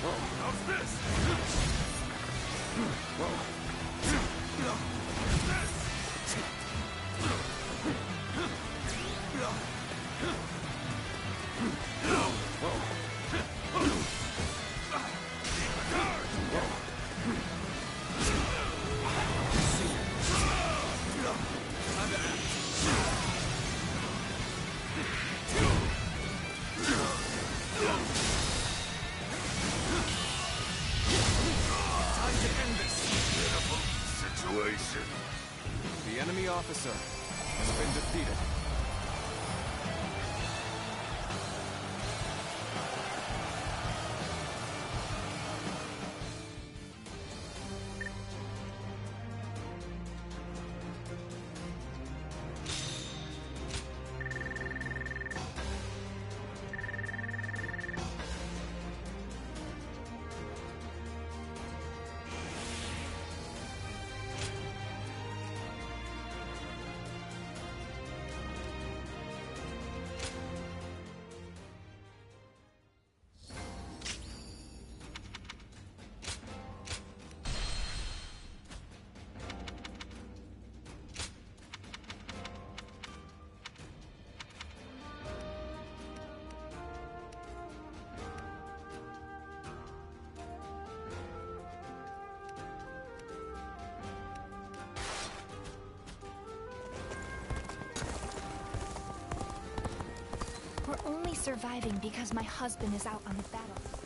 Whoa. How's this? Whoa. The enemy officer has been defeated. We're only surviving because my husband is out on the battlefield.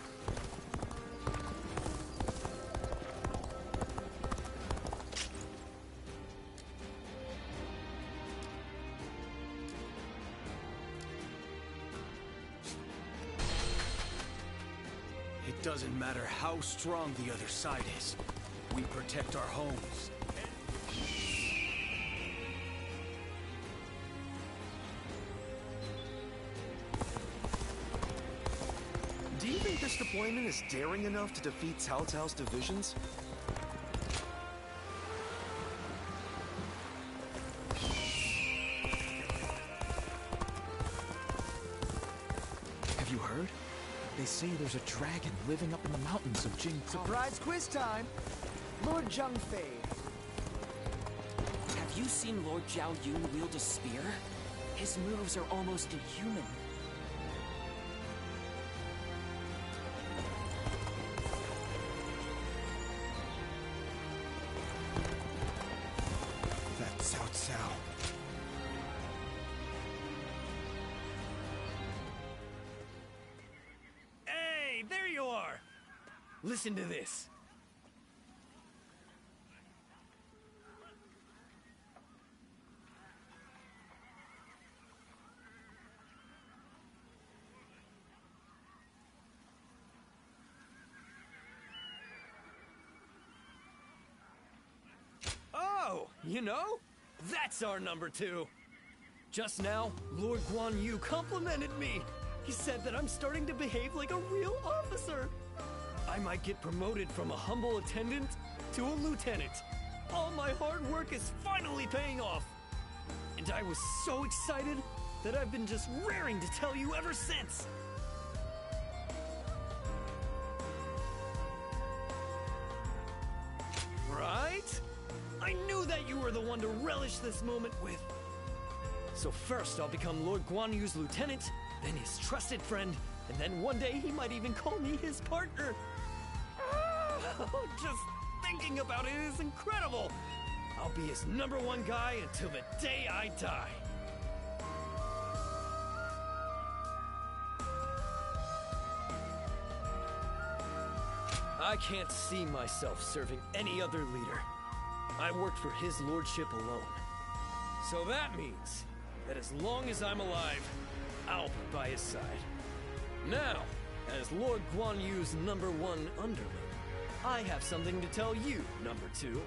It doesn't matter how strong the other side is. We protect our homes. Do you think this deployment is daring enough to defeat Cao Cao's divisions? Have you heard? They say there's a dragon living up in the mountains of Jing. Surprise quiz time! Lord Zhang Fei. Have you seen Lord Zhao Yun wield a spear? His moves are almost inhuman. That's Cao Cao. Hey, there you are! Listen to this. Oh, you know? That's our number 2. Just now, Lord Guan Yu complimented me. He said that I'm starting to behave like a real officer. I might get promoted from a humble attendant to a lieutenant. All my hard work is finally paying off! And I was so excited that I've been just raring to tell you ever since! Right? I knew that you were the one to relish this moment with. So first I'll become Lord Guan Yu's lieutenant, then his trusted friend, and then one day he might even call me his partner. Oh, just thinking about it is incredible! I'll be his #1 guy until the day I die. I can't see myself serving any other leader. I worked for his lordship alone. So that means that as long as I'm alive, I'll be by his side. Now, as Lord Guan Yu's #1 underling, I have something to tell you, #2.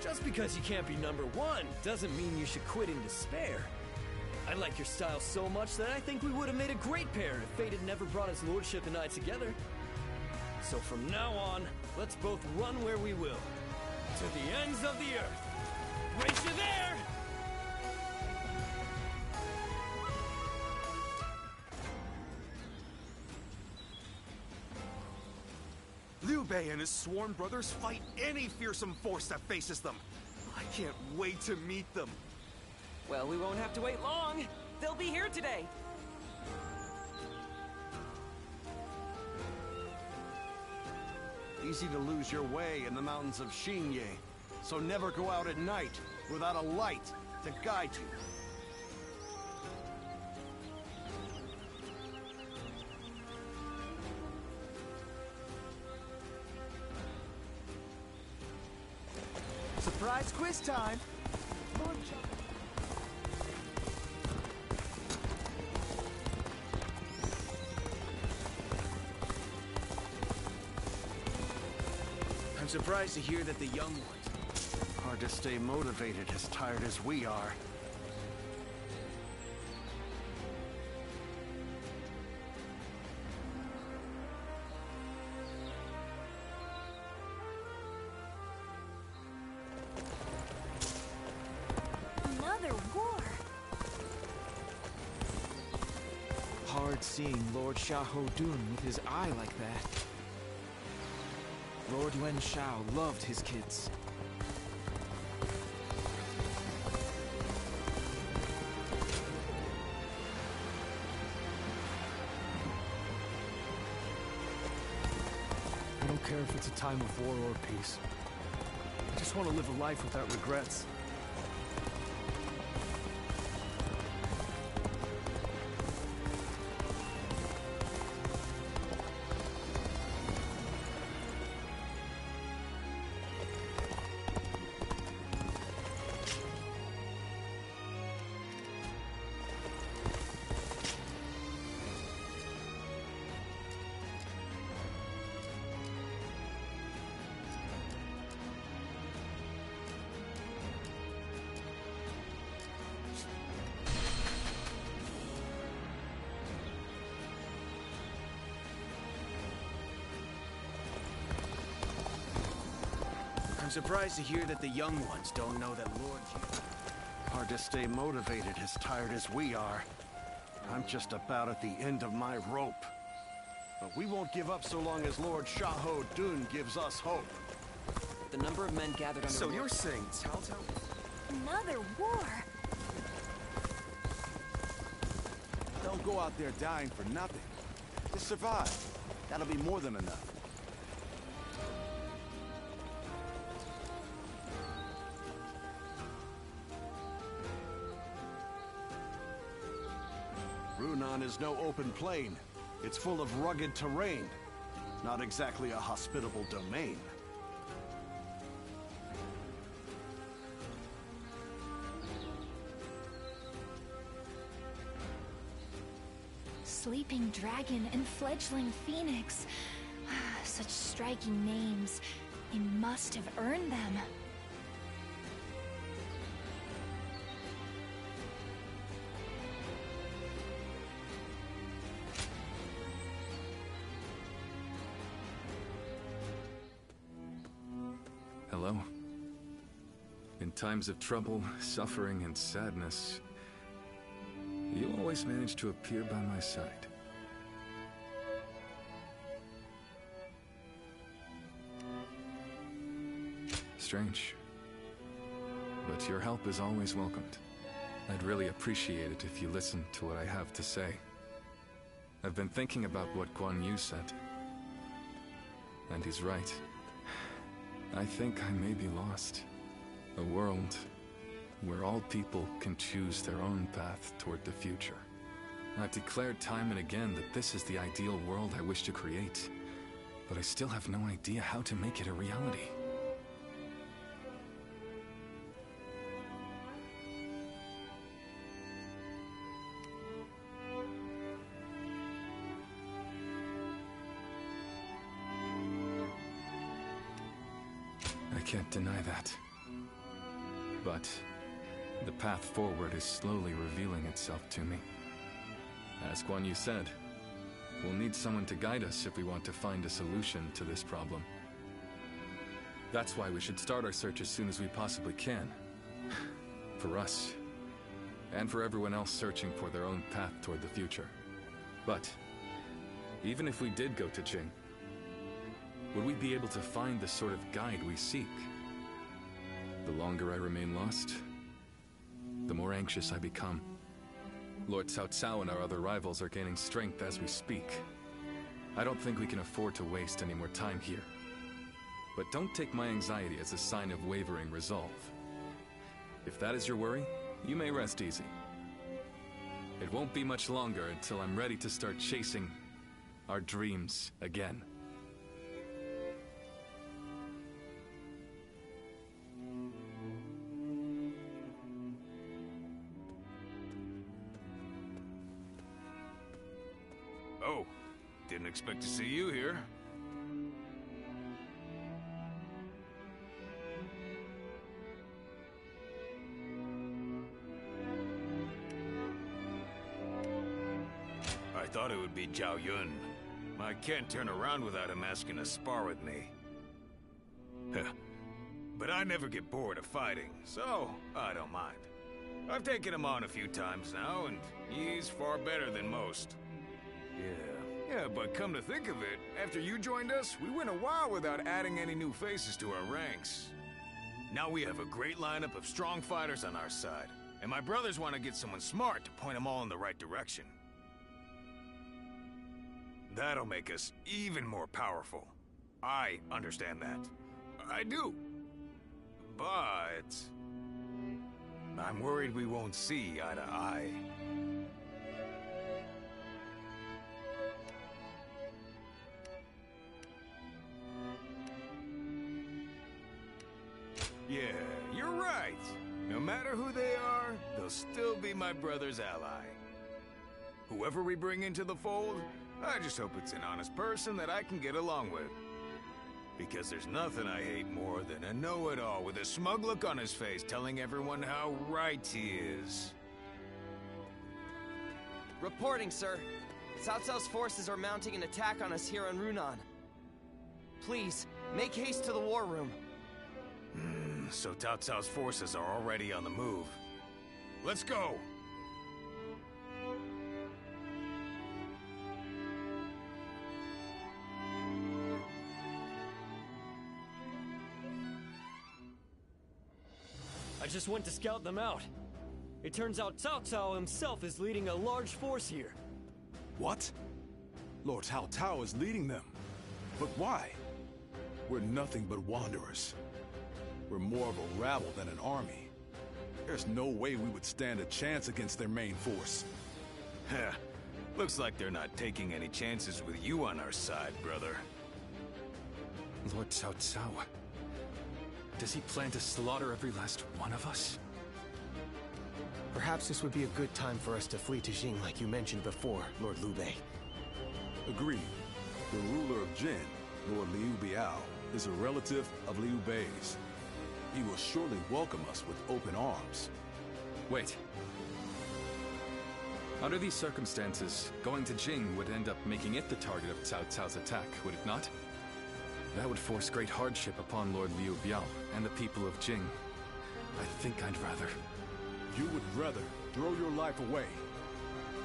Just because you can't be #1 doesn't mean you should quit in despair. I like your style so much that I think we would have made a great pair if fate had never brought his lordship and I together. So from now on, let's both run where we will. To the ends of the earth. Right you there! Liu Bei and his sworn brothers fight any fearsome force that faces them. I can't wait to meet them. Well, we won't have to wait long. They'll be here today. Easy to lose your way in the mountains of Xingye, so never go out at night without a light to guide you. Surprise quiz time! Lord John. I'm surprised to hear that the young ones... Hard to stay motivated as tired as we are. Another war. Hard seeing Lord Xiahou Dun with his eye like that. Lord Yuan Shao loved his kids. I don't care if it's a time of war or peace. I just want to live a life without regrets. I'm surprised to hear that the young ones don't know that Lord... Hard to stay motivated as tired as we are. I'm just about at the end of my rope. But we won't give up so long as Lord Xiahou Dun gives us hope. The number of men gathered under... So you're saying Cao Cao... Another war. Don't go out there dying for nothing. Just survive. That'll be more than enough. Runan is no open plain. It's full of rugged terrain. Not exactly a hospitable domain. Sleeping Dragon and Fledgling Phoenix. Such striking names. They must have earned them. Hello. In times of trouble, suffering, and sadness, you always manage to appear by my side. Strange. But your help is always welcomed. I'd really appreciate it if you listened to what I have to say. I've been thinking about what Guan Yu said. And he's right. I think I may be lost. A world where all people can choose their own path toward the future. I've declared time and again that this is the ideal world I wish to create, but I still have no idea how to make it a reality. I can't deny that. But the path forward is slowly revealing itself to me. As Guan Yu said, we'll need someone to guide us if we want to find a solution to this problem. That's why we should start our search as soon as we possibly can. For us, and for everyone else searching for their own path toward the future. But, even if we did go to Jing, would we be able to find the sort of guide we seek? The longer I remain lost, the more anxious I become. Lord Cao Cao and our other rivals are gaining strength as we speak. I don't think we can afford to waste any more time here. But don't take my anxiety as a sign of wavering resolve. If that is your worry, you may rest easy. It won't be much longer until I'm ready to start chasing our dreams again. Oh, didn't expect to see you here. I thought it would be Zhao Yun. I can't turn around without him asking to spar with me. But I never get bored of fighting, so I don't mind. I've taken him on a few times now, and he's far better than most. Yeah, but come to think of it, after you joined us, we went a while without adding any new faces to our ranks. Now we have a great lineup of strong fighters on our side, and my brothers want to get someone smart to point them all in the right direction. That'll make us even more powerful. I understand that. I do. But I'm worried we won't see eye to eye. Yeah, you're right. No matter who they are, they'll still be my brother's ally. Whoever we bring into the fold, I just hope it's an honest person that I can get along with. Because there's nothing I hate more than a know-it-all with a smug look on his face telling everyone how right he is. Reporting, sir. Cao Cao's forces are mounting an attack on us here on Runan. Please, make haste to the war room. So Cao Cao's forces are already on the move. Let's go! I just went to scout them out. It turns out Cao Cao himself is leading a large force here. What? Lord Cao Cao is leading them. But why? We're nothing but wanderers. We're more of a rabble than an army. There's no way we would stand a chance against their main force. Heh. Looks like they're not taking any chances with you on our side, brother. Lord Cao Cao. Does he plan to slaughter every last one of us? Perhaps this would be a good time for us to flee to Jing like you mentioned before, Lord Liu Bei. Agreed. The ruler of Jin, Lord Liu Biao, is a relative of Liu Bei's. He will surely welcome us with open arms. Wait. Under these circumstances, going to Jing would end up making it the target of Cao Cao's attack, would it not? That would force great hardship upon Lord Liu Biao and the people of Jing. I think I'd rather. You would rather throw your life away.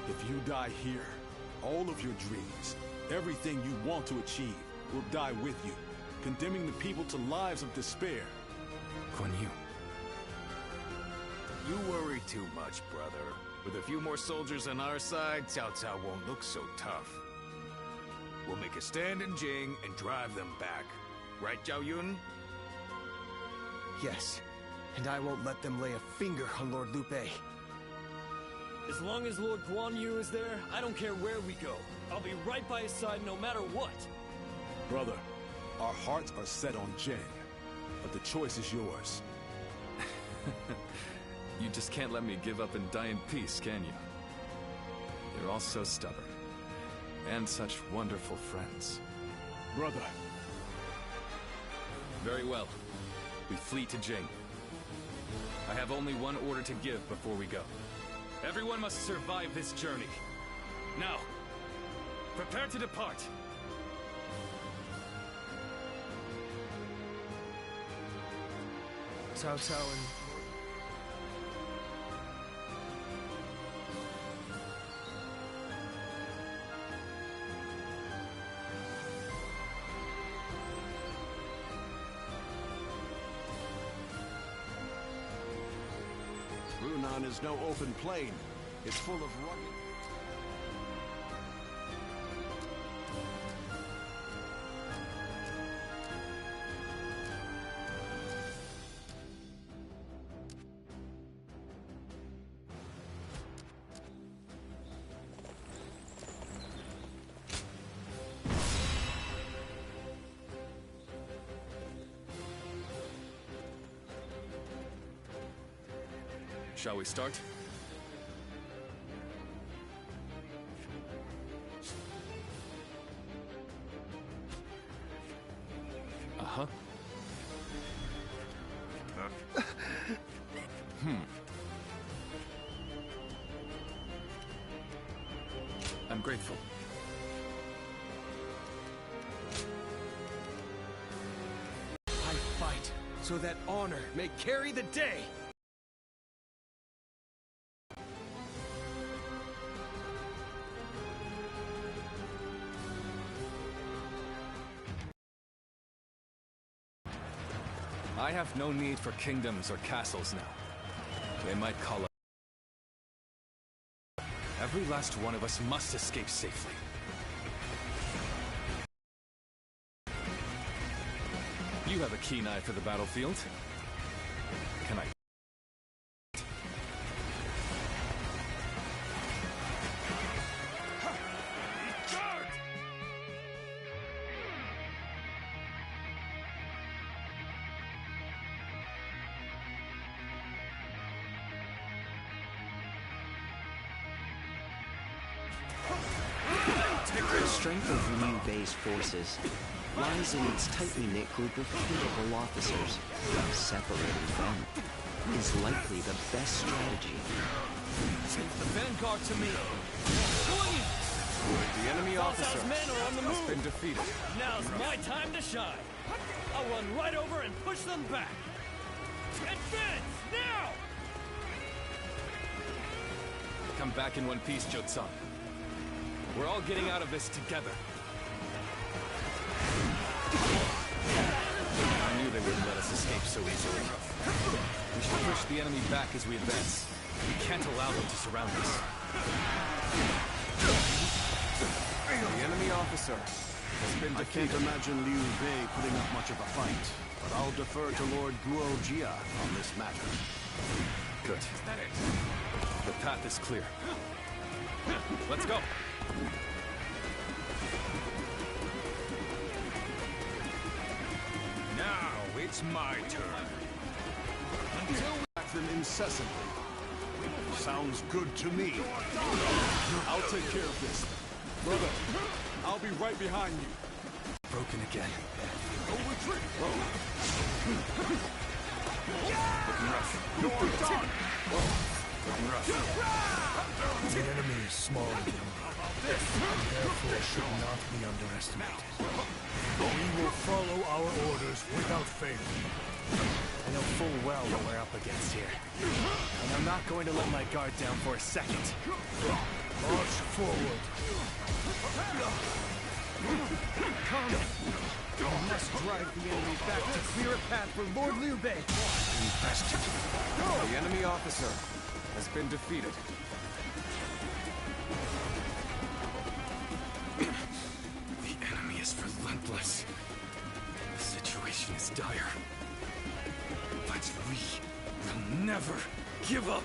If you die here, all of your dreams, everything you want to achieve, will die with you, condemning the people to lives of despair. Guan Yu. You worry too much, brother. With a few more soldiers on our side, Cao Cao won't look so tough. We'll make a stand in Jing and drive them back. Right, Zhao Yun? Yes, and I won't let them lay a finger on Lord Liu Bei. As long as Lord Guan Yu is there, I don't care where we go. I'll be right by his side no matter what. Brother, our hearts are set on Jing, but the choice is yours. You just can't let me give up and die in peace, can you? You're all so stubborn. And such wonderful friends. Brother. Very well. We flee to Jing. I have only one order to give before we go. Everyone must survive this journey. Now, prepare to depart. Cao Cao and... Runan is no open plain. It's full of rugged... Shall we start? Uh-huh. I'm grateful. I fight so that honor may carry the day! I have no need for kingdoms or castles now. They might call up. Every last one of us must escape safely. You have a keen eye for the battlefield. Can I? The strength of Liu Bei's forces lies in its tightly knit group of capable officers. Separating them is likely the best strategy. Send the vanguard to me! The enemy officer men are on the has move. been defeated. Now's my time to shine. I'll run right over and push them back. Advance, now! Come back in one piece, Jotsan. We're all getting out of this together. I knew they wouldn't let us escape so easily. We should push the enemy back as we advance. We can't allow them to surround us. The enemy officer has been defeated. I can't imagine Liu Bei putting up much of a fight, but I'll defer to Lord Guo Jia on this matter. Good. The path is clear. Let's go. Now it's my turn. Until we attack them incessantly. Sounds good to me. I'll take care of this. Brother, I'll be right behind you. Broken again. No retreat! Looking rough. You're done! Looking rough. The enemy is small in number, and therefore should not be underestimated. We will follow our orders without fail. I know full well what we're up against here. And I'm not going to let my guard down for a second. March forward. Come! We must drive the enemy back to clear a path for Lord Liu Bei. The enemy officer has been defeated. The enemy is relentless. The situation is dire. But we will never give up.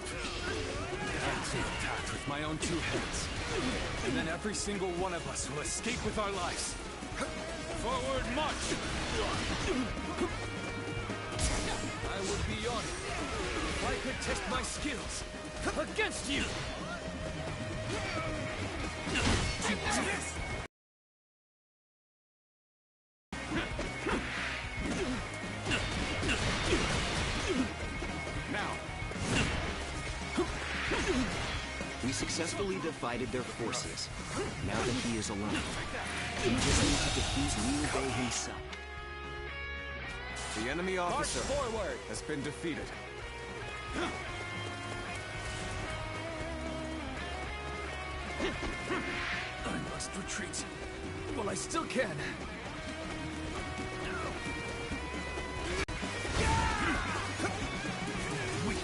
I'll take the path with my own two hands. And then every single one of us will escape with our lives. Forward march! I would be honored if I could test my skills against you! We successfully divided their forces. Now that he is alone, we just need to defeat Liu Bei himself. The enemy officer has been defeated. I must retreat. Well, I still can. Weak.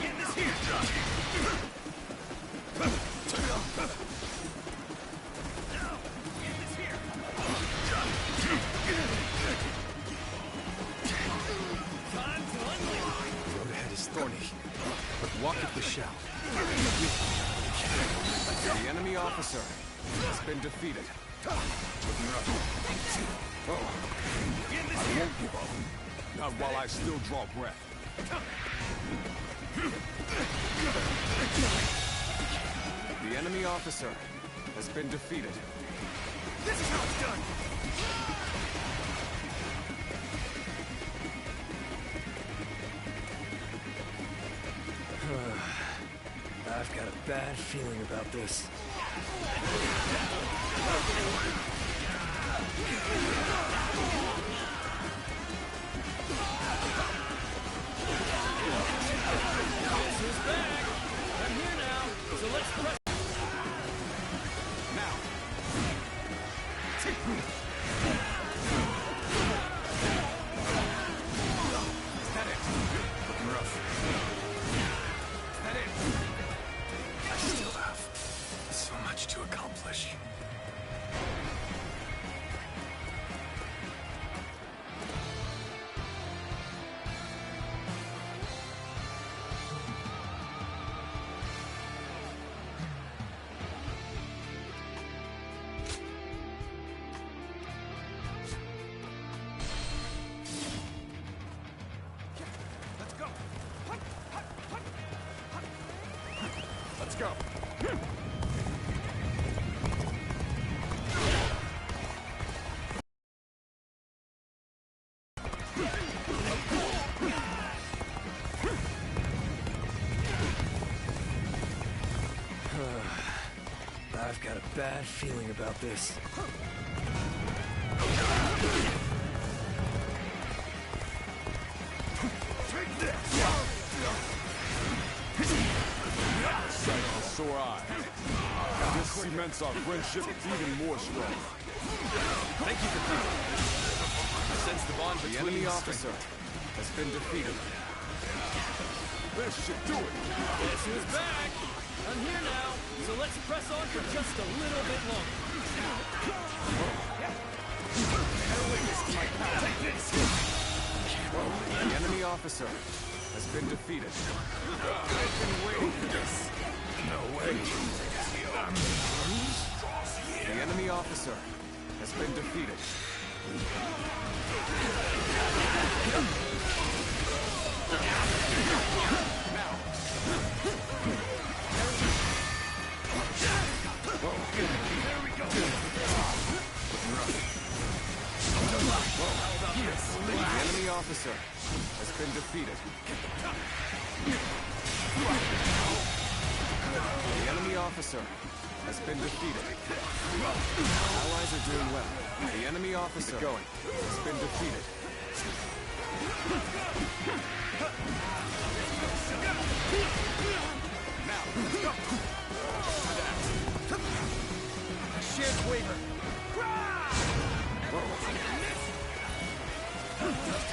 Get this here! The road ahead is thorny, but walk it we shall. The enemy officer has been defeated. I won't give up. Not while I still draw breath. The enemy officer has been defeated. This is how it's done! I've got a bad feeling about this. Guess who's back? I'm here now, so let's press. Now. Is that it? Looking rough. Is that it? I still have so much to accomplish. Let's go. I've got a bad feeling about this. Take this! Sight of a sore eye. This cements our friendship even more strong. Thank you for coming. I sense the bond The between enemy us. officer has been defeated. This should do it. Guess who's back? I'm here now, so let's press on for just a little bit longer. Take this! The enemy officer has been defeated. I've been waiting for this. No way. The enemy officer has been defeated. There we go. The enemy officer has been defeated. The enemy officer has been defeated. Allies are doing well. The enemy officer has been defeated. Now, let's go! Shared waiver.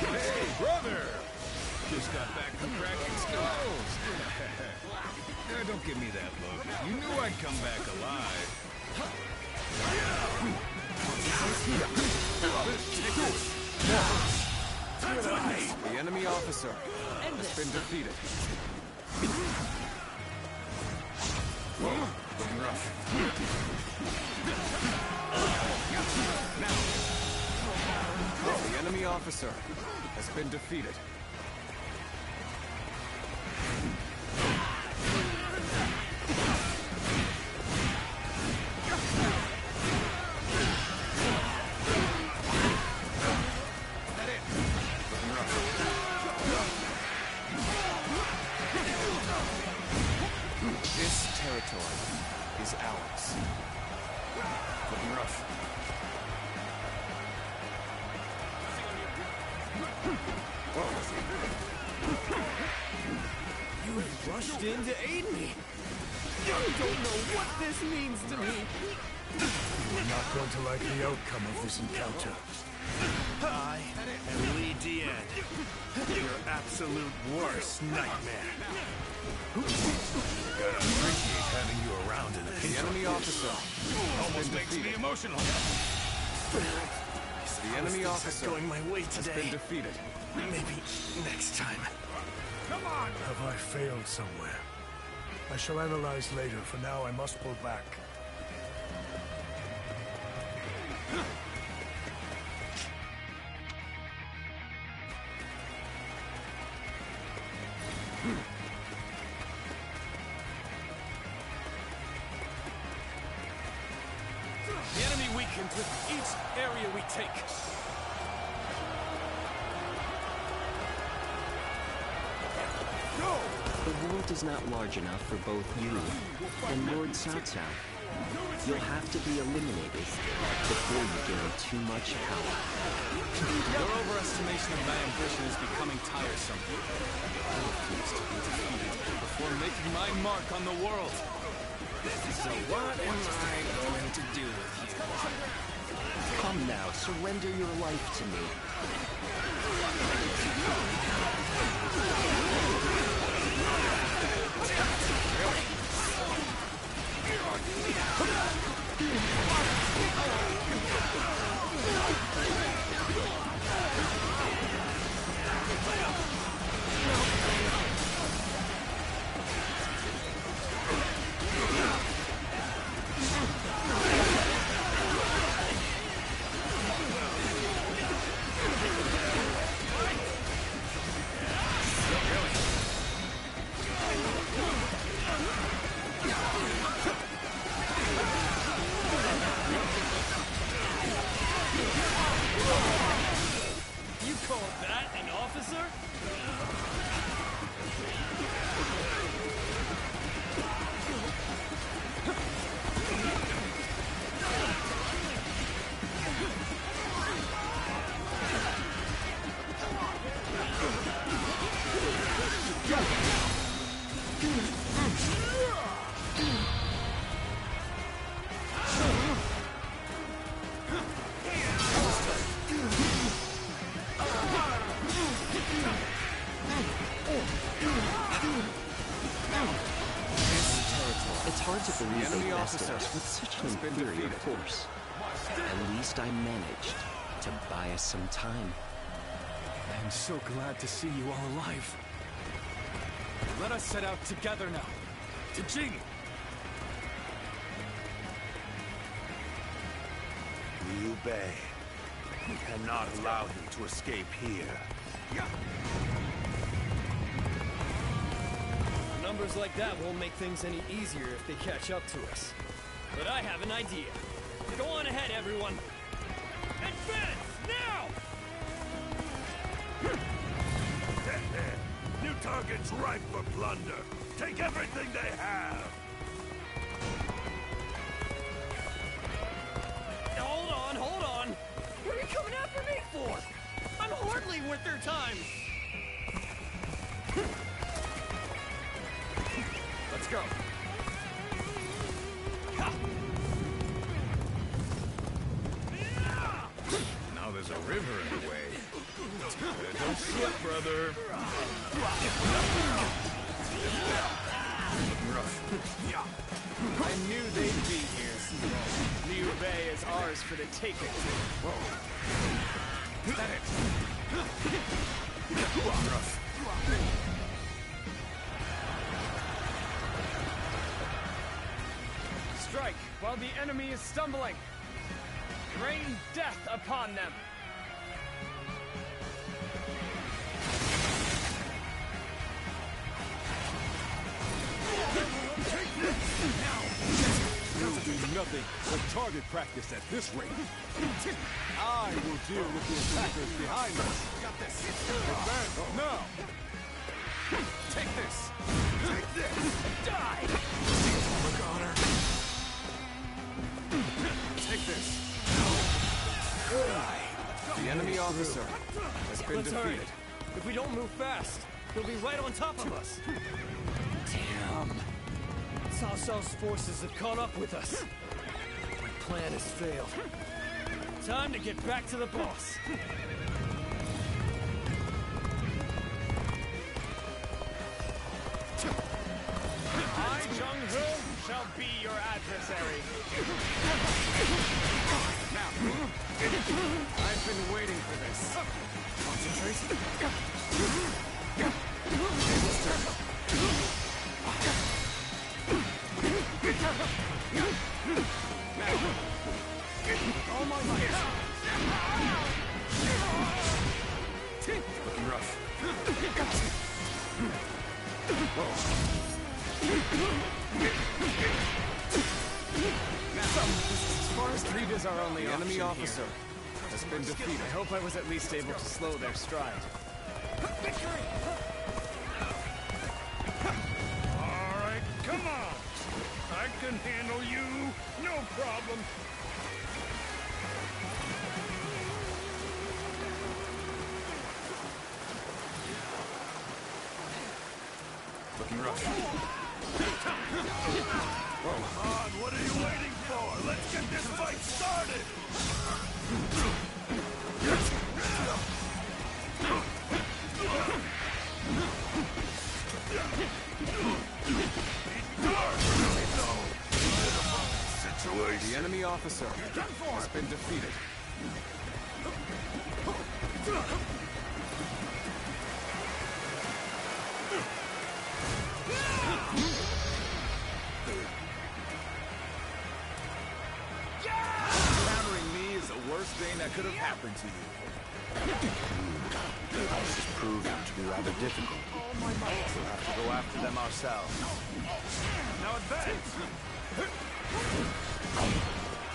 Hey, brother! Just got back from cracking skulls. Don't give me that look. You knew I'd come back alive. The enemy officer has been defeated. The enemy officer has been defeated. This territory is ours. Looking rough. You rushed in to aid me. You don't know what this means to me. You're not going to like the outcome of this encounter. I am Lee Dian, your absolute worst nightmare. Gotta appreciate having you around in a pinch. The enemy officer Almost makes me emotional. The enemy officer going my way has today. been defeated. Maybe next time. Come on! Have I failed somewhere? I shall analyze later. For now, I must pull back. The enemy weakens with each area we take. The world is not large enough for both you and Lord Cao Cao. You'll have to be eliminated before you gain too much power. Your overestimation of my ambition is becoming tiresome. I refuse to be defeated before making my mark on the world. So what am I going to do with you? Come now, surrender your life to me. You call that an officer? It's hard to believe they bested us with such an inferior force. At least I managed to buy us some time. I am so glad to see you all alive. Let us set out together now. To Jing! Liu Bei. We cannot allow him to escape here. Numbers like that won't make things any easier if they catch up to us. But I have an idea. Go on ahead, everyone. Advance, now! New targets ripe for plunder. Take everything they have. Hold on, hold on! What are you coming after me for? I'm Horde hardly worth their time! Let's go. Now there's a river in the way. Don't slip, brother. I knew they'd be here. Liu Bei is ours for the taking. Whoa. Is that it? Rough. Strike while the enemy is stumbling. Rain death upon them. This will do nothing but target practice at this rate. I will deal with the attackers behind us. Got this. Advance now. Take this. Take this. Die. Honor. Take this. The enemy officer has been Let's defeated. hurry. If we don't move fast, they'll be right on top of us. Damn. Cao Cao's forces have caught up with us. My plan has failed. Time to get back to the boss. I, Jung-Ho, shall be your adversary. Now, I've been waiting for this. Concentrate. All my might. Looking rough. As far as Creed is our only option enemy officer here. has been defeated. I hope I was at least able to slow their stride. All right, come on. I can handle you. No problem. Looking rough. Come on, what are you waiting for? Let's get this fight started! The enemy officer has been defeated. Countering me is the worst thing that could have happened to you. This has proven to be rather difficult. We'll have to go after them ourselves. Now advance!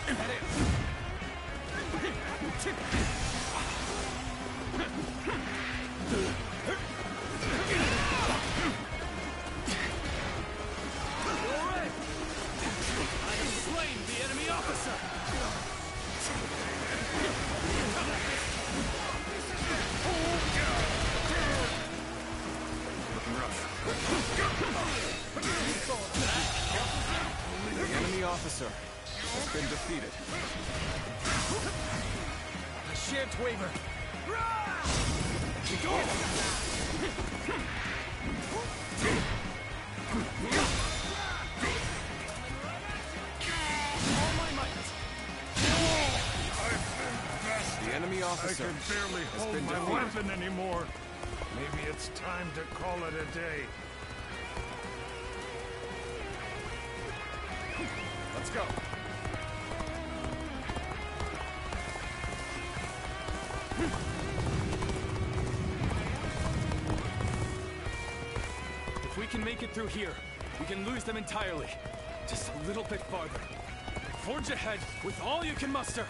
Head in. Alright! I have slain the enemy officer! Looking rough. The enemy officer has been defeated. I shan't waver! All my might. The enemy officer I can barely has hold been my defeated. weapon anymore. Maybe it's time to call it a day. Let's go. If we can make it through here, we can lose them entirely. Just a little bit farther. Forge ahead with all you can muster.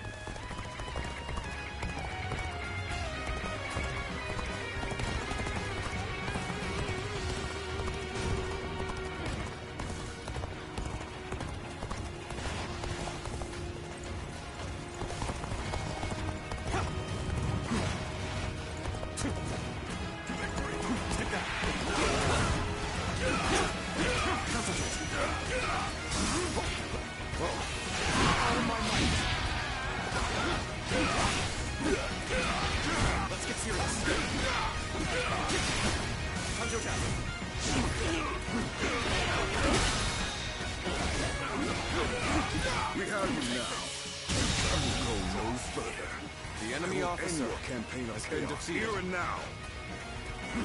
officer End your campaign of has been chaos defeated. here and now.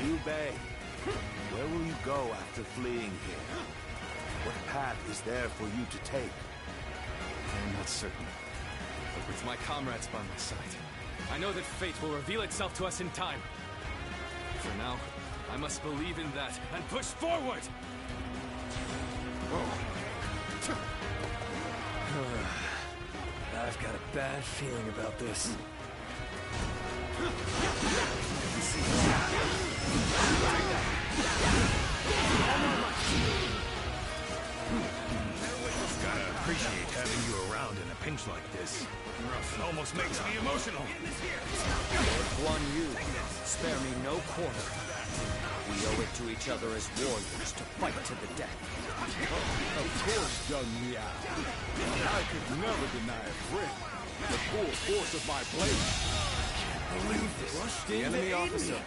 Liu Bei, where will you go after fleeing here? What path is there for you to take? I am not certain. But with my comrades by my side, I know that fate will reveal itself to us in time. For now, I must believe in that and push forward! I've got a bad feeling about this. Gotta appreciate having you around in a pinch like this. It almost makes me emotional. Lord Guan Yu, spare me no quarter. We owe it to each other as warriors to fight to the death. Of course, young Miao. I could never deny a friend the full force of my blade. Believe this. The enemy officer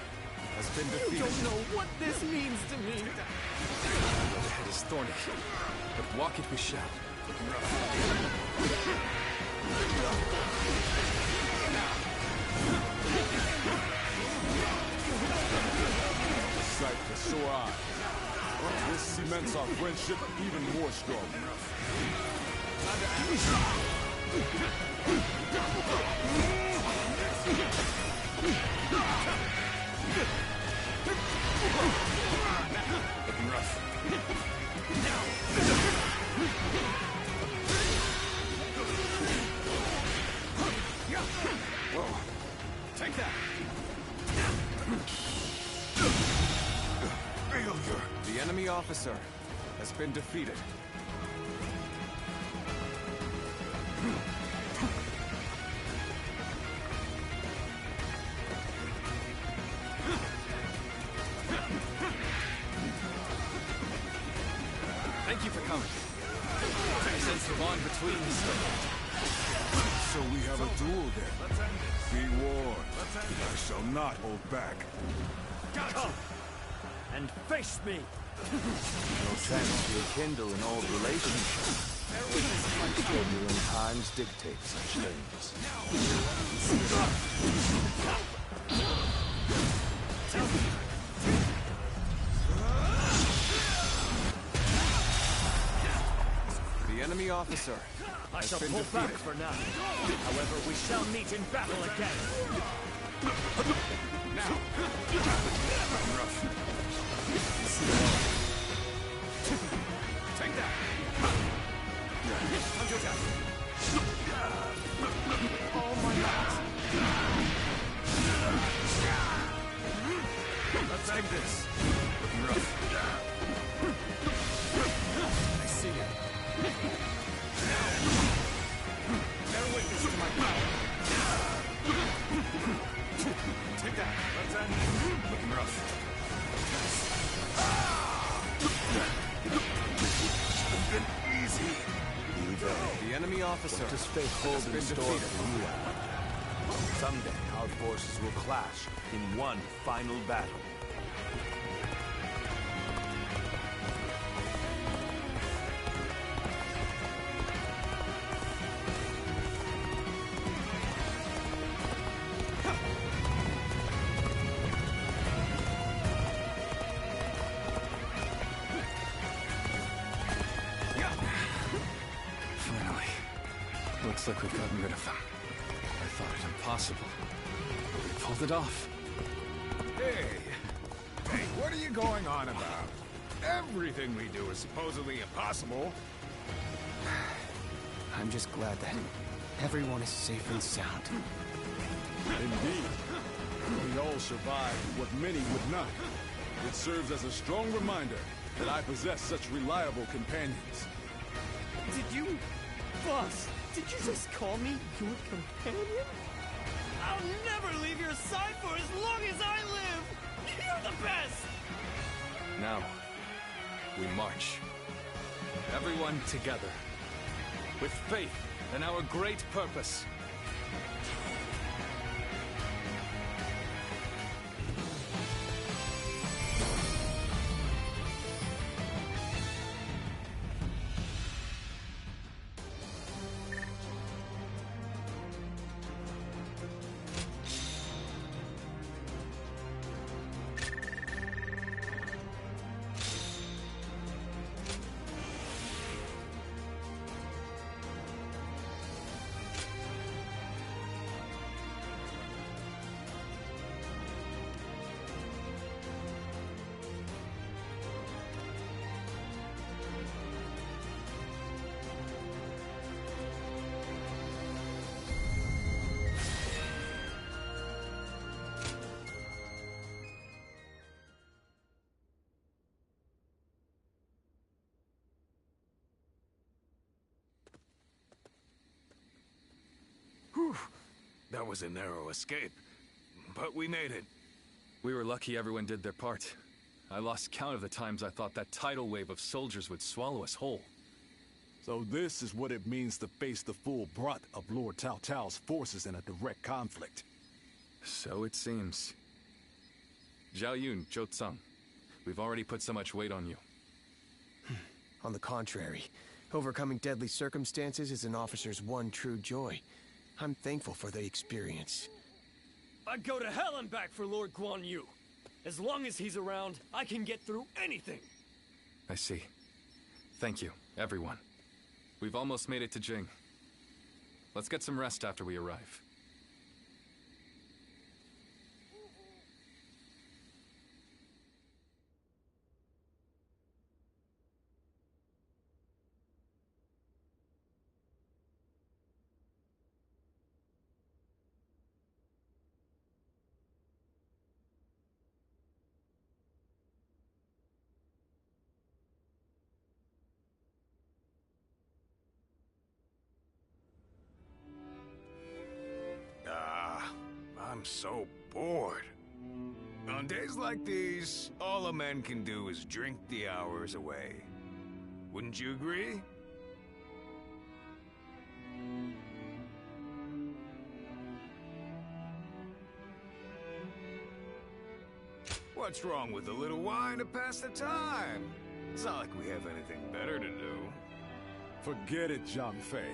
has been defeated. You don't know what this means to me. The head is thorny, but walk it we shall. Sight for sore eyes. This cements our friendship even more strong. Looking rough. Whoa. Take that! Failure. The enemy officer has been defeated. Thank you for coming. I sense the bond between us. So we have a duel then. Be warned. I shall not hold back. Come and face me. No chance to rekindle an old relationship. Turbulent times dictate such things. The enemy officer I has shall been pull back defeated. for now. However, we shall meet in battle again. Now! Rough. Take that! Punch attack! All my might. Let's take this. Looking rough. I see it. Bear witness to my power. Take that. Let's end this. Looking rough. Easy. The enemy officer What does fate hold has in been store defeated. for you, Al? Someday our forces will clash in one final battle. Finally. Looks like we've gotten rid of them. I thought it impossible, but we pulled it off. Hey! Hey, what are you going on about? Everything we do is supposedly impossible. I'm just glad that everyone is safe and sound. Indeed. We all survived what many would not. It serves as a strong reminder that I possess such reliable companions. Did you... Boss, did you just call me your companion? I'll never leave your side for as long as I live! You're the best! Now, we march. Everyone together. With faith in our great purpose. That was a narrow escape, but we made it. We were lucky everyone did their part. I lost count of the times I thought that tidal wave of soldiers would swallow us whole. So this is what it means to face the full brunt of Lord Cao Cao's forces in a direct conflict. So it seems. Zhao Yun, Zhou Tsang, we've already put so much weight on you. On the contrary, overcoming deadly circumstances is an officer's one true joy. I'm thankful for the experience. I'd go to hell and back for Lord Guan Yu. As long as he's around, I can get through anything. I see. Thank you, everyone. We've almost made it to Jing. Let's get some rest after we arrive. I'm so bored. On days like these, all a man can do is drink the hours away. Wouldn't you agree? What's wrong with a little wine to pass the time? It's not like we have anything better to do. Forget it, Zhang Fei.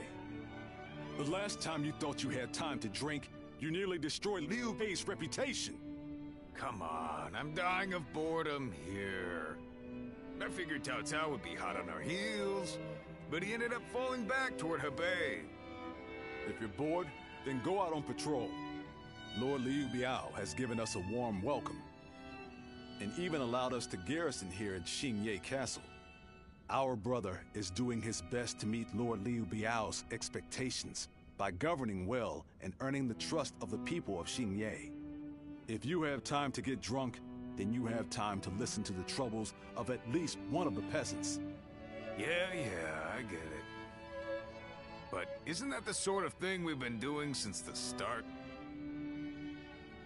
The last time you thought you had time to drink, you nearly destroyed Liu Bei's reputation. Come on, I'm dying of boredom here. I figured Cao Cao would be hot on our heels, but he ended up falling back toward Hebei. If you're bored, then go out on patrol. Lord Liu Biao has given us a warm welcome, and even allowed us to garrison here at Xingye Castle. Our brother is doing his best to meet Lord Liu Biao's expectations by governing well and earning the trust of the people of Xingye. If you have time to get drunk, then you have time to listen to the troubles of at least one of the peasants. Yeah, I get it. But isn't that the sort of thing we've been doing since the start?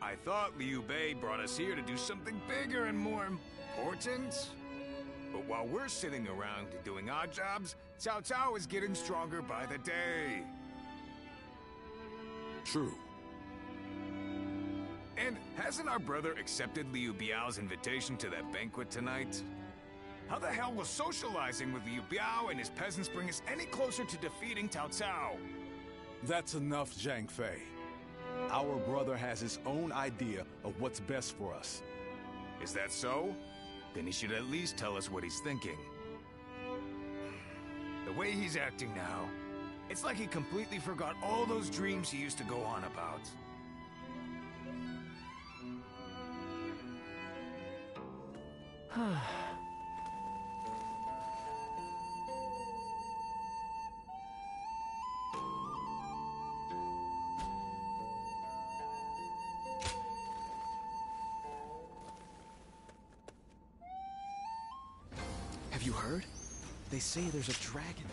I thought Liu Bei brought us here to do something bigger and more important. But while we're sitting around doing odd jobs, Cao Cao is getting stronger by the day. True. And hasn't our brother accepted Liu Biao's invitation to that banquet tonight? How the hell will socializing with Liu Biao and his peasants bring us any closer to defeating Cao Cao? That's enough, Zhang Fei. Our brother has his own idea of what's best for us. Is that so? Then he should at least tell us what he's thinking. The way he's acting now, it's like he completely forgot all those dreams he used to go on about. Have you heard? They say there's a dragon